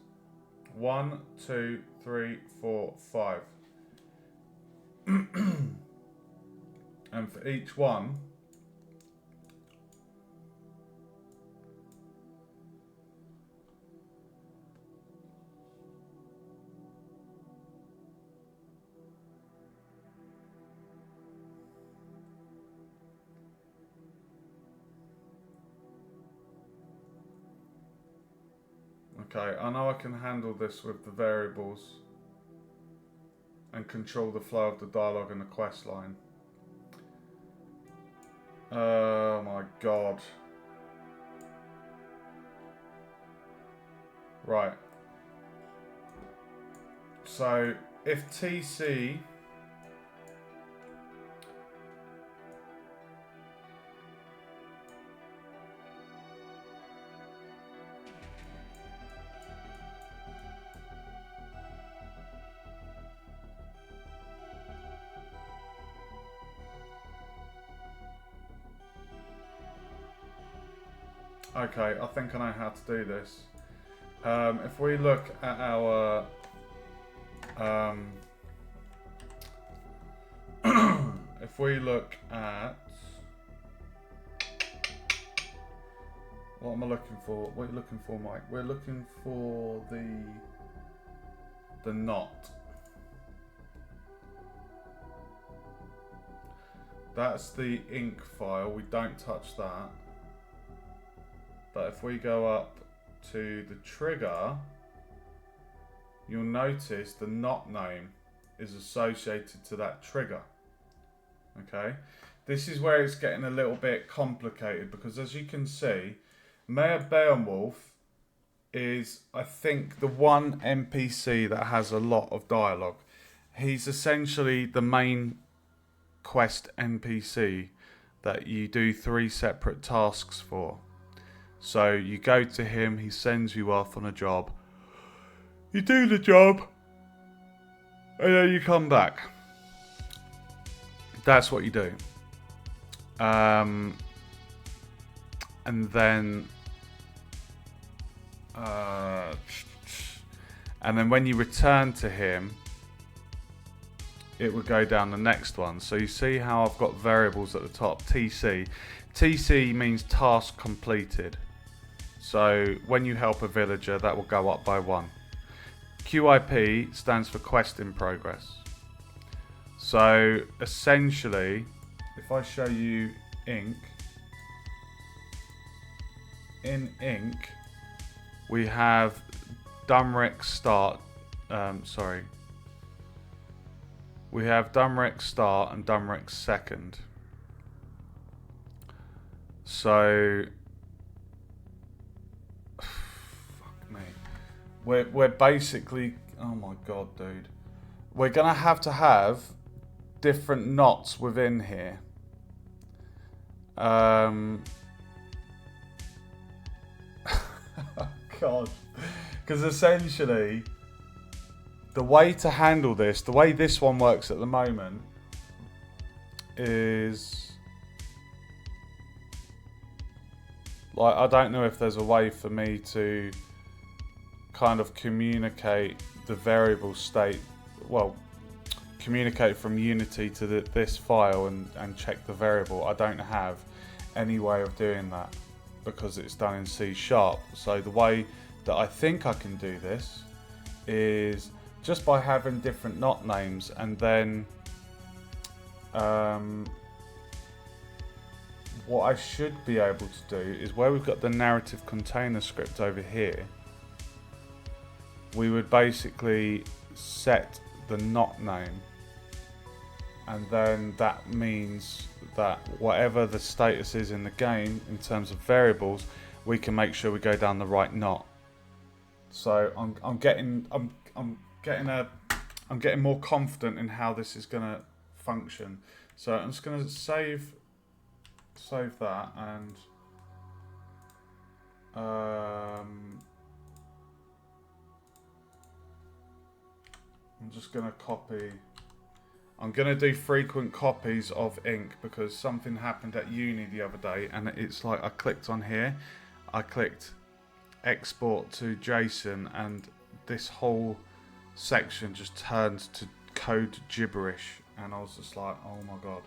1, 2, 3, 4, 5. And for each one, okay, I know I can handle this with the variables and control the flow of the dialogue and the quest line. Oh my god. Right. So if TC Okay, I think I know how to do this. If we look at our if we look at what am I looking for? What are you looking for, Mike? We're looking for the knot. That's the ink file. We don't touch that. But if we go up to the trigger, you'll notice the knot name is associated to that trigger. Okay, this is where it's getting a little bit complicated because as you can see, Mayor Beowulf is, I think, the one NPC that has a lot of dialogue. He's essentially the main quest NPC that you do 3 separate tasks for. So you go to him, he sends you off on a job. You do the job, and then you come back. That's what you do. And then when you return to him, it would go down the next one. So you see how I've got variables at the top, TC. TC means task completed. So when you help a villager, that will go up by 1. QIP stands for quest in progress. So essentially, if I show you Ink, in Ink, we have Dumrick start, we have Dumrick start and Dumrick second. So, fuck me. We're basically, oh my god, dude. We're gonna have to have different knots within here. God. Because essentially, the way to handle this, the way this one works at the moment, is like, I don't know if there's a way for me to kind of communicate the variable state, well, communicate from Unity to this file and check the variable. I don't have any way of doing that because it's done in C#. So the way that I think I can do this is just by having different knot names, and then what I should be able to do is where we've got the narrative container script over here, we would basically set the knot name, and then that means that whatever the status is in the game in terms of variables, we can make sure we go down the right knot. So I'm getting more confident in how this is going to function. So I'm just going to save that, and I'm just going to copy. I'm going to do frequent copies of Ink because something happened at uni the other day, and it's like I clicked on here, I clicked export to JSON, and this whole section just turned to code gibberish, and I was just like, oh my god.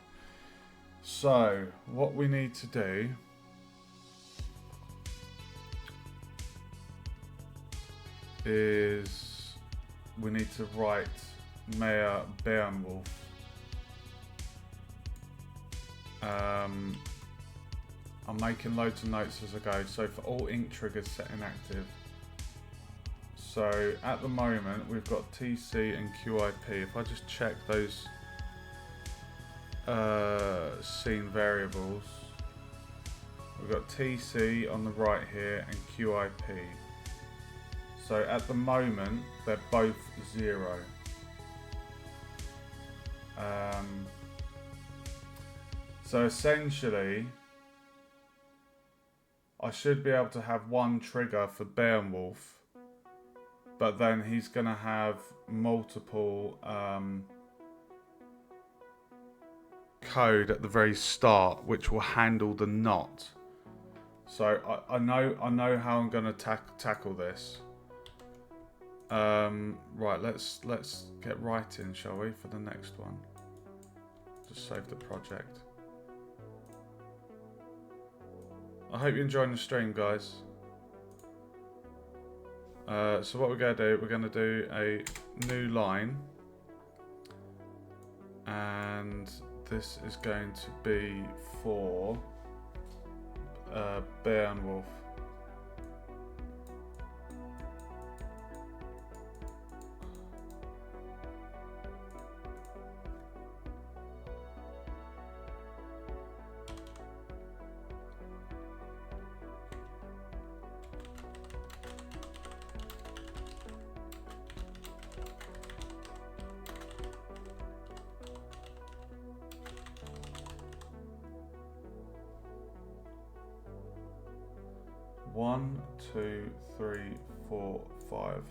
So what we need to do is we need to write Mayor Beowulf. I'm making loads of notes as I go. So for all Ink triggers set inactive. So at the moment we've got TC and QIP. If I just check those scene variables, we've got TC on the right here and QIP. So at the moment they're both 0. So essentially, I should be able to have one trigger for Beowulf, but then he's going to have multiple code at the very start, which will handle the knot. So I know how I'm going to tackle this. Right, let's get right in, shall we, for the next one. Just save the project. I hope you're enjoying the stream, guys. So what we're going to do, we're going to do a new line, and this is going to be for Beowulf. One, two, three, four, five.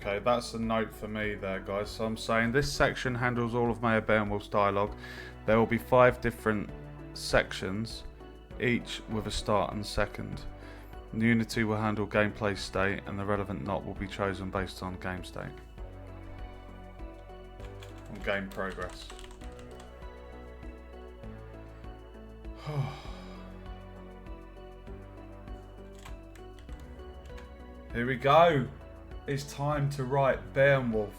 Okay, that's a note for me there, guys. So I'm saying this section handles all of Mayor Beowulf's dialogue. There will be 5 different sections, each with a start and second. Unity will handle gameplay state, and the relevant knot will be chosen based on game state. On game progress. Here we go. It's time to write Beowulf.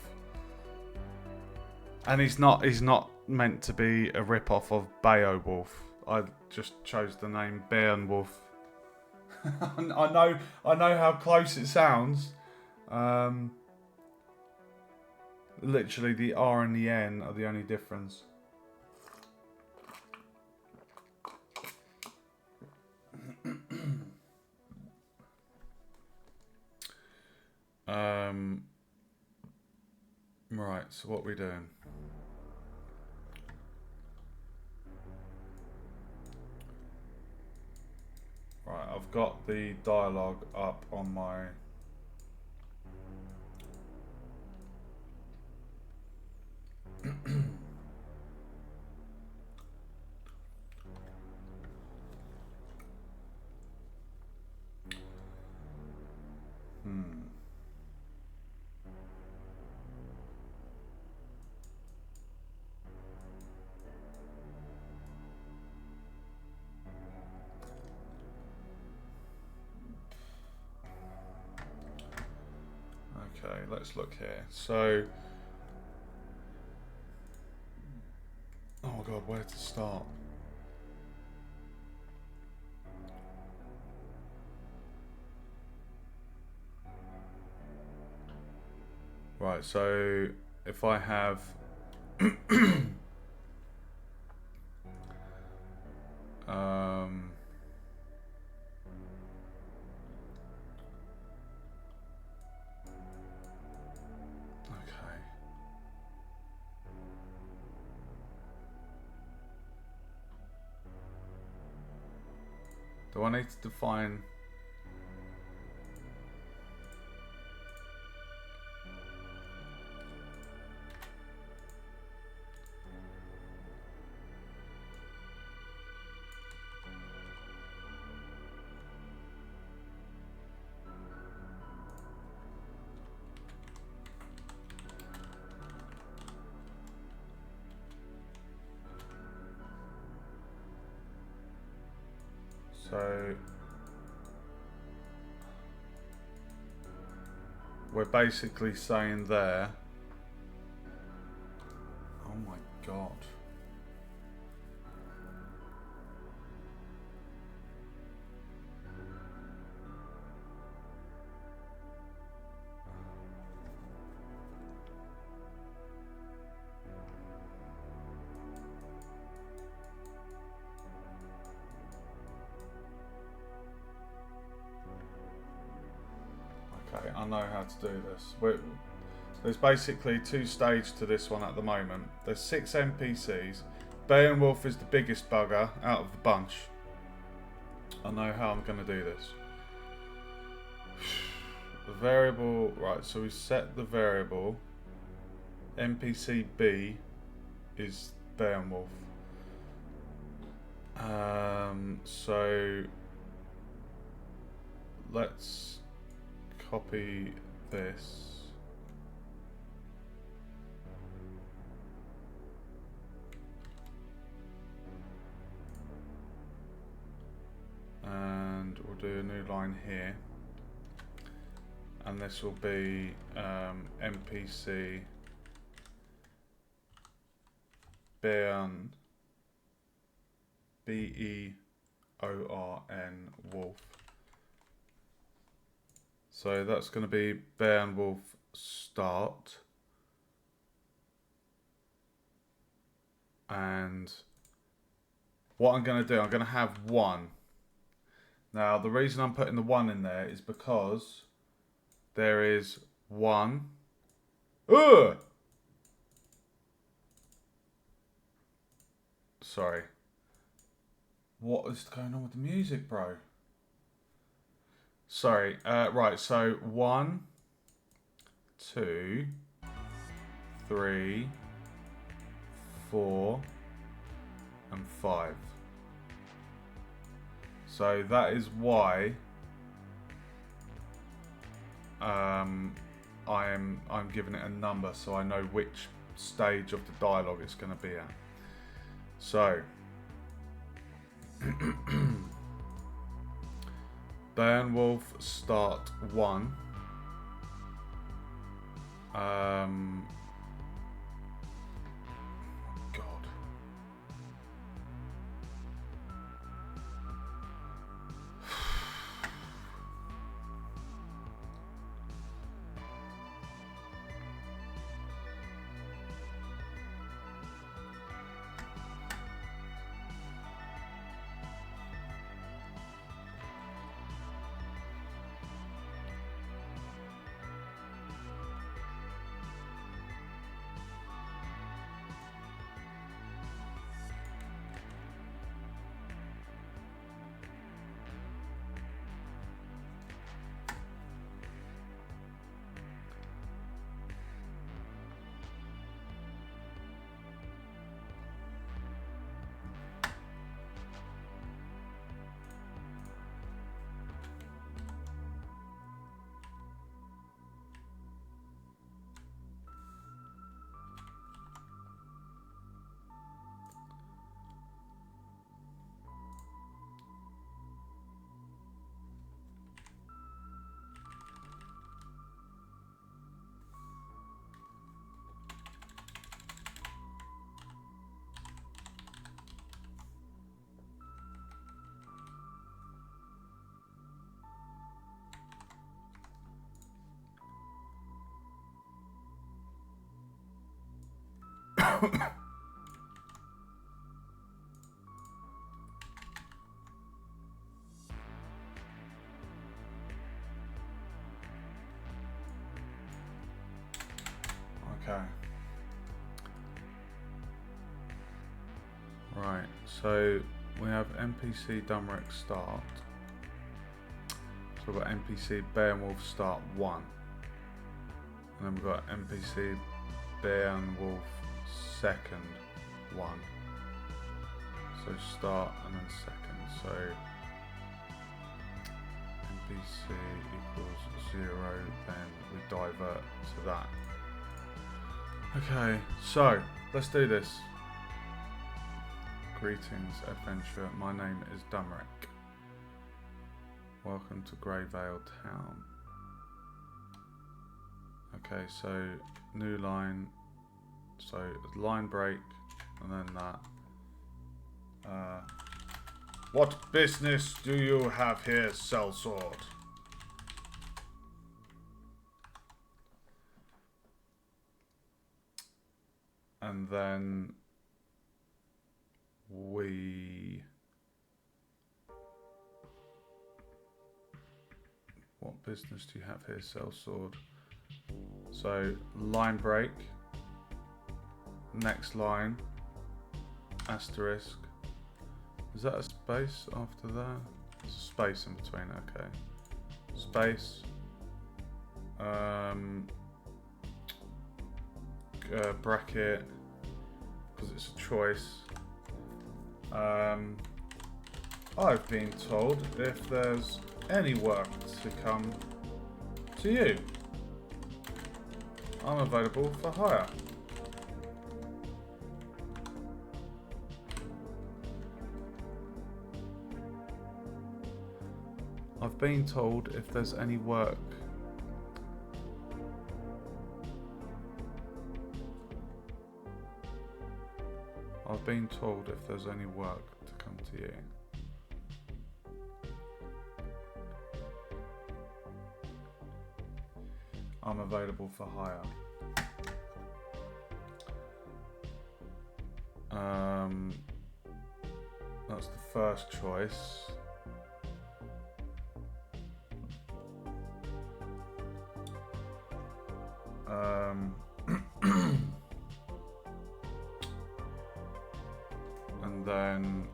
And he's not meant to be a rip-off of Beowulf. I just chose the name Beowulf. I know how close it sounds. Literally the R and the N are the only difference. Right, so what are we doing? Right, I've got the dialogue up on my... Okay, let's look here. So... Oh my god, where to start? Right, so if I have... okay. Do I need to define... So... We're basically saying there... Oh my god. Okay, I know how to do this. There's basically 2 stages to this one at the moment. There's 6 NPCs. Beowulf is the biggest bugger out of the bunch. I know how I'm going to do this. The variable... Right, so we set the variable. NPC B is Beowulf. So... Let's copy this. And we'll do a new line here. And this will be NPC Beorn, B-E-O-R-N, Wolf. So that's going to be Beowulf start. And what I'm going to do, I'm going to have 1. Now, the reason I'm putting the 1 in there is because there is 1. Ugh! Sorry. What is going on with the music, bro? Sorry. Right, so 1, 2, 3, 4, and 5. So that is why I'm giving it a number, so I know which stage of the dialogue it's going to be at. So Beowulf start 1. God. Okay. Right, so we have NPC Dumrick start. So we've got NPC Beowulf start 1. And then we've got NPC Beowulf second 1. So start and then second. So NPC equals 0, then we divert to that. Okay, so let's do this. Greetings, adventurer. My name is Dumrick. Welcome to Greyvale Town. Okay, so new line. So line break, and then that. What business do you have here, sellsword? And then what business do you have here, sellsword? So line break, next line, asterisk. Is that a space after that? There's a space in between, okay. Space. Bracket, because it's a choice. I've been told if there's any work to come to you, I'm available for hire. I've been told if there's any work. I've been told if there's any work to come to you. I'm available for hire. That's the first choice. And then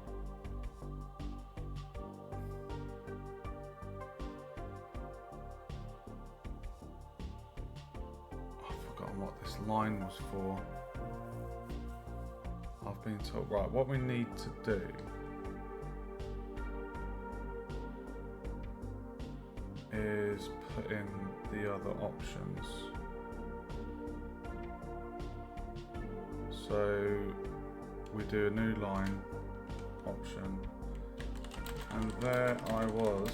what this line was for. I've been told, right, what we need to do is put in the other options. So we do a new line option, and there I was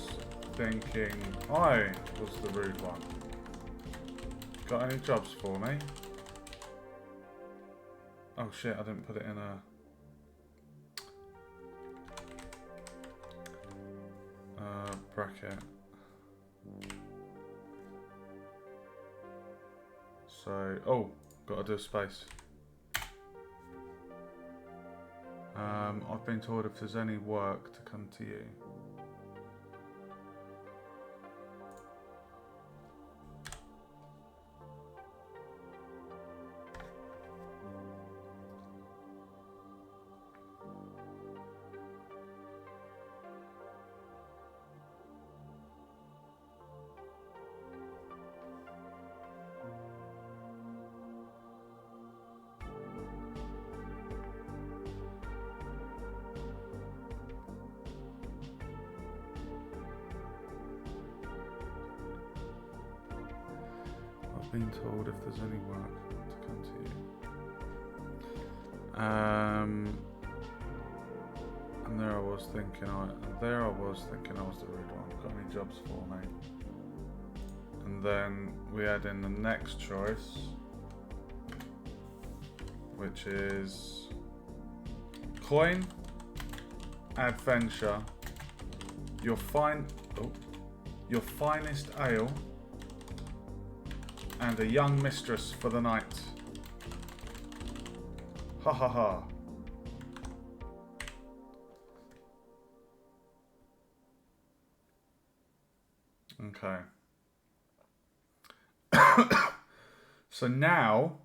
thinking I was the rude one. Got any jobs for me? Oh shit, I didn't put it in a bracket. So, oh, gotta do a space. I've been told if there's any work to come to you. I've been told if there's any work to come to you. And there I was thinking I was the rude one. Got any jobs for me? And then we add in the next choice, which is coin, adventure, your finest ale, and a young mistress for the night. Ha ha ha. Okay. So now,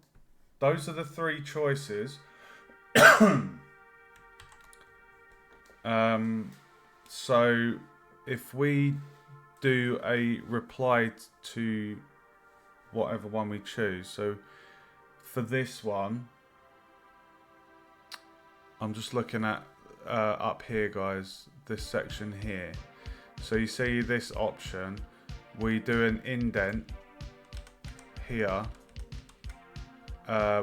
those are the three choices. So if we do a reply to whatever one we choose. So for this one, I'm just looking at up here, guys, this section here. So you see this option, we do an indent here,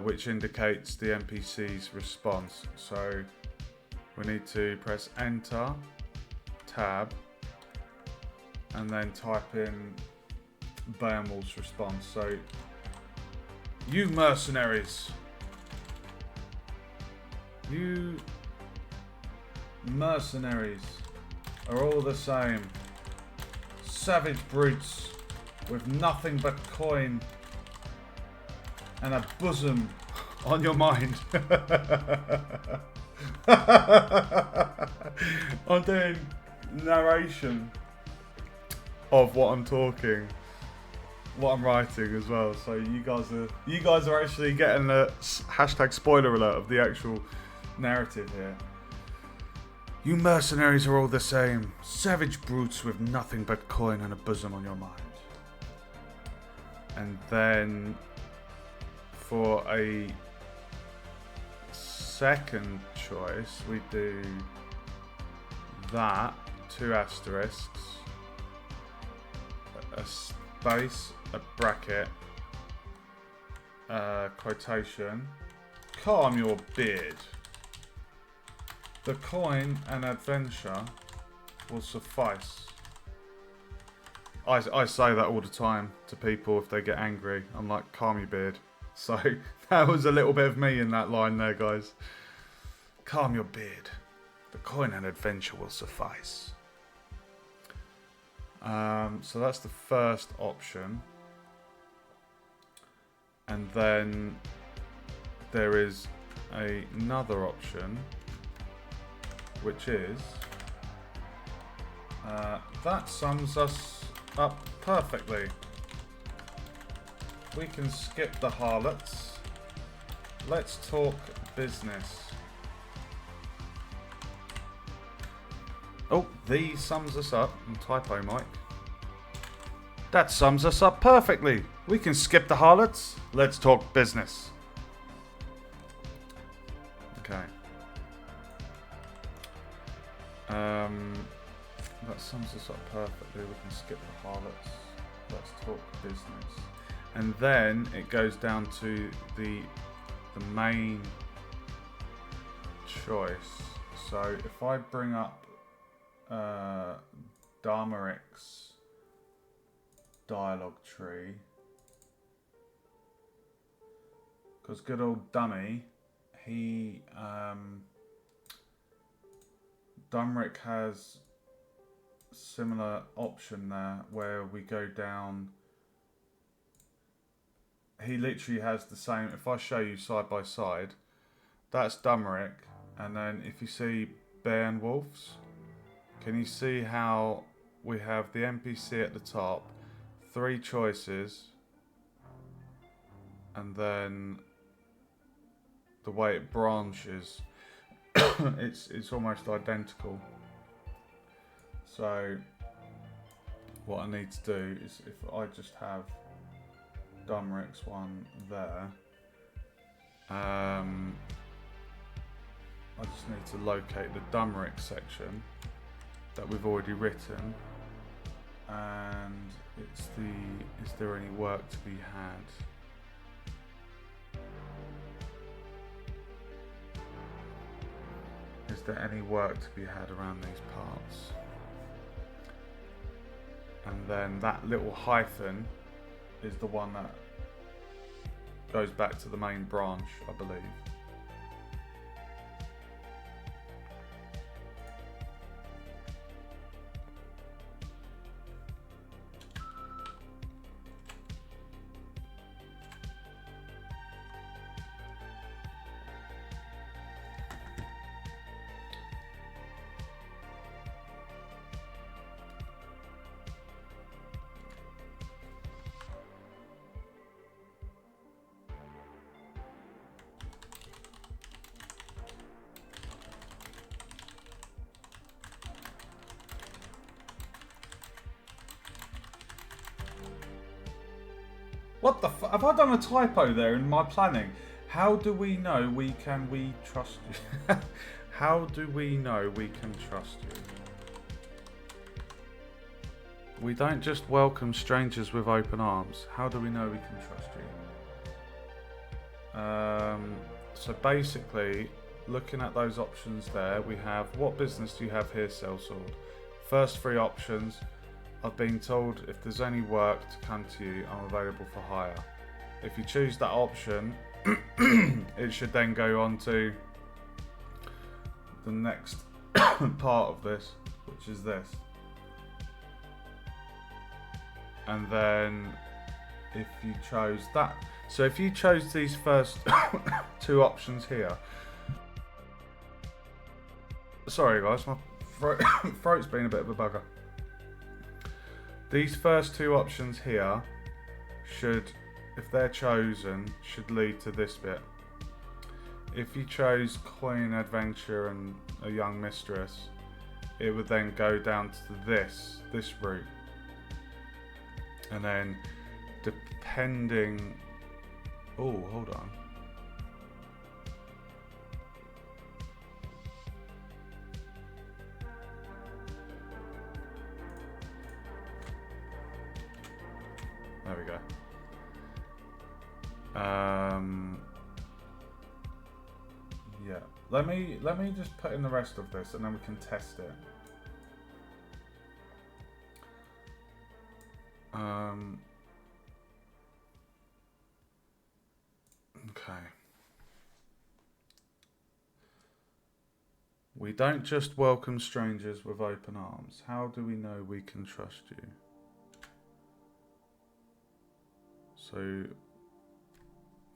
which indicates the NPC's response. So we need to press enter, tab, and then type in Beowulf's response. So, you mercenaries are all the same. Savage brutes with nothing but coin and a bosom on your mind. I'm doing narration of what I'm talking, what I'm writing as well. So you guys are actually getting a hashtag spoiler alert of the actual narrative here. You mercenaries are all the same. Savage brutes with nothing but coin and a bosom on your mind. And then for a second choice, we do that, 2 asterisks, a space, a bracket, quotation, calm your beard. The coin and adventure will suffice. I say that all the time to people if they get angry. I'm like, calm your beard. So that was a little bit of me in that line there, guys. Calm your beard. The coin and adventure will suffice. So that's the first option. And then there is another option, which is that sums us up perfectly. We can skip the harlots. Let's talk business. Oh, the sums us up. And typo, Mike. That sums us up perfectly. We can skip the harlots. Let's talk business. Okay. That sums us up perfectly. We can skip the harlots. Let's talk business. And then it goes down to the main choice. So if I bring up Dharmaric's dialogue tree, because good old Dummy, he Dharmaric has similar option there where we go down. He literally has the same. If I show you side by side, that's Dharmaric, and then if you see Beowulf's, can you see how we have the NPC at the top, 3 choices, and then the way it branches, it's almost identical. So what I need to do is, if I just have Dharmaric's one there, I just need to locate the Dharmaric section that we've already written, and it's the is there any work to be had? Is there any work to be had around these parts? And then that little hyphen is the one that goes back to the main branch, I believe. What the f- have I done a typo there in my planning? How do we know we trust you? How do we know we can trust you? We don't just welcome strangers with open arms. How do we know we can trust you? So basically, looking at those options there, we have what business do you have here, Sellsword? First 3 options. I've been told if there's any work to come to you, I'm available for hire. If you choose that option, it should then go on to the next part of this, which is this. And then if you chose that, so if you chose these first 2 options here, sorry guys, my throat's been a bit of a bugger. These first 2 options here should, if they're chosen, should lead to this bit. If you chose Queen Adventure and a Young Mistress, it would then go down to this route. And then depending... Oh, hold on. There we go. Yeah. Let me just put in the rest of this and then we can test it. Okay. We don't just welcome strangers with open arms. How do we know we can trust you? So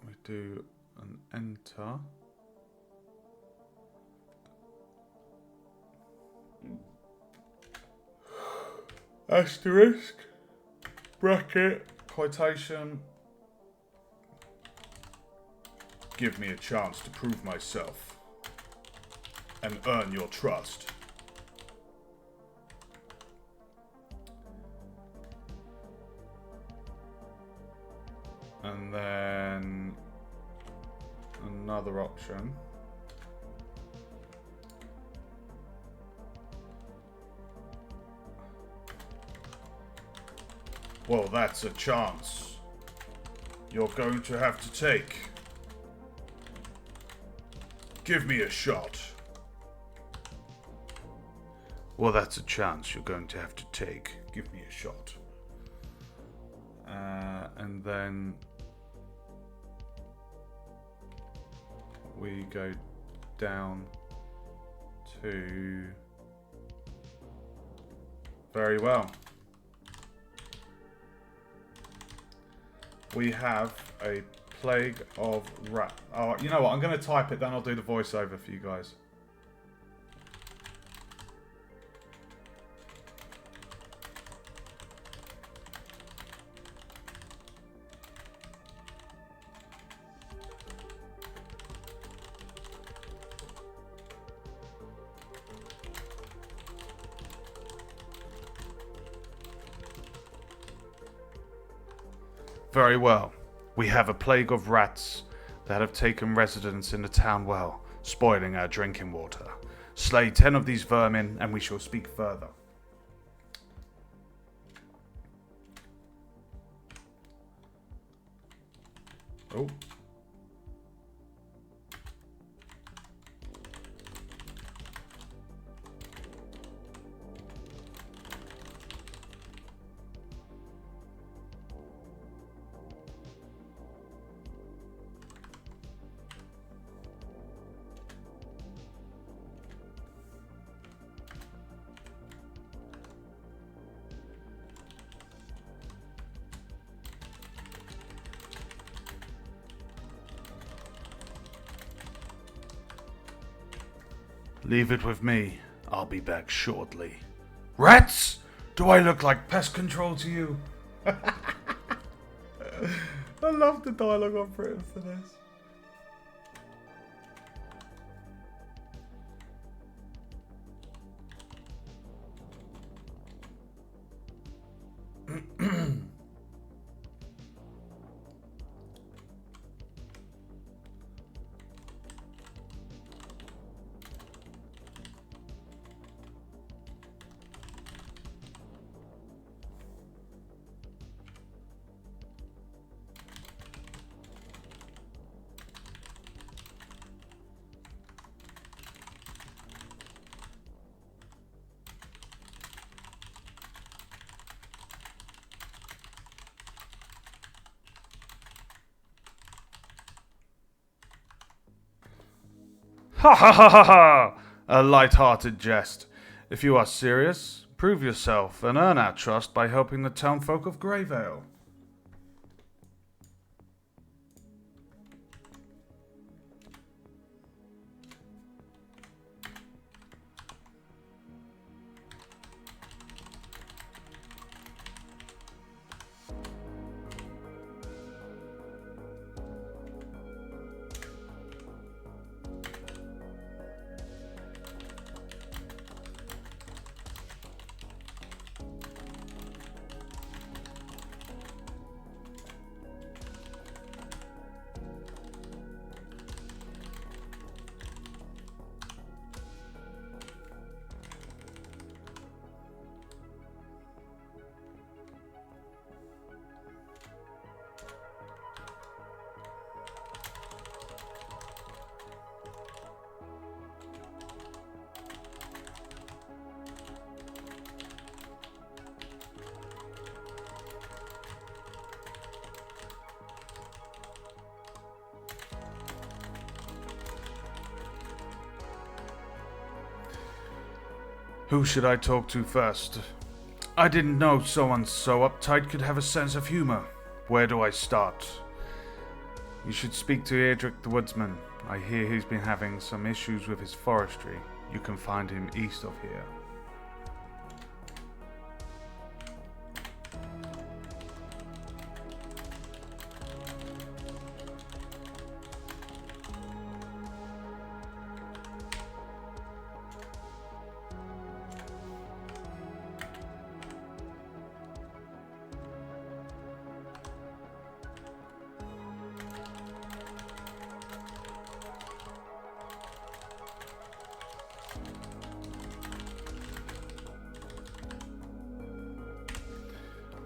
we do an enter. Asterisk, bracket, quotation. Give me a chance to prove myself and earn your trust. another option. Well, that's a chance you're going to have to take. Give me a shot. Well, that's a chance you're going to have to take. Give me a shot. And then we go down to... Very well. We have a plague of rat. Oh, you know what? I'm going to type it, then I'll do the voiceover for you guys. Very well. We have a plague of rats that have taken residence in the town well, spoiling our drinking water. Slay 10 of these vermin, and we shall speak further. Oh. Leave it with me. I'll be back shortly. Rats! Do I look like pest control to you? I love the dialogue I've written for this. Ha ha ha ha ha! A light-hearted jest. If you are serious, prove yourself and earn our trust by helping the townfolk of Greyvale. Who should I talk to first? I didn't know someone so uptight could have a sense of humor. Where do I start? You should speak to Eadric the Woodsman. I hear he's been having some issues with his forestry. You can find him east of here.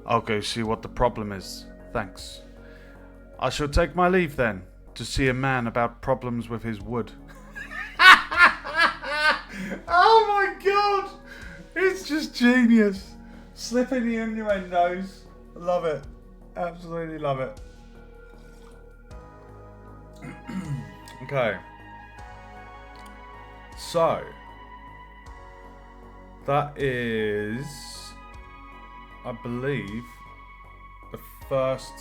I'll go see what the problem is. Thanks. I shall take my leave then, to see a man about problems with his wood. Oh my god! It's just genius. Slipping the innuendos. Love it. Absolutely love it. Okay. So, that is, I believe, the first.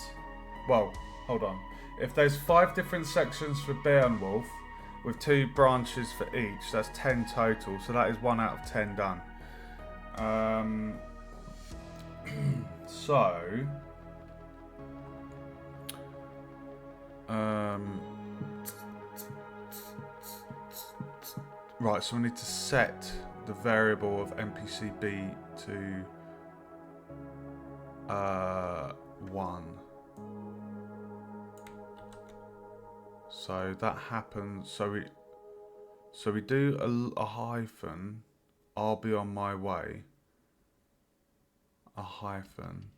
Well, hold on. If there's 5 different sections for Beowulf, with 2 branches for each, that's 10 total. So that is 1 out of 10 done. So, right. So we need to set the variable of NPCB to 1. So that happens. So we do a hyphen. I'll be on my way. A hyphen.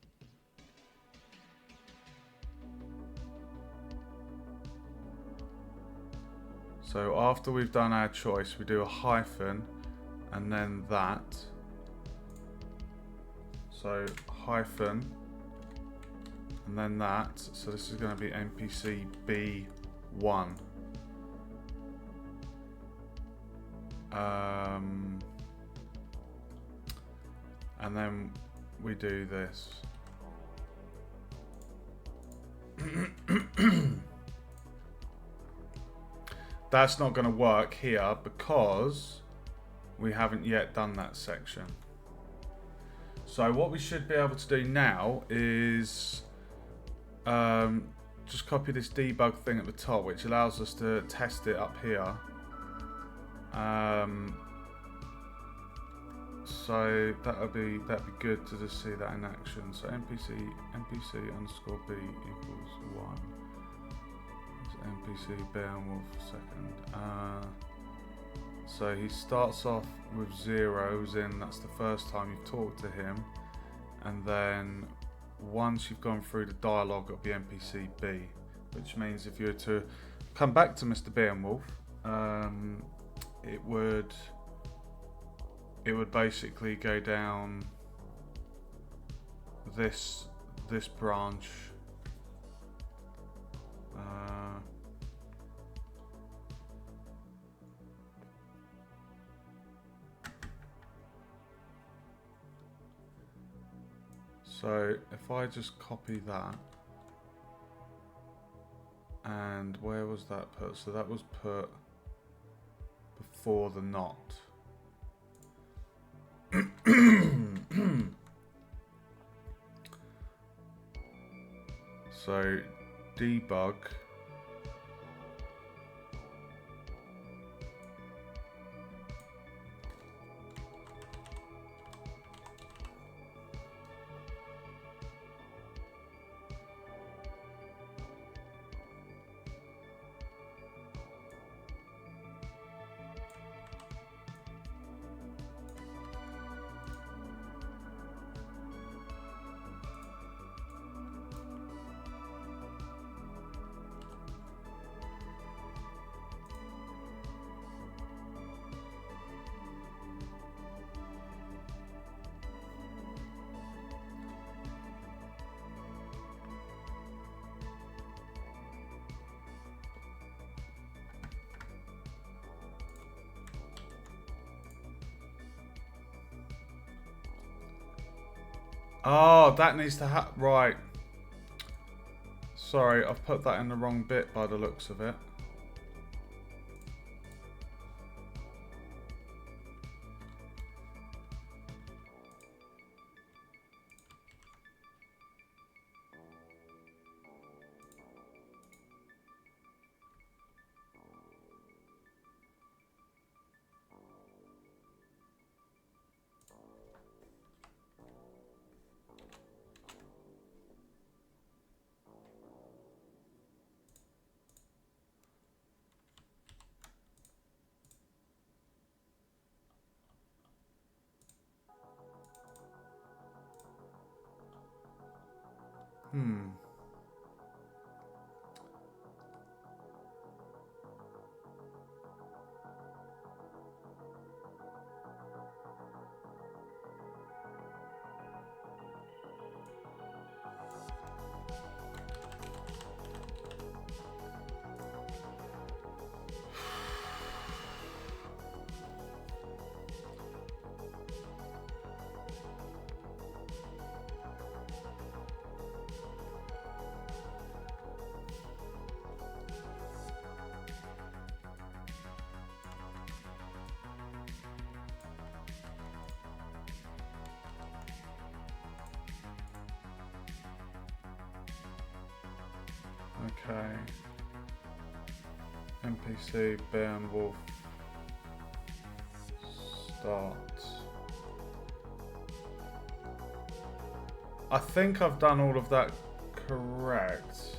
So after we've done our choice, we do a hyphen, and then that. So hyphen, and then that. So this is going to be NPC B1. And then we do this. That's not going to work here because we haven't yet done that section. So what we should be able to do now is just copy this debug thing at the top, which allows us to test it up here. So that'd be good to just see that in action. So NPC underscore B equals 1. NPC Beowulf second. So he starts off with 0, as in that's the first time you've talked to him, and then once you've gone through the dialogue it'll be NPC B, which means if you were to come back to Mr. Beowulf, it would basically go down this branch. So if I just copy that, and where was that put? So that was put before the not. So debug. Oh, that needs to right. Sorry, I've put that in the wrong bit by the looks of it. Hmm. Okay. NPC, Bear and Wolf. Start. I think I've done all of that correct.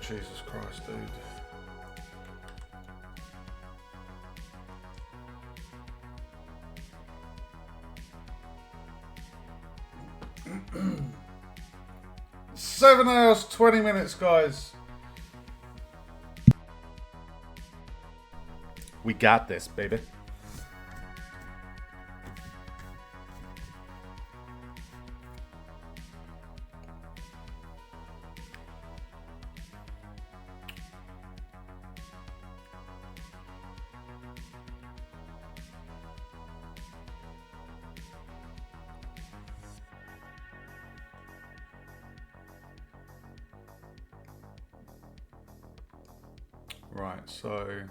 Jesus Christ, dude. Seven hours, 20 minutes, guys. We got this, baby. Right, so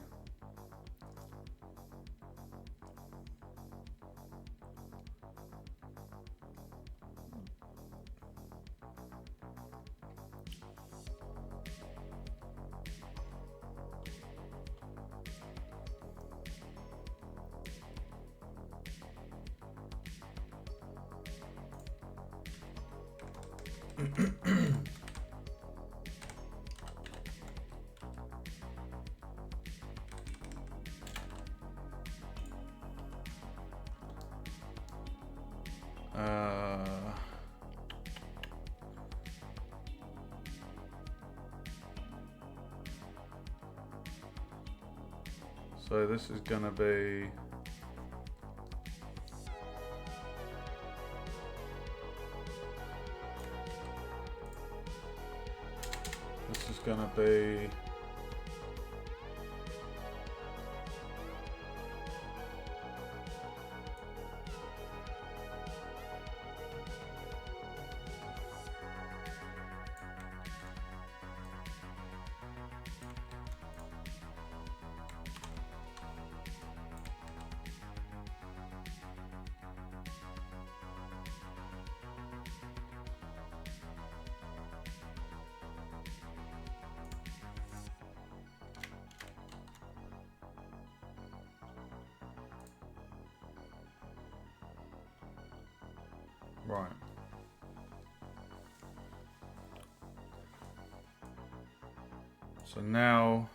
so this is gonna be gonna be right. So now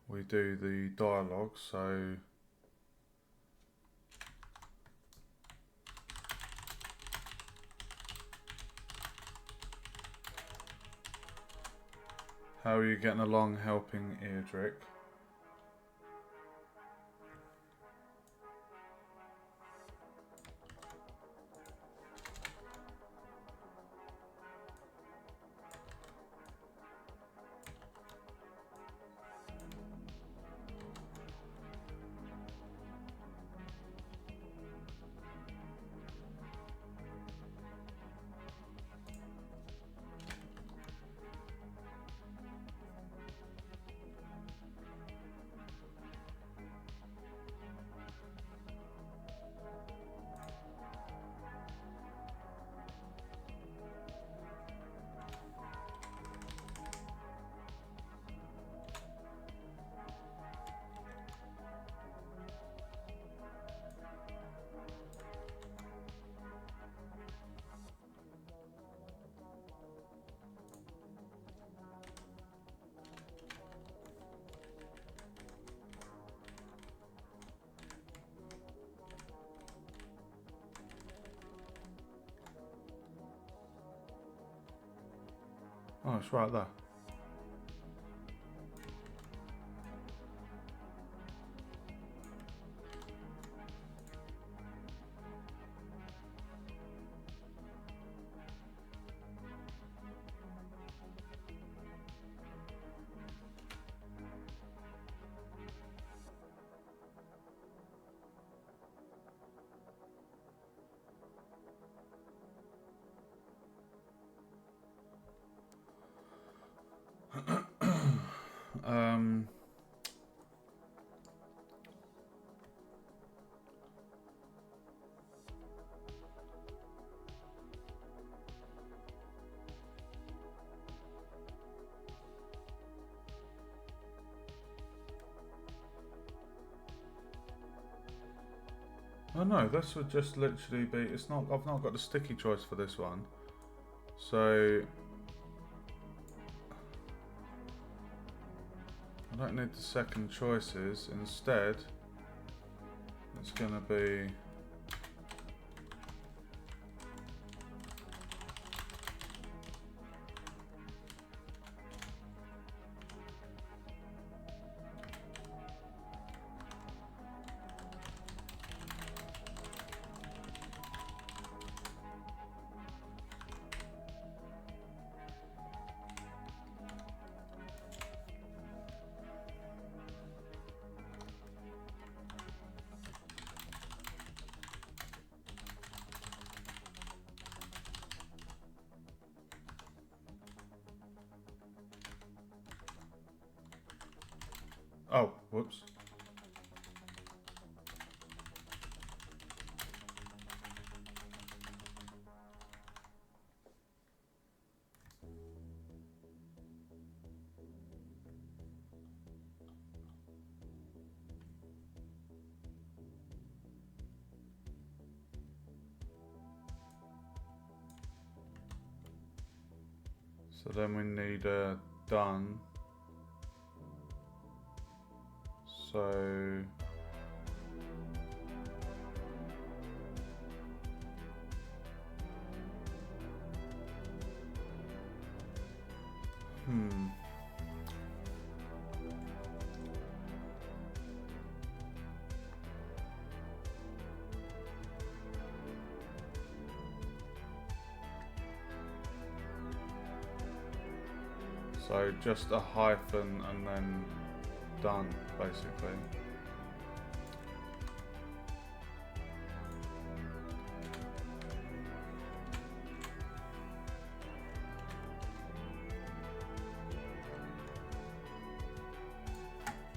we do the dialogue. So how are you getting along helping Eardrick? Oh, it's right there. um... Oh no, this would just literally be, it's not, I've not got the sticky choice for this one. So, I don't need the second choices. Instead, it's gonna be, oh, whoops. So then we need a done. So So just a hyphen and then done, basically.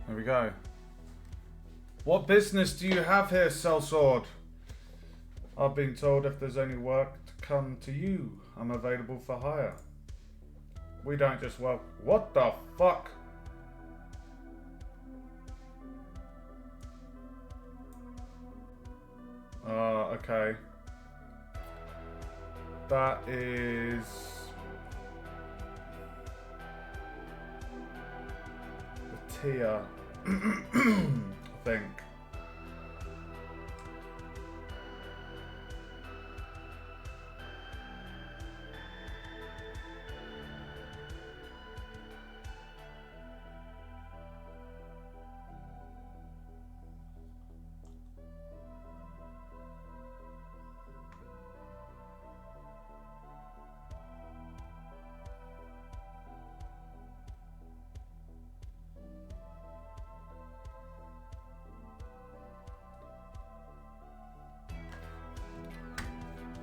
There we go. What business do you have here, Sellsword? I've been told if there's any work to come to you, I'm available for hire. We don't just work. What the fuck? Okay. That is the tier, I think.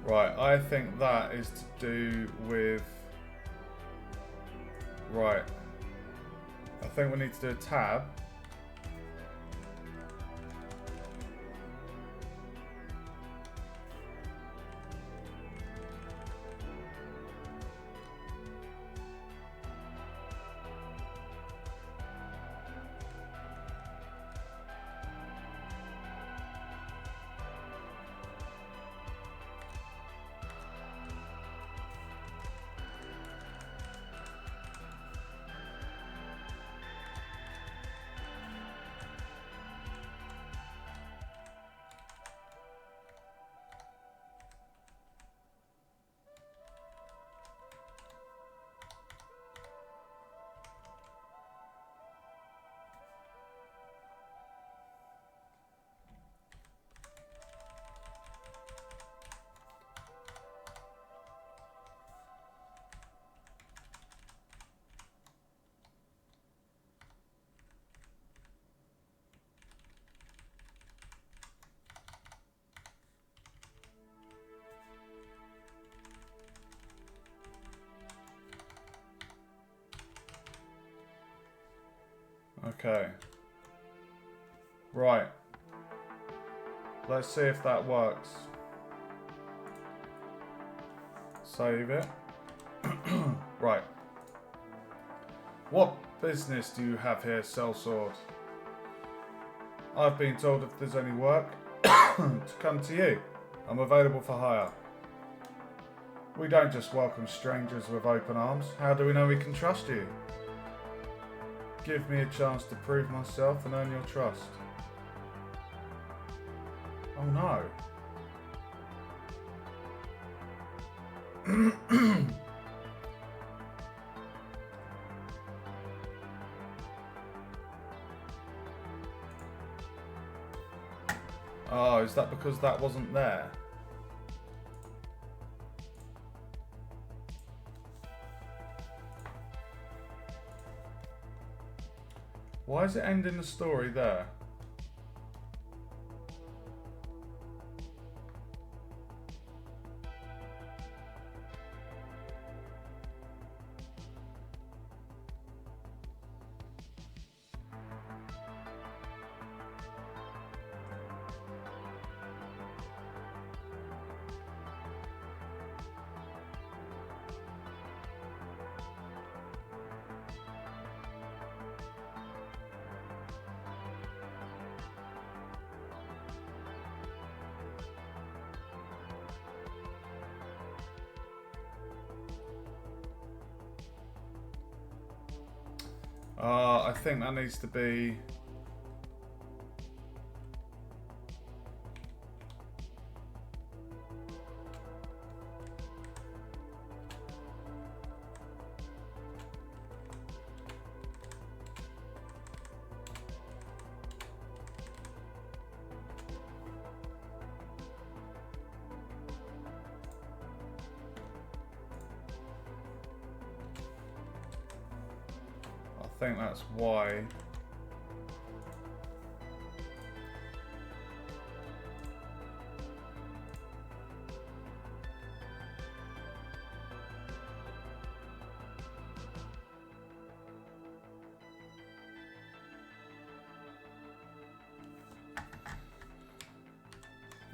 Right, I think that is to do with... Right. I think we need to do a tab. Okay. Right. Let's see if that works. Save it. Right. What business do you have here, sellsword? I've been told if there's any work to come to you. I'm available for hire. We don't just welcome strangers with open arms. How do we know we can trust you? Give me a chance to prove myself and earn your trust. Oh no. Oh, is that because that wasn't there? Why is it ending the story there? I think that needs to be... I think that's why.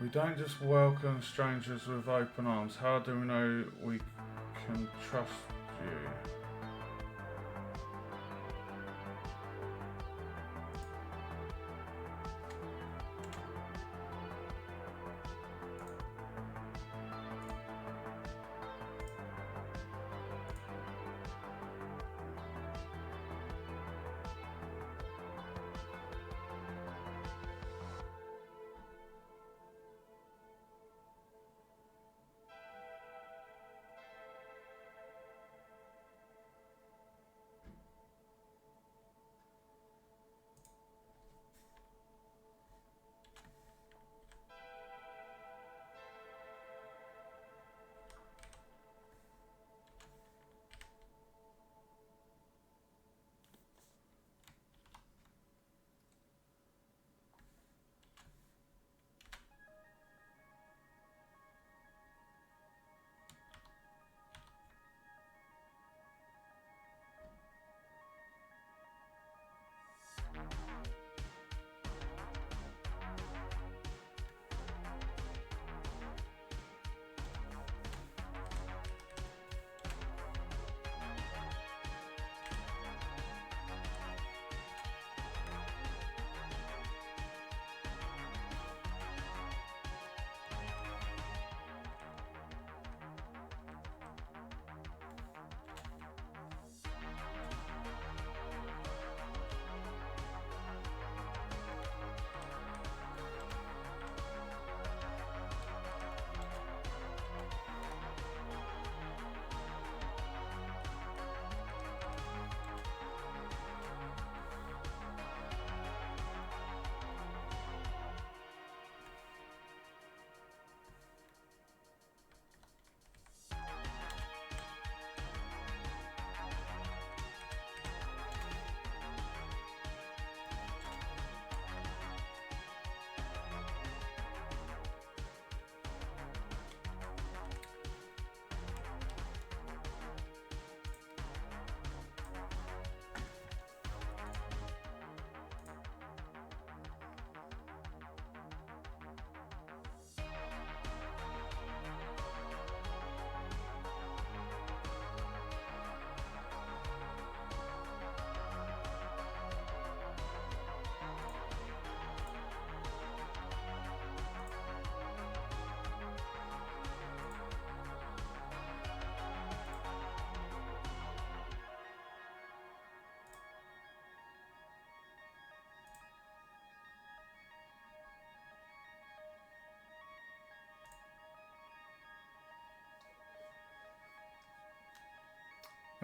We don't just welcome strangers with open arms. How do we know we can trust you?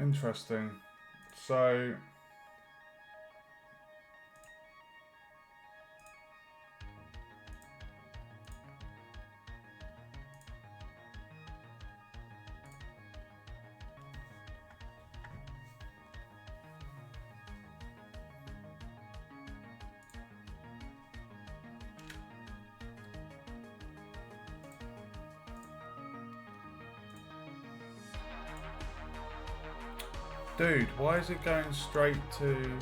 Interesting. So dude, why is it going straight to...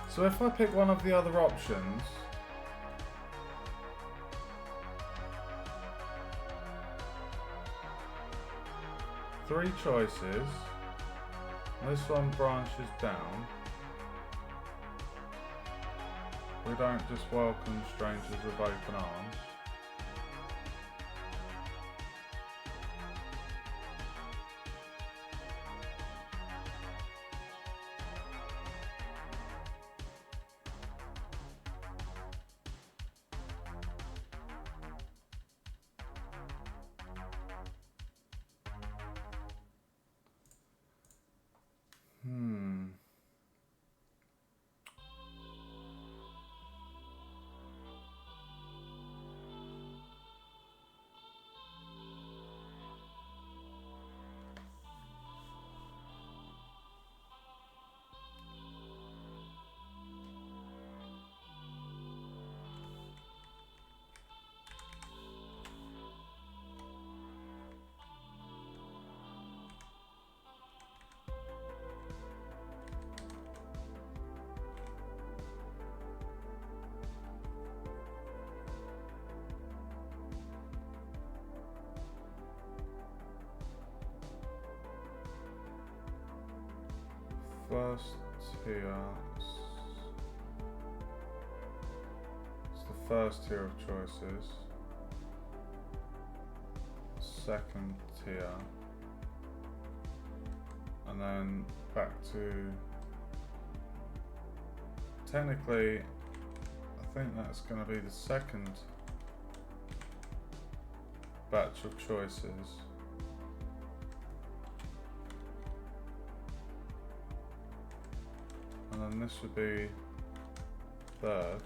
So if I pick one of the other options... Three choices. This one branches down. We don't just welcome strangers with open arms. First tier. It's the first tier of choices. Second tier. And then back to... Technically, I think that's going to be the second batch of choices. And then this would be third.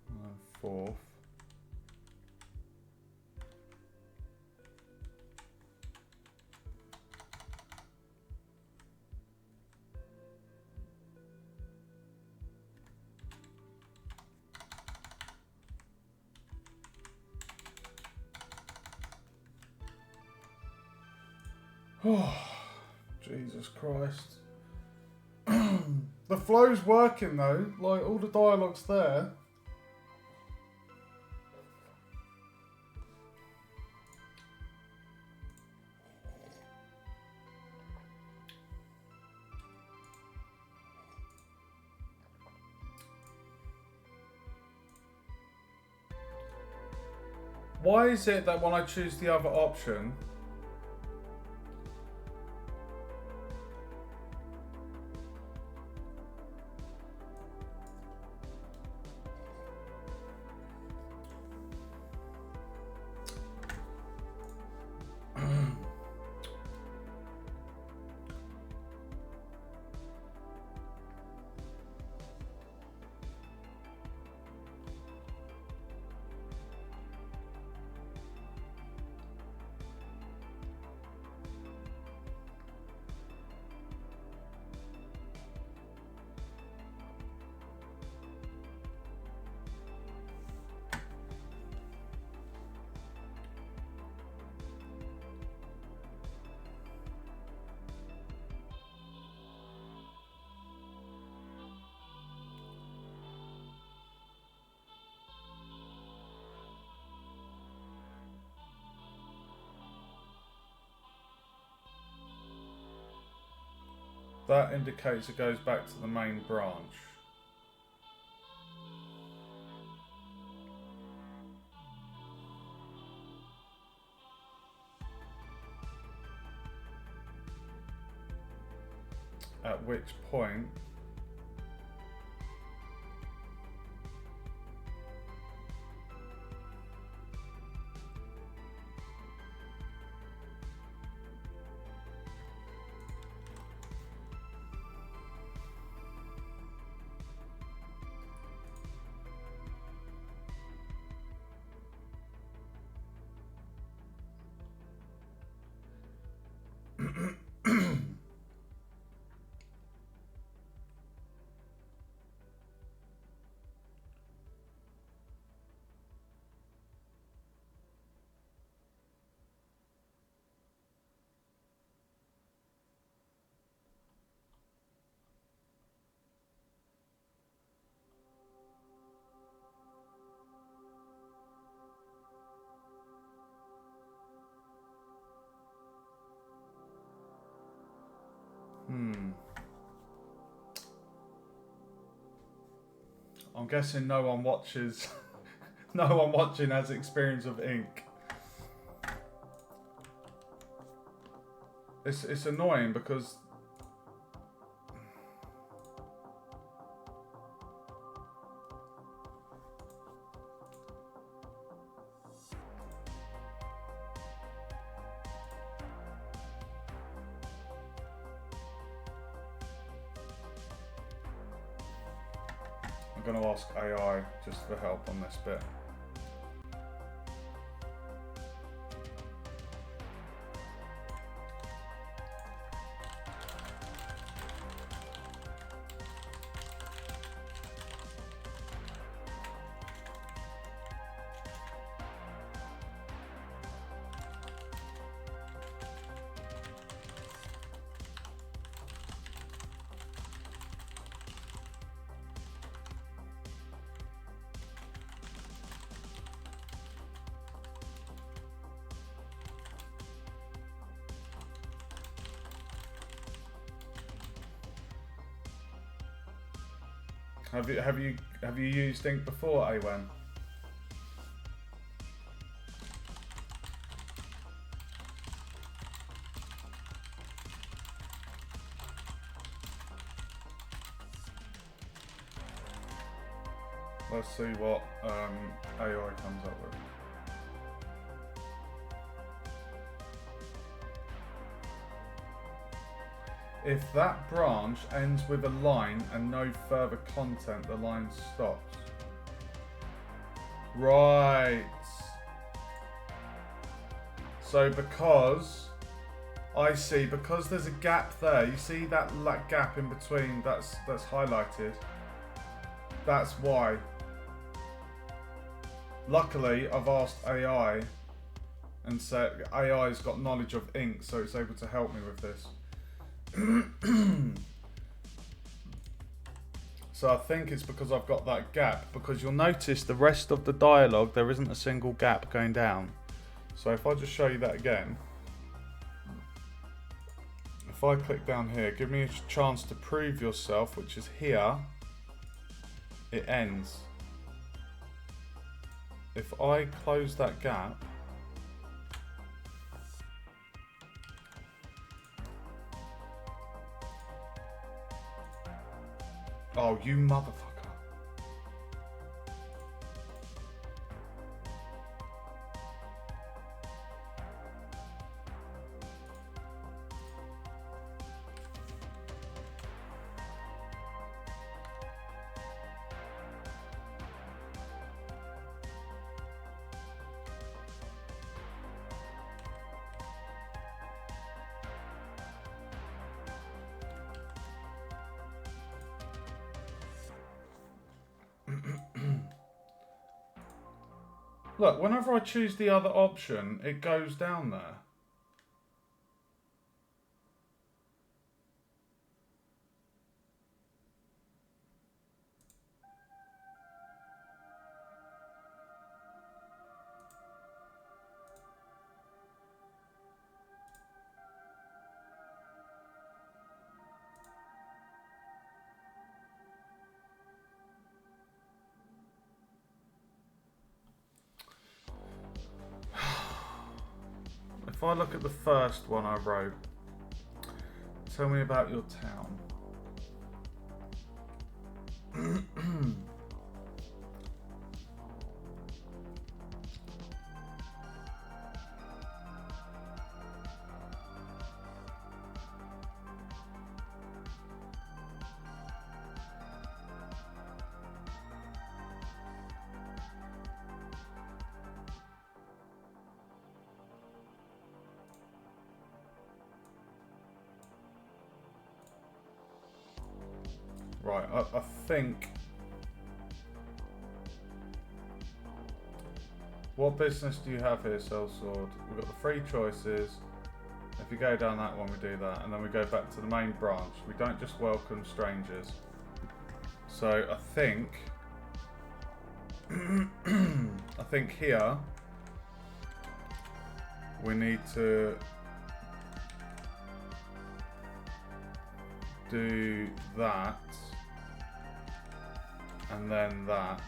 And then fourth. Oh, Jesus Christ. The flow's working though, like all the dialogue's there. Why is it that when I choose the other option, that indicates it goes back to the main branch. At which point I'm guessing no one watches. No one watching has experience of ink. It's annoying because I'm going to ask AI just for help on this bit. Have you used ink before, Awen? Let's see what AI comes up with. If that branch ends with a line and no further content, the line stops. Right. So because I see, because there's a gap there, you see that gap in between that's highlighted. That's why. Luckily, I've asked AI and said AI's got knowledge of ink, so it's able to help me with this. So I think it's because I've got that gap, because you'll notice the rest of the dialogue there isn't a single gap going down. So if I just show you that again, if I click down here, give me a chance to prove yourself, which is here, it ends. If I close that gap, oh, you motherfucker. Look, whenever I choose the other option, it goes down there. if I look at the first one I wrote, tell me about your town. Right, I think... What business do you have here, Sellsword? We've got the 3 choices. If you go down that one, we do that. And then we go back to the main branch. We don't just welcome strangers. So I think... I think here... we need to... do that. And then that.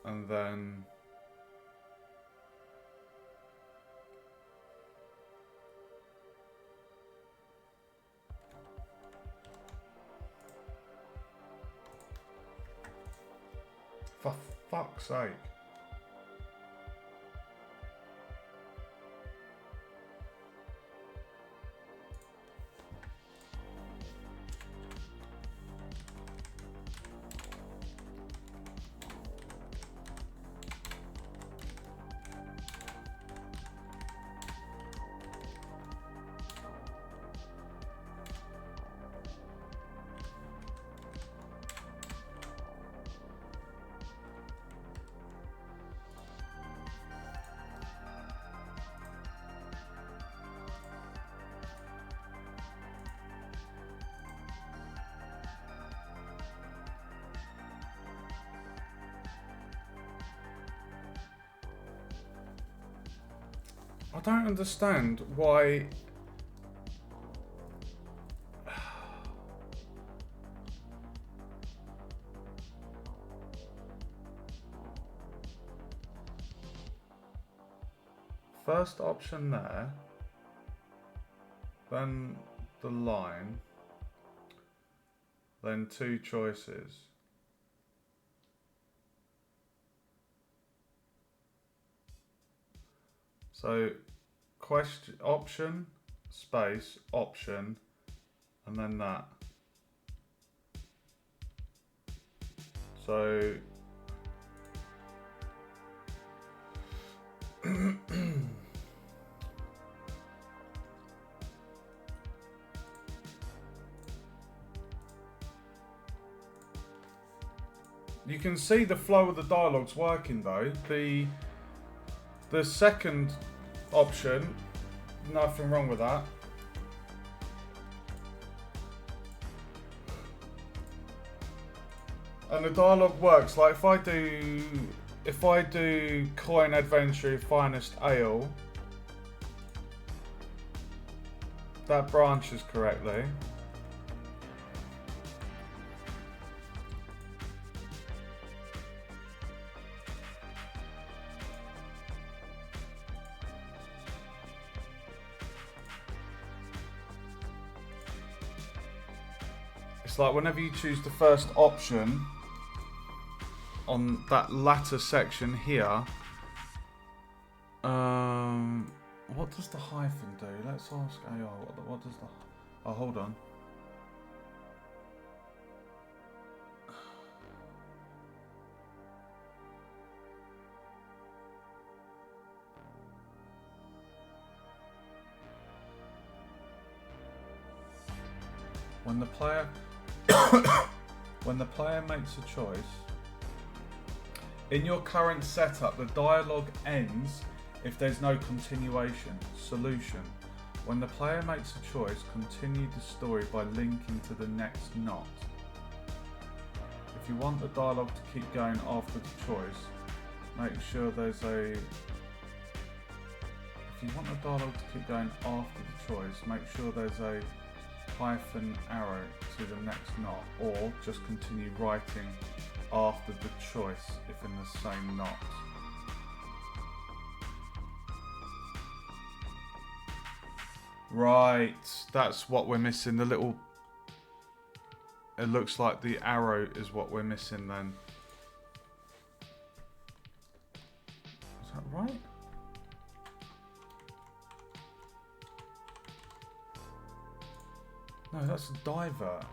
And then for fuck's sake. I don't understand why... First option there, then the line, then 2 choices. So, question, option, space, option, and then that. So, you can see the flow of the dialogue's working though. The second option, nothing wrong with that. And the dialogue works. Like if I do Coin Adventure Finest Ale, that branches correctly. It's like whenever you choose the first option on that latter section here, what does the hyphen do? Let's ask AI. What does the... Oh, hold on. When the player when the player makes a choice, in your current setup, the dialogue ends if there's no continuation. Solution. When the player makes a choice, continue the story by linking to the next knot. If you want the dialogue to keep going after the choice, make sure there's a... If you want the dialogue to keep going after the choice, make sure there's a hyphen arrow to the next knot, or just continue writing after the choice if in the same knot. Right, that's what we're missing. The little... It looks like the arrow is what we're missing then. Is that right? No, that's a divert.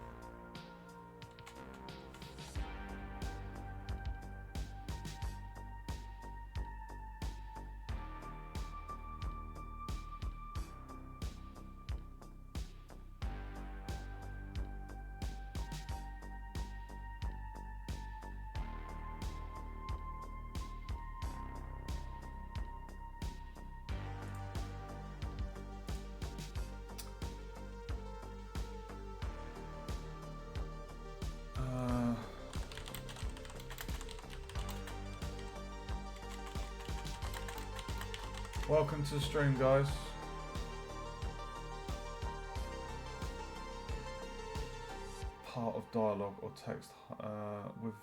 Welcome to the stream, guys. Part of dialogue or text with...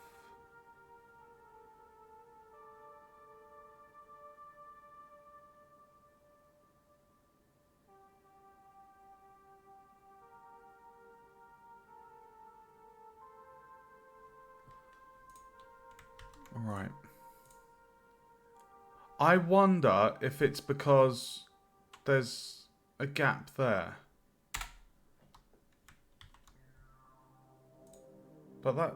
Right. I wonder if it's because there's a gap there. But that...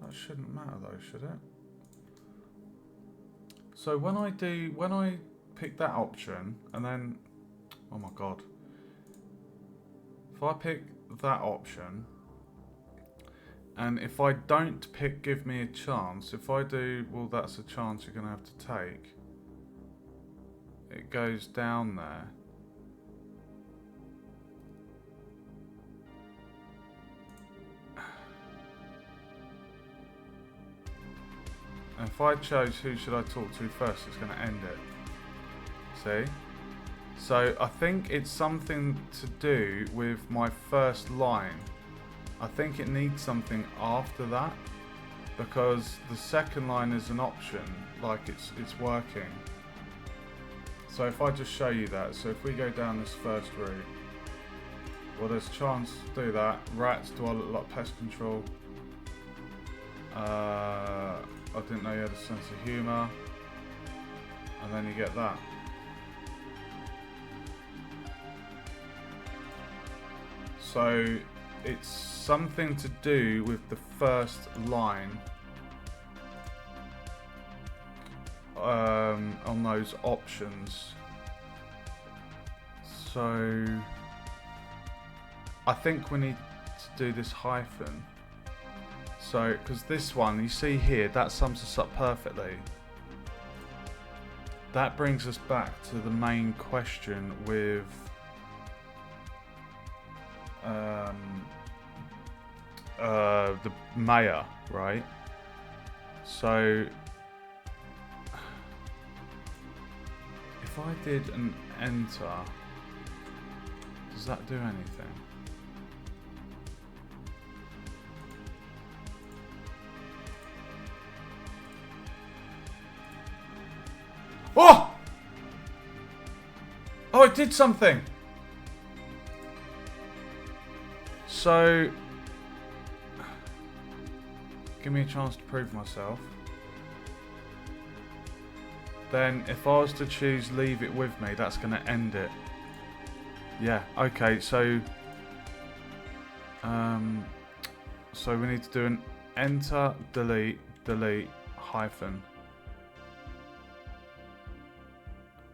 That shouldn't matter though, should it? So when I pick that option and then... Oh my god. If I pick that option... And if I don't pick give me a chance, if I do, well that's a chance you're going to have to take. It goes down there. And if I chose who should I talk to first, it's going to end it. See? So I think it's something to do with my first line. I think it needs something after that, because the second line is an option, like it's working. So if I just show you that, so if we go down this first route, well there's a chance to do that. Rats, do I look like pest control? I didn't know you had a sense of humour. And then you get that. So it's something to do with the first line on those options. So I think we need to do this hyphen. So, because this one, you see here, that sums us up perfectly. That brings us back to the main question with the mayor, right? So if I did an enter, does that do anything? Oh! Oh, it did something! So, give me a chance to prove myself. Then, if I was to choose leave it with me, that's going to end it. Yeah, okay, so... so we need to do an enter, delete, delete, hyphen.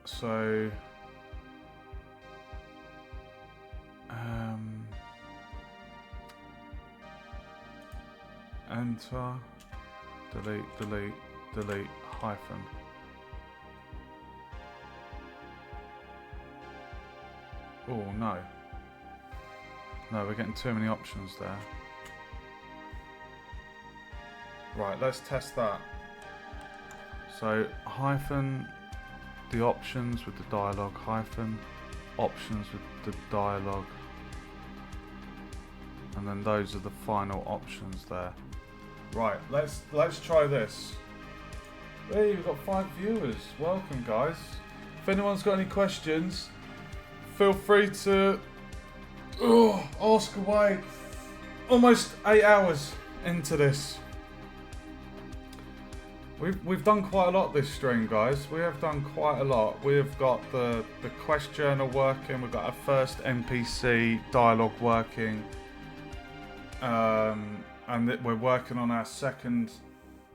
So... enter, delete, delete, delete, hyphen. Oh no. No, we're getting too many options there. Right, let's test that. So, hyphen, the options with the dialogue hyphen, options with the dialogue, and then those are the final options there. Right, let's try this. Hey, we've got 5 viewers. Welcome, guys. If anyone's got any questions, feel free to ask away. Almost 8 hours into this. We've done quite a lot this stream, guys. We have done quite a lot. We've got the quest journal working. We've got our first NPC dialogue working. And we're working on our second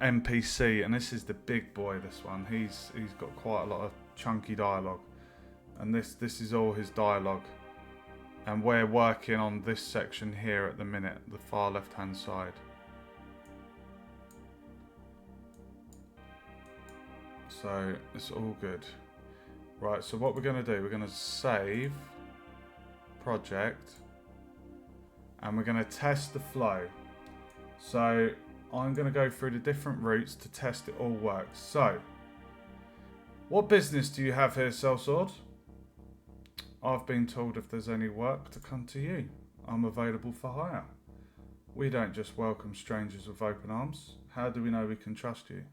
NPC, and this is the big boy. This one, he's got quite a lot of chunky dialogue, and this is all his dialogue. And we're working on this section here at the minute, the far left hand side. So it's all good. Right, so what we're going to do, we're going to save project, and we're going to test the flow. So I'm going to go through the different routes to test it all works. So, what business do you have here, Sellsword? I've been told if there's any work to come to you. I'm available for hire. We don't just welcome strangers with open arms. How do we know we can trust you?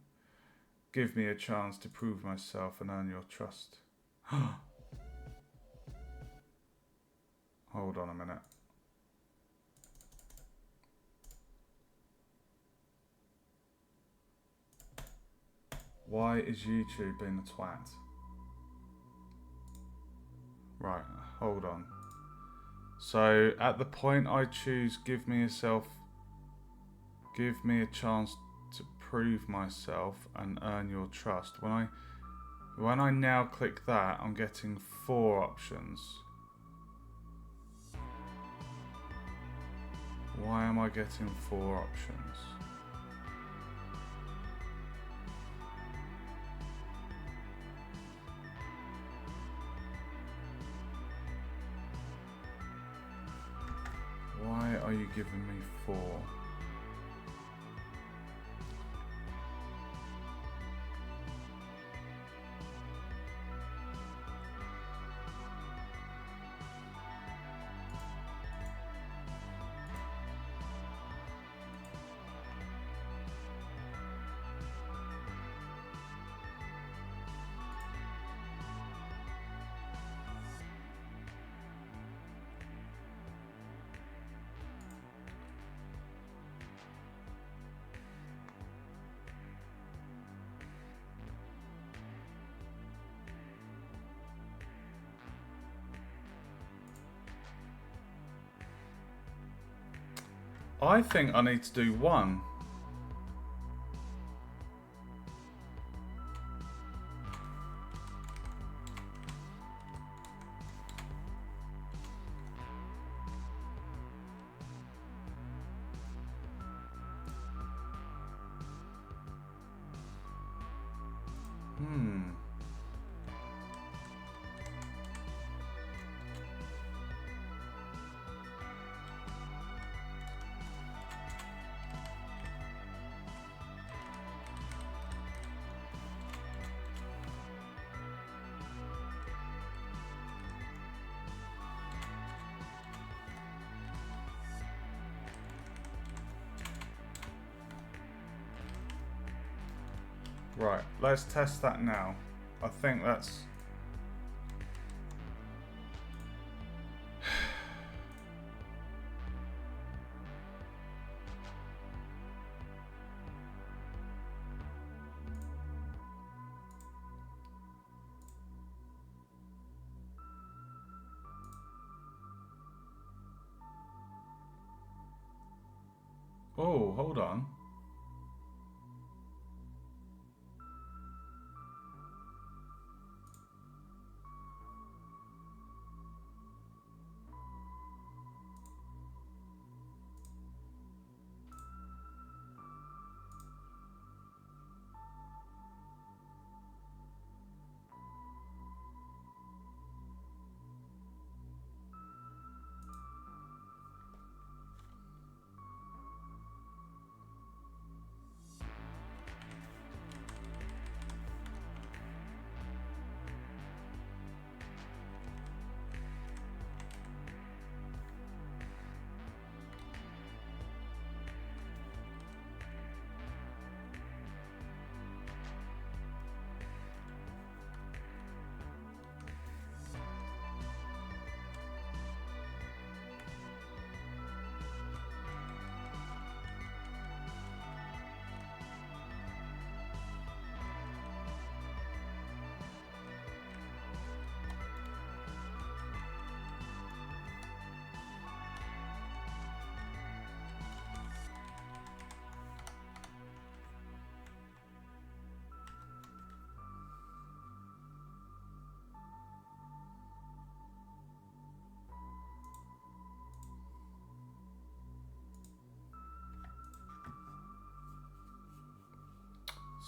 Give me a chance to prove myself and earn your trust. Hold on a minute. Why is YouTube being a twat? Right, hold on. So at the point I choose give me a chance to prove myself and earn your trust. When I now click that, I'm getting 4 options. Why am I getting 4 options? Why are you giving me 4? I think I need to do 1. Right, let's test that now. I think that's... Oh, hold on.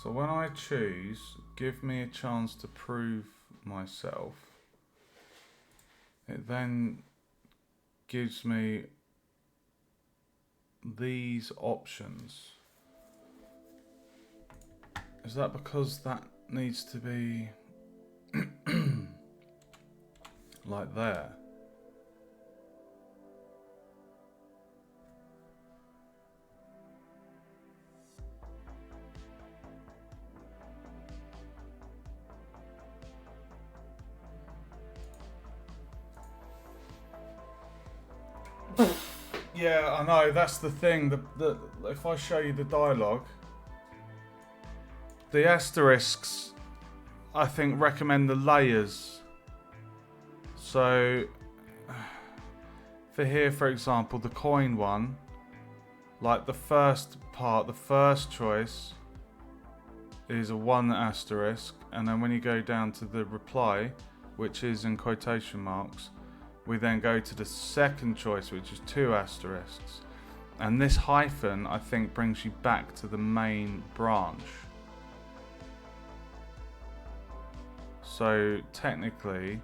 So when I choose, give me a chance to prove myself, it then gives me these options. Is that because that needs to be like there? Yeah, I know, that's the thing. If I show you the dialogue, the asterisks, I think, recommend the layers. So, for here, for example, the coin one, like the first part, the first choice is a 1 asterisk, and then when you go down to the reply, which is in quotation marks, we then go to the second choice, which is 2 asterisks. And this hyphen, I think, brings you back to the main branch. So technically,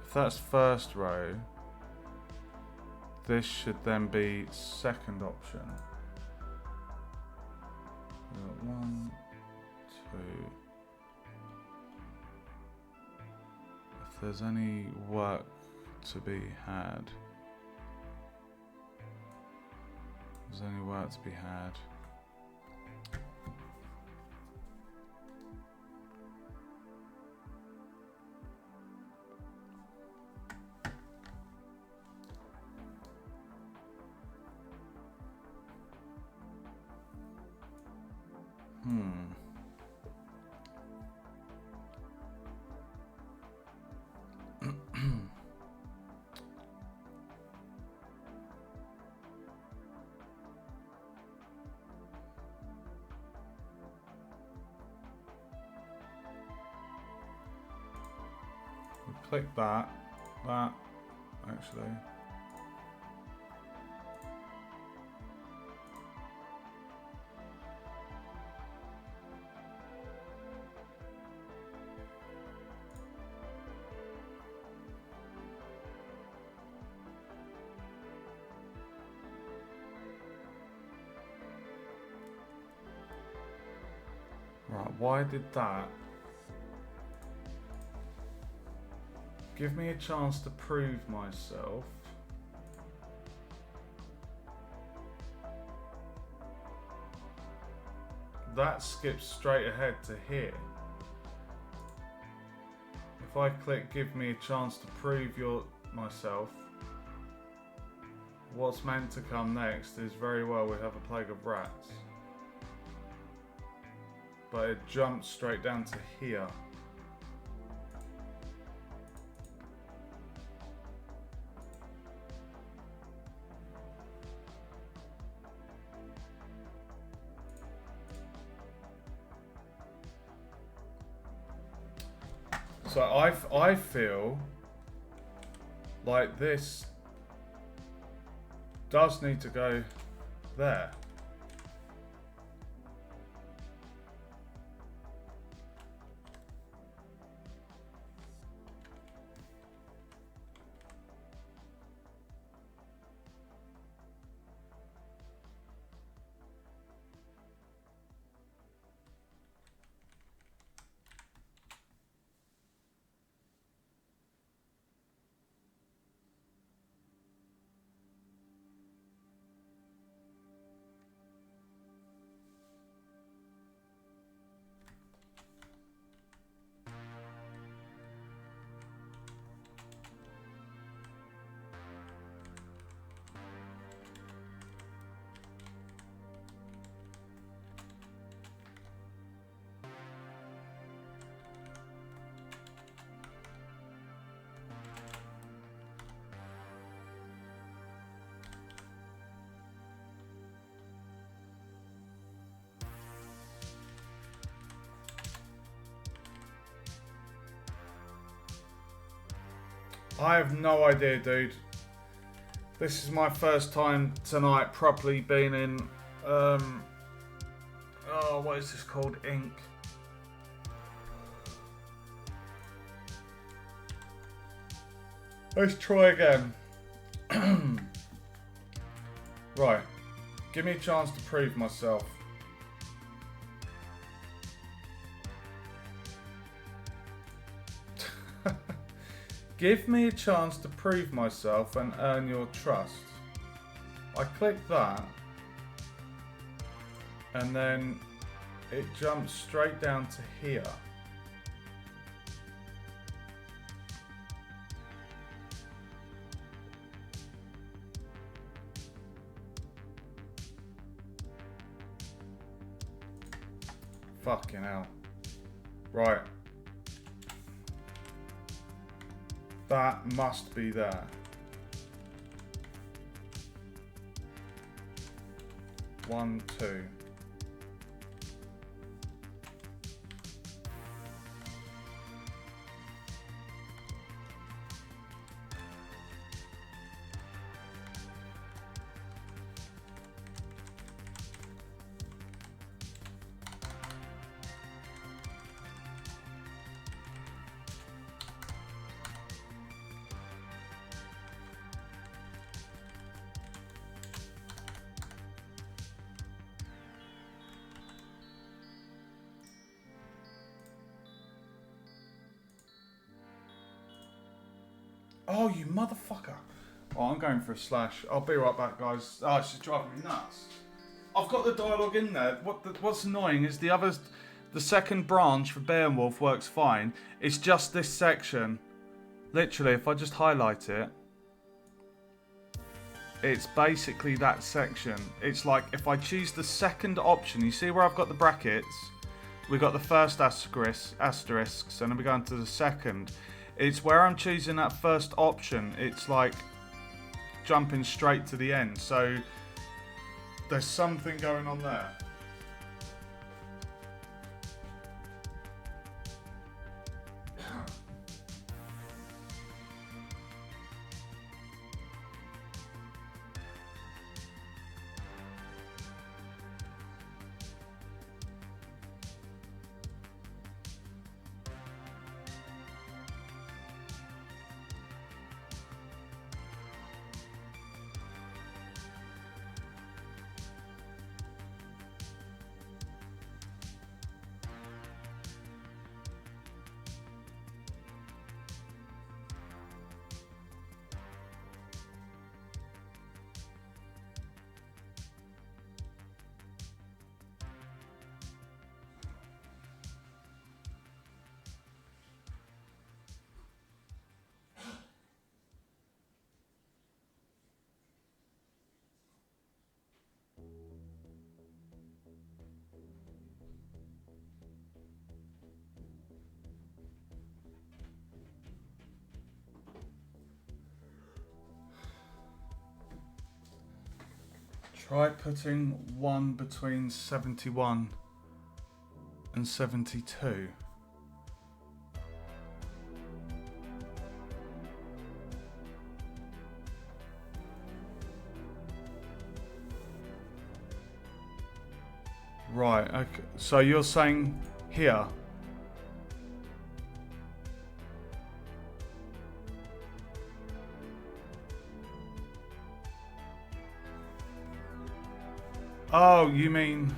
if that's first row, this should then be second option. We've got 1, 2. If there's any work to be had, click that, actually. Right, why did that? Give me a chance to prove myself. That skips straight ahead to here. If I click give me a chance to prove myself, what's meant to come next is very well we have a plague of rats. But it jumps straight down to here. So I feel like this does need to go there. I have no idea, dude. This is my first time tonight properly being in Oh, what is this called? Ink. Let's try again. Right. Give me a chance to prove myself. Give me a chance to prove myself and earn your trust. I click that. And then it jumps straight down to here. Fucking hell. Right. That must be there. 1, 2. Oh, you motherfucker. Oh, I'm going for a slash. I'll be right back, guys. Oh, it's just driving me nuts. I've got the dialogue in there. What's annoying is the second branch for Beowulf works fine. It's just this section. Literally, if I just highlight it, it's basically that section. It's like if I choose the second option, you see where I've got the brackets? We got the first asterisks, and then we go into the second. It's where I'm choosing that first option. It's like jumping straight to the end. So there's something going on there. Try putting 1 between 71 and 72. Right, okay. So you're saying here. Oh, you mean...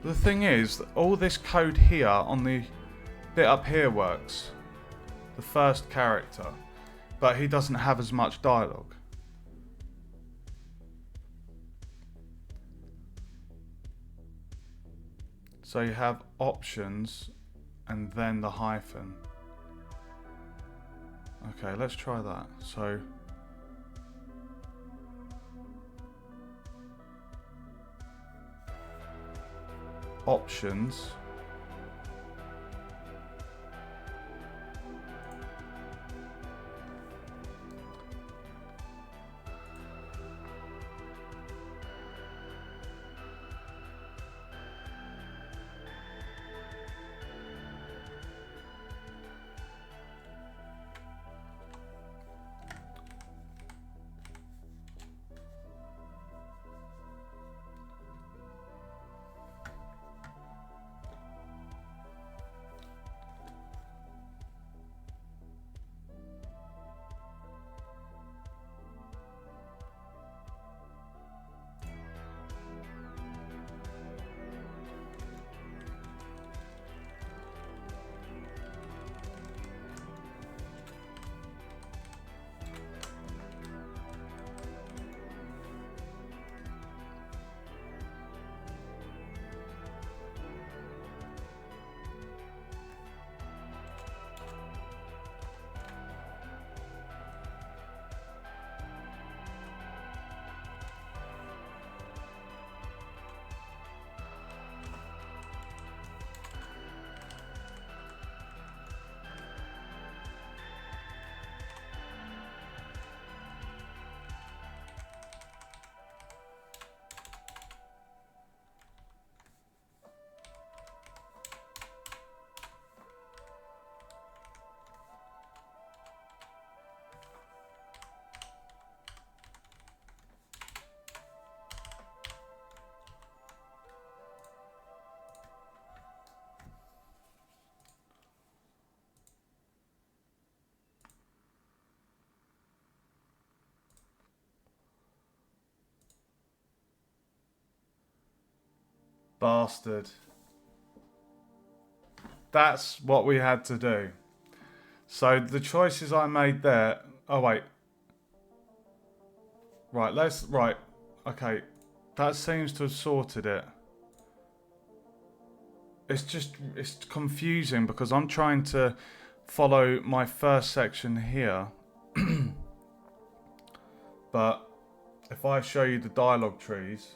The thing is, all this code here on the bit up here works. The first character. But he doesn't have as much dialogue. So you have options and then the hyphen. Okay, let's try that. So options. Bastard. That's what we had to do. So the choices I made there... Oh, wait. Right, okay. That seems to have sorted it. It's confusing because I'm trying to follow my first section here. But if I show you the dialogue trees,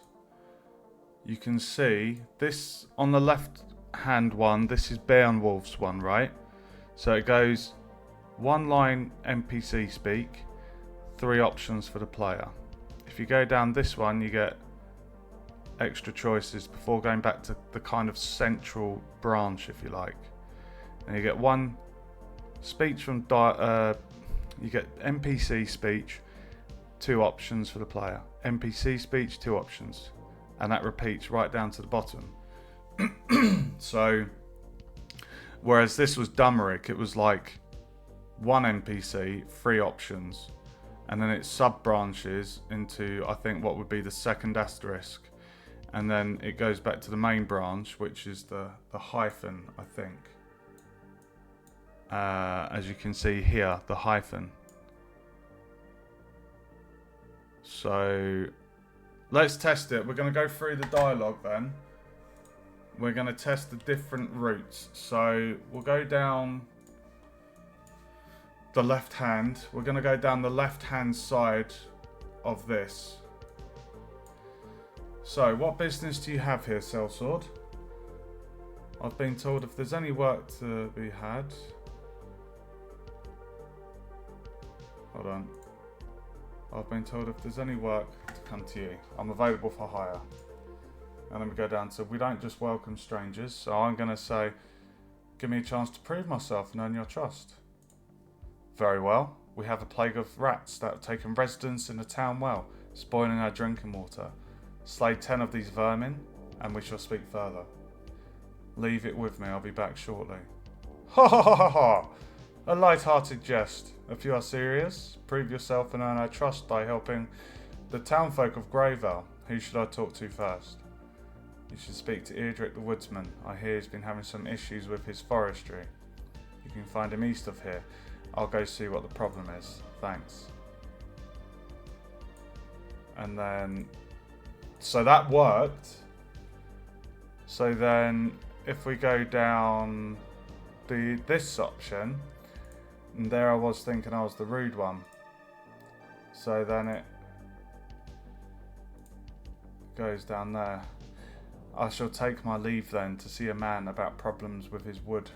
you can see this on the left hand one, this is Beowulf's one, right? So it goes one line NPC speak, 3 options for the player. If you go down this one, you get extra choices before going back to the kind of central branch, if you like. And you get 1 speech from you get NPC speech, 2 options for the player. NPC speech, 2 options. And that repeats right down to the bottom. So, whereas this was Dumeric, it was like 1 NPC, 3 options. And then it sub-branches into, I think, what would be the second asterisk. And then it goes back to the main branch, which is the hyphen, I think. As you can see here, the hyphen. So, let's test it. We're going to go through the dialogue then. We're going to test the different routes. So, we'll go down the left hand. We're going to go down the left hand side of this. So, what business do you have here, Sellsword? I've been told if there's any work to be had... Hold on. I've been told if there's any work to come to you. I'm available for hire. And then we go down to, we don't just welcome strangers. So I'm going to say, give me a chance to prove myself and earn your trust. Very well. We have a plague of rats that have taken residence in the town well, spoiling our drinking water. Slay 10 of these vermin, and we shall speak further. Leave it with me, I'll be back shortly. Ha ha ha ha ha! A light-hearted jest. If you are serious, prove yourself and earn our trust by helping the townfolk of Greyvale. Who should I talk to first? You should speak to Eardrick the Woodsman. I hear he's been having some issues with his forestry. You can find him east of here. I'll go see what the problem is. Thanks. And then... So that worked. So then, if we go down this option... And there I was thinking I was the rude one. So then it goes down there. I shall take my leave then to see a man about problems with his wood.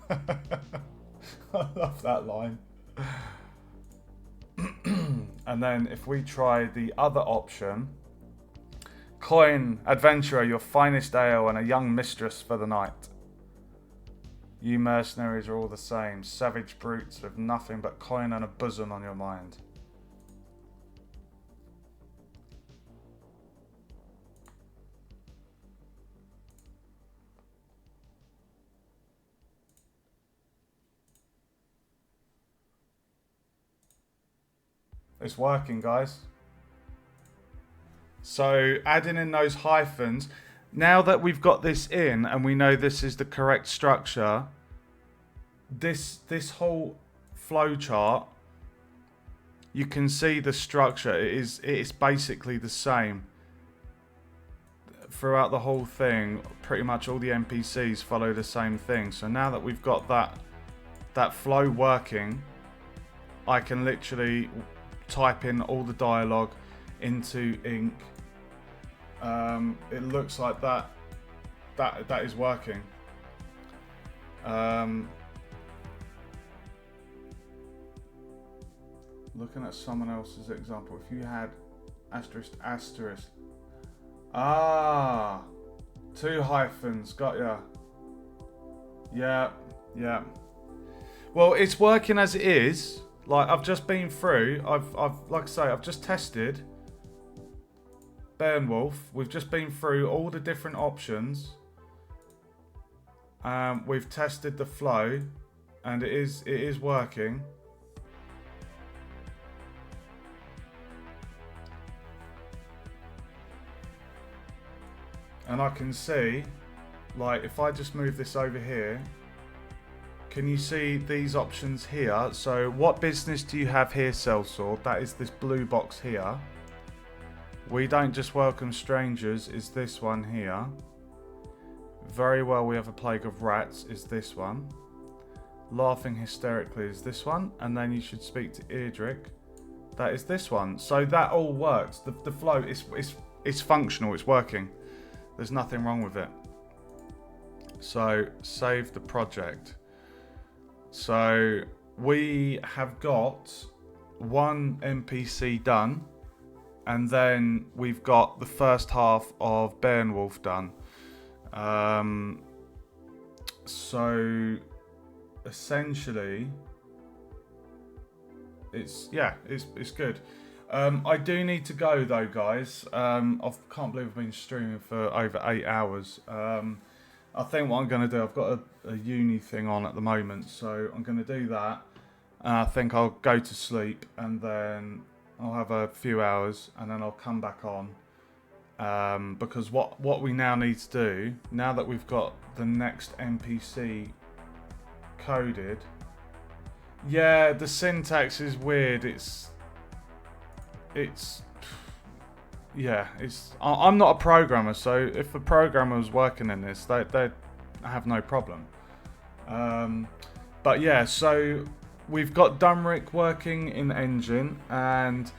I love that line. And then if we try the other option. Coin, adventurer, your finest ale and a young mistress for the night. You mercenaries are all the same, savage brutes with nothing but coin and a bosom on your mind. It's working, guys. So, adding in those hyphens... Now that we've got this in and we know this is the correct structure, this whole flowchart, you can see the structure. It is basically the same throughout the whole thing. Pretty much all the NPCs follow the same thing. So now that we've got that flow working, I can literally type in all the dialogue into ink. It looks like that is working. Looking at someone else's example, if you had asterisk. 2 hyphens, got ya. Yeah. Well, it's working as it is. Like, I've just been through. I've like I say, I've just tested Beowulf. We've just been through all the different options. We've tested the flow, and it is working. and I can see, like, if I just move this over here, can you see these options here? So what business do you have here, Sellsword? That is this blue box here. We don't just welcome strangers is this one here. Very well, we have a plague of rats is this one. Laughing hysterically is this one. And then you should speak to Eardrick. That is this one. So that all works. The flow is functional, it's working. There's nothing wrong with it. So save the project. So we have got one NPC done, and then we've got the first half of Beowulf done. So essentially, it's good. I do need to go though, guys. I can't believe I've been streaming for over 8 hours. I think what I'm going to do, I've got a uni thing on at the moment, so I'm going to do that. And I think I'll go to sleep, and then I'll have a few hours, and then I'll come back on. Because what we now need to do, now that we've got the next NPC coded, yeah, the syntax is weird. I'm not a programmer, so if a programmer was working in this, they'd have no problem. But yeah, so we've got Dunrick working in Engine, and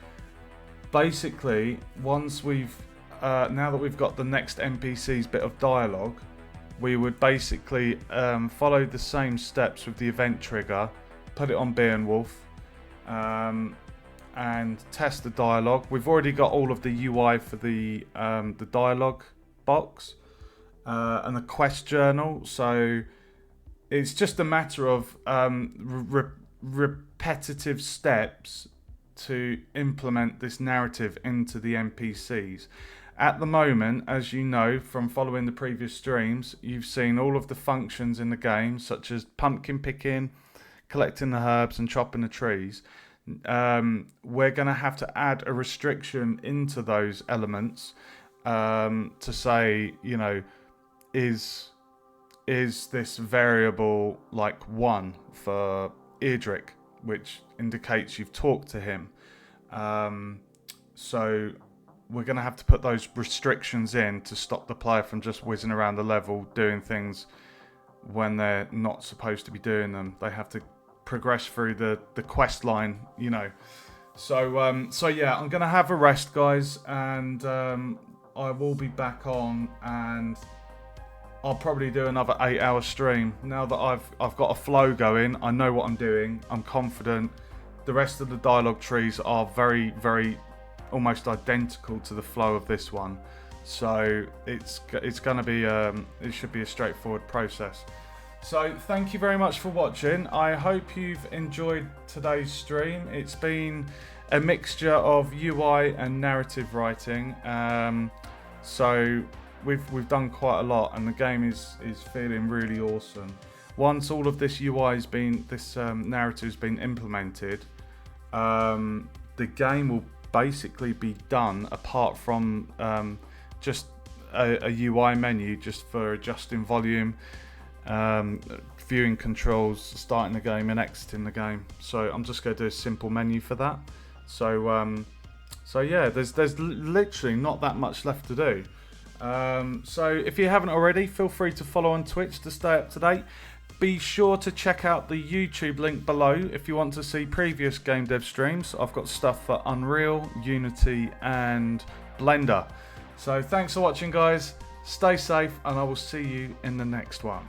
basically once we've now that we've got the next NPC's bit of dialogue, we would basically follow the same steps with the event trigger, put it on Beowulf, and test the dialogue. We've already got all of the UI for the dialogue box and the quest journal, so it's just a matter of repetitive steps to implement this narrative into the NPCs. At the moment, as you know from following the previous streams, you've seen all of the functions in the game, such as pumpkin picking, collecting the herbs and chopping the trees. We're going to have to add a restriction into those elements to say, you know, is this variable like 1 for Eardrick, which indicates you've talked to him. So we're going to have to put those restrictions in to stop the player from just whizzing around the level doing things when they're not supposed to be doing them. They have to progress through the quest line, you know. So yeah, I'm gonna have a rest, guys, and I will be back on, and I'll probably do another 8-hour stream now that I've got a flow going. I know what I'm doing. I'm confident. The rest of the dialogue trees are very, very almost identical to the flow of this one, so it's gonna be it should be a straightforward process. So thank you very much for watching. I hope you've enjoyed today's stream. It's been a mixture of UI and narrative writing. So we've done quite a lot, and the game is feeling really awesome. Once all of this UI has been, this narrative has been implemented, the game will basically be done apart from just a UI menu just for adjusting volume, viewing controls, starting the game and exiting the game. So I'm just going to do a simple menu for that. So yeah, there's literally not that much left to do. So if you haven't already, feel free to follow on Twitch to stay up to date. Be sure to check out the YouTube link below if you want to see previous game dev streams. I've got stuff for Unreal, Unity and Blender. So thanks for watching, guys. Stay safe, and I will see you in the next one.